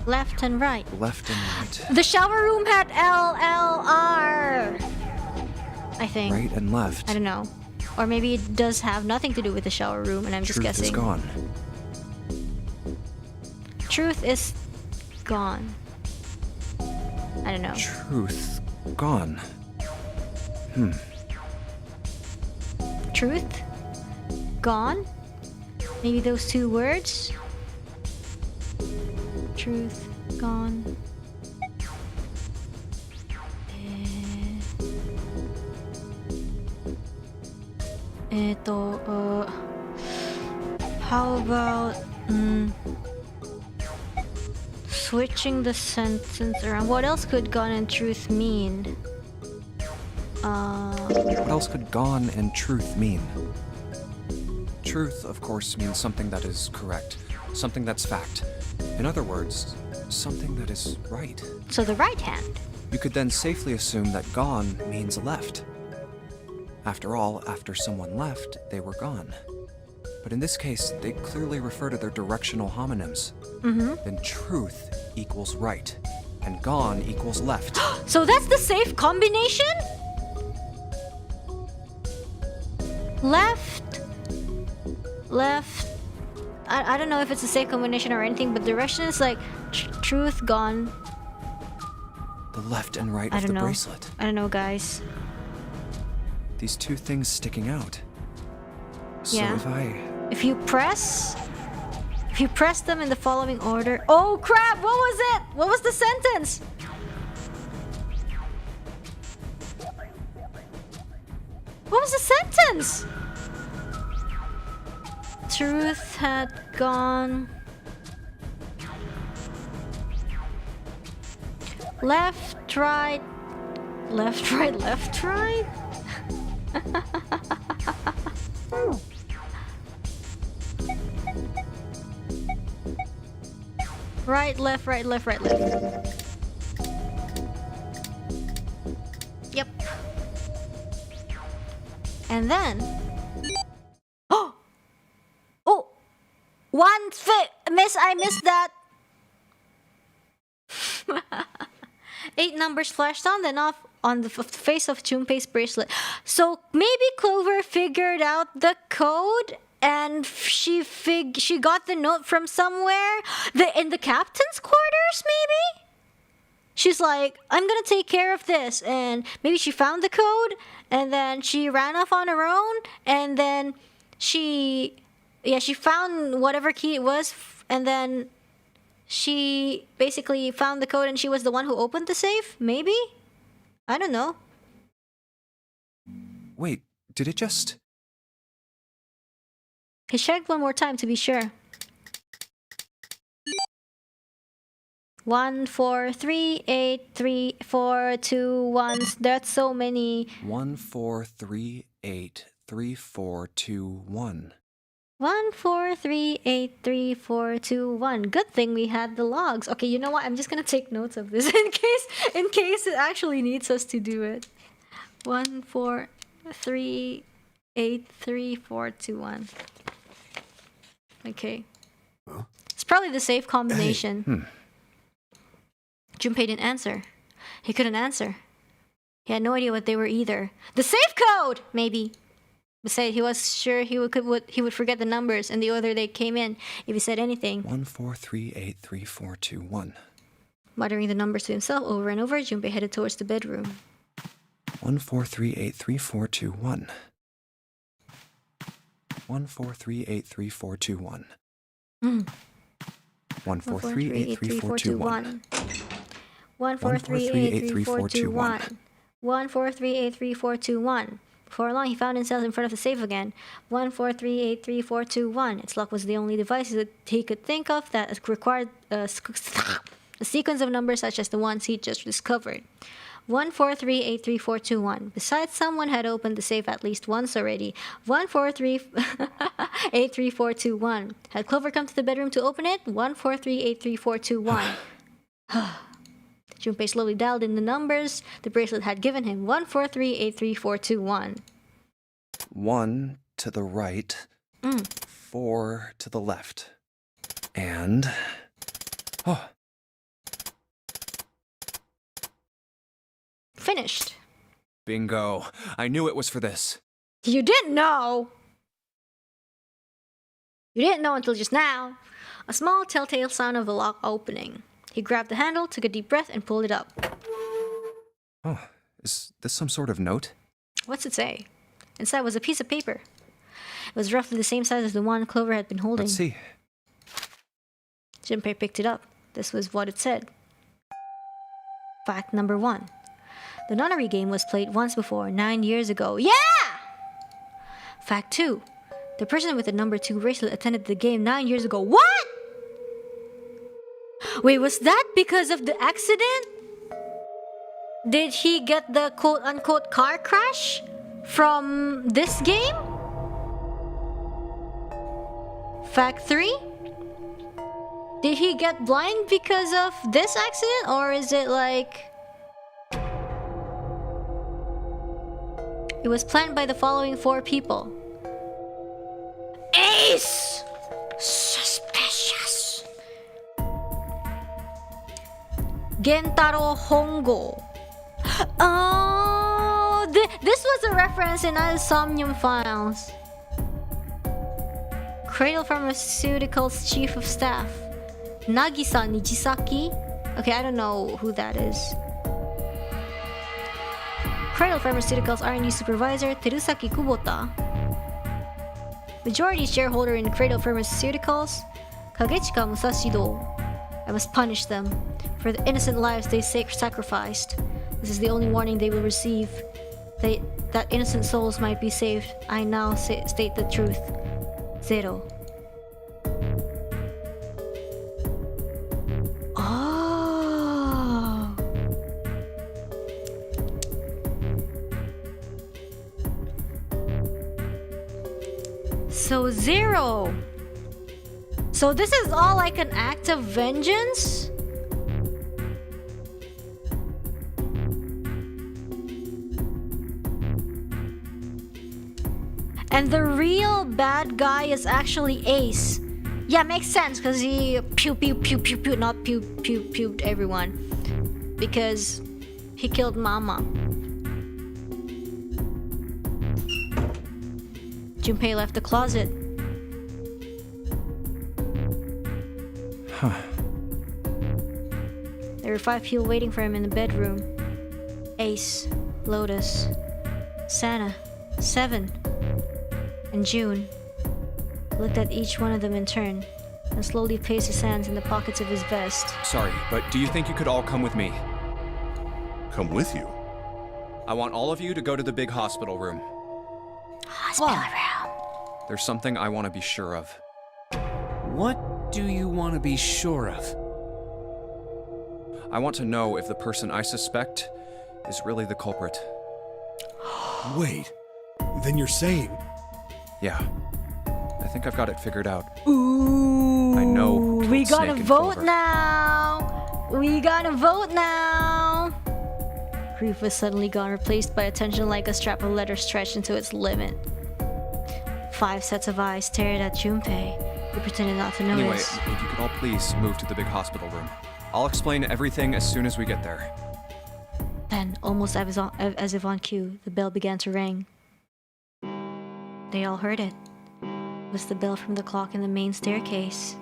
[SPEAKER 1] Left and right.
[SPEAKER 4] Left and right.
[SPEAKER 1] The shower room had LLR. I think.
[SPEAKER 4] Right and left.
[SPEAKER 1] I don't know. Or maybe it does have nothing to do with the shower room and I'm just guessing.
[SPEAKER 4] Truth is gone.
[SPEAKER 1] Truth is gone. I don't know.
[SPEAKER 4] Truth gone.
[SPEAKER 1] Truth? Gone? Maybe those 2 words? Truth gone. though? How about switching the sentence around? What else could gone and truth mean?
[SPEAKER 4] What else could gone and truth mean? Truth, of course, means something that is correct, something that's fact. In other words, something that is right.
[SPEAKER 1] So the right hand.
[SPEAKER 4] You could then safely assume that gone means left. After all, after someone left, they were gone. But in this case, they clearly refer to their directional homonyms. Then truth equals right, and gone equals left.
[SPEAKER 1] So that's the safe combination? Left. I don't know if it's a safe combination or anything, but direction is like truth, gone.
[SPEAKER 4] The left and right of the bracelet.
[SPEAKER 1] I don't know, guys.
[SPEAKER 4] These two things sticking out. So
[SPEAKER 1] Yeah.
[SPEAKER 4] if
[SPEAKER 1] you press them in the following order. Oh crap! What was it? What was the sentence? What was the sentence? Truth had gone left, right, left, right, left, right. Right, left, right, left, right, left. Yep. And then... Oh! Oh! One fit! I missed that! 8 numbers flashed on, then off on the face of Junpei's bracelet. So maybe Clover figured out the code and she got the note from somewhere. In the captain's quarters, maybe? She's like, I'm gonna take care of this. And maybe she found the code and then she ran off on her own and then she found whatever key it was and then she basically found the code and she was the one who opened the safe? Maybe? I don't know.
[SPEAKER 4] Wait, did it just...
[SPEAKER 1] He checked one more time to be sure. 1 4 3 8 3 4 2 1. That's so many.
[SPEAKER 4] 1 4 3 8 3 4 2 1.
[SPEAKER 1] 1 4 3 8 3 4 2 1. Good thing we had the logs. Okay, you know what? I'm just gonna take notes of this in case it actually needs us to do it. 1 4 3 8 3 4 2 1. Okay.
[SPEAKER 6] Huh?
[SPEAKER 1] It's probably the safe combination. Junpei didn't answer. He couldn't answer. He had no idea what they were either. The safe code, maybe. Besides, he was sure he would forget the numbers and the order they came in if he said anything.
[SPEAKER 4] 1 4 3 8 3 4 2 1.
[SPEAKER 1] Muttering the numbers to himself over and over, Junpei headed towards the bedroom.
[SPEAKER 4] 1 4 3 8 3 4 2 1. 1 4 3 8 3 4 2 1. 1 4 3 8 3 4 2 1.
[SPEAKER 1] 1 4 3 8 3 4 2 1. 1 4 3 8 3 4 2 1. Before long, he found himself in front of the safe again. 1 4 3 8 3 4 2 1. Its lock was the only device that he could think of that required a sequence of numbers such as the ones he just discovered. 1 4 3 8 3 4 2 1. Besides, someone had opened the safe at least once already. 1 4 3 8 3 4 2 1. Had Clover come to the bedroom to open it? 1 4 3 8 3 4 2 1. Junpei slowly dialed in the numbers the bracelet had given him. 1 4 3 8 3 4 2 1.
[SPEAKER 4] 1 to the right, 4 to the left. And... Oh,
[SPEAKER 1] Finished.
[SPEAKER 4] bingo. I knew it was for this.
[SPEAKER 1] You didn't know! You didn't know until just now. A small telltale sound of the lock opening. He grabbed the handle, took a deep breath, and pulled it up.
[SPEAKER 4] Oh, is this some sort of note?
[SPEAKER 1] What's it say? Inside was a piece of paper. It was roughly the same size as the one Clover had been holding.
[SPEAKER 4] Let's see.
[SPEAKER 1] Junpei picked it up. This was what it said. Fact number 1. The Nonary game was played once before, 9 years ago. Yeah! Fact 2. The person with the number 2 bracelet attended the game 9 years ago. What? Wait, was that because of the accident? Did he get the quote-unquote car crash from this game? Fact 3. Did he get blind because of this accident? Or is it like... It was planned by the following 4 people. Ace! Suspicious. Gentaro Hongo. Oh, this was a reference in Somnium Files. Cradle Pharmaceuticals Chief of Staff. Nagisa Nijisaki. Okay, I don't know who that is. Cradle Pharmaceuticals R&D Supervisor Terusaki Kubota. Majority shareholder in Cradle Pharmaceuticals Kagechika Musashido. I must punish them for the innocent lives they sacrificed. This is the only warning they will receive. That innocent souls might be saved. I now state the truth. 0. Oh. So 0. So this is all like an act of vengeance? And the real bad guy is actually Ace. Yeah, makes sense because he pew pew pew pew pew, not pew pew pewed everyone. Because he killed Mama. Junpei left the closet.
[SPEAKER 4] Huh.
[SPEAKER 1] There were 5 people waiting for him in the bedroom. Ace, Lotus, Santa, 7, and June. He looked at each one of them in turn, and slowly placed his hands in the pockets of his vest.
[SPEAKER 4] Sorry, but do you think you could all come with me?
[SPEAKER 7] Come with you.
[SPEAKER 4] I want all of you to go to the big hospital room.
[SPEAKER 1] Hospital room.
[SPEAKER 4] There's something I want to be sure of.
[SPEAKER 5] What do you want to be sure of?
[SPEAKER 4] I want to know if the person I suspect is really the culprit.
[SPEAKER 6] Wait, then you're saying...
[SPEAKER 4] Yeah. I think I've got it figured out.
[SPEAKER 1] Ooh.
[SPEAKER 4] I know who killed
[SPEAKER 1] We gotta
[SPEAKER 4] Snake and
[SPEAKER 1] vote
[SPEAKER 4] Clover.
[SPEAKER 1] now. We gotta vote now. Grief was suddenly gone, replaced by attention like a strap of leather stretched into its limit. 5 sets of eyes stared at Junpei. He pretended not to
[SPEAKER 4] Anyway,
[SPEAKER 1] notice.
[SPEAKER 4] if you could all please move to the big hospital room. I'll explain everything as soon as we get there.
[SPEAKER 1] Then, almost as if on cue, the bell began to ring. They all heard it. It was the bell from the clock in the main staircase.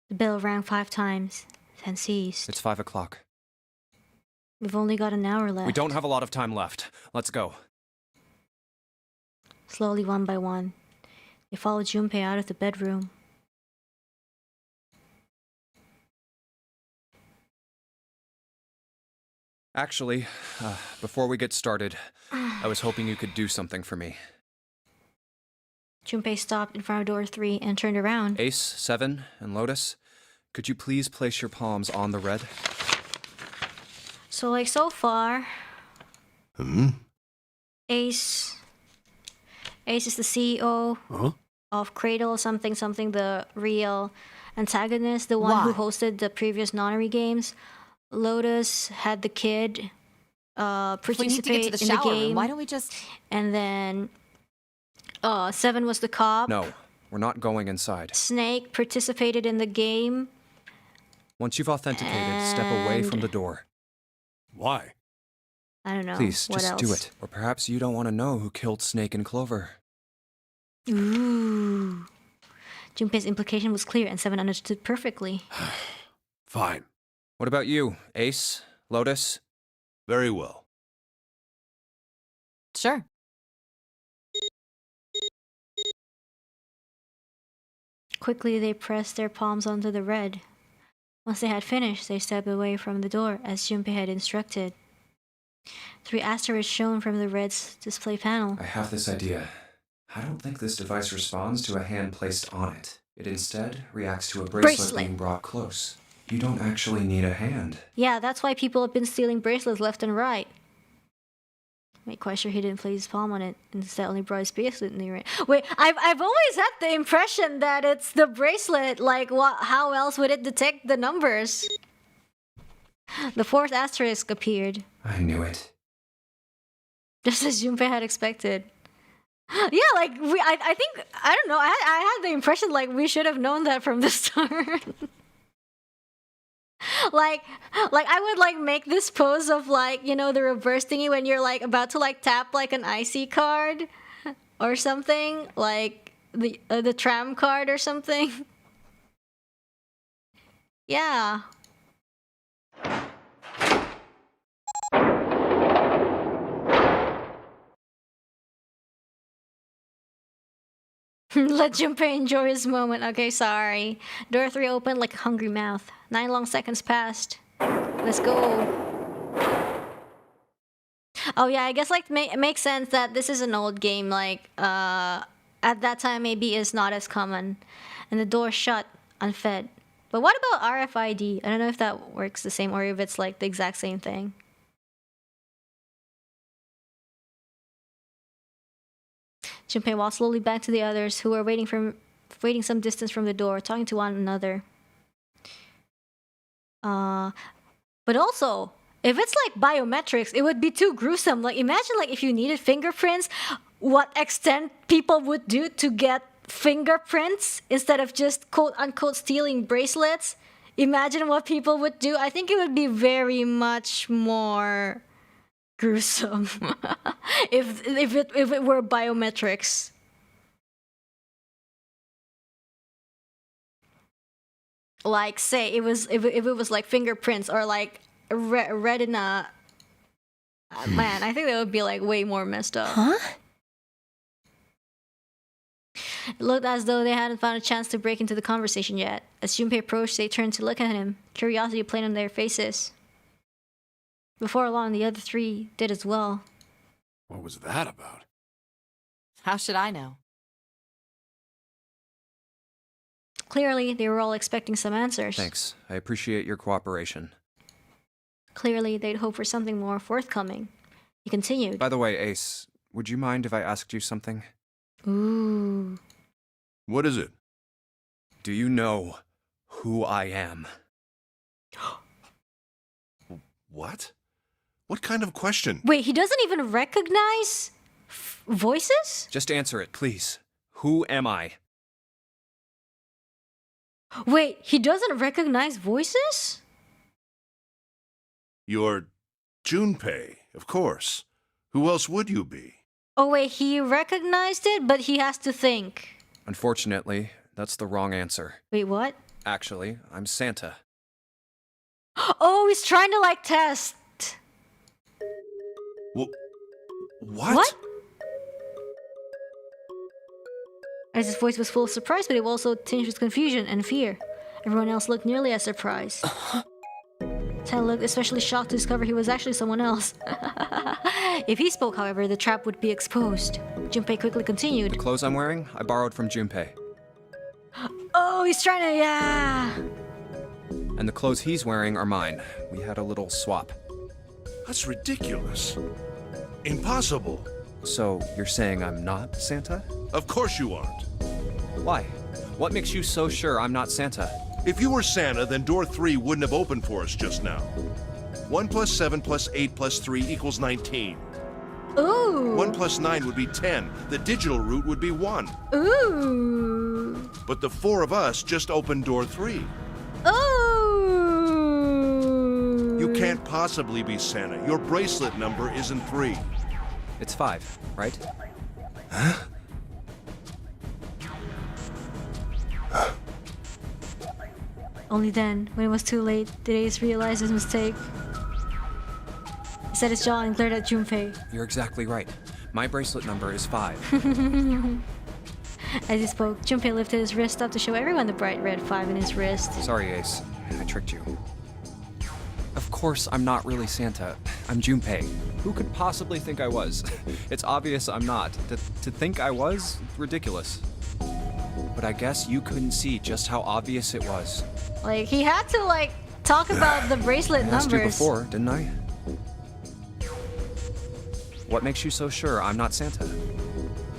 [SPEAKER 1] The bell rang 5 times, then ceased.
[SPEAKER 4] It's 5 o'clock.
[SPEAKER 1] We've only got an hour left.
[SPEAKER 4] We don't have a lot of time left. Let's go.
[SPEAKER 1] Slowly, one by one, they followed Junpei out of the bedroom.
[SPEAKER 4] Actually, before we get started, I was hoping you could do something for me.
[SPEAKER 1] Junpei stopped in front of door 3 and turned around.
[SPEAKER 4] Ace, 7, and Lotus, could you please place your palms on the red?
[SPEAKER 1] So, like, so far, Ace is the CEO of Cradle something, the real antagonist, the one who hosted the previous Nonary games. Lotus had the kid
[SPEAKER 2] If we need to get
[SPEAKER 1] participate
[SPEAKER 2] to the
[SPEAKER 1] in the
[SPEAKER 2] shower
[SPEAKER 1] game.
[SPEAKER 2] room, why don't we just...
[SPEAKER 1] And then 7 was the cop.
[SPEAKER 4] No, we're not going inside.
[SPEAKER 1] Snake participated in the game.
[SPEAKER 4] Once you've authenticated, step away from the door.
[SPEAKER 6] Why?
[SPEAKER 1] I don't know.
[SPEAKER 4] Please,
[SPEAKER 1] what
[SPEAKER 4] just
[SPEAKER 1] else?
[SPEAKER 4] do it. Or perhaps you don't want to know who killed Snake and Clover.
[SPEAKER 1] Ooh. Junpei's implication was clear and 7 understood perfectly.
[SPEAKER 6] Fine.
[SPEAKER 4] What about you, Ace? Lotus?
[SPEAKER 7] Very well.
[SPEAKER 2] Sure.
[SPEAKER 1] Quickly, they pressed their palms onto the red. Once they had finished, they stepped away from the door as Junpei had instructed. 3 asterisks shone from the red display panel.
[SPEAKER 4] I have this idea. I don't think this device responds to a hand placed on it. It instead reacts to a bracelet being brought close. You don't actually need a hand.
[SPEAKER 1] Yeah, that's why people have been stealing bracelets left and right. I'm quite sure he didn't place his palm on it. Instead, only brought his bracelet near it. Wait, I've always had the impression that it's the bracelet. Like, how else would it detect the numbers? The 4th asterisk appeared.
[SPEAKER 4] I knew it.
[SPEAKER 1] Just as Junpei had expected. Yeah, like, I think, I don't know, I had the impression, like, we should have known that from the start. like I would, like, make this pose of, like, you know, the reverse thingy when you're, like, about to, like, tap, like, an IC card or something. Like, the tram card or something. Yeah. Let Junpei enjoy his moment. Okay, sorry. Door 3 opened like a hungry mouth. 9 long seconds passed. Let's go. Oh yeah, I guess, like, it makes sense that this is an old game. Like, at that time maybe it's not as common. And the door shut, unfed. But what about RFID? I don't know if that works the same or if it's, like, the exact same thing. Junpei walked slowly back to the others, who were waiting some distance from the door, talking to one another. But also, if it's like biometrics, it would be too gruesome. Like, imagine, like, if you needed fingerprints, what extent people would do to get fingerprints instead of just quote-unquote stealing bracelets. Imagine what people would do. I think it would be very much more gruesome if it were biometrics. Like, say if it was like fingerprints or like retina. Man, I think that would be like way more messed up.
[SPEAKER 3] Huh?
[SPEAKER 1] It looked as though they hadn't found a chance to break into the conversation yet. As Junpei approached, they turned to look at him, curiosity plain on their faces. Before long, the other 3 did as well.
[SPEAKER 6] What was that about?
[SPEAKER 2] How should I know?
[SPEAKER 1] Clearly, they were all expecting some answers.
[SPEAKER 4] Thanks. I appreciate your cooperation.
[SPEAKER 1] Clearly, they'd hoped for something more forthcoming. He continued.
[SPEAKER 4] By the way, Ace, would you mind if I asked you something?
[SPEAKER 1] Ooh.
[SPEAKER 7] What is it?
[SPEAKER 4] Do you know who I am?
[SPEAKER 7] What? What kind of question?
[SPEAKER 1] Wait, he doesn't even recognize voices?
[SPEAKER 4] Just answer it, please. Who am I?
[SPEAKER 1] Wait, he doesn't recognize voices?
[SPEAKER 7] You're Junpei, of course. Who else would you be?
[SPEAKER 1] Oh wait, he recognized it, but he has to think.
[SPEAKER 4] Unfortunately, that's the wrong answer.
[SPEAKER 1] Wait, what?
[SPEAKER 4] Actually, I'm Santa.
[SPEAKER 1] Oh, he's trying to, like, test.
[SPEAKER 7] What?
[SPEAKER 1] What? As his voice was full of surprise, but it was also tinged with confusion and fear. Everyone else looked nearly as surprised. Santa looked especially shocked to discover he was actually someone else. If he spoke, however, the trap would be exposed. Junpei quickly continued.
[SPEAKER 4] The clothes I'm wearing, I borrowed from Junpei.
[SPEAKER 1] Oh, he's trying to, yeah.
[SPEAKER 4] And the clothes he's wearing are mine. We had a little swap.
[SPEAKER 7] That's ridiculous. Impossible.
[SPEAKER 4] So, you're saying I'm not Santa?
[SPEAKER 7] Of course you aren't.
[SPEAKER 4] Why? What makes you so sure I'm not Santa?
[SPEAKER 7] If you were Santa, then door 3 wouldn't have opened for us just now. 1 plus 7 plus 8 plus 3 equals 19.
[SPEAKER 1] Ooh.
[SPEAKER 7] 1 plus 9 would be 10. The digital route would be 1.
[SPEAKER 1] Ooh.
[SPEAKER 7] But the 4 of us just opened door 3.
[SPEAKER 1] Ooh.
[SPEAKER 7] You can't possibly be Santa. Your bracelet number isn't 3.
[SPEAKER 4] It's 5, right?
[SPEAKER 7] Huh?
[SPEAKER 1] Only then, when it was too late, did Ace realize his mistake. He set his jaw and glared at Junpei.
[SPEAKER 4] You're exactly right. My bracelet number is 5.
[SPEAKER 1] As he spoke, Junpei lifted his wrist up to show everyone the bright red 5 in his wrist.
[SPEAKER 4] Sorry, Ace. I tricked you. Of course, I'm not really Santa. I'm Junpei. Who could possibly think I was? It's obvious I'm not. To think I was? Ridiculous. But I guess you couldn't see just how obvious it was.
[SPEAKER 1] Like, he had to, like, talk about the bracelet
[SPEAKER 4] I asked you
[SPEAKER 1] numbers.
[SPEAKER 4] before, didn't I? What makes you so sure I'm not Santa?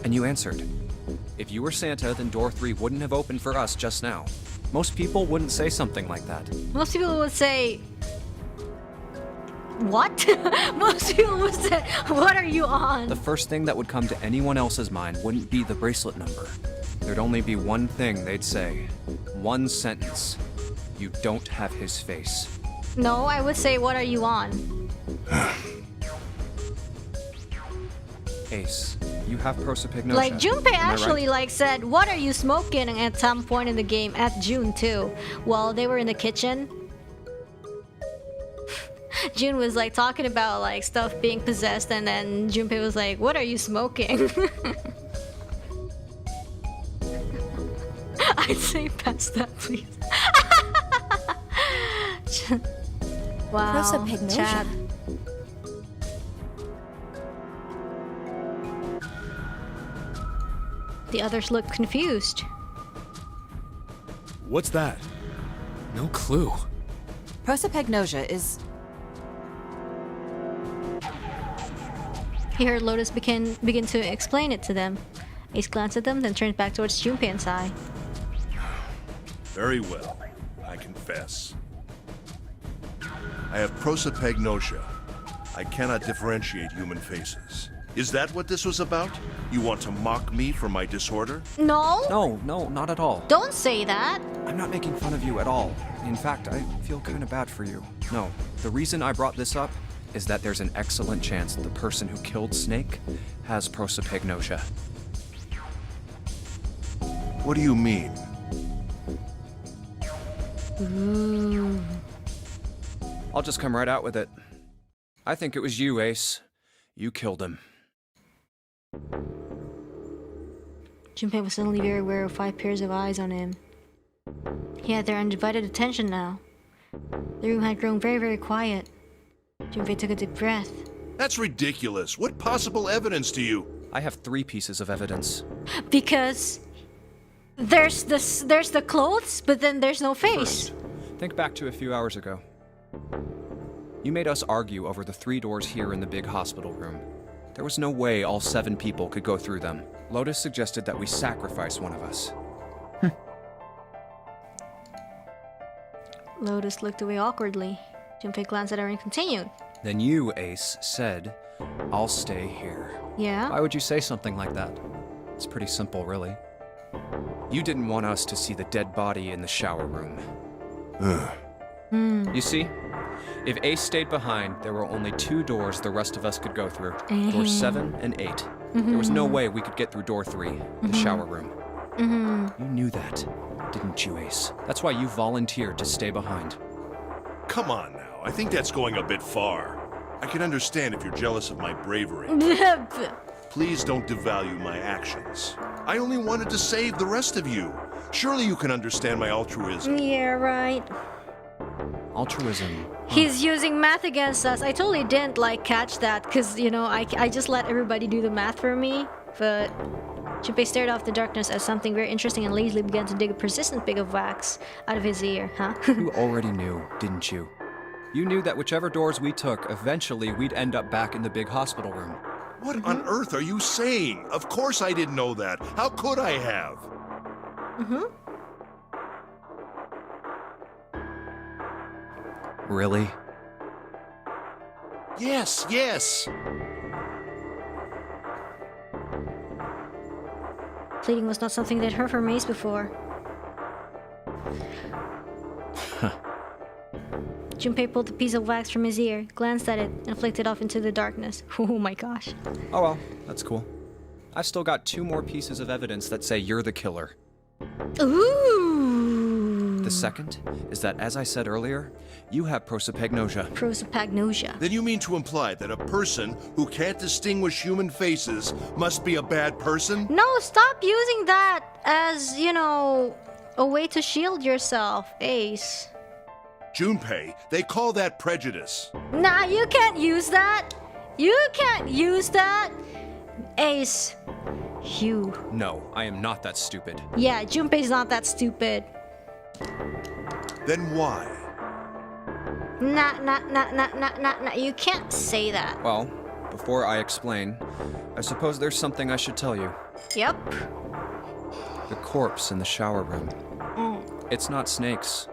[SPEAKER 4] And you answered. If you were Santa, then door 3 wouldn't have opened for us just now. Most people wouldn't say something like that.
[SPEAKER 1] Most people would say, what? Most people would say, what are you on?
[SPEAKER 4] The first thing that would come to anyone else's mind wouldn't be the bracelet number. There'd only be one thing they'd say. One sentence. You don't have his face.
[SPEAKER 1] No, I would say, what are you on?
[SPEAKER 4] Ace, you have prosopagnosia.
[SPEAKER 1] Like, Junpei
[SPEAKER 4] Am I
[SPEAKER 1] actually,
[SPEAKER 4] right?
[SPEAKER 1] like, said, what are you smoking at some point in the game, at June, too. While they were in the kitchen. June was, like, talking about, like, stuff being possessed, and then Junpei was like, what are you smoking? I'd say pass that, please. Wow.
[SPEAKER 3] Prosopagnosia.
[SPEAKER 1] Chad. The others looked confused.
[SPEAKER 6] What's that?
[SPEAKER 5] No clue.
[SPEAKER 2] Prosopagnosia is...
[SPEAKER 1] He heard Lotus begin to explain it to them. Ace glanced at them, then turned back towards Junpei and sighed.
[SPEAKER 7] Very well, I confess. I have prosopagnosia. I cannot differentiate human faces. Is that what this was about? You want to mock me for my disorder?
[SPEAKER 1] No!
[SPEAKER 4] No, not at all.
[SPEAKER 1] Don't say that!
[SPEAKER 4] I'm not making fun of you at all. In fact, I feel kind of bad for you. No, the reason I brought this up is that there's an excellent chance the person who killed Snake has prosopagnosia.
[SPEAKER 7] What do you mean?
[SPEAKER 1] Ooh.
[SPEAKER 4] I'll just come right out with it. I think it was you, Ace. You killed him.
[SPEAKER 1] Junpei was suddenly very aware of 5 pairs of eyes on him. He had their undivided attention now. The room had grown very, very quiet. Junpei took a deep breath.
[SPEAKER 7] That's ridiculous. What possible evidence do you...
[SPEAKER 4] I have 3 pieces of evidence.
[SPEAKER 1] Because there's the clothes, but then there's no face.
[SPEAKER 4] First, think back to a few hours ago. You made us argue over the 3 doors here in the big hospital room. There was no way all 7 people could go through them. Lotus suggested that we sacrifice one of us.
[SPEAKER 1] Lotus looked away awkwardly. Junpei glanced at her and continued.
[SPEAKER 4] Then you, Ace, said, I'll stay here.
[SPEAKER 1] Yeah?
[SPEAKER 4] Why would you say something like that? It's pretty simple, really. You didn't want us to see the dead body in the shower room. You see? If Ace stayed behind, there were only 2 doors the rest of us could go through. Doors 7 and 8. There was no way we could get through door 3, the shower room. You knew that, didn't you, Ace? That's why you volunteered to stay behind.
[SPEAKER 7] Come on now, I think that's going a bit far. I can understand if you're jealous of my bravery. Please don't devalue my actions. I only wanted to save the rest of you. Surely you can understand my altruism.
[SPEAKER 1] Yeah, right.
[SPEAKER 4] Altruism.
[SPEAKER 1] He's using math against us. I totally didn't, like, catch that, because, you know, I just let everybody do the math for me. But Junpei stared off the darkness as something very interesting and lazily began to dig a persistent bit of wax out of his ear, huh?
[SPEAKER 4] You already knew, didn't you? You knew that whichever doors we took, eventually we'd end up back in the big hospital room.
[SPEAKER 7] What on earth are you saying? Of course I didn't know that. How could I have?
[SPEAKER 4] Really?
[SPEAKER 7] Yes.
[SPEAKER 1] Pleading was not something they'd heard from Mace before. Junpei pulled a piece of wax from his ear, glanced at it, and flicked it off into the darkness. Oh my gosh.
[SPEAKER 4] Oh well, that's cool. I've still got 2 more pieces of evidence that say you're the killer.
[SPEAKER 1] Ooh.
[SPEAKER 4] The second is that, as I said earlier, you have prosopagnosia.
[SPEAKER 1] Prosopagnosia.
[SPEAKER 7] Then you mean to imply that a person who can't distinguish human faces must be a bad person?
[SPEAKER 1] No, stop using that as, you know, a way to shield yourself, Ace.
[SPEAKER 7] Junpei, they call that prejudice.
[SPEAKER 1] Nah, you can't use that. You can't use that. Ace, you.
[SPEAKER 4] No, I am not that stupid.
[SPEAKER 1] Yeah, Junpei's not that stupid.
[SPEAKER 7] Then why?
[SPEAKER 1] Nah. You can't say that.
[SPEAKER 4] Well, before I explain, I suppose there's something I should tell you.
[SPEAKER 1] Yep.
[SPEAKER 4] The corpse in the shower room. It's not Snake's.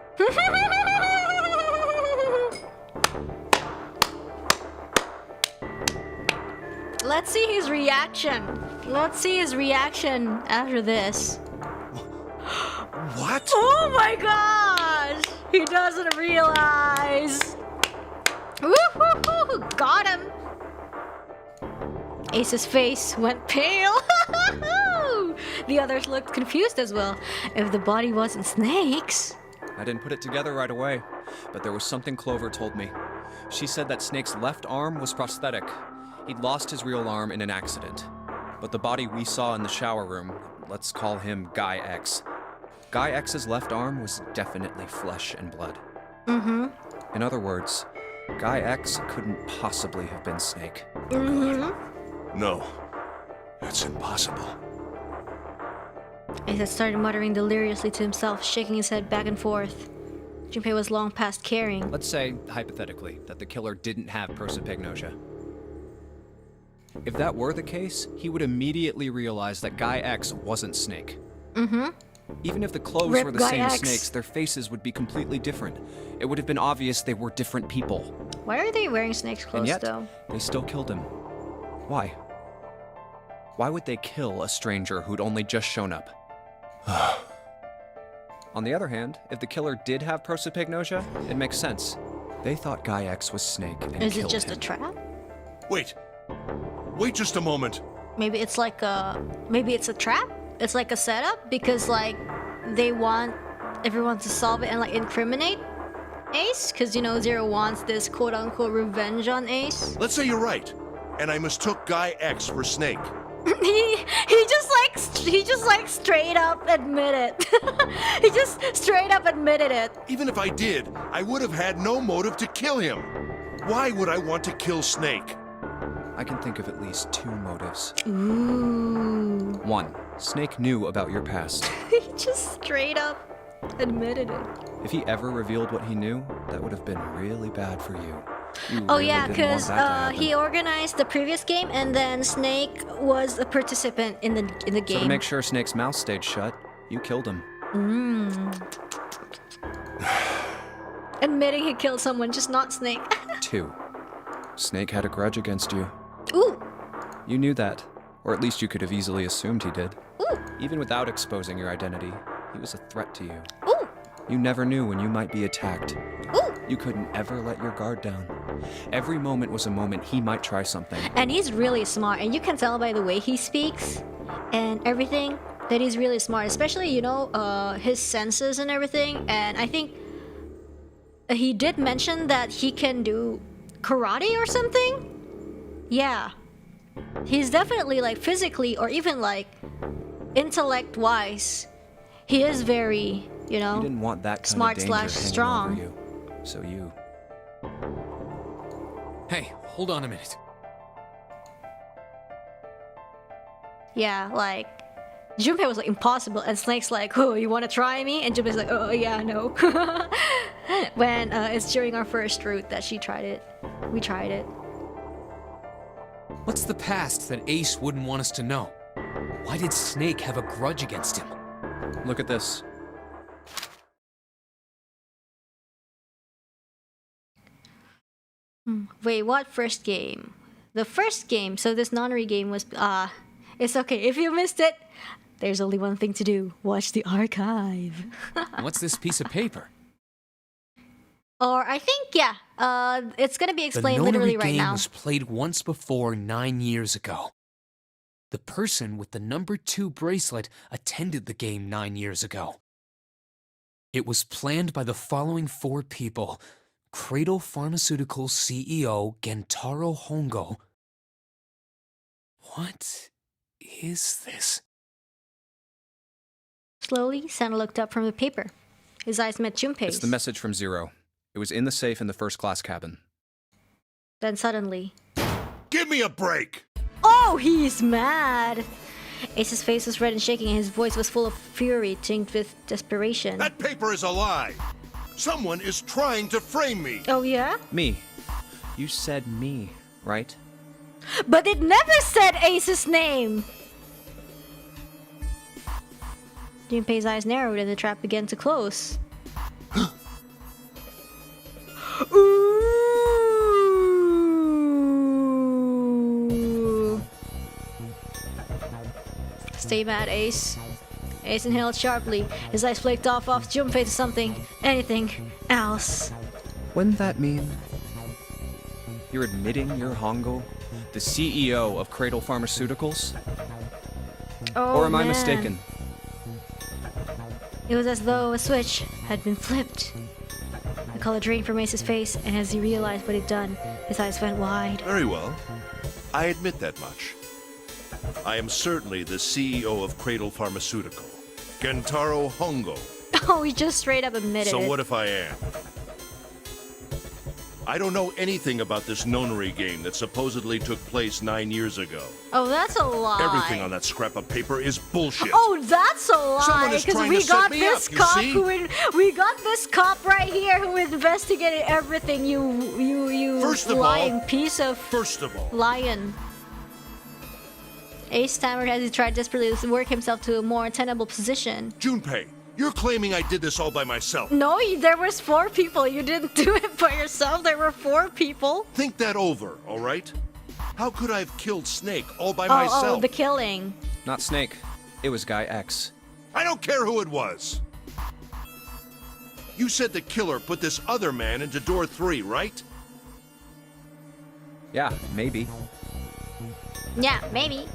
[SPEAKER 1] Let's see his reaction. Let's see his reaction after this.
[SPEAKER 7] What?
[SPEAKER 1] Oh my gosh! He doesn't realize. Woo-hoo-hoo! Got him. Ace's face went pale. The others looked confused as well. If the body wasn't Snake's.
[SPEAKER 4] I didn't put it together right away, but there was something Clover told me. She said that Snake's left arm was prosthetic. He'd lost his real arm in an accident. But the body we saw in the shower room, let's call him Guy X. Guy X's left arm was definitely flesh and blood.
[SPEAKER 1] Mm-hmm.
[SPEAKER 4] In other words, Guy X couldn't possibly have been Snake.
[SPEAKER 1] Mm-hmm.
[SPEAKER 7] No, that's impossible.
[SPEAKER 1] Ace had started muttering deliriously to himself, shaking his head back and forth. Junpei was long past caring.
[SPEAKER 4] Let's say, hypothetically, that the killer didn't have prosopagnosia. If that were the case, he would immediately realize that Guy X wasn't Snake.
[SPEAKER 1] Mm-hmm.
[SPEAKER 4] Even if the clothes
[SPEAKER 1] Rip
[SPEAKER 4] were the
[SPEAKER 1] Guy
[SPEAKER 4] same as
[SPEAKER 1] X.
[SPEAKER 4] Snake's, their faces would be completely different. It would have been obvious they were different people.
[SPEAKER 1] Why are they wearing Snake's clothes,
[SPEAKER 4] And yet,
[SPEAKER 1] though?
[SPEAKER 4] they still killed him. Why? Why would they kill a stranger who'd only just shown up? On the other hand, if the killer did have prosopagnosia, it makes sense. They thought Guy X was Snake and killed him.
[SPEAKER 1] Is it just a trap?
[SPEAKER 7] Wait just a moment.
[SPEAKER 1] Maybe it's like maybe it's a trap? It's like a setup because like they want everyone to solve it and like incriminate Ace? Because you know Zero wants this quote-unquote revenge on Ace.
[SPEAKER 7] Let's say you're right, and I mistook Guy X for Snake.
[SPEAKER 1] he just like straight up admit it. He just straight up admitted it.
[SPEAKER 7] Even if I did, I would have had no motive to kill him. Why would I want to kill Snake?
[SPEAKER 4] I can think of at least two motives.
[SPEAKER 1] Ooh.
[SPEAKER 4] One, Snake knew about your past.
[SPEAKER 1] He just straight up admitted it.
[SPEAKER 4] If he ever revealed what he knew, that would have been really bad for you. You
[SPEAKER 1] Oh
[SPEAKER 4] really
[SPEAKER 1] yeah,
[SPEAKER 4] didn't want
[SPEAKER 1] because
[SPEAKER 4] that to happen.
[SPEAKER 1] he organized the previous game, and then Snake was a participant in the
[SPEAKER 4] So
[SPEAKER 1] game.
[SPEAKER 4] to make sure Snake's mouth stayed shut, you killed him.
[SPEAKER 1] Admitting he killed someone, just not Snake.
[SPEAKER 4] 2. Snake had a grudge against you.
[SPEAKER 1] Ooh,
[SPEAKER 4] You knew that, or at least you could have easily assumed he did.
[SPEAKER 1] ooh,
[SPEAKER 4] Even without exposing your identity, he was a threat to you.
[SPEAKER 1] ooh,
[SPEAKER 4] You never knew when you might be attacked.
[SPEAKER 1] ooh.
[SPEAKER 4] You couldn't ever let your guard down. Every moment was a moment he might try something.
[SPEAKER 1] And he's really smart, and you can tell by the way he speaks and everything that he's really smart, especially, you know, his senses and everything. And I think he did mention that he can do karate or something. Yeah. He's definitely like physically or even like intellect-wise, he is very, you know,
[SPEAKER 4] You didn't want that kind
[SPEAKER 1] smart
[SPEAKER 4] of danger
[SPEAKER 1] slash
[SPEAKER 4] hanging
[SPEAKER 1] strong.
[SPEAKER 4] over you. So you...
[SPEAKER 5] Hey, hold on a minute.
[SPEAKER 1] Yeah, like Junpei was like impossible, and Snake's like, "Oh, you want to try me?" And Junpei's like, "Oh yeah, no." When it's during our first route that she tried it, we tried it.
[SPEAKER 5] What's the past that Ace wouldn't want us to know? Why did Snake have a grudge against him?
[SPEAKER 4] Look at this.
[SPEAKER 1] Wait, what first game? The first game. So this Nonary game was it's okay if you missed it. There's only one thing to do: watch the archive.
[SPEAKER 5] What's this piece of paper?
[SPEAKER 1] Or I think it's gonna be explained
[SPEAKER 5] the
[SPEAKER 1] literally
[SPEAKER 5] Nonary
[SPEAKER 1] right
[SPEAKER 5] game
[SPEAKER 1] now.
[SPEAKER 5] was played once before 9 years ago. The person with the number 2 bracelet attended the game 9 years ago. It was planned by the following 4 people: Cradle Pharmaceuticals CEO Gentaro Hongo. What is this?
[SPEAKER 1] Slowly, Santa looked up from the paper. His eyes met Junpei's.
[SPEAKER 4] It's the message from Zero. It was in the safe in the first class cabin.
[SPEAKER 1] Then suddenly...
[SPEAKER 7] Give me a break!
[SPEAKER 1] Oh, he's mad! Ace's face was red and shaking, and his voice was full of fury, tinged with desperation.
[SPEAKER 7] That paper is a lie! Someone is trying to frame me!
[SPEAKER 1] Oh, yeah?
[SPEAKER 4] Me. You said me, right?
[SPEAKER 1] But it never said Ace's name! Junpei's eyes narrowed and the trap began to close. Ooh. Stay mad, Ace. Ace inhaled sharply. His eyes flaked off Junpei to something, anything else.
[SPEAKER 4] Wouldn't that mean you're admitting you're Hongo, the CEO of Cradle Pharmaceuticals?
[SPEAKER 1] Oh,
[SPEAKER 4] or am I
[SPEAKER 1] man.
[SPEAKER 4] mistaken?
[SPEAKER 1] It was as though a switch had been flipped. The color drained from Ace's face, and as he realized what he'd done, his eyes went wide.
[SPEAKER 7] Very well. I admit that much. I am certainly the CEO of Cradle Pharmaceutical, Gentaro Hongo.
[SPEAKER 1] Oh, he just straight up admitted
[SPEAKER 7] So
[SPEAKER 1] it.
[SPEAKER 7] what if I am? I don't know anything about this Nonary game that supposedly took place 9 years ago.
[SPEAKER 1] Oh, that's a lie.
[SPEAKER 7] Everything on that scrap of paper is bullshit.
[SPEAKER 1] Oh, that's a
[SPEAKER 7] Someone
[SPEAKER 1] lie.
[SPEAKER 7] is
[SPEAKER 1] Because
[SPEAKER 7] trying
[SPEAKER 1] we
[SPEAKER 7] to set
[SPEAKER 1] got
[SPEAKER 7] me
[SPEAKER 1] this
[SPEAKER 7] up, you
[SPEAKER 1] cop
[SPEAKER 7] see?
[SPEAKER 1] we got this cop right here who investigated everything. You
[SPEAKER 7] First of all-
[SPEAKER 1] lying piece of
[SPEAKER 7] First of all,
[SPEAKER 1] lion. Ace stammered as he tried desperately to work himself to a more tenable position.
[SPEAKER 7] Junpei, you're claiming I did this all by myself.
[SPEAKER 1] No, there was 4 people. You didn't do it by yourself. There were 4 people.
[SPEAKER 7] Think that over, all right? How could I have killed Snake all by
[SPEAKER 1] Oh,
[SPEAKER 7] myself?
[SPEAKER 1] the killing.
[SPEAKER 4] Not Snake. It was Guy X.
[SPEAKER 7] I don't care who it was. You said the killer put this other man into door 3, right?
[SPEAKER 4] Yeah, maybe.
[SPEAKER 1] Yeah, maybe.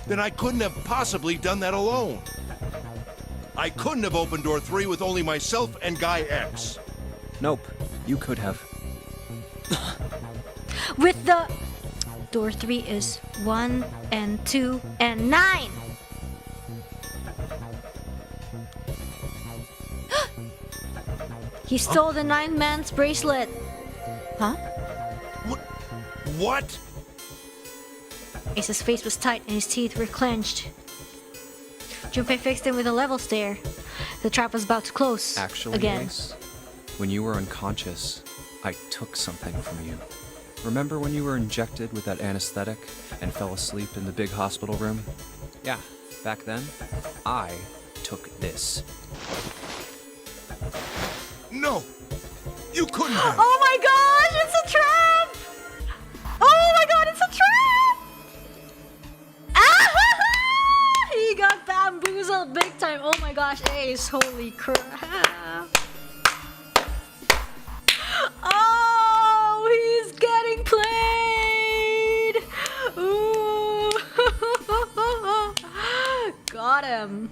[SPEAKER 7] Then I couldn't have possibly done that alone. I couldn't have opened door 3 with only myself and Guy X.
[SPEAKER 4] Nope. You could have.
[SPEAKER 1] With the... Door 3 is 1 and 2 and 9. He stole the 9th man's bracelet. Huh?
[SPEAKER 7] What?
[SPEAKER 1] Ace's face was tight and his teeth were clenched. Junpei fixed him with a level stare. The trap was about to close.
[SPEAKER 4] Actually,
[SPEAKER 1] again.
[SPEAKER 4] Ace, when you were unconscious, I took something from you. Remember when you were injected with that anesthetic and fell asleep in the big hospital room? Yeah, back then, I took this.
[SPEAKER 7] No! You couldn't have!
[SPEAKER 1] Oh my gosh, it's a trap! Oh my god, it's a trap! Ah! He got bamboozled big time. Oh my gosh, Ace, holy crap. Oh, he's getting played! Ooh. Got him.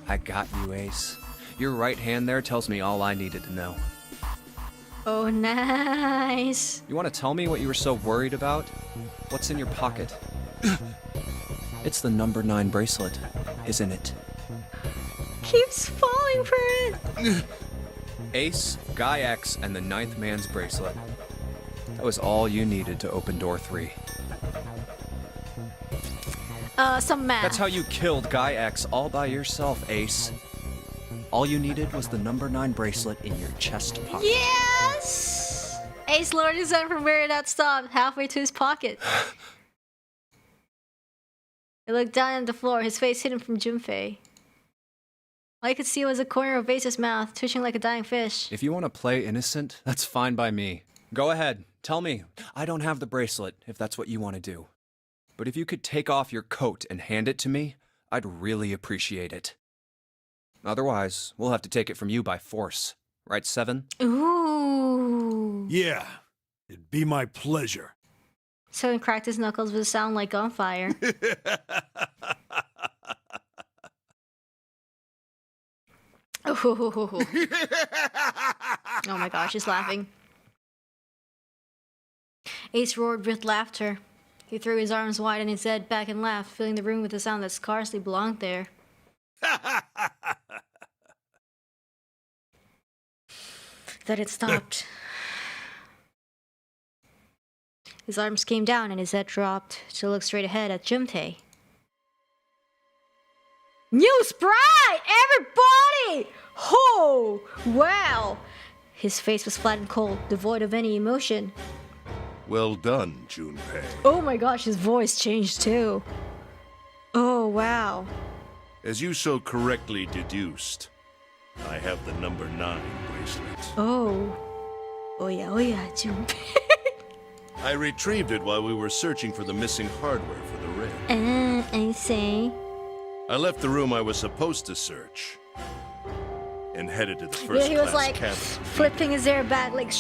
[SPEAKER 4] I got you, Ace. Your right hand there tells me all I needed to know.
[SPEAKER 1] Oh, nice.
[SPEAKER 4] You want to tell me what you were so worried about? What's in your pocket? It's the number 9 bracelet, isn't it?
[SPEAKER 1] Keeps falling for it.
[SPEAKER 4] Ace, Guy X, and the 9th man's bracelet. That was all you needed to open door 3.
[SPEAKER 1] Some math.
[SPEAKER 4] That's how you killed Guy X all by yourself, Ace. All you needed was the number 9 bracelet in your chest pocket.
[SPEAKER 1] Yes! Ace lowered his hand from where it had stopped, halfway to his pocket. He looked down at the floor, his face hidden from Junpei. All I could see was a corner of Ace's mouth, twitching like a dying fish.
[SPEAKER 4] If you want to play innocent, that's fine by me. Go ahead, tell me. I don't have the bracelet, if that's what you want to do. But if you could take off your coat and hand it to me, I'd really appreciate it. Otherwise, we'll have to take it from you by force. Right, 7?
[SPEAKER 1] Ooh.
[SPEAKER 6] Yeah, it'd be my pleasure.
[SPEAKER 1] Seven cracked his knuckles with a sound like gunfire. Oh my gosh, he's laughing. Ace roared with laughter. He threw his arms wide and his head back and laughed, filling the room with a sound that scarcely belonged there. Then it stopped. His arms came down and his head dropped to look straight ahead at Jumtae. New sprite! Everybody! Oh, wow! His face was flat and cold, devoid of any emotion.
[SPEAKER 7] Well done, Junpei.
[SPEAKER 1] Oh my gosh, his voice changed too. Oh, wow.
[SPEAKER 7] As you so correctly deduced, I have the number 9 bracelet.
[SPEAKER 1] Oh. Oh yeah, Junpei.
[SPEAKER 7] I retrieved it while we were searching for the missing hardware for the rig.
[SPEAKER 1] I see.
[SPEAKER 7] I left the room I was supposed to search and headed to the first
[SPEAKER 1] Yeah, he was
[SPEAKER 7] class
[SPEAKER 1] like
[SPEAKER 7] cabin.
[SPEAKER 1] flipping his airbag like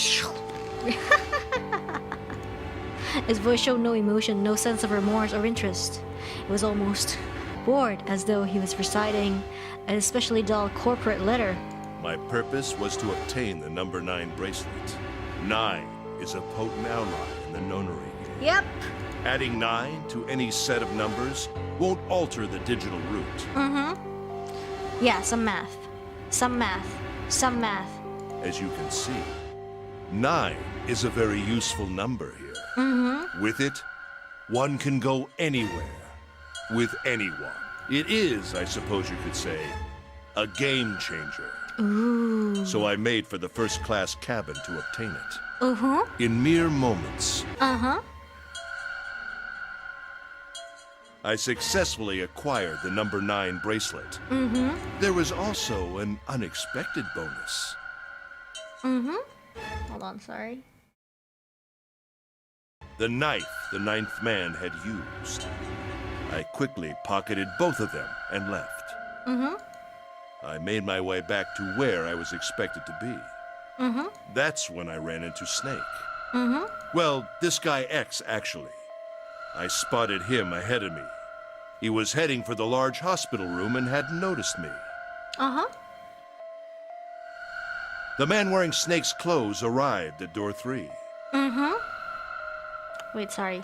[SPEAKER 1] His voice showed no emotion, no sense of remorse or interest. It was almost bored, as though he was reciting an especially dull corporate letter.
[SPEAKER 7] My purpose was to obtain the number 9 bracelet. 9 is a potent ally in the Nonary game.
[SPEAKER 1] Yep.
[SPEAKER 7] Adding 9 to any set of numbers won't alter the digital root.
[SPEAKER 1] Yeah, some math. Some math. Some math.
[SPEAKER 7] As you can see, 9 is a very useful number here. With it, one can go anywhere. With anyone. It is, I suppose you could say, a game changer.
[SPEAKER 1] Ooh.
[SPEAKER 7] So I made for the first class cabin to obtain it.
[SPEAKER 1] Uh-huh.
[SPEAKER 7] In mere moments,
[SPEAKER 1] Uh-huh.
[SPEAKER 7] I successfully acquired the number 9 bracelet. There was also an unexpected bonus.
[SPEAKER 1] Hold on, sorry.
[SPEAKER 7] The knife the 9th man had used. I quickly pocketed both of them and left. I made my way back to where I was expected to be. That's when I ran into Snake. Well, this guy X, actually. I spotted him ahead of me. He was heading for the large hospital room and hadn't noticed me. The man wearing Snake's clothes arrived at door 3.
[SPEAKER 1] Wait, sorry.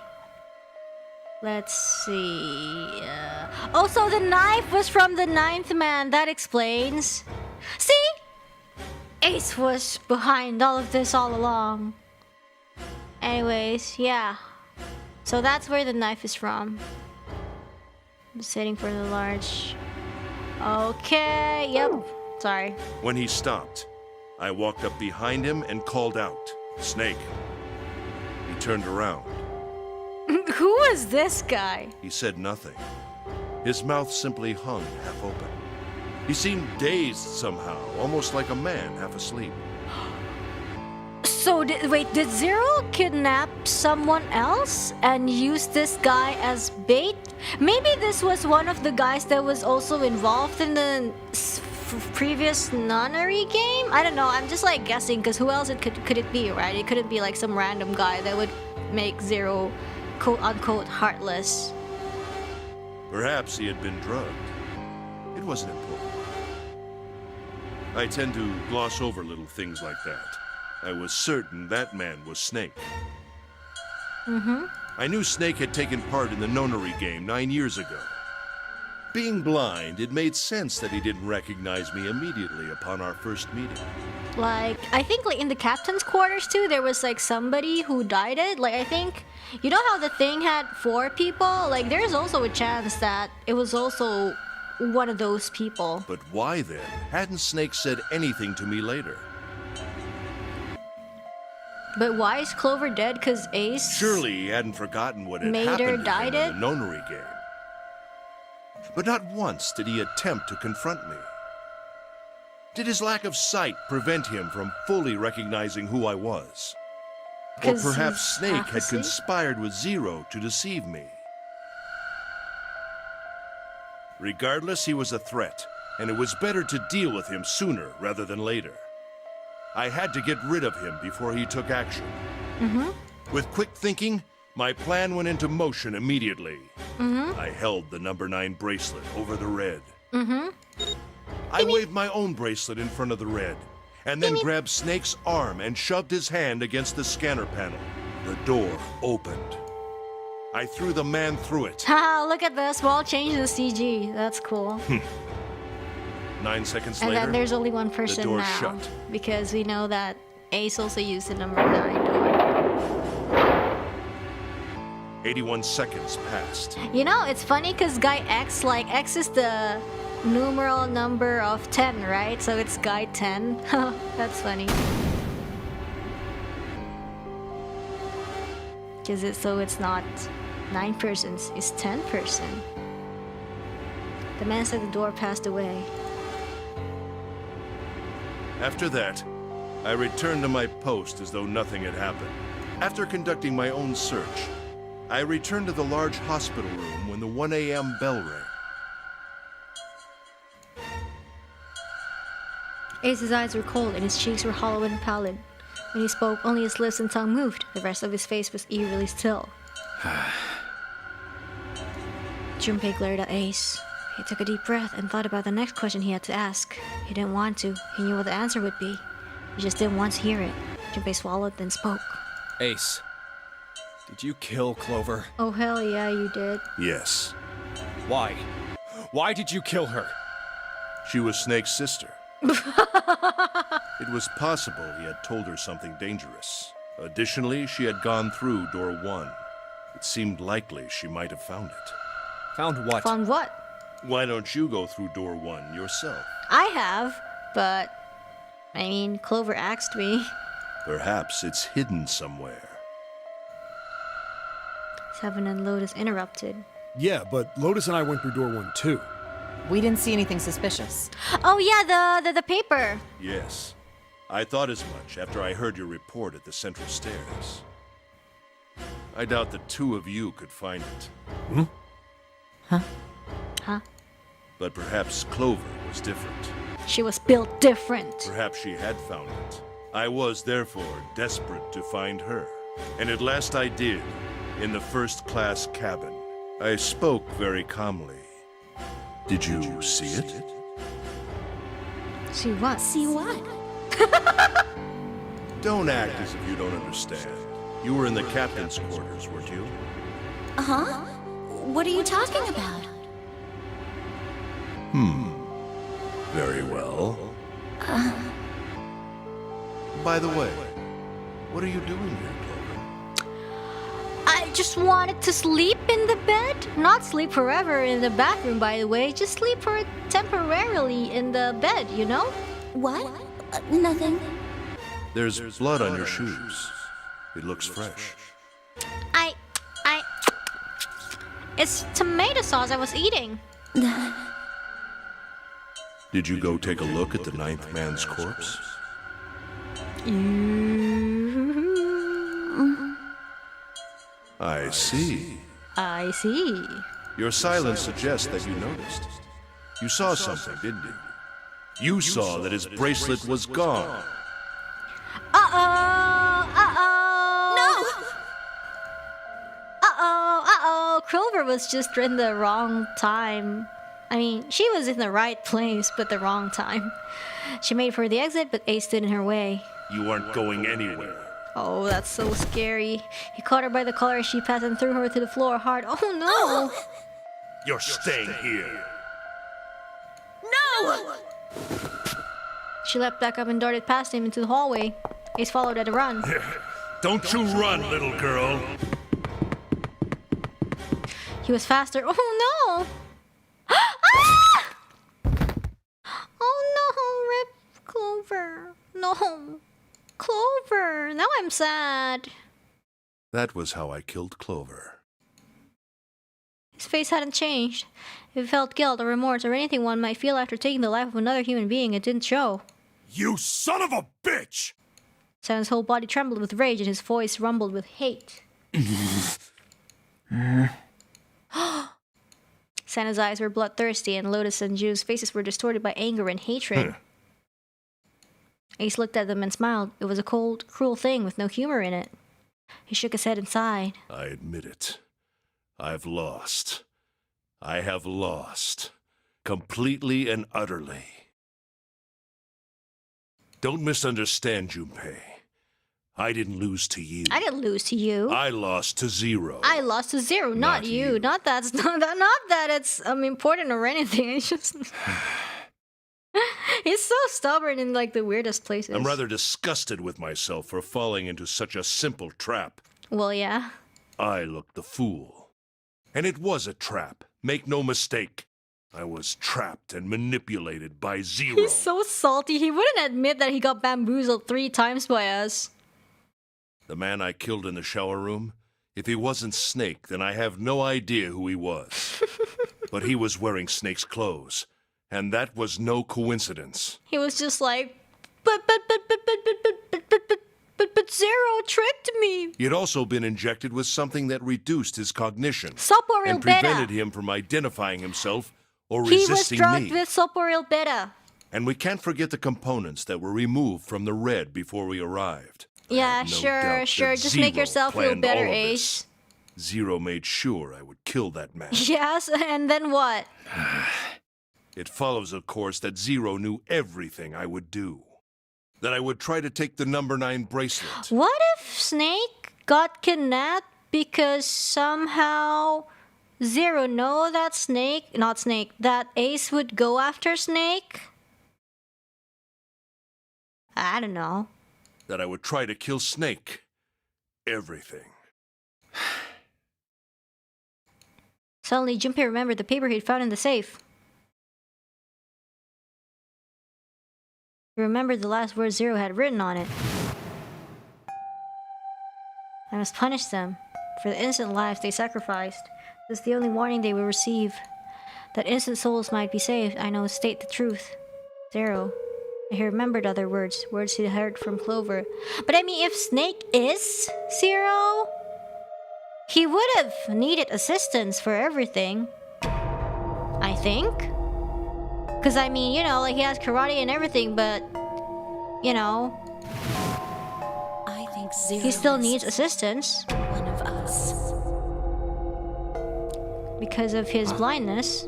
[SPEAKER 1] Let's see. Also, the knife was from the 9th man. That explains. See? Ace was behind all of this all along. Anyways, yeah. So that's where the knife is from. I'm just waiting for the large. Okay, yep. Sorry.
[SPEAKER 7] When he stopped, I walked up behind him and called out, "Snake." He turned around.
[SPEAKER 1] Who is this guy?
[SPEAKER 7] He said nothing. His mouth simply hung half open. He seemed dazed somehow, almost like a man half asleep.
[SPEAKER 1] So, did Zero kidnap someone else and use this guy as bait? Maybe this was one of the guys that was also involved in the previous Nonary game? I don't know, I'm just like guessing, because who else could it be, right? It couldn't be like some random guy that would make Zero quote-unquote heartless.
[SPEAKER 7] Perhaps he had been drugged. It wasn't important. I tend to gloss over little things like that. I was certain that man was Snake. I knew Snake had taken part in the Nonary game 9 years ago. Being blind, it made sense that he didn't recognize me immediately upon our first meeting.
[SPEAKER 1] Like, I think like in the captain's quarters too, there was like somebody who died it. Like, I think, you know how the thing had 4 people? Like, there's also a chance that it was also one of those people.
[SPEAKER 7] But why then hadn't Snake said anything to me later?
[SPEAKER 1] But why is Clover dead? Because Ace...
[SPEAKER 7] Surely he hadn't forgotten what had
[SPEAKER 1] made her
[SPEAKER 7] happened to
[SPEAKER 1] died
[SPEAKER 7] him
[SPEAKER 1] it?
[SPEAKER 7] in the Nonary game. But not once did he attempt to confront me. Did his lack of sight prevent him from fully recognizing who I was? Or
[SPEAKER 1] 'Cause
[SPEAKER 7] perhaps
[SPEAKER 1] he's
[SPEAKER 7] Snake
[SPEAKER 1] half
[SPEAKER 7] had
[SPEAKER 1] asleep?
[SPEAKER 7] conspired with Zero to deceive me. Regardless, he was a threat, and it was better to deal with him sooner rather than later. I had to get rid of him before he took action. With quick thinking, my plan went into motion immediately. I held the number 9 bracelet over the red. I waved my own bracelet in front of the red, and then grabbed Snake's arm and shoved his hand against the scanner panel. The door opened. I threw the man through it.
[SPEAKER 1] Haha, look at the small change in the CG. That's cool.
[SPEAKER 7] 9 seconds
[SPEAKER 1] And
[SPEAKER 7] later,
[SPEAKER 1] then there's only one person
[SPEAKER 7] door
[SPEAKER 1] now.
[SPEAKER 7] shut.
[SPEAKER 1] Because we know that Ace also used the number 9 door.
[SPEAKER 7] 81 seconds passed.
[SPEAKER 1] You know, it's funny because guy X, like X is the numeral number of 10, right? So it's guy 10. That's funny. So it's not 9 persons, it's 10 person. The man at the door passed away.
[SPEAKER 7] After that, I returned to my post as though nothing had happened. After conducting my own search, I returned to the large hospital room when the 1 a.m. bell rang.
[SPEAKER 1] Ace's eyes were cold and his cheeks were hollow and pallid. When he spoke, only his lips and tongue moved. The rest of his face was eerily still. Junpei glared at Ace. He took a deep breath and thought about the next question he had to ask. He didn't want to. He knew what the answer would be. He just didn't want to hear it. Junpei swallowed, then spoke.
[SPEAKER 4] Ace, did you kill Clover?
[SPEAKER 1] Oh, hell yeah, you did.
[SPEAKER 7] Yes.
[SPEAKER 4] Why? Why did you kill her?
[SPEAKER 7] She was Snake's sister. It was possible he had told her something dangerous. Additionally, she had gone through door 1. It seemed likely she might have found it.
[SPEAKER 4] Found what?
[SPEAKER 1] Found what?
[SPEAKER 7] Why don't you go through door 1 yourself?
[SPEAKER 1] I have, but... I mean, Clover asked me.
[SPEAKER 7] Perhaps it's hidden somewhere.
[SPEAKER 1] Seven and Lotus interrupted.
[SPEAKER 6] Yeah, but Lotus and I went through door 1 too.
[SPEAKER 2] We didn't see anything suspicious.
[SPEAKER 1] Oh yeah, the paper.
[SPEAKER 7] Yes. I thought as much after I heard your report at the central stairs. I doubt the two of you could find it.
[SPEAKER 1] Huh?
[SPEAKER 7] But perhaps Clover was different.
[SPEAKER 1] She was built different.
[SPEAKER 7] Perhaps she had found it. I was, therefore, desperate to find her. And at last I did, in the first-class cabin. I spoke very calmly. Did you see it?
[SPEAKER 1] See what?
[SPEAKER 9] See what?
[SPEAKER 7] Don't act as if you don't understand. You were in the captain's quarters, weren't you?
[SPEAKER 9] Huh? What are you talking about?
[SPEAKER 7] Very well. By the way, what are you doing here, Clover?
[SPEAKER 1] I just wanted to sleep in the bed. Not sleep forever in the bathroom, by the way. Just sleep for temporarily in the bed, you know?
[SPEAKER 9] What? Nothing.
[SPEAKER 7] There's blood on your shoes. It looks fresh.
[SPEAKER 1] It's tomato sauce I was eating.
[SPEAKER 7] Did you go take a look at the 9th man's corpse? I see.
[SPEAKER 1] I see.
[SPEAKER 7] Your silence suggests that you noticed. You saw something, didn't you? You saw that his bracelet was gone.
[SPEAKER 1] Clover was just in the wrong time. I mean, she was in the right place, but the wrong time. She made for the exit, but Ace stood in her way.
[SPEAKER 7] You aren't going anywhere.
[SPEAKER 1] Oh, that's so scary. He caught her by the collar as she passed and threw her to the floor hard. Oh no!
[SPEAKER 7] You're staying here.
[SPEAKER 9] No!
[SPEAKER 1] She leapt back up and darted past him into the hallway. Ace followed at a run.
[SPEAKER 7] Don't you run, little girl.
[SPEAKER 1] He was faster. Oh no! Ah! Oh no, rip Clover. No. Clover. Now I'm sad.
[SPEAKER 7] That was how I killed Clover.
[SPEAKER 1] His face hadn't changed. If he felt guilt or remorse or anything one might feel after taking the life of another human being, it didn't show.
[SPEAKER 6] You son of a bitch!
[SPEAKER 1] Sam's whole body trembled with rage and his voice rumbled with hate. Santa's eyes were bloodthirsty and Lotus and June's faces were distorted by anger and hatred. Ace looked at them and smiled. It was a cold, cruel thing with no humor in it. He shook his head and sighed.
[SPEAKER 7] I admit it. I've lost. I have lost. Completely and utterly. Don't misunderstand, Junpei. I didn't lose to you.
[SPEAKER 1] I didn't lose to you.
[SPEAKER 7] I lost to 0.
[SPEAKER 1] I lost to 0, not you. Not that it's important or anything. It's just he's so stubborn in like the weirdest places.
[SPEAKER 7] I'm rather disgusted with myself for falling into such a simple trap.
[SPEAKER 1] Well, yeah.
[SPEAKER 7] I looked the fool. And it was a trap, make no mistake. I was trapped and manipulated by Zero.
[SPEAKER 1] He's so salty. He wouldn't admit that he got bamboozled 3 times by us.
[SPEAKER 7] The man I killed in the shower room, if he wasn't Snake, then I have no idea who he was. But he was wearing Snake's clothes, and that was no coincidence.
[SPEAKER 1] He was just like, but Zero tricked me.
[SPEAKER 7] He had also been injected with something that reduced his cognition
[SPEAKER 1] Soporil
[SPEAKER 7] and
[SPEAKER 1] beta.
[SPEAKER 7] prevented him from identifying himself or
[SPEAKER 1] He was
[SPEAKER 7] resisting
[SPEAKER 1] drugged
[SPEAKER 7] me.
[SPEAKER 1] with Soporil beta.
[SPEAKER 7] And we can't forget the components that were removed from the red before we arrived. I
[SPEAKER 1] Yeah,
[SPEAKER 7] have no
[SPEAKER 1] sure.
[SPEAKER 7] doubt that
[SPEAKER 1] Just make
[SPEAKER 7] Zero
[SPEAKER 1] yourself feel
[SPEAKER 7] planned
[SPEAKER 1] better,
[SPEAKER 7] all of
[SPEAKER 1] Ace.
[SPEAKER 7] this. Zero made sure I would kill that man.
[SPEAKER 1] Yes, and then what?
[SPEAKER 7] It follows, of course, that Zero knew everything I would do. That I would try to take the number 9 bracelet.
[SPEAKER 1] What if Snake got kidnapped because somehow Zero know that that Ace would go after Snake? I don't know.
[SPEAKER 7] That I would try to kill Snake. Everything.
[SPEAKER 1] Suddenly, Junpei remembered the paper he'd found in the safe. He remembered the last words Zero had written on it. I must punish them for the innocent lives they sacrificed. This is the only warning they will receive. That innocent souls might be saved, I know, state the truth. Zero. He remembered other words he heard from Clover. But I mean, if Snake is Zero, he would have needed assistance for everything. I think. Because I mean, you know, like he has karate and everything, but, you know,
[SPEAKER 9] I think Zero
[SPEAKER 1] he still
[SPEAKER 9] is
[SPEAKER 1] needs assistance
[SPEAKER 9] one of us.
[SPEAKER 1] because of his blindness.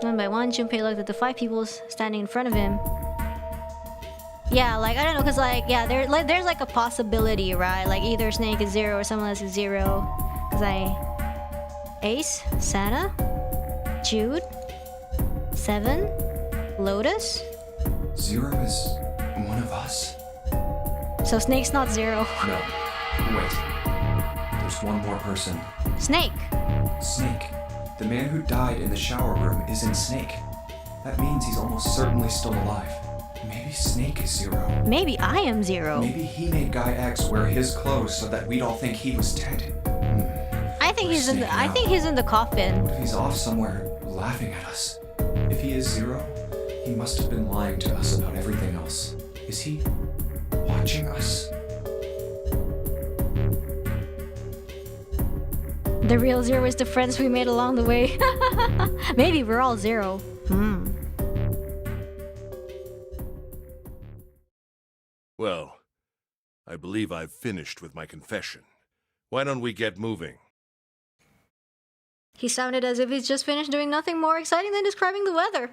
[SPEAKER 1] One by one, Junpei looked at the 5 people standing in front of him. Yeah, like, I don't know, because, like, yeah, there's, like, a possibility, right? Like, either Snake is Zero or someone else is Zero. Because Ace, Santa, Jude, 7, Lotus.
[SPEAKER 4] Zero is one of us?
[SPEAKER 1] So Snake's not Zero.
[SPEAKER 4] No. Wait. There's one more person.
[SPEAKER 1] Snake.
[SPEAKER 4] Snake. The man who died in the shower room isn't Snake. That means he's almost certainly still alive. Maybe Snake is Zero.
[SPEAKER 1] Maybe I am Zero.
[SPEAKER 4] Maybe he made Guy X wear his clothes so that we'd all think he was dead.
[SPEAKER 1] I think he's in the coffin.
[SPEAKER 4] What if he's off somewhere laughing at us? If he is Zero, he must have been lying to us about everything else. Is he watching us?
[SPEAKER 1] The real Zero is the friends we made along the way. Maybe we're all Zero.
[SPEAKER 7] Well, I believe I've finished with my confession. Why don't we get moving?
[SPEAKER 1] He sounded as if he's just finished doing nothing more exciting than describing the weather.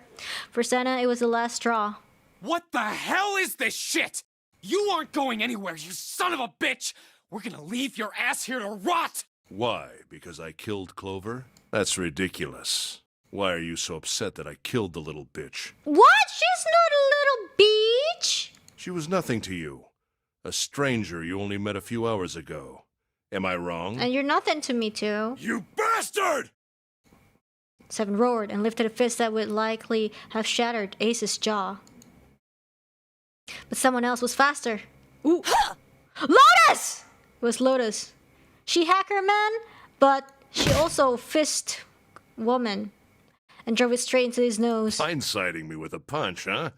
[SPEAKER 1] For Santa, it was the last straw.
[SPEAKER 5] What the hell is this shit? You aren't going anywhere, you son of a bitch! We're gonna leave your ass here to rot!
[SPEAKER 7] Why? Because I killed Clover? That's ridiculous. Why are you so upset that I killed the little bitch?
[SPEAKER 1] What? She's not a little beach!
[SPEAKER 7] She was nothing to you. A stranger you only met a few hours ago. Am I wrong?
[SPEAKER 1] And you're nothing to me too.
[SPEAKER 7] You bastard!
[SPEAKER 1] 7 roared and lifted a fist that would likely have shattered Ace's jaw. But someone else was faster. Ooh. Lotus! It was Lotus. She hacker man, but she also fist woman and drove it straight into his nose.
[SPEAKER 7] Blindsiding me with a punch, huh?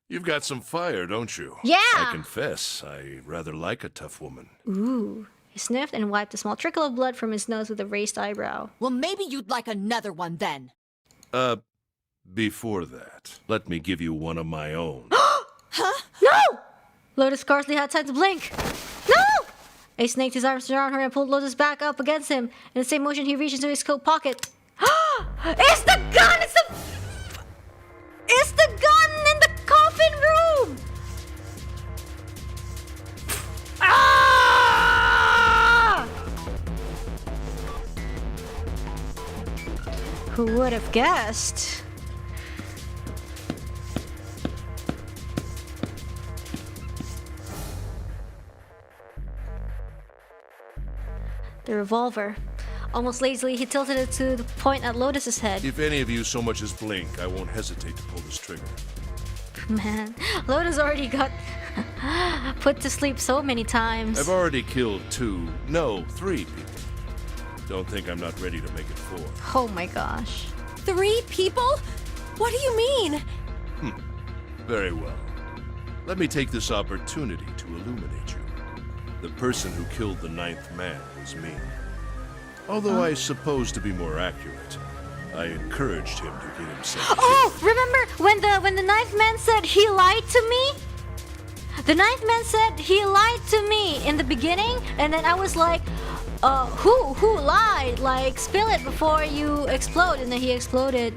[SPEAKER 7] You've got some fire, don't you?
[SPEAKER 1] Yeah!
[SPEAKER 7] I confess, I rather like a tough woman.
[SPEAKER 1] Ooh. He sniffed and wiped a small trickle of blood from his nose with a raised eyebrow.
[SPEAKER 2] Well, maybe you'd like another one then.
[SPEAKER 7] Before that, let me give you one of my own.
[SPEAKER 2] Huh?
[SPEAKER 1] No! Lotus scarcely had time to blink. No! Ace snaked his arms around her and pulled Lotus back up against him. In the same motion, he reached into his coat pocket. It's the gun! It's the gun in the coffin room! Ah! Who would have guessed? the revolver. Almost lazily, he tilted it to the point at Lotus's head.
[SPEAKER 7] If any of you so much as blink, I won't hesitate to pull this trigger.
[SPEAKER 1] Man, Lotus already got put to sleep so many times.
[SPEAKER 7] I've already killed 3 people. Don't think I'm not ready to make it 4.
[SPEAKER 1] Oh my gosh.
[SPEAKER 3] 3 people? What do you mean?
[SPEAKER 7] Very well. Let me take this opportunity to illuminate you. The person who killed the 9th man was me. Although I suppose, to be more accurate, I encouraged him to get himself
[SPEAKER 1] Oh, remember when the 9th man said he lied to me? The 9th man said he lied to me in the beginning, and then I was like, who lied? Like, spill it before you explode, and then he exploded.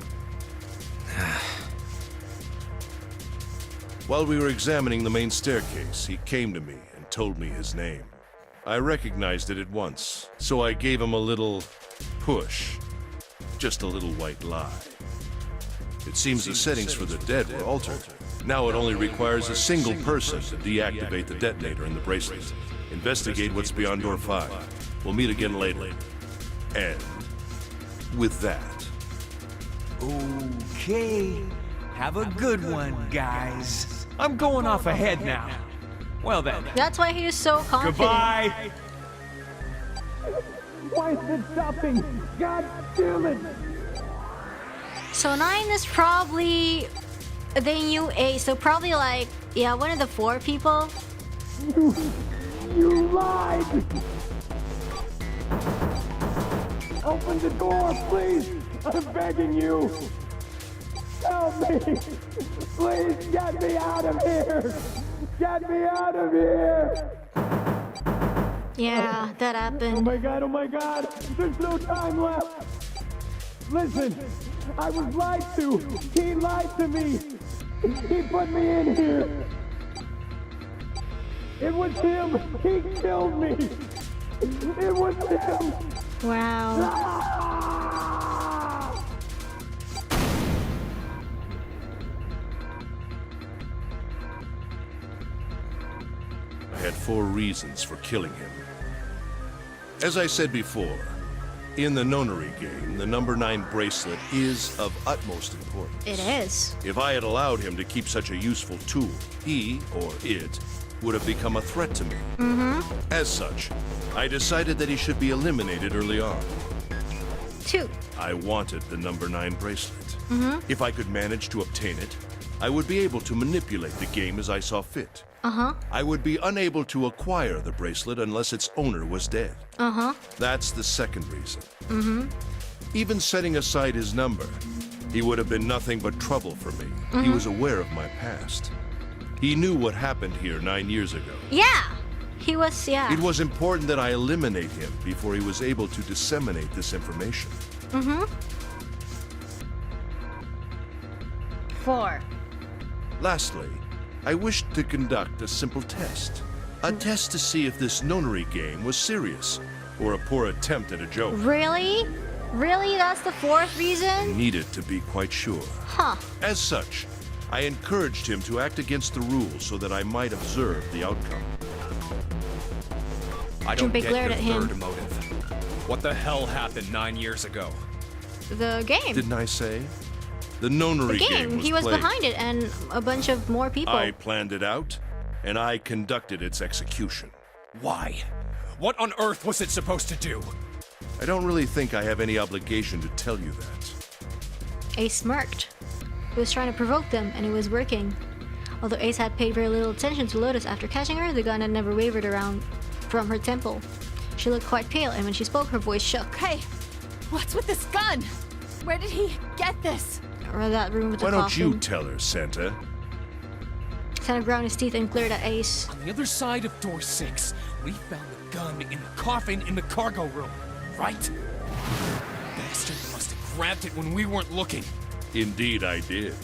[SPEAKER 7] While we were examining the main staircase, he came to me and told me his name. I recognized it at once, so I gave him a little push. Just a little white lie. It seems the settings for the dead were altered. Now it only requires a single person to deactivate the detonator in the bracelet. Investigate what's beyond door 5. We'll meet again later. And with that...
[SPEAKER 10] Okay. Have a good one, guys. I'm going off ahead now. Well then.
[SPEAKER 1] That's why he is so confident.
[SPEAKER 10] Goodbye. Why is it stopping? God damn it!
[SPEAKER 1] So 9 is probably... They knew 8, so probably like, yeah, one of the 4 people.
[SPEAKER 10] You lied! Open the door, please! I'm begging you! Help me! Please get me out of here! Get me out of here!
[SPEAKER 1] Yeah, that happened.
[SPEAKER 10] Oh my god! There's no time left! Listen, I was lied to! He lied to me! He put me in here! It was him! He killed me! It was him!
[SPEAKER 1] Wow.
[SPEAKER 10] Ah!
[SPEAKER 7] I had 4 reasons for killing him. As I said before, in the Nonary game, the number 9 bracelet is of utmost importance.
[SPEAKER 1] It is.
[SPEAKER 7] If I had allowed him to keep such a useful tool, he, or it, would have become a threat to me. As such, I decided that he should be eliminated early on.
[SPEAKER 1] 2.
[SPEAKER 7] I wanted the number 9 bracelet. If I could manage to obtain it, I would be able to manipulate the game as I saw fit. I would be unable to acquire the bracelet unless its owner was dead. That's the second reason. Even setting aside his number, he would have been nothing but trouble for me. He was aware of my past. He knew what happened here 9 years ago.
[SPEAKER 1] Yeah! He was, yeah.
[SPEAKER 7] It was important that I eliminate him before he was able to disseminate this information.
[SPEAKER 1] 4.
[SPEAKER 7] Lastly, I wished to conduct a simple test. A test to see if this Nonary game was serious, or a poor attempt at a joke.
[SPEAKER 1] Really? Really? That's the 4th reason?
[SPEAKER 7] Needed to be quite sure.
[SPEAKER 1] Huh.
[SPEAKER 7] As such, I encouraged him to act against the rules so that I might observe the outcome.
[SPEAKER 5] I don't
[SPEAKER 1] Junpei
[SPEAKER 5] get
[SPEAKER 1] glared
[SPEAKER 5] your
[SPEAKER 1] at him.
[SPEAKER 5] third motive. What the hell happened 9 years ago?
[SPEAKER 1] The game.
[SPEAKER 7] Didn't I say? The Nonary
[SPEAKER 1] The game.
[SPEAKER 7] was
[SPEAKER 1] He was
[SPEAKER 7] played.
[SPEAKER 1] behind it, and a bunch of more people.
[SPEAKER 7] I planned it out, and I conducted its execution.
[SPEAKER 5] Why? What on earth was it supposed to do?
[SPEAKER 7] I don't really think I have any obligation to tell you that.
[SPEAKER 1] Ace smirked. He was trying to provoke them, and it was working. Although Ace had paid very little attention to Lotus after catching her, the gun had never wavered around from her temple. She looked quite pale, and when she spoke, her voice shook.
[SPEAKER 3] Hey, what's with this gun? Where did he get this?
[SPEAKER 1] Or that room with the
[SPEAKER 7] Why
[SPEAKER 1] coffin.
[SPEAKER 7] don't you tell her, Santa?
[SPEAKER 1] Santa ground his teeth and glared at Ace.
[SPEAKER 5] On the other side of door 6, we found the gun in the coffin in the cargo room, right? Bastard must have grabbed it when we weren't looking.
[SPEAKER 7] Indeed I did.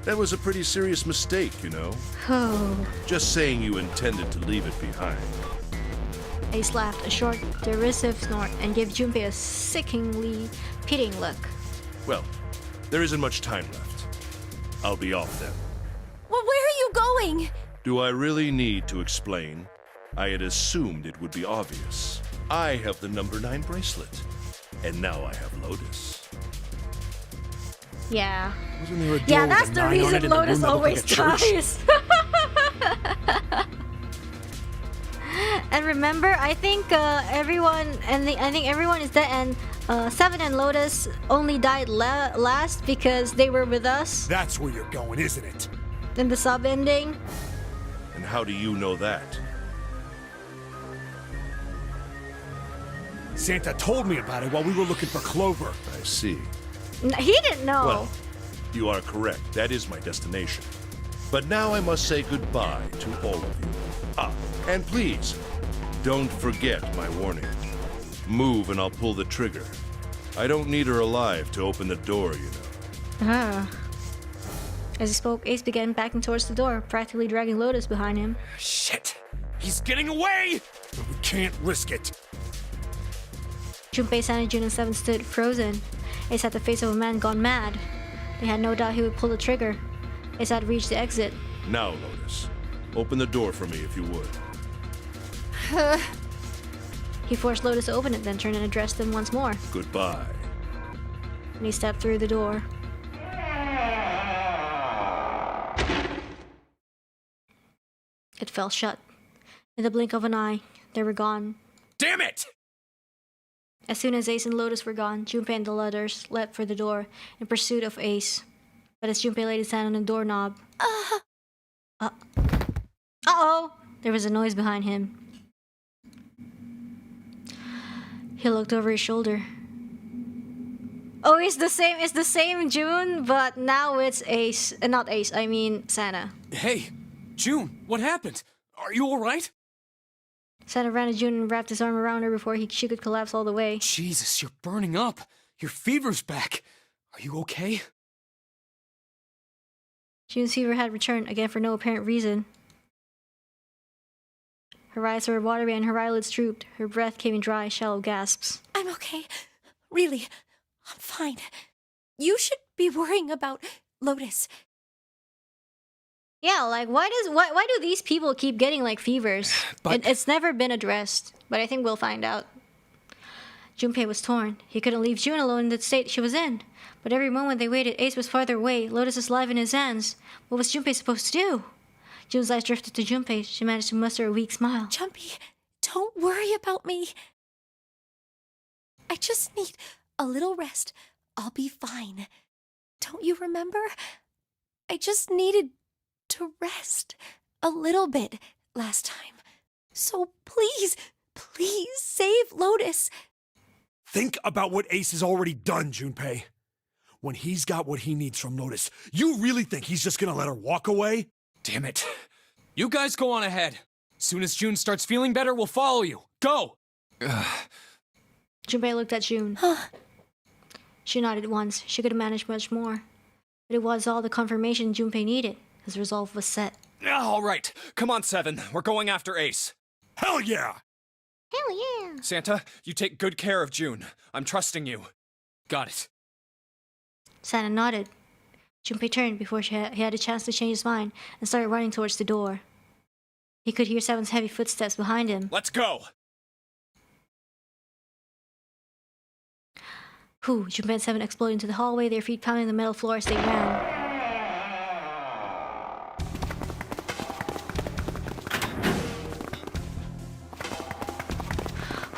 [SPEAKER 7] That was a pretty serious mistake, you know.
[SPEAKER 1] Oh.
[SPEAKER 7] Just saying you intended to leave it behind.
[SPEAKER 1] Ace laughed, a short, derisive snort, and gave Junpei a sickeningly pitying look.
[SPEAKER 7] Well, there isn't much time left. I'll be off then.
[SPEAKER 3] Well, where are you going?
[SPEAKER 7] Do I really need to explain? I had assumed it would be obvious. I have the number 9 bracelet. And now I have Lotus.
[SPEAKER 1] Yeah.
[SPEAKER 6] Wasn't there a door
[SPEAKER 1] Yeah,
[SPEAKER 6] with
[SPEAKER 1] that's
[SPEAKER 6] a
[SPEAKER 1] the
[SPEAKER 6] 9 on it
[SPEAKER 1] reason
[SPEAKER 6] in the room
[SPEAKER 1] Lotus
[SPEAKER 6] that looked like
[SPEAKER 1] always
[SPEAKER 6] a church?
[SPEAKER 1] dies. And remember, I think everyone is dead, and 7 and Lotus only died last because they were with us
[SPEAKER 6] That's where you're going, isn't it?
[SPEAKER 1] in the sub ending.
[SPEAKER 7] And how do you know that?
[SPEAKER 6] Santa told me about it while we were looking for Clover.
[SPEAKER 7] I see.
[SPEAKER 1] He didn't know.
[SPEAKER 7] Well, you are correct. That is my destination. But now I must say goodbye to all of you. Ah, and please, don't forget my warning. Move and I'll pull the trigger. I don't need her alive to open the door, you know.
[SPEAKER 1] As he spoke, Ace began backing towards the door, practically dragging Lotus behind him.
[SPEAKER 6] Shit! He's getting away! We can't risk it.
[SPEAKER 1] Junpei, Sana, Jun, and 7 stood frozen. Ace had the face of a man gone mad. They had no doubt he would pull the trigger. Ace had reached the exit.
[SPEAKER 7] Now, Lotus, open the door for me if you would.
[SPEAKER 1] He forced Lotus to open it, then turned and addressed them once more.
[SPEAKER 7] Goodbye.
[SPEAKER 1] And he stepped through the door. It fell shut. In the blink of an eye, they were gone.
[SPEAKER 6] Damn it!
[SPEAKER 1] As soon as Ace and Lotus were gone, Junpei and the others leapt for the door in pursuit of Ace. But as Junpei laid his hand on the doorknob... Uh-oh! There was a noise behind him. He looked over his shoulder. Oh, it's the same June, but now it's Ace. Not Ace, I mean Sana.
[SPEAKER 5] Hey, June, what happened? Are you alright?
[SPEAKER 1] Sana ran to June and wrapped his arm around her before she could collapse all the way.
[SPEAKER 5] Jesus, you're burning up. Your fever's back. Are you okay?
[SPEAKER 1] June's fever had returned, again for no apparent reason. Her eyes were watery and her eyelids drooped. Her breath came in dry, shallow gasps.
[SPEAKER 3] I'm okay. Really, I'm fine. You should be worrying about Lotus.
[SPEAKER 1] Yeah, like why do these people keep getting like fevers?
[SPEAKER 5] But
[SPEAKER 1] It's never been addressed, but I think we'll find out. Junpei was torn. He couldn't leave June alone in the state she was in. But every moment they waited, Ace was farther away, Lotus live in his hands. What was Junpei supposed to do? June's eyes drifted to Junpei. She managed to muster a weak smile.
[SPEAKER 3] Jumpy, don't worry about me. I just need a little rest. I'll be fine. Don't you remember? I just needed to rest a little bit last time. So please, please save Lotus.
[SPEAKER 6] Think about what Ace has already done, Junpei. When he's got what he needs from Lotus, you really think he's just gonna let her walk away?
[SPEAKER 5] damn it. You guys go on ahead. Soon as June starts feeling better, we'll follow you. Go!
[SPEAKER 1] Junpei looked at June. She nodded once. She could have managed much more. But it was all the confirmation Junpei needed. His resolve was set.
[SPEAKER 5] All right. Come on, 7. We're going after Ace.
[SPEAKER 6] Hell yeah!
[SPEAKER 1] Hell yeah!
[SPEAKER 5] Santa, you take good care of June. I'm trusting you. Got it.
[SPEAKER 1] Santa nodded. Junpei turned before he had a chance to change his mind and started running towards the door. He could hear 7's heavy footsteps behind him.
[SPEAKER 5] Let's go!
[SPEAKER 1] Whew, Junpei and 7 exploded into the hallway, their feet pounding the metal floor as they ran.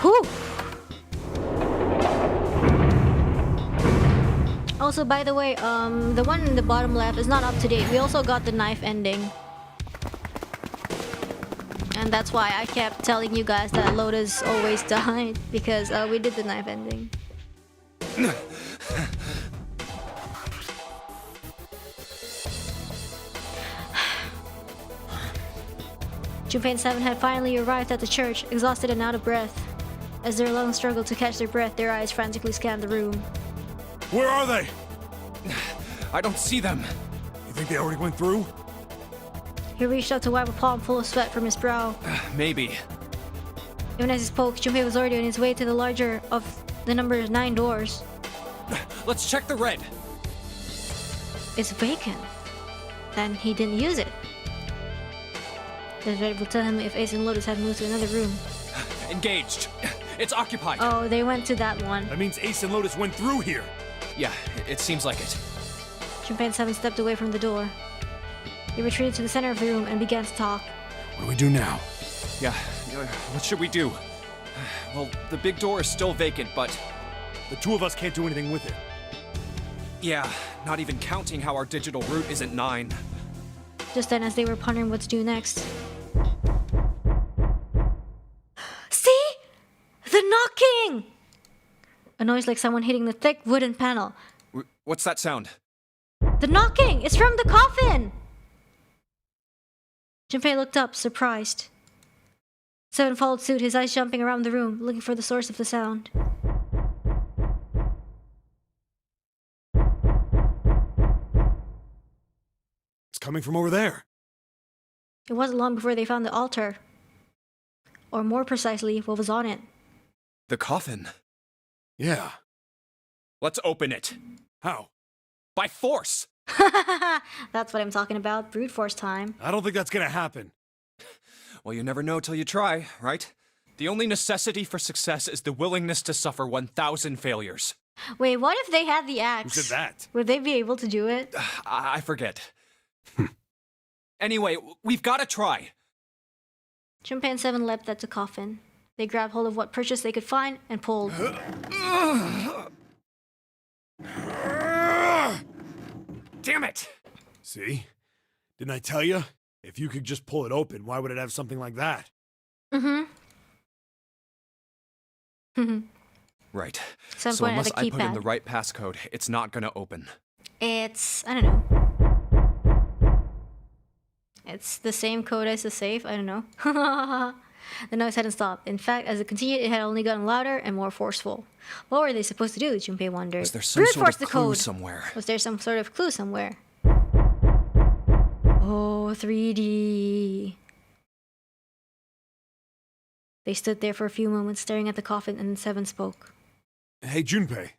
[SPEAKER 1] Whew! Also, by the way, the one in the bottom left is not up to date. We also got the knife ending. And that's why I kept telling you guys that Lotus always died, because we did the knife ending. Junpei and 7 had finally arrived at the church, exhausted and out of breath. As their lungs struggled to catch their breath, their eyes frantically scanned the room.
[SPEAKER 6] Where are they?
[SPEAKER 5] I don't see them.
[SPEAKER 6] You think they already went through?
[SPEAKER 1] He reached out to wipe a palm full of sweat from his brow.
[SPEAKER 5] Maybe.
[SPEAKER 1] Even as he spoke, Junpei was already on his way to the larger of the number 9 doors.
[SPEAKER 5] Let's check the red.
[SPEAKER 1] It's vacant. Then he didn't use it. The red will tell him if Ace and Lotus had moved to another room.
[SPEAKER 5] Engaged. It's occupied.
[SPEAKER 1] Oh, they went to that one.
[SPEAKER 6] That means Ace and Lotus went through here.
[SPEAKER 5] Yeah, it seems like it.
[SPEAKER 1] Junpei and Seven stepped away from the door. They retreated to the center of the room and began to talk.
[SPEAKER 6] What do we do now?
[SPEAKER 4] Yeah, what should we do? Well, the big door is still vacant, but...
[SPEAKER 6] The two of us can't do anything with it.
[SPEAKER 4] Yeah, not even counting how our digital route isn't 9.
[SPEAKER 1] Just then, as they were pondering what to do next. See? The knocking! A noise like someone hitting the thick wooden panel.
[SPEAKER 4] What's that sound?
[SPEAKER 1] The knocking! It's from the coffin! Junpei looked up, surprised. Seven followed suit, his eyes jumping around the room, looking for the source of the sound.
[SPEAKER 6] It's coming from over there.
[SPEAKER 1] It wasn't long before they found the altar. Or more precisely, what was on it.
[SPEAKER 4] The coffin.
[SPEAKER 6] Yeah.
[SPEAKER 4] Let's open it.
[SPEAKER 6] How?
[SPEAKER 4] By force!
[SPEAKER 1] That's what I'm talking about. Brute force time.
[SPEAKER 6] I don't think that's gonna happen.
[SPEAKER 4] Well, you never know till you try, right? The only necessity for success is the willingness to suffer 1,000 failures.
[SPEAKER 1] Wait, what if they had the axe?
[SPEAKER 6] Who said that?
[SPEAKER 1] Would they be able to do it?
[SPEAKER 4] I forget. Anyway, we've got to try.
[SPEAKER 1] Junpei and Seven leapt at the coffin. They grabbed hold of what purchase they could find and pulled.
[SPEAKER 4] Damn it!
[SPEAKER 6] See? Didn't I tell you? If you could just pull it open, why would it have something like that?
[SPEAKER 4] Right.
[SPEAKER 1] Some
[SPEAKER 4] So
[SPEAKER 1] point at
[SPEAKER 4] unless
[SPEAKER 1] the
[SPEAKER 4] I put in
[SPEAKER 1] keypad.
[SPEAKER 4] the right passcode, it's not gonna open.
[SPEAKER 1] It's... I don't know. It's the same code as the safe? I don't know. The noise hadn't stopped. In fact, as it continued, it had only gotten louder and more forceful. What were they supposed to do? Junpei wondered.
[SPEAKER 4] Is there some
[SPEAKER 1] Brute
[SPEAKER 4] sort
[SPEAKER 1] force
[SPEAKER 4] of
[SPEAKER 1] the
[SPEAKER 4] clue
[SPEAKER 1] code.
[SPEAKER 4] somewhere?
[SPEAKER 1] Was there some sort of clue somewhere? Oh, 3D. They stood there for a few moments, staring at the coffin, and then Seven spoke.
[SPEAKER 6] Hey, Junpei.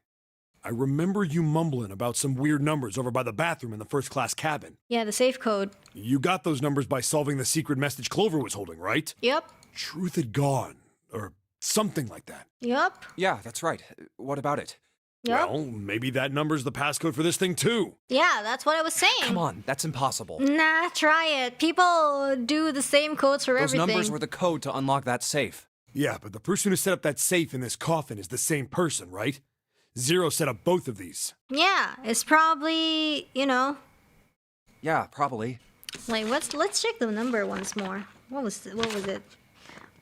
[SPEAKER 6] I remember you mumbling about some weird numbers over by the bathroom in the first-class cabin.
[SPEAKER 1] Yeah, the safe code.
[SPEAKER 6] You got those numbers by solving the secret message Clover was holding, right?
[SPEAKER 1] Yep.
[SPEAKER 6] Truth had gone, or something like that.
[SPEAKER 1] Yep.
[SPEAKER 4] Yeah, that's right. What about it?
[SPEAKER 1] Yep.
[SPEAKER 6] Well, maybe that number's the passcode for this thing, too.
[SPEAKER 1] Yeah, that's what I was saying.
[SPEAKER 4] Come on, that's impossible.
[SPEAKER 1] Nah, try it. People do the same codes for
[SPEAKER 4] Those
[SPEAKER 1] everything.
[SPEAKER 4] numbers were the code to unlock that safe.
[SPEAKER 6] Yeah, but the person who set up that safe in this coffin is the same person, right? Zero set up both of these.
[SPEAKER 1] Yeah, it's probably, you know.
[SPEAKER 4] Yeah, probably.
[SPEAKER 1] Like, let's check the number once more. What was it? Wait,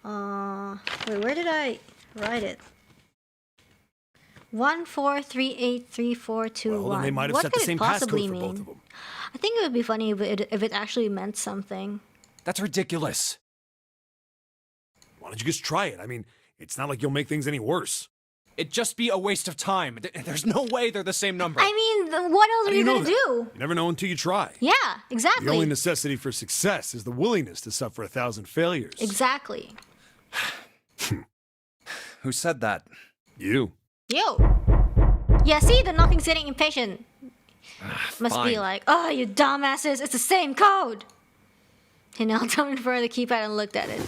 [SPEAKER 1] where did I write it? 14383421.
[SPEAKER 6] Well, then they might have
[SPEAKER 1] What
[SPEAKER 6] set
[SPEAKER 1] could
[SPEAKER 6] the same
[SPEAKER 1] it possibly
[SPEAKER 6] passcode for
[SPEAKER 1] mean?
[SPEAKER 6] both of them.
[SPEAKER 1] I think it would be funny if it actually meant something.
[SPEAKER 4] That's ridiculous.
[SPEAKER 6] Why don't you just try it? I mean, it's not like you'll make things any worse.
[SPEAKER 4] It'd just be a waste of time. There's no way they're the same number.
[SPEAKER 1] I mean, what else are you
[SPEAKER 6] know
[SPEAKER 1] gonna
[SPEAKER 6] that?
[SPEAKER 1] do?
[SPEAKER 6] You never know until you try.
[SPEAKER 1] Yeah, exactly.
[SPEAKER 6] The only necessity for success is the willingness to suffer 1,000 failures.
[SPEAKER 1] Exactly.
[SPEAKER 4] Who said that?
[SPEAKER 6] You.
[SPEAKER 1] Yo. Yeah, see, the knocking's getting impatient. Must be
[SPEAKER 4] Fine.
[SPEAKER 1] like, oh, you dumbasses, it's the same code. He knelt down in front of the keypad and looked at it.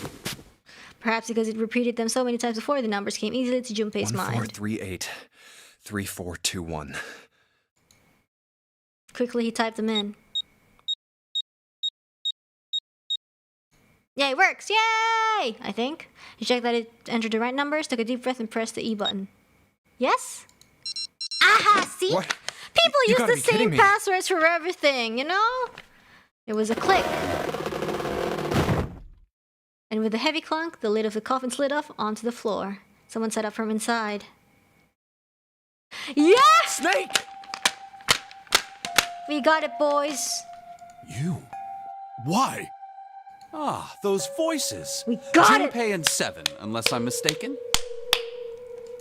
[SPEAKER 1] Perhaps because it repeated them so many times before, the numbers came easily to Junpei's mind.
[SPEAKER 4] 14383421.
[SPEAKER 1] Quickly, he typed them in. Yeah, it works! Yay! I think. He checked that it entered the right numbers, took a deep breath, and pressed the E button. Yes? Aha! See?
[SPEAKER 4] What?
[SPEAKER 1] People
[SPEAKER 4] You
[SPEAKER 1] use
[SPEAKER 4] gotta
[SPEAKER 1] the
[SPEAKER 4] be kidding
[SPEAKER 1] same
[SPEAKER 4] me.
[SPEAKER 1] passwords for everything, you know? It was a click. And with a heavy clunk, the lid of the coffin slid off onto the floor. Someone sat up from inside. Yes!
[SPEAKER 4] Snake!
[SPEAKER 1] We got it, boys.
[SPEAKER 6] You? Why?
[SPEAKER 11] Ah, those voices.
[SPEAKER 1] We got it!
[SPEAKER 11] Junpei and Seven, unless I'm mistaken.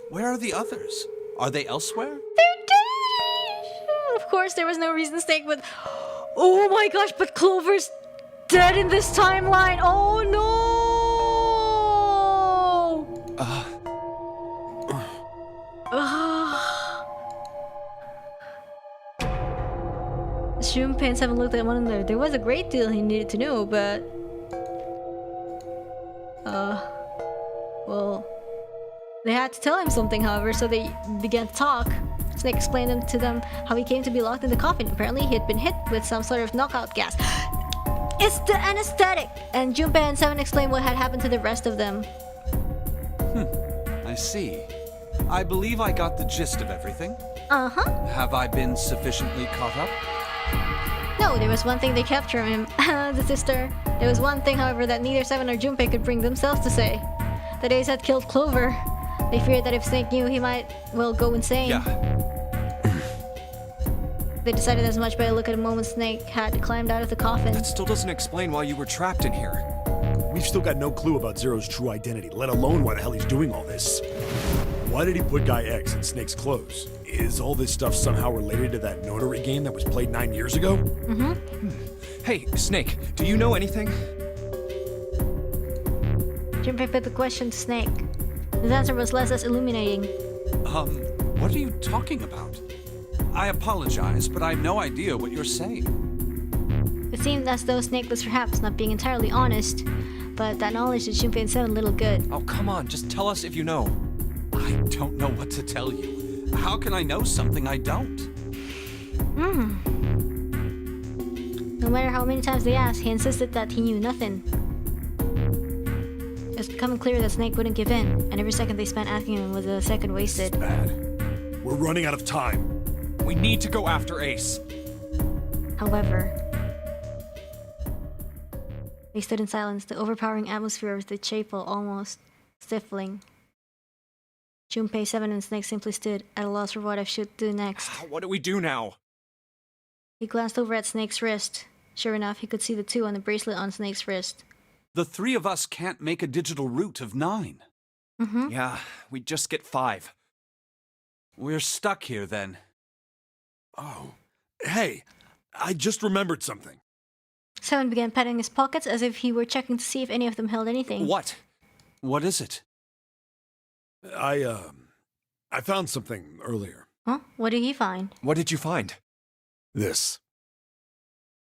[SPEAKER 11] Where are the others? Are they elsewhere?
[SPEAKER 1] They're dead! Of course, there was no reason to stake, but... Oh my gosh, but Clover's dead in this timeline! Oh no! Junpei and Seven looked at one another. There was a great deal he needed to know, but... well... They had to tell him something, however, so they began to talk. Snake explained to them how he came to be locked in the coffin. Apparently, he had been hit with some sort of knockout gas. It's the anesthetic! And Junpei and Seven explained what had happened to the rest of them.
[SPEAKER 11] I see. I believe I got the gist of everything.
[SPEAKER 1] Uh-huh.
[SPEAKER 11] Have I been sufficiently caught up?
[SPEAKER 1] No, there was one thing they kept from him, the sister. There was one thing, however, that neither Seven nor Junpei could bring themselves to say. That Ace had killed Clover. They feared that if Snake knew, he might, well, go insane.
[SPEAKER 11] Yeah.
[SPEAKER 1] They decided as much by a look at the moment Snake had climbed out of the coffin.
[SPEAKER 4] That still doesn't explain why you were trapped in here.
[SPEAKER 6] We've still got no clue about Zero's true identity, let alone why the hell he's doing all this. Why did he put Guy X in Snake's clothes? Is all this stuff somehow related to that Nonary game that was played 9 years ago?
[SPEAKER 4] Hey, Snake, do you know anything?
[SPEAKER 1] Junpei put the question to Snake. His answer was less as illuminating.
[SPEAKER 11] What are you talking about? I apologize, but I have no idea what you're saying.
[SPEAKER 1] It seemed as though Snake was perhaps not being entirely honest, but that knowledge did Junpei and Seven little good.
[SPEAKER 4] Oh, come on, just tell us if you know.
[SPEAKER 11] I don't know what to tell you. How can I know something I don't?
[SPEAKER 1] No matter how many times they asked, he insisted that he knew nothing. It was becoming clear that Snake wouldn't give in, and every second they spent asking him was a second wasted.
[SPEAKER 6] Bad. We're running out of time.
[SPEAKER 4] We need to go after Ace.
[SPEAKER 1] However, they stood in silence, the overpowering atmosphere of the chapel almost stifling. Junpei, Seven, and Snake simply stood at a loss for what I should do next.
[SPEAKER 4] What do we do now?
[SPEAKER 1] He glanced over at Snake's wrist. Sure enough, he could see the 2 on the bracelet on Snake's wrist.
[SPEAKER 11] The 3 of us can't make a digital root of 9.
[SPEAKER 4] Yeah, we just get 5.
[SPEAKER 11] We're stuck here then.
[SPEAKER 6] Oh, hey, I just remembered something.
[SPEAKER 1] Seven began patting his pockets as if he were checking to see if any of them held anything.
[SPEAKER 4] What?
[SPEAKER 11] What is it?
[SPEAKER 6] I found something earlier.
[SPEAKER 1] Huh? What did he find?
[SPEAKER 4] What did you find?
[SPEAKER 6] This.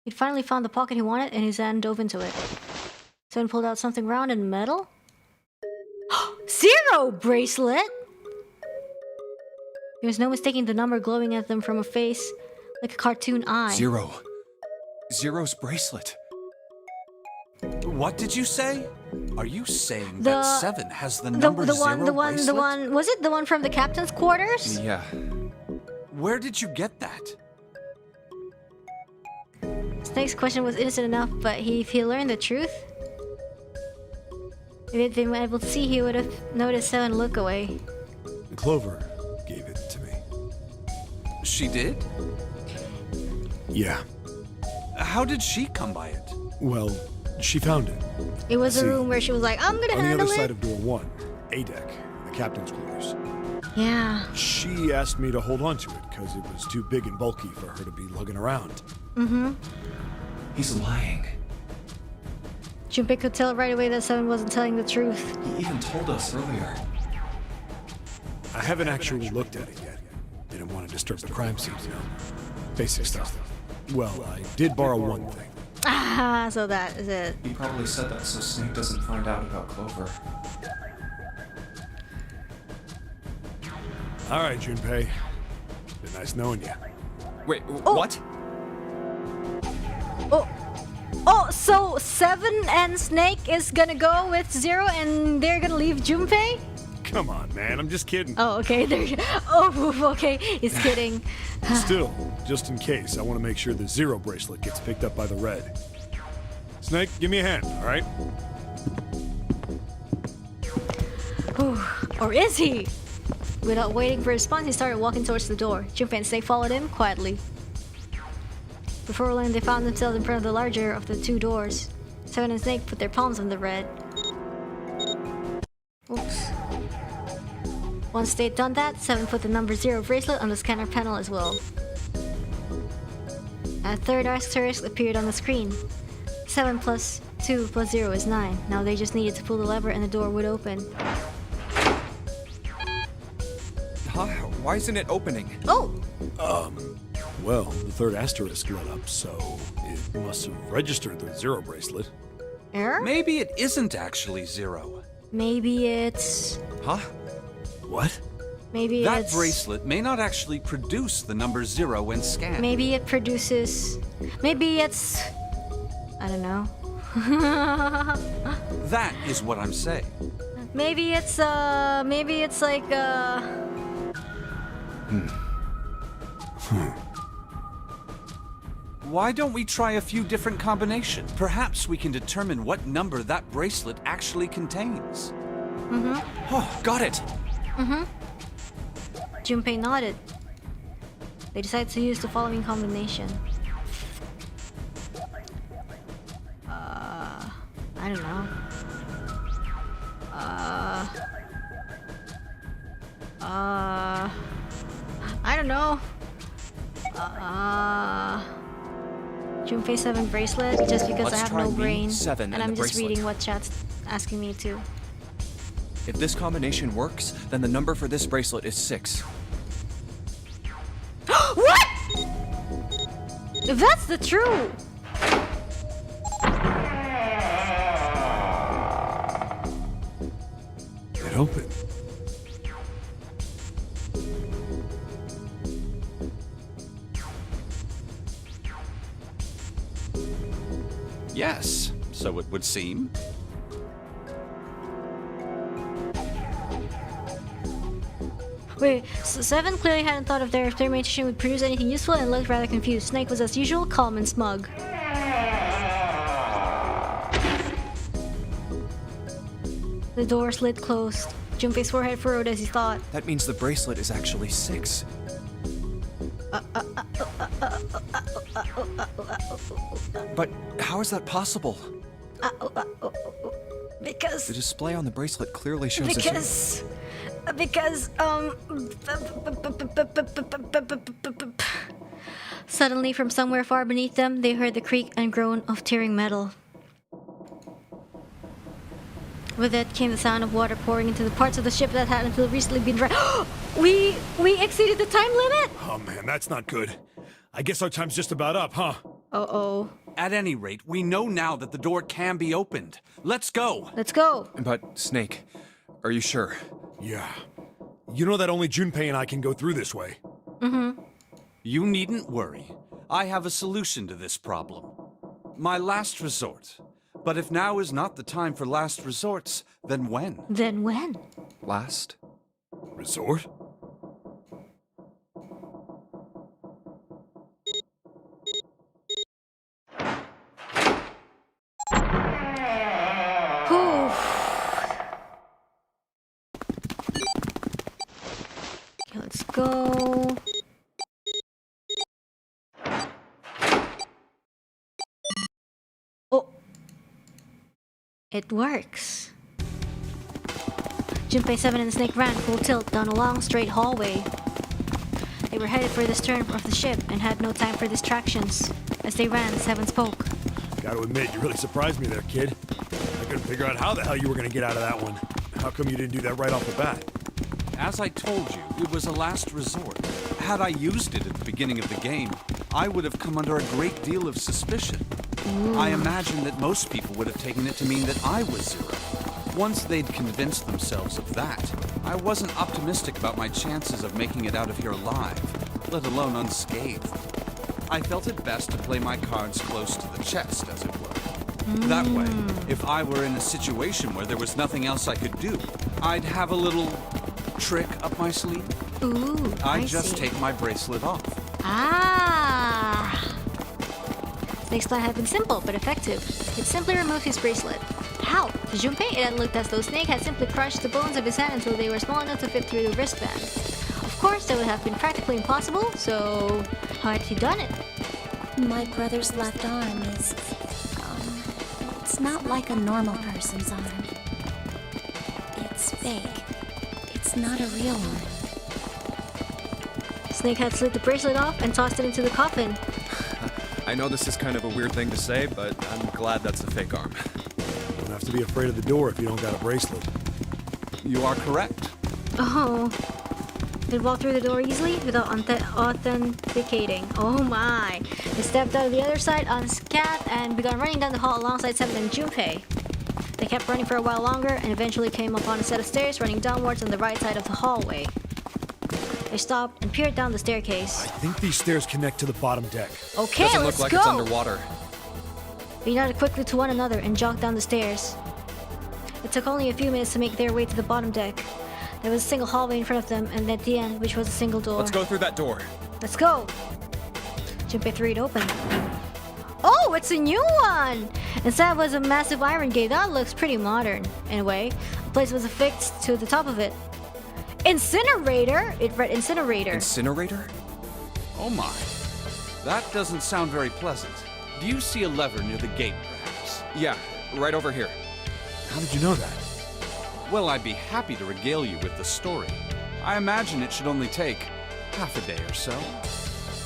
[SPEAKER 1] He'd finally found the pocket he wanted, and his hand dove into it. Seven pulled out something round and metal. 0 bracelet! There was no mistaking the number glowing at them from a face like a cartoon eye.
[SPEAKER 4] 0. Zero's bracelet.
[SPEAKER 11] What did you say? Are you saying that 7 has the number
[SPEAKER 1] the
[SPEAKER 11] 0 bracelet?
[SPEAKER 1] was it the one from the captain's quarters?
[SPEAKER 4] Yeah.
[SPEAKER 11] Where did you get that?
[SPEAKER 1] Snake's question was innocent enough, but if he learned the truth, if he'd been able to see, he would have noticed Seven look away.
[SPEAKER 6] Clover gave it to me.
[SPEAKER 11] She did?
[SPEAKER 6] Yeah.
[SPEAKER 11] How did she come by it?
[SPEAKER 6] Well, she found it.
[SPEAKER 1] It was a room where she was like, I'm gonna
[SPEAKER 6] on
[SPEAKER 1] handle
[SPEAKER 6] the other
[SPEAKER 1] it.
[SPEAKER 6] side of door 1, A deck, the captain's quarters.
[SPEAKER 1] Yeah.
[SPEAKER 6] She asked me to hold on to it because it was too big and bulky for her to be lugging around.
[SPEAKER 4] He's lying.
[SPEAKER 1] Junpei could tell right away that Seven wasn't telling the truth.
[SPEAKER 4] He even told us earlier.
[SPEAKER 6] I haven't actually looked at it yet. Didn't want to disturb the crime scene, you know. Basic stuff. Well, I did borrow one thing.
[SPEAKER 1] Ah, so that is it.
[SPEAKER 4] He probably said that so Snake doesn't find out about Clover.
[SPEAKER 6] All right, Junpei. Been nice knowing you.
[SPEAKER 4] Wait, what?
[SPEAKER 1] Oh, so Seven and Snake is gonna go with 0 and they're gonna leave Junpei?
[SPEAKER 6] Come on, man. I'm just kidding.
[SPEAKER 1] Oh, okay. Oh, okay. He's kidding.
[SPEAKER 6] Still, just in case, I want to make sure the 0 bracelet gets picked up by the red. Snake, give me a hand, all right?
[SPEAKER 1] Or is he? Without waiting for a response, he started walking towards the door. Junpei and Snake followed him quietly. Before long, they found themselves in front of the larger of the 2 doors. Seven and Snake put their palms on the red. Oops. Once they'd done that, Seven put the number 0 bracelet on the scanner panel as well. A third asterisk appeared on the screen. 7 plus 2 plus 0 is 9. Now they just needed to pull the lever and the door would open.
[SPEAKER 4] Huh? Why isn't it opening?
[SPEAKER 1] Oh!
[SPEAKER 6] Well, the third asterisk lit up, so it must have registered the 0 bracelet.
[SPEAKER 1] Error?
[SPEAKER 11] Maybe it isn't actually 0.
[SPEAKER 1] Maybe it's...
[SPEAKER 4] Huh?
[SPEAKER 6] What?
[SPEAKER 1] Maybe
[SPEAKER 11] That
[SPEAKER 1] it's...
[SPEAKER 11] bracelet may not actually produce the number 0 when scanned.
[SPEAKER 1] Maybe it produces... Maybe it's... I don't know.
[SPEAKER 11] That is what I'm saying.
[SPEAKER 1] Maybe it's like
[SPEAKER 11] Why don't we try a few different combinations? Perhaps we can determine what number that bracelet actually contains. Oh, got it!
[SPEAKER 1] Junpei nodded. They decided to use the following combination. I don't know. I don't know. Junpei 7 bracelet, just because
[SPEAKER 4] Let's
[SPEAKER 1] I have
[SPEAKER 4] try
[SPEAKER 1] no
[SPEAKER 4] me,
[SPEAKER 1] brain,
[SPEAKER 4] 7,
[SPEAKER 1] and
[SPEAKER 4] and
[SPEAKER 1] I'm
[SPEAKER 4] the
[SPEAKER 1] just
[SPEAKER 4] bracelet.
[SPEAKER 1] reading what chat's asking me to.
[SPEAKER 4] If this combination works, then the number for this bracelet is 6.
[SPEAKER 1] What? If that's the truth.
[SPEAKER 6] It opened.
[SPEAKER 11] Yes, so it would seem.
[SPEAKER 1] Wait, so 7 clearly hadn't thought of their experimentation would produce anything useful and looked rather confused. Snake was as usual, calm and smug. The door slid closed. Junpei's forehead furrowed as he thought.
[SPEAKER 4] That means the bracelet is actually 6. But how is that possible?
[SPEAKER 1] Because...
[SPEAKER 4] The display on the bracelet clearly shows a 0.
[SPEAKER 1] Suddenly, from somewhere far beneath them, they heard the creak and groan of tearing metal. With it came the sound of water pouring into the parts of the ship that had until recently been dry. We exceeded the time limit?
[SPEAKER 6] Oh man, that's not good. I guess our time's just about up, huh?
[SPEAKER 1] Uh-oh.
[SPEAKER 11] At any rate, we know now that the door can be opened. Let's go!
[SPEAKER 1] Let's go.
[SPEAKER 4] But, Snake, are you sure?
[SPEAKER 6] Yeah. You know that only Junpei and I can go through this way.
[SPEAKER 11] You needn't worry. I have a solution to this problem. My last resort. But if now is not the time for last resorts, then when?
[SPEAKER 1] Then when?
[SPEAKER 4] Last?
[SPEAKER 6] Resort?
[SPEAKER 1] Okay, let's go. Oh. It works. Junpei 7 and the Snake ran full tilt down a long straight hallway. They were headed for the stern of the ship and had no time for distractions. As they ran, 7 spoke.
[SPEAKER 6] Gotta admit, you really surprised me there, kid. I couldn't figure out how the hell you were gonna get out of that one. How come you didn't do that right off the bat?
[SPEAKER 11] As I told you, it was a last resort. Had I used it at the beginning of the game, I would have come under a great deal of suspicion. I imagine that most people would have taken it to mean that I was 0. Once they'd convinced themselves of that, I wasn't optimistic about my chances of making it out of here alive, let alone unscathed. I felt it best to play my cards close to the chest, as it were. That way, if I were in a situation where there was nothing else I could do, I'd have a little trick up my sleeve.
[SPEAKER 1] Ooh,
[SPEAKER 11] I'd just
[SPEAKER 1] see.
[SPEAKER 11] take my bracelet off.
[SPEAKER 1] Ah! Snake's plan had been simple but effective. It simply removed his bracelet. How? To Junpei, it had looked as though Snake had simply crushed the bones of his hand until they were small enough to fit through the wristband. Of course, that would have been practically impossible, so how had he done it?
[SPEAKER 9] My brother's left arm is, it's not like a normal person's arm. It's fake. It's not a real arm.
[SPEAKER 1] Snake had slid the bracelet off and tossed it into the coffin.
[SPEAKER 4] I know this is kind of a weird thing to say, but I'm glad that's a fake arm.
[SPEAKER 6] Don't have to be afraid of the door if you don't got a bracelet.
[SPEAKER 11] You are correct.
[SPEAKER 1] Oh. It walked through the door easily without authenticating. Oh my. They stepped out of the other side unscathed and began running down the hall alongside 7 and Junpei. They kept running for a while longer and eventually came upon a set of stairs running downwards on the right side of the hallway. They stopped and peered down the staircase.
[SPEAKER 6] I think these stairs connect to the bottom deck.
[SPEAKER 1] Okay,
[SPEAKER 5] Doesn't
[SPEAKER 1] let's
[SPEAKER 5] look like
[SPEAKER 1] go!
[SPEAKER 5] it's underwater.
[SPEAKER 1] They nodded quickly to one another and jogged down the stairs. It took only a few minutes to make their way to the bottom deck. There was a single hallway in front of them, and at the end, which was a single door.
[SPEAKER 5] Let's go through that door.
[SPEAKER 1] Let's go! Junpei threw it open. Oh, it's a new one! Inside was a massive iron gate. That looks pretty modern, in a way. A place was affixed to the top of it. Incinerator? It read incinerator.
[SPEAKER 5] Incinerator?
[SPEAKER 11] Oh my. That doesn't sound very pleasant. Do you see a lever near the gate, perhaps?
[SPEAKER 5] Yeah, right over here.
[SPEAKER 6] How did you know that?
[SPEAKER 11] Well, I'd be happy to regale you with the story. I imagine it should only take half a day or so.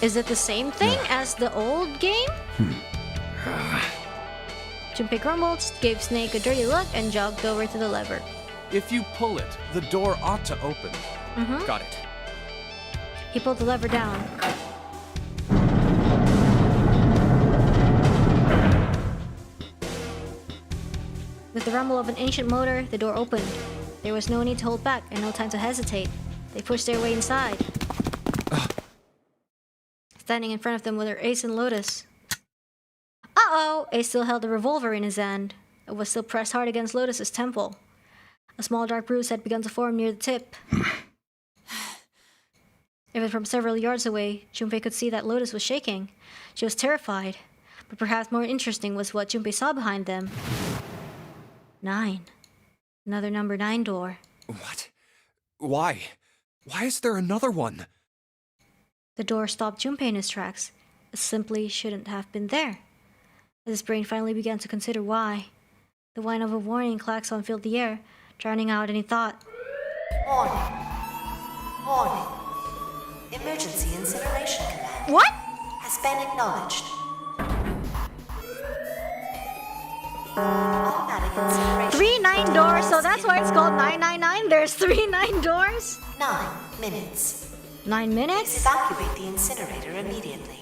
[SPEAKER 1] Is it the same thing as the old game? Junpei grumbled, gave Snake a dirty look, and jogged over to the lever.
[SPEAKER 11] If you pull it, the door ought to open.
[SPEAKER 5] Got it.
[SPEAKER 1] He pulled the lever down. With the rumble of an ancient motor, the door opened. There was no need to hold back and no time to hesitate. They pushed their way inside. Standing in front of them were Ace and Lotus. Uh-oh! Ace still held the revolver in his hand. It was still pressed hard against Lotus's temple. A small dark bruise had begun to form near the tip. Even from several yards away, Junpei could see that Lotus was shaking. She was terrified. But perhaps more interesting was what Junpei saw behind them. 9. Another number 9 door.
[SPEAKER 5] What? Why? Why is there another one?
[SPEAKER 1] The door stopped Junpei in his tracks. It simply shouldn't have been there. As his brain finally began to consider why, the whine of a warning klaxon filled the air, drowning out any thought.
[SPEAKER 2] Warning. Warning. Emergency incineration command
[SPEAKER 1] What?
[SPEAKER 2] has been acknowledged. Automatic incineration.
[SPEAKER 1] 3 9 doors, so that's why it's called 999. There's 3 9 doors.
[SPEAKER 2] 9 minutes.
[SPEAKER 1] 9
[SPEAKER 2] Please
[SPEAKER 1] minutes?
[SPEAKER 2] evacuate the incinerator immediately.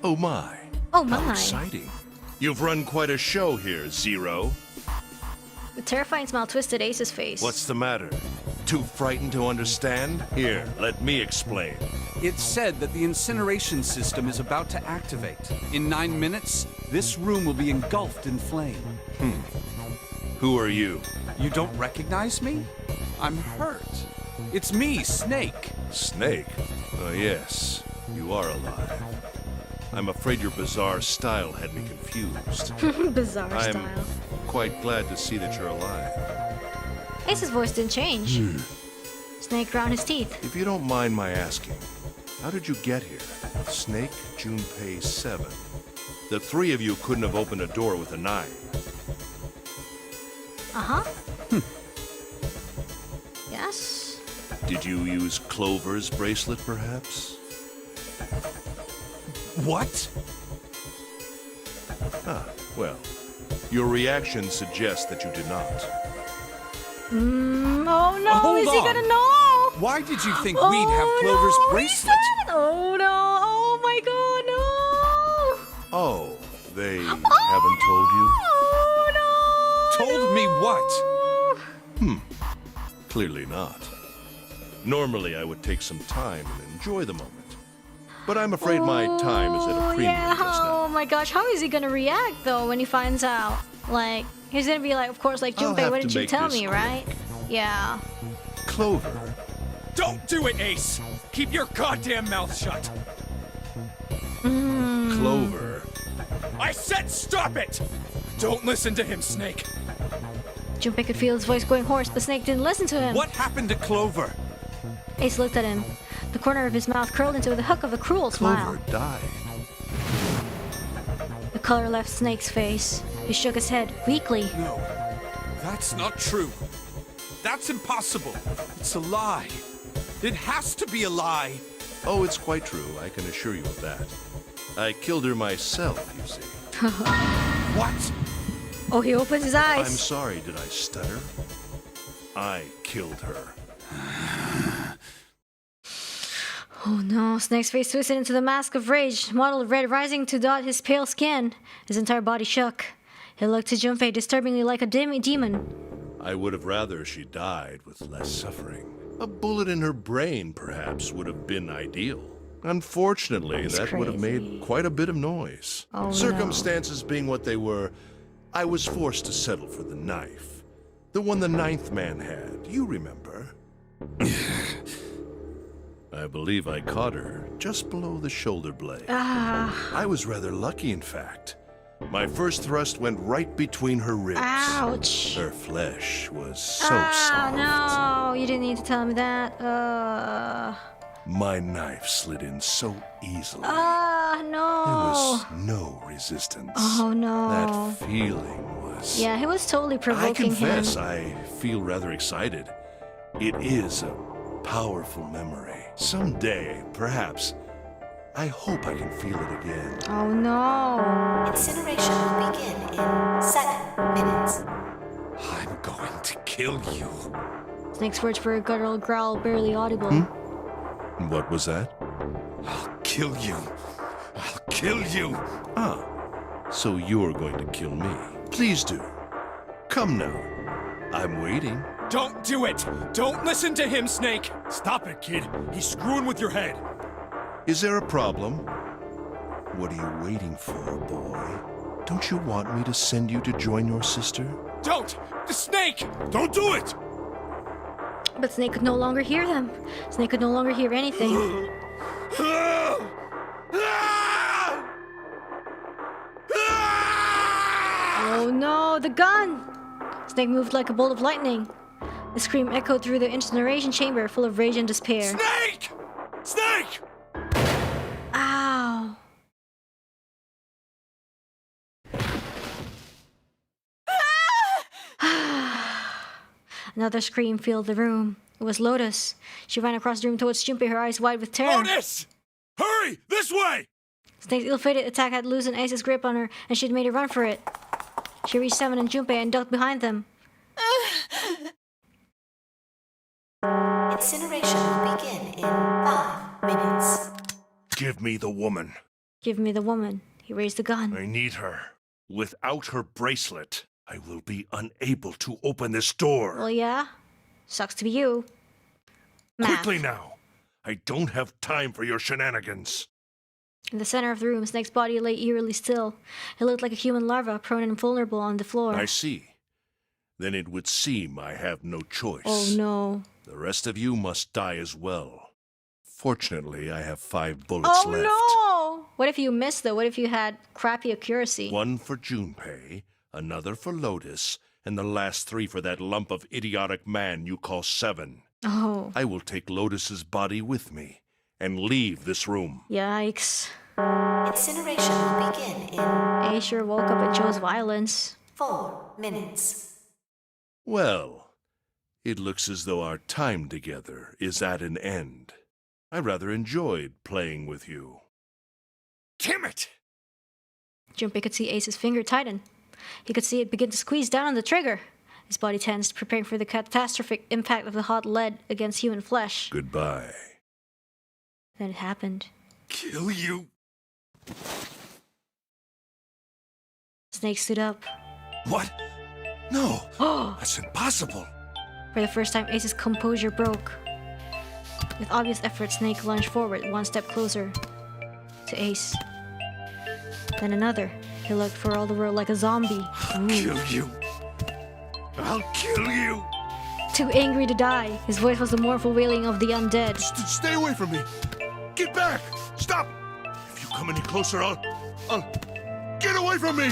[SPEAKER 7] Oh my.
[SPEAKER 1] Oh
[SPEAKER 7] How
[SPEAKER 1] my.
[SPEAKER 7] exciting. You've run quite a show here, Zero.
[SPEAKER 1] The terrifying smile twisted Ace's face.
[SPEAKER 7] What's the matter? Too frightened to understand? Here, let me explain.
[SPEAKER 11] It's said that the incineration system is about to activate. In 9 minutes, this room will be engulfed in flame.
[SPEAKER 7] Who are you?
[SPEAKER 11] You don't recognize me? I'm hurt. It's me, Snake.
[SPEAKER 7] Snake? Oh, yes. You are alive. I'm afraid your bizarre style had me confused.
[SPEAKER 1] Bizarre
[SPEAKER 7] I'm
[SPEAKER 1] style.
[SPEAKER 7] quite glad to see that you're alive.
[SPEAKER 1] Ace's voice didn't change. Snake ground his teeth.
[SPEAKER 7] If you don't mind my asking, how did you get here? Snake, Junpei, 7. The 3 of you couldn't have opened a door with a 9.
[SPEAKER 1] Uh-huh. Yes.
[SPEAKER 7] Did you use Clover's bracelet, perhaps?
[SPEAKER 11] What?
[SPEAKER 7] Ah, well, your reaction suggests that you did not.
[SPEAKER 1] Oh no,
[SPEAKER 11] Hold
[SPEAKER 1] is he
[SPEAKER 11] on.
[SPEAKER 1] gonna know?
[SPEAKER 11] Why did you think we'd have Clover's
[SPEAKER 1] no,
[SPEAKER 11] bracelet?
[SPEAKER 1] Oh no, oh my god, no!
[SPEAKER 7] Oh, they haven't told you?
[SPEAKER 1] Oh no!
[SPEAKER 11] Told me what?
[SPEAKER 7] Clearly not. Normally, I would take some time and enjoy the moment. But I'm afraid my time is at a premium
[SPEAKER 1] Yeah,
[SPEAKER 7] just now.
[SPEAKER 1] oh my gosh, how is he gonna react though when he finds out? Like, he's gonna be like, of course, like,
[SPEAKER 7] I'll
[SPEAKER 1] Junpei,
[SPEAKER 7] have
[SPEAKER 1] what
[SPEAKER 7] to
[SPEAKER 1] did you
[SPEAKER 7] make
[SPEAKER 1] tell
[SPEAKER 7] this
[SPEAKER 1] me,
[SPEAKER 7] quick.
[SPEAKER 1] right? Yeah.
[SPEAKER 7] Clover.
[SPEAKER 5] Don't do it, Ace! Keep your goddamn mouth shut!
[SPEAKER 7] Clover.
[SPEAKER 5] I said stop it! Don't listen to him, Snake!
[SPEAKER 1] Junpei could feel his voice going hoarse, but Snake didn't listen to him.
[SPEAKER 11] What happened to Clover?
[SPEAKER 1] Ace looked at him. The corner of his mouth curled into the hook of a cruel smile.
[SPEAKER 7] Clover died.
[SPEAKER 1] The color left Snake's face. He shook his head weakly.
[SPEAKER 11] No, that's not true. That's impossible. It's a lie. It has to be a lie.
[SPEAKER 7] Oh, it's quite true. I can assure you of that. I killed her myself, you see.
[SPEAKER 11] What?
[SPEAKER 1] Oh, he opens his
[SPEAKER 7] I'm
[SPEAKER 1] eyes.
[SPEAKER 7] sorry, did I stutter? I killed her.
[SPEAKER 1] Oh no, Snake's face twisted into the mask of rage, mottled red rising to dot his pale skin. His entire body shook. He looked to Junpei disturbingly like a demon.
[SPEAKER 7] I would have rather she died with less suffering. A bullet in her brain, perhaps, would have been ideal. Unfortunately,
[SPEAKER 1] That's
[SPEAKER 7] that would have
[SPEAKER 1] crazy.
[SPEAKER 7] made quite a bit of noise.
[SPEAKER 1] Oh,
[SPEAKER 7] Circumstances being what they were, I was forced to settle for the knife. The one the ninth man had, you remember. I believe I caught her just below the shoulder blade. I was rather lucky, in fact. My first thrust went right between her ribs.
[SPEAKER 1] Ouch.
[SPEAKER 7] Her flesh was so soft.
[SPEAKER 1] No, you didn't need to tell me that.
[SPEAKER 7] My knife slid in so easily.
[SPEAKER 1] No.
[SPEAKER 7] There was no resistance.
[SPEAKER 1] Oh, no.
[SPEAKER 7] That feeling was...
[SPEAKER 1] Yeah, he was totally
[SPEAKER 7] I
[SPEAKER 1] provoking
[SPEAKER 7] confess,
[SPEAKER 1] him.
[SPEAKER 7] I feel rather excited. It is a powerful memory. Someday, perhaps, I hope I can feel it again.
[SPEAKER 1] Oh, no.
[SPEAKER 2] Incineration will begin in 7 minutes.
[SPEAKER 6] I'm going to kill you.
[SPEAKER 1] Snake's words were a guttural growl, barely audible.
[SPEAKER 7] What was that?
[SPEAKER 6] I'll kill you. I'll kill you.
[SPEAKER 7] Ah, so you're going to kill me. Please do. Come now. I'm waiting.
[SPEAKER 6] Don't do it! Don't listen to him, Snake! Stop it, kid. He's screwing with your head.
[SPEAKER 7] Is there a problem? What are you waiting for, boy? Don't you want me to send you to join your sister?
[SPEAKER 6] Don't! The snake! Don't do it!
[SPEAKER 1] But Snake could no longer hear them. Snake could no longer hear anything. Oh no, the gun! Snake moved like a bolt of lightning. The scream echoed through the incineration chamber, full of rage and despair.
[SPEAKER 6] Snake! Snake!
[SPEAKER 1] Ow. Another scream filled the room. It was Lotus. She ran across the room towards Junpei, her eyes wide with terror.
[SPEAKER 6] Lotus! Hurry! This way!
[SPEAKER 1] Snake's ill-fated attack had loosened Ace's grip on her, and she'd made a run for it. She reached Seven and Junpei and ducked behind them.
[SPEAKER 2] Incineration will begin in 5 minutes.
[SPEAKER 7] Give me the woman.
[SPEAKER 1] Give me the woman. He raised the gun.
[SPEAKER 7] I need her. Without her bracelet, I will be unable to open this door.
[SPEAKER 1] Well, yeah. Sucks to be you. Math.
[SPEAKER 7] Quickly now. I don't have time for your shenanigans.
[SPEAKER 1] In the center of the room, Snake's body lay eerily still. He looked like a human larva, prone and vulnerable on the floor.
[SPEAKER 7] I see. Then it would seem I have no choice.
[SPEAKER 1] Oh no.
[SPEAKER 7] The rest of you must die as well. Fortunately, I have 5 bullets left.
[SPEAKER 1] Oh no! What if you missed though? What if you had crappy accuracy?
[SPEAKER 7] One for Junpei, another for Lotus, and the last 3 for that lump of idiotic man you call Seven.
[SPEAKER 1] Oh.
[SPEAKER 7] I will take Lotus's body with me and leave this room.
[SPEAKER 1] Yikes.
[SPEAKER 2] Incineration will begin in
[SPEAKER 1] A sure woke up and chose violence.
[SPEAKER 2] 4 minutes.
[SPEAKER 7] Well, it looks as though our time together is at an end. I rather enjoyed playing with you.
[SPEAKER 6] Damn it!
[SPEAKER 1] Junpei could see Ace's finger tighten. He could see it begin to squeeze down on the trigger. His body tensed, preparing for the catastrophic impact of the hot lead against human flesh.
[SPEAKER 7] Goodbye.
[SPEAKER 1] Then it happened.
[SPEAKER 6] Kill you!
[SPEAKER 1] Snake stood up.
[SPEAKER 6] What? No!
[SPEAKER 1] Oh!
[SPEAKER 6] That's impossible!
[SPEAKER 1] For the first time, Ace's composure broke. With obvious effort, Snake lunged forward, one step closer to Ace. Then another. He looked for all the world like a zombie.
[SPEAKER 6] I'll kill you! I'll kill you!
[SPEAKER 1] Too angry to die, his voice was the mournful wailing of the undead.
[SPEAKER 7] Stay away from me! Get back! Stop! If you come any closer, I'll... Get away from me!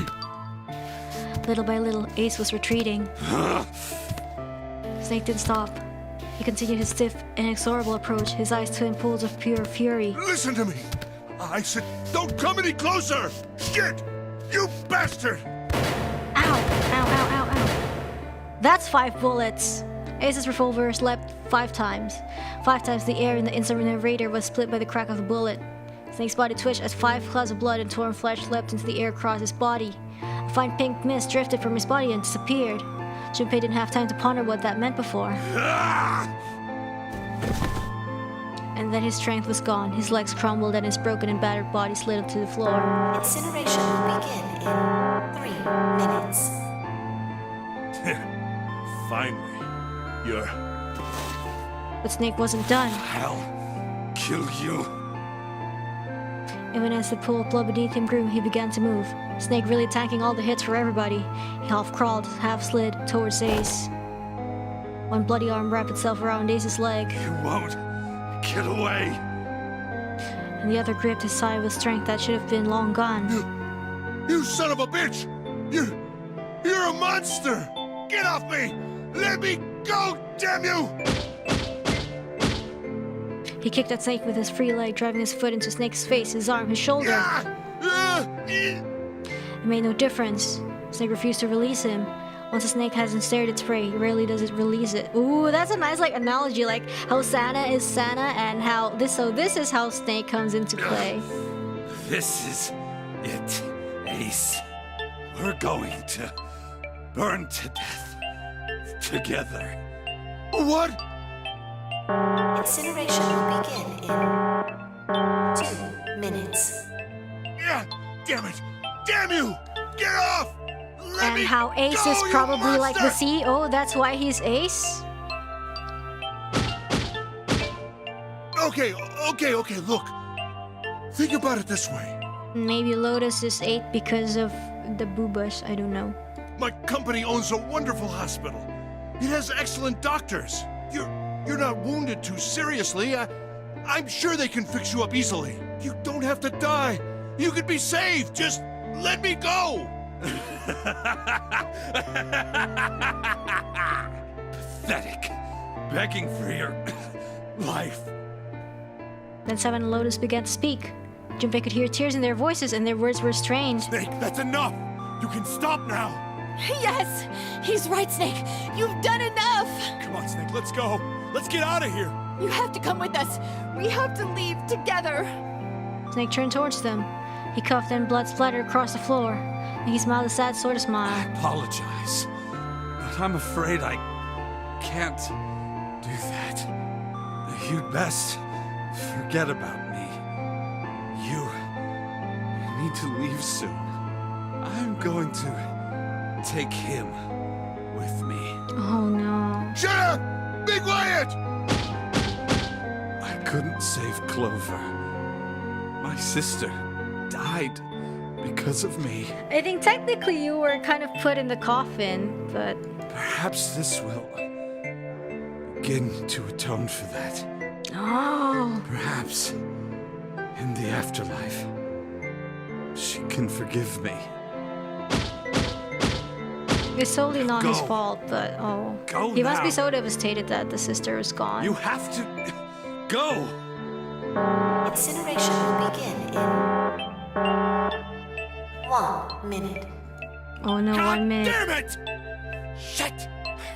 [SPEAKER 1] Little by little, Ace was retreating. Snake didn't stop. He continued his stiff, inexorable approach, his eyes twin pools of pure fury.
[SPEAKER 7] Listen to me! I said, don't come any closer! Shit! You bastard!
[SPEAKER 1] Ow! Ow, ow, ow, ow. That's 5 bullets! Ace's revolver leapt 5 times. 5 times the air in the incinerator was split by the crack of the bullet. Snake's body twitched as 5 clouds of blood and torn flesh leapt into the air across his body. A fine pink mist drifted from his body and disappeared. Junpei didn't have time to ponder what that meant before. and then his strength was gone. His legs crumbled and his broken and battered body slid to the floor.
[SPEAKER 2] Incineration will begin in 3 minutes.
[SPEAKER 6] Finally, you're...
[SPEAKER 1] But Snake wasn't done.
[SPEAKER 6] I'll kill you.
[SPEAKER 1] Even as the pool of blood beneath him grew, he began to move. Snake really tanking all the hits for everybody. He half crawled, half slid towards Ace. One bloody arm wrapped itself around Ace's leg,
[SPEAKER 6] You won't get away.
[SPEAKER 1] and the other gripped his side with strength that should have been long gone.
[SPEAKER 7] You son of a bitch! You're a monster! Get off me! Let me go, damn you!
[SPEAKER 1] He kicked at Snake with his free leg, driving his foot into Snake's face, his arm, his shoulder. It made no difference. Snake refused to release him. Once a snake has ensnared its prey, rarely does it release it. Ooh, that's a nice analogy, like how Santa is Santa and how this is how Snake comes into play.
[SPEAKER 6] This is it, Ace. We're going to burn to death together.
[SPEAKER 7] What?
[SPEAKER 2] Incineration will begin in 2 minutes.
[SPEAKER 7] Yeah, damn it! Damn you! Get off! Let
[SPEAKER 1] And
[SPEAKER 7] me
[SPEAKER 1] how Ace
[SPEAKER 7] go,
[SPEAKER 1] is
[SPEAKER 7] you
[SPEAKER 1] probably like the
[SPEAKER 7] monster!
[SPEAKER 1] CEO, that's why he's Ace?
[SPEAKER 7] Okay, look. Think about it this way.
[SPEAKER 1] Maybe Lotus is 8 because of the boobas, I don't know.
[SPEAKER 7] My company owns a wonderful hospital. It has excellent doctors. You're not wounded too seriously. I'm sure they can fix you up easily. You don't have to die. You could be saved. Just let me go.
[SPEAKER 6] Pathetic. Begging for your life.
[SPEAKER 1] Then Seven and Lotus began to speak. Junpei could hear tears in their voices and their words were strained.
[SPEAKER 6] Snake, that's enough. You can stop now.
[SPEAKER 3] Yes! He's right, Snake. You've done enough!
[SPEAKER 6] Come on, Snake, let's go. Let's get out of here.
[SPEAKER 3] You have to come with us. We have to leave together.
[SPEAKER 1] Snake turned towards them. He coughed and blood splattered across the floor. And he smiled a sad sort of
[SPEAKER 6] I
[SPEAKER 1] smile.
[SPEAKER 6] apologize, but I'm afraid I can't do that. You'd best forget about me. You need to leave soon. I'm going to take him with me.
[SPEAKER 1] Oh no.
[SPEAKER 7] Shut up! Be quiet!
[SPEAKER 6] I couldn't save Clover. My sister died because of me.
[SPEAKER 1] I think technically you were kind of put in the coffin, but...
[SPEAKER 6] Perhaps this will begin to atone for that.
[SPEAKER 1] Oh.
[SPEAKER 6] Perhaps in the afterlife, she can forgive me.
[SPEAKER 1] It's totally not his
[SPEAKER 6] Go.
[SPEAKER 1] fault, but oh.
[SPEAKER 6] Go
[SPEAKER 1] He must be
[SPEAKER 6] now.
[SPEAKER 1] so devastated that the sister is gone.
[SPEAKER 6] You have to go.
[SPEAKER 2] Incineration will begin in 1 minute.
[SPEAKER 1] Oh no,
[SPEAKER 6] God
[SPEAKER 1] 1 minute.
[SPEAKER 6] damn it! Shit!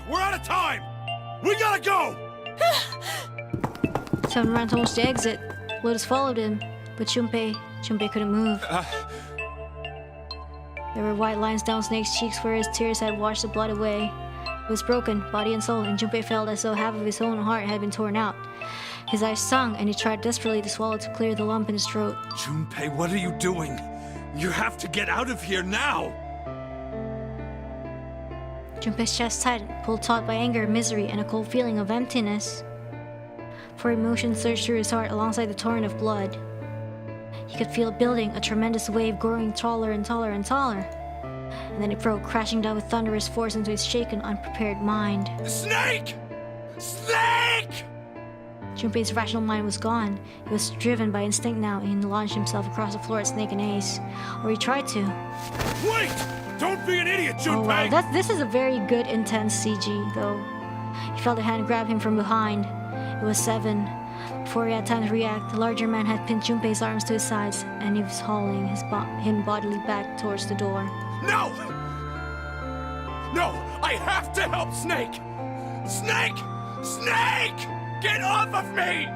[SPEAKER 6] We're out of time. We gotta go.
[SPEAKER 1] Seven ran towards the exit. Lotus followed him, but Junpei couldn't move. There were white lines down Snake's cheeks where his tears had washed the blood away. It was broken, body and soul, and Junpei felt as though half of his own heart had been torn out. His eyes stung, and he tried desperately to swallow to clear the lump in his throat.
[SPEAKER 6] Junpei, what are you doing? You have to get out of here now.
[SPEAKER 1] Junpei's chest tightened, pulled taut by anger, misery, and a cold feeling of emptiness. For emotion surged through his heart alongside the torrent of blood. He could feel it building, a tremendous wave growing taller and taller and taller. And then it broke, crashing down with thunderous force into his shaken, unprepared mind.
[SPEAKER 6] Snake! Snake!
[SPEAKER 1] Junpei's rational mind was gone. He was driven by instinct now, and he launched himself across the floor at Snake and Ace. Or he tried to.
[SPEAKER 6] Wait! Don't be an idiot,
[SPEAKER 1] Oh
[SPEAKER 6] Junpei!
[SPEAKER 1] wow, this is a very good, intense CG, though. He felt a hand grab him from behind. It was Seven. Before he had time to react, the larger man had pinned Junpei's arms to his sides, and he was hauling him bodily back towards the door.
[SPEAKER 6] No! No! I have to help Snake! Snake! Snake! Get off of me!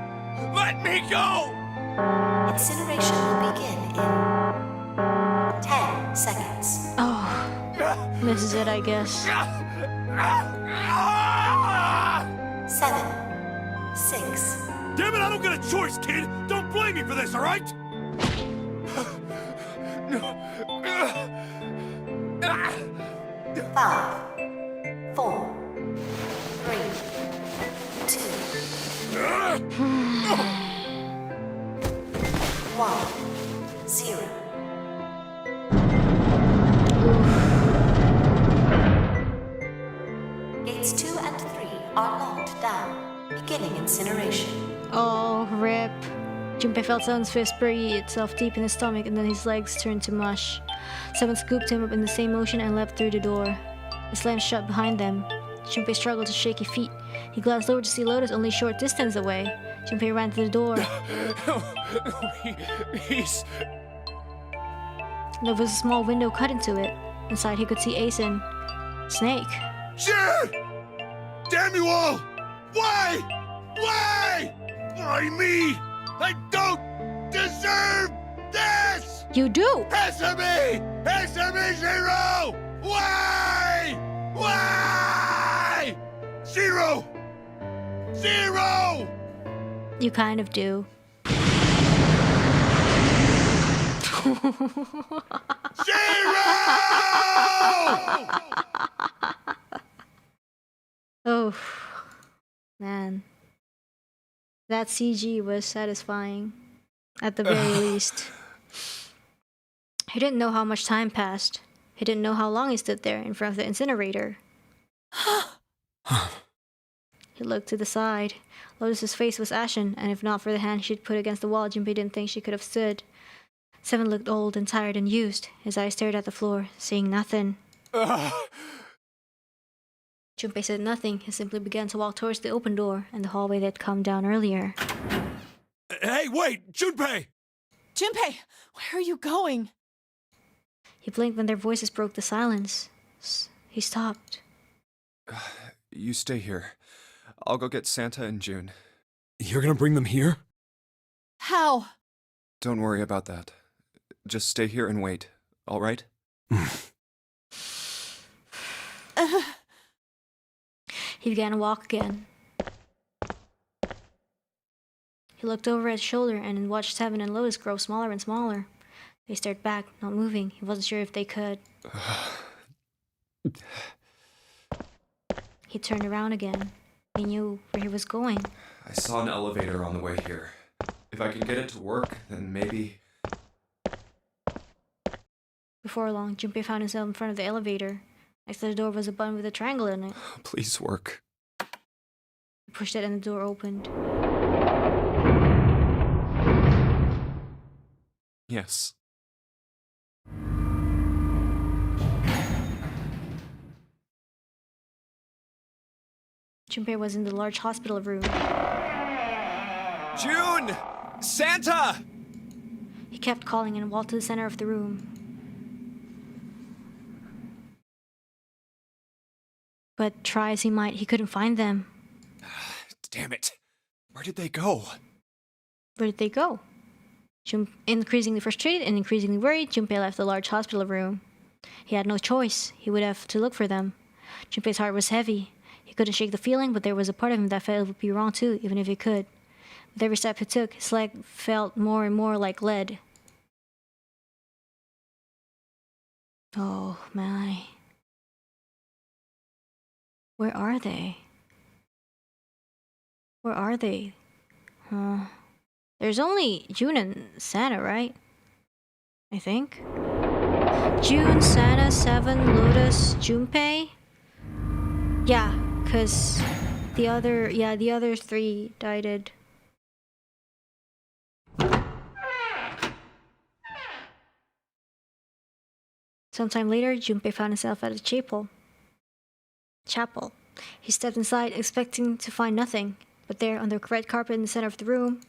[SPEAKER 6] Let me go!
[SPEAKER 2] Incineration will begin in 10 seconds.
[SPEAKER 1] Oh, this is it, I guess.
[SPEAKER 2] 7, 6,
[SPEAKER 6] Damn it, I don't get a choice, kid! Don't blame me for this, alright?
[SPEAKER 2] Five, four, three, two, one, zero. Gates 2 and 3 are locked down, beginning incineration.
[SPEAKER 1] Oh, rip. Junpei felt Seven's fist bury itself deep in his stomach, and then his legs turned to mush. Seven scooped him up in the same motion and leapt through the door. It slammed shut behind them. Junpei struggled to shaky feet. He glanced over to see Lotus only a short distance away. Junpei ran to the door.
[SPEAKER 6] He's...
[SPEAKER 1] There was a small window cut into it. Inside he could see Asen. Snake.
[SPEAKER 6] Shit! Damn you all! Why? Why? Why me? I don't deserve this!
[SPEAKER 1] You do!
[SPEAKER 6] Answer me! Answer me, Zero! Why? Why? Zero! Zero!
[SPEAKER 1] You kind of do.
[SPEAKER 6] Zero!
[SPEAKER 1] Oh, man. That CG was satisfying, at the very least. He didn't know how much time passed. He didn't know how long he stood there in front of the incinerator. He looked to the side. Lotus's face was ashen, and if not for the hand she'd put against the wall, Junpei didn't think she could have stood. Seven looked old and tired and used. His eyes stared at the floor, seeing nothing. Junpei said nothing. He simply began to walk towards the open door and the hallway they'd come down earlier.
[SPEAKER 6] Hey, wait! Junpei!
[SPEAKER 12] Junpei, where are you going?
[SPEAKER 1] He blinked when their voices broke the silence. He stopped.
[SPEAKER 4] You stay here. I'll go get Santa and June.
[SPEAKER 6] You're gonna bring them here?
[SPEAKER 12] How?
[SPEAKER 4] Don't worry about that. Just stay here and wait, all right?
[SPEAKER 1] He began to walk again. He looked over at his shoulder and watched Seven and Lotus grow smaller and smaller. They stared back, not moving. He wasn't sure if they could. He turned around again. He knew where he was going.
[SPEAKER 4] I saw an elevator on the way here. If I can get it to work, then maybe...
[SPEAKER 1] Before long, Junpei found himself in front of the elevator. Next to the door was a button with a triangle in it.
[SPEAKER 4] Please work.
[SPEAKER 1] He pushed it and the door opened.
[SPEAKER 4] Yes.
[SPEAKER 1] Junpei was in the large hospital room.
[SPEAKER 4] June! Santa!
[SPEAKER 1] He kept calling and walked to the center of the room. But try as he might, he couldn't find them.
[SPEAKER 4] Damn it. Where did they go?
[SPEAKER 1] Where did they go? Increasingly frustrated and increasingly worried, Junpei left the large hospital room. He had no choice. He would have to look for them. Junpei's heart was heavy. He couldn't shake the feeling, but there was a part of him that felt it would be wrong too, even if he could. With every step he took, his leg felt more and more like lead. Oh my. Where are they? Where are they? There's only June and Santa, right? I think. June, Santa, Seven, Lotus, Junpei. Yeah, cause the other three died. Sometime later, Junpei found himself at a chapel. He stepped inside, expecting to find nothing, but there, on the red carpet in the center of the room,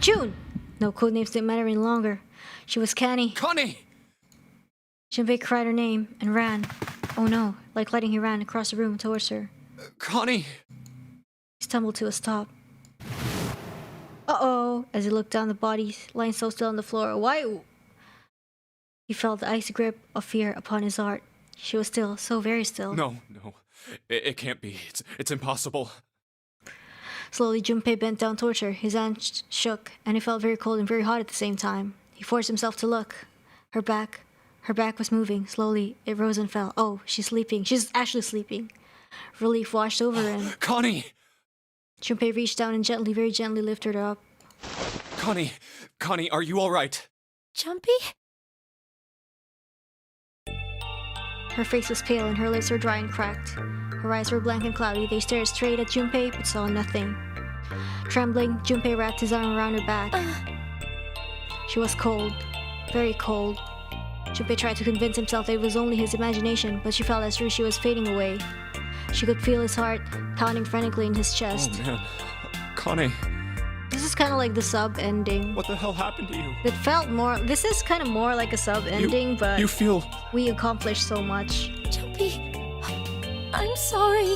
[SPEAKER 1] June! No codenames didn't matter any longer. She was Connie.
[SPEAKER 5] Connie!
[SPEAKER 1] Junpei cried her name and ran. Oh no, like lightning he ran across the room towards her.
[SPEAKER 5] Connie!
[SPEAKER 1] He stumbled to a stop. Uh-oh! As he looked down, the body lying so still on the floor. Why? He felt the icy grip of fear upon his heart. She was still, so very still.
[SPEAKER 5] No. It can't be. It's impossible.
[SPEAKER 1] Slowly, Junpei bent down towards her. His hands shook, and it felt very cold and very hot at the same time. He forced himself to look. Her back was moving. Slowly, it rose and fell. Oh, she's sleeping. She's actually sleeping. Relief washed over him.
[SPEAKER 5] Connie!
[SPEAKER 1] Junpei reached down and gently, very gently lifted her up.
[SPEAKER 5] Connie, are you alright?
[SPEAKER 3] Jumpy?
[SPEAKER 1] Her face was pale and her lips were dry and cracked. Her eyes were blank and cloudy. They stared straight at Junpei but saw nothing. Trembling, Junpei wrapped his arm around her back. She was cold. Very cold. Junpei tried to convince himself that it was only his imagination, but she felt as though she was fading away. She could feel his heart pounding frantically in his chest.
[SPEAKER 5] Oh man. Connie,
[SPEAKER 1] This is kind of like the sub ending.
[SPEAKER 5] what the hell happened to you?
[SPEAKER 1] It felt more. This is kind of more like a sub ending, but
[SPEAKER 5] You feel...
[SPEAKER 1] we accomplished so much.
[SPEAKER 3] Jumpy, I'm sorry.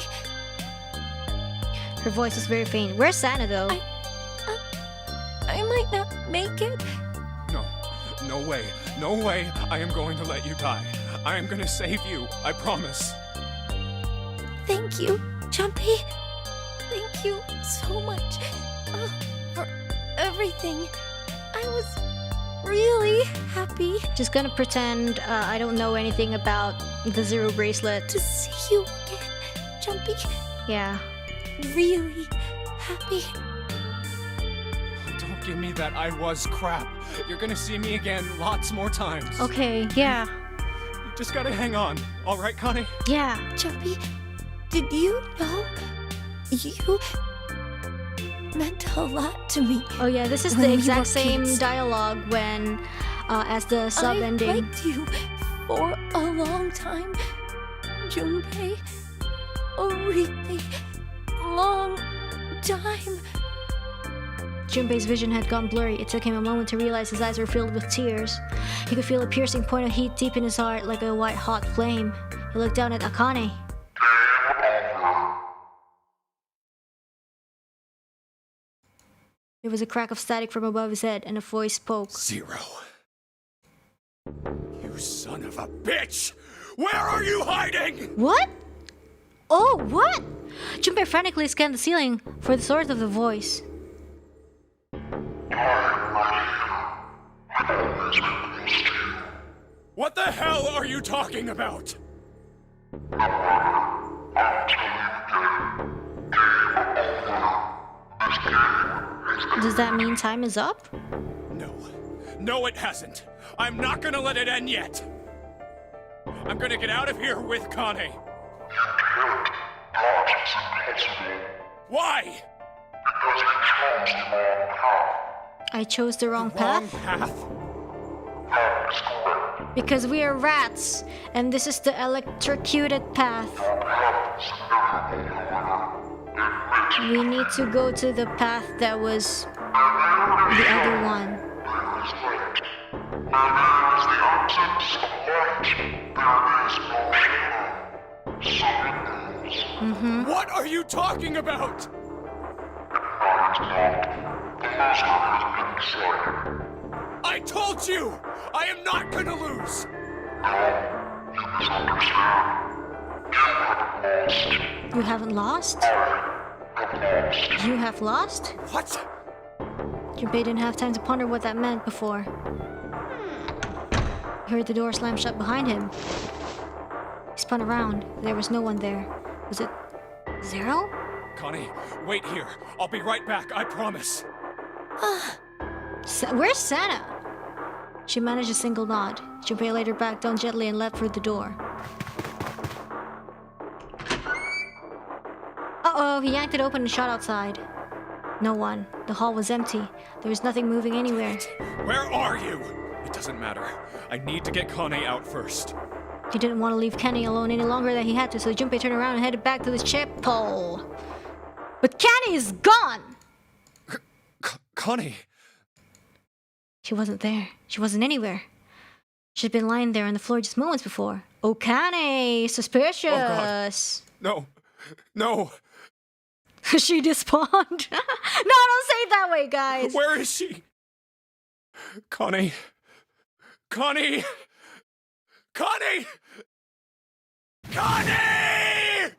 [SPEAKER 1] Her voice was very faint. Where's Santa though?
[SPEAKER 3] I might not make it.
[SPEAKER 5] No way. No way I am going to let you die. I am gonna save you. I promise.
[SPEAKER 3] Thank you, Jumpy. Thank you so much for everything. I was really happy
[SPEAKER 1] Just gonna pretend I don't know anything about the Zero bracelet.
[SPEAKER 3] to see you again, Jumpy.
[SPEAKER 1] Yeah.
[SPEAKER 3] Really happy.
[SPEAKER 5] Don't give me that I was crap. You're gonna see me again lots more times.
[SPEAKER 1] Okay. Yeah.
[SPEAKER 5] You just gotta hang on. All right, Connie?
[SPEAKER 1] Yeah.
[SPEAKER 3] Jumpy, did you know you meant a lot to me?
[SPEAKER 1] Oh yeah. This is
[SPEAKER 3] When
[SPEAKER 1] the
[SPEAKER 3] we
[SPEAKER 1] exact
[SPEAKER 3] were
[SPEAKER 1] same
[SPEAKER 3] kids.
[SPEAKER 1] dialogue when, as the sub
[SPEAKER 3] I
[SPEAKER 1] ending.
[SPEAKER 3] liked you for a long time, Junpei. A really long time.
[SPEAKER 1] Junpei's vision had gone blurry. It took him a moment to realize his eyes were filled with tears. He could feel a piercing point of heat deep in his heart, like a white-hot flame. He looked down at Akane. There was a crack of static from above his head, and a voice spoke.
[SPEAKER 6] Zero. You son of a bitch! Where are you hiding?
[SPEAKER 1] What? Oh, what? Junpei frantically scanned the ceiling for the source of the voice.
[SPEAKER 6] What the hell are you talking about?
[SPEAKER 1] Does that mean time is up?
[SPEAKER 6] No. No, it hasn't. I'm not gonna let it end yet. I'm gonna get out of here with Connie. Why?
[SPEAKER 1] I chose the wrong
[SPEAKER 6] Wrong
[SPEAKER 1] path?
[SPEAKER 6] path?
[SPEAKER 1] Because we are rats, and this is the electrocuted path. We need to go to the path that was the other one.
[SPEAKER 6] What are you talking about? I told you! I am not gonna lose!
[SPEAKER 1] You haven't lost? You have lost?
[SPEAKER 6] What?
[SPEAKER 1] Junpei didn't have time to ponder what that meant before. He heard the door slam shut behind him. He spun around. There was no one there. Was it Zero?
[SPEAKER 5] Connie, wait here. I'll be right back, I promise.
[SPEAKER 1] Where's Santa? She managed a single nod. Junpei laid her back down gently and leapt for the door. Uh-oh, he yanked it open and shot outside. No one. The hall was empty. There was nothing moving anywhere.
[SPEAKER 5] Where are you? It doesn't matter. I need to get Connie out first.
[SPEAKER 1] He didn't want to leave Kenny alone any longer than he had to, so Junpei turned around and headed back to the chapel. But Kenny is gone!
[SPEAKER 5] Connie!
[SPEAKER 1] She wasn't there. She wasn't anywhere. She'd been lying there on the floor just moments before. Oh, Kenny! Suspicious!
[SPEAKER 5] Oh, God. No. No.
[SPEAKER 1] She despawned. No, don't say it that way, guys.
[SPEAKER 5] Where is she? Connie. Connie! Connie! Connie!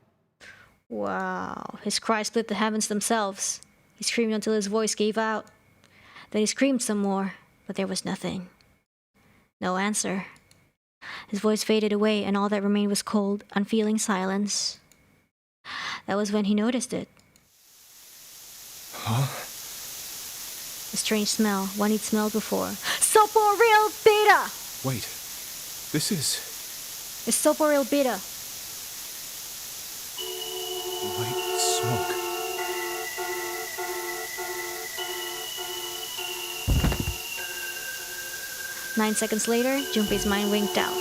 [SPEAKER 1] Wow. His cry split the heavens themselves. He screamed until his voice gave out. Then he screamed some more, but there was nothing. No answer. His voice faded away, and all that remained was cold, unfeeling silence. That was when he noticed it.
[SPEAKER 4] Huh?
[SPEAKER 1] A strange smell, one he'd smelled before. Soporil beta!
[SPEAKER 6] Wait, this is...
[SPEAKER 1] It's Soporil beta.
[SPEAKER 6] white smoke.
[SPEAKER 1] 9 seconds later, Junpei's mind winked out.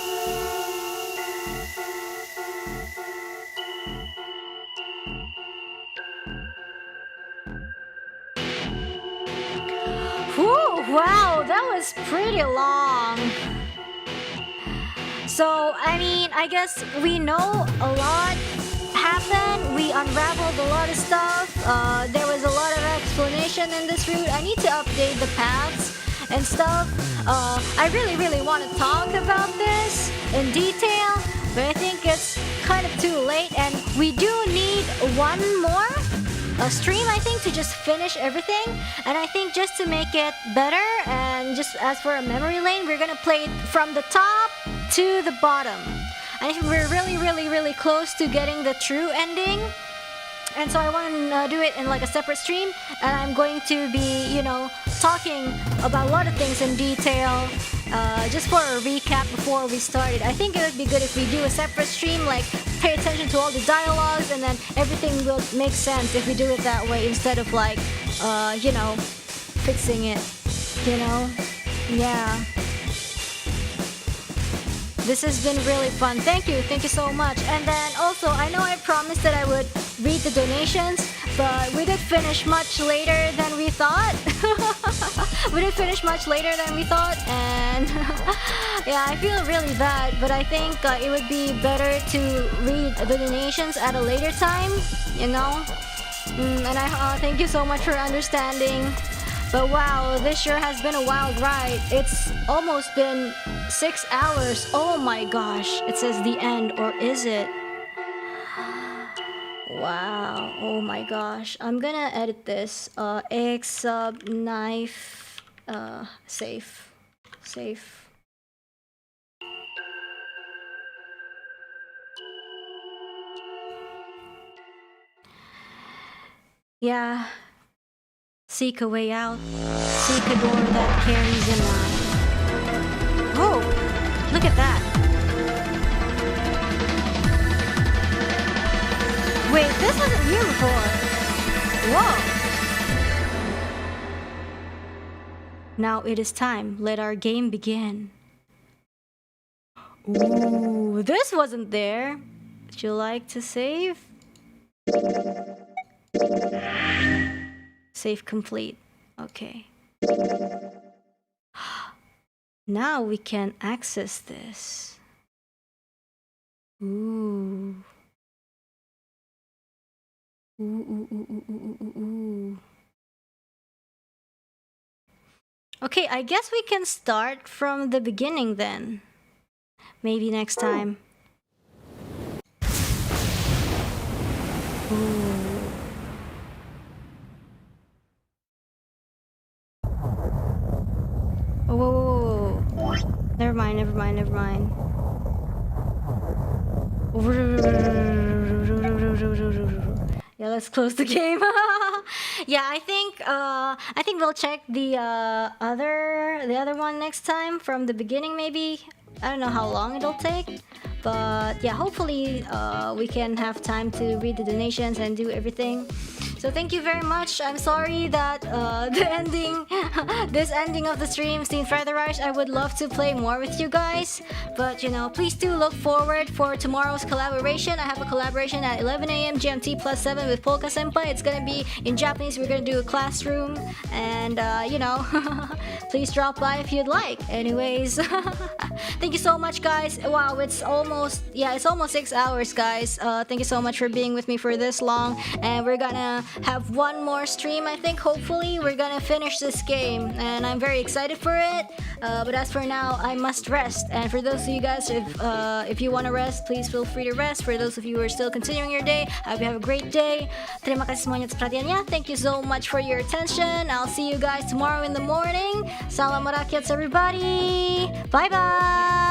[SPEAKER 1] Whew, wow, that was pretty long. So, I mean, I guess we know a lot happened. We unraveled a lot of stuff. There was a lot of explanation in this route. I need to update the paths and stuff. I really want to talk about this in detail, but I think it's kind of too late, and we do need one more stream, I think, to just finish everything. And I think just to make it better, and just as for a memory lane, we're gonna play it from the top to the bottom. I think we're really close to getting the true ending. And so I want to do it in like a separate stream, and I'm going to be, you know, talking about a lot of things in detail, just for a recap before we started. I think it would be good if we do a separate stream, like pay attention to all the dialogues, and then everything will make sense if we do it that way instead of like, you know, fixing it, you know? Yeah. This has been really fun. Thank you so much. And then also, I know I promised that I would read the donations, but we did finish much later than we thought. And yeah, I feel really bad, but I think it would be better to read the donations at a later time, you know? And I thank you so much for understanding. But wow, this sure has been a wild ride. It's almost been 6 hours. Oh my gosh. It says the end, or is it? Wow. Oh my gosh. I'm gonna edit this. Egg sub knife safe. Yeah. Seek a way out. Seek a door that carries a knife. Oh, look at that. Wait, this wasn't here before. Whoa. Now it is time. Let our game begin. Ooh, this wasn't there. Would you like to save? Save complete. Okay. Now we can access this. Ooh. Ooh. Okay, I guess we can start from the beginning then. Maybe next time. Ooh. Oh, whoa. Never mind. Yeah, let's close the game. Yeah, I think we'll check the other one next time from the beginning, maybe. I don't know how long it'll take, but yeah, hopefully we can have time to read the donations and do everything. So thank you very much. I'm sorry that this ending of the stream seemed rather rushed. I would love to play more with you guys, but you know, please do look forward for tomorrow's collaboration. I have a collaboration at 11 a.m. GMT +7 with Polka Senpai. It's gonna be in Japanese. We're gonna do a classroom, and you know, please drop by if you'd like. Anyways, thank you so much, guys. Wow, it's almost 6 hours, guys. Thank you so much for being with me for this long, and we're gonna have one more stream, I think. Hopefully, we're gonna finish this game, and I'm very excited for it. But as for now, I must rest. And for those of you guys, if you want to rest, please feel free to rest. For those of you who are still continuing your day, I hope you have a great day. Terima kasih semuanya atas perhatiannya. Thank you so much for your attention. I'll see you guys tomorrow in the morning. Salam merakyat, everybody. Bye bye.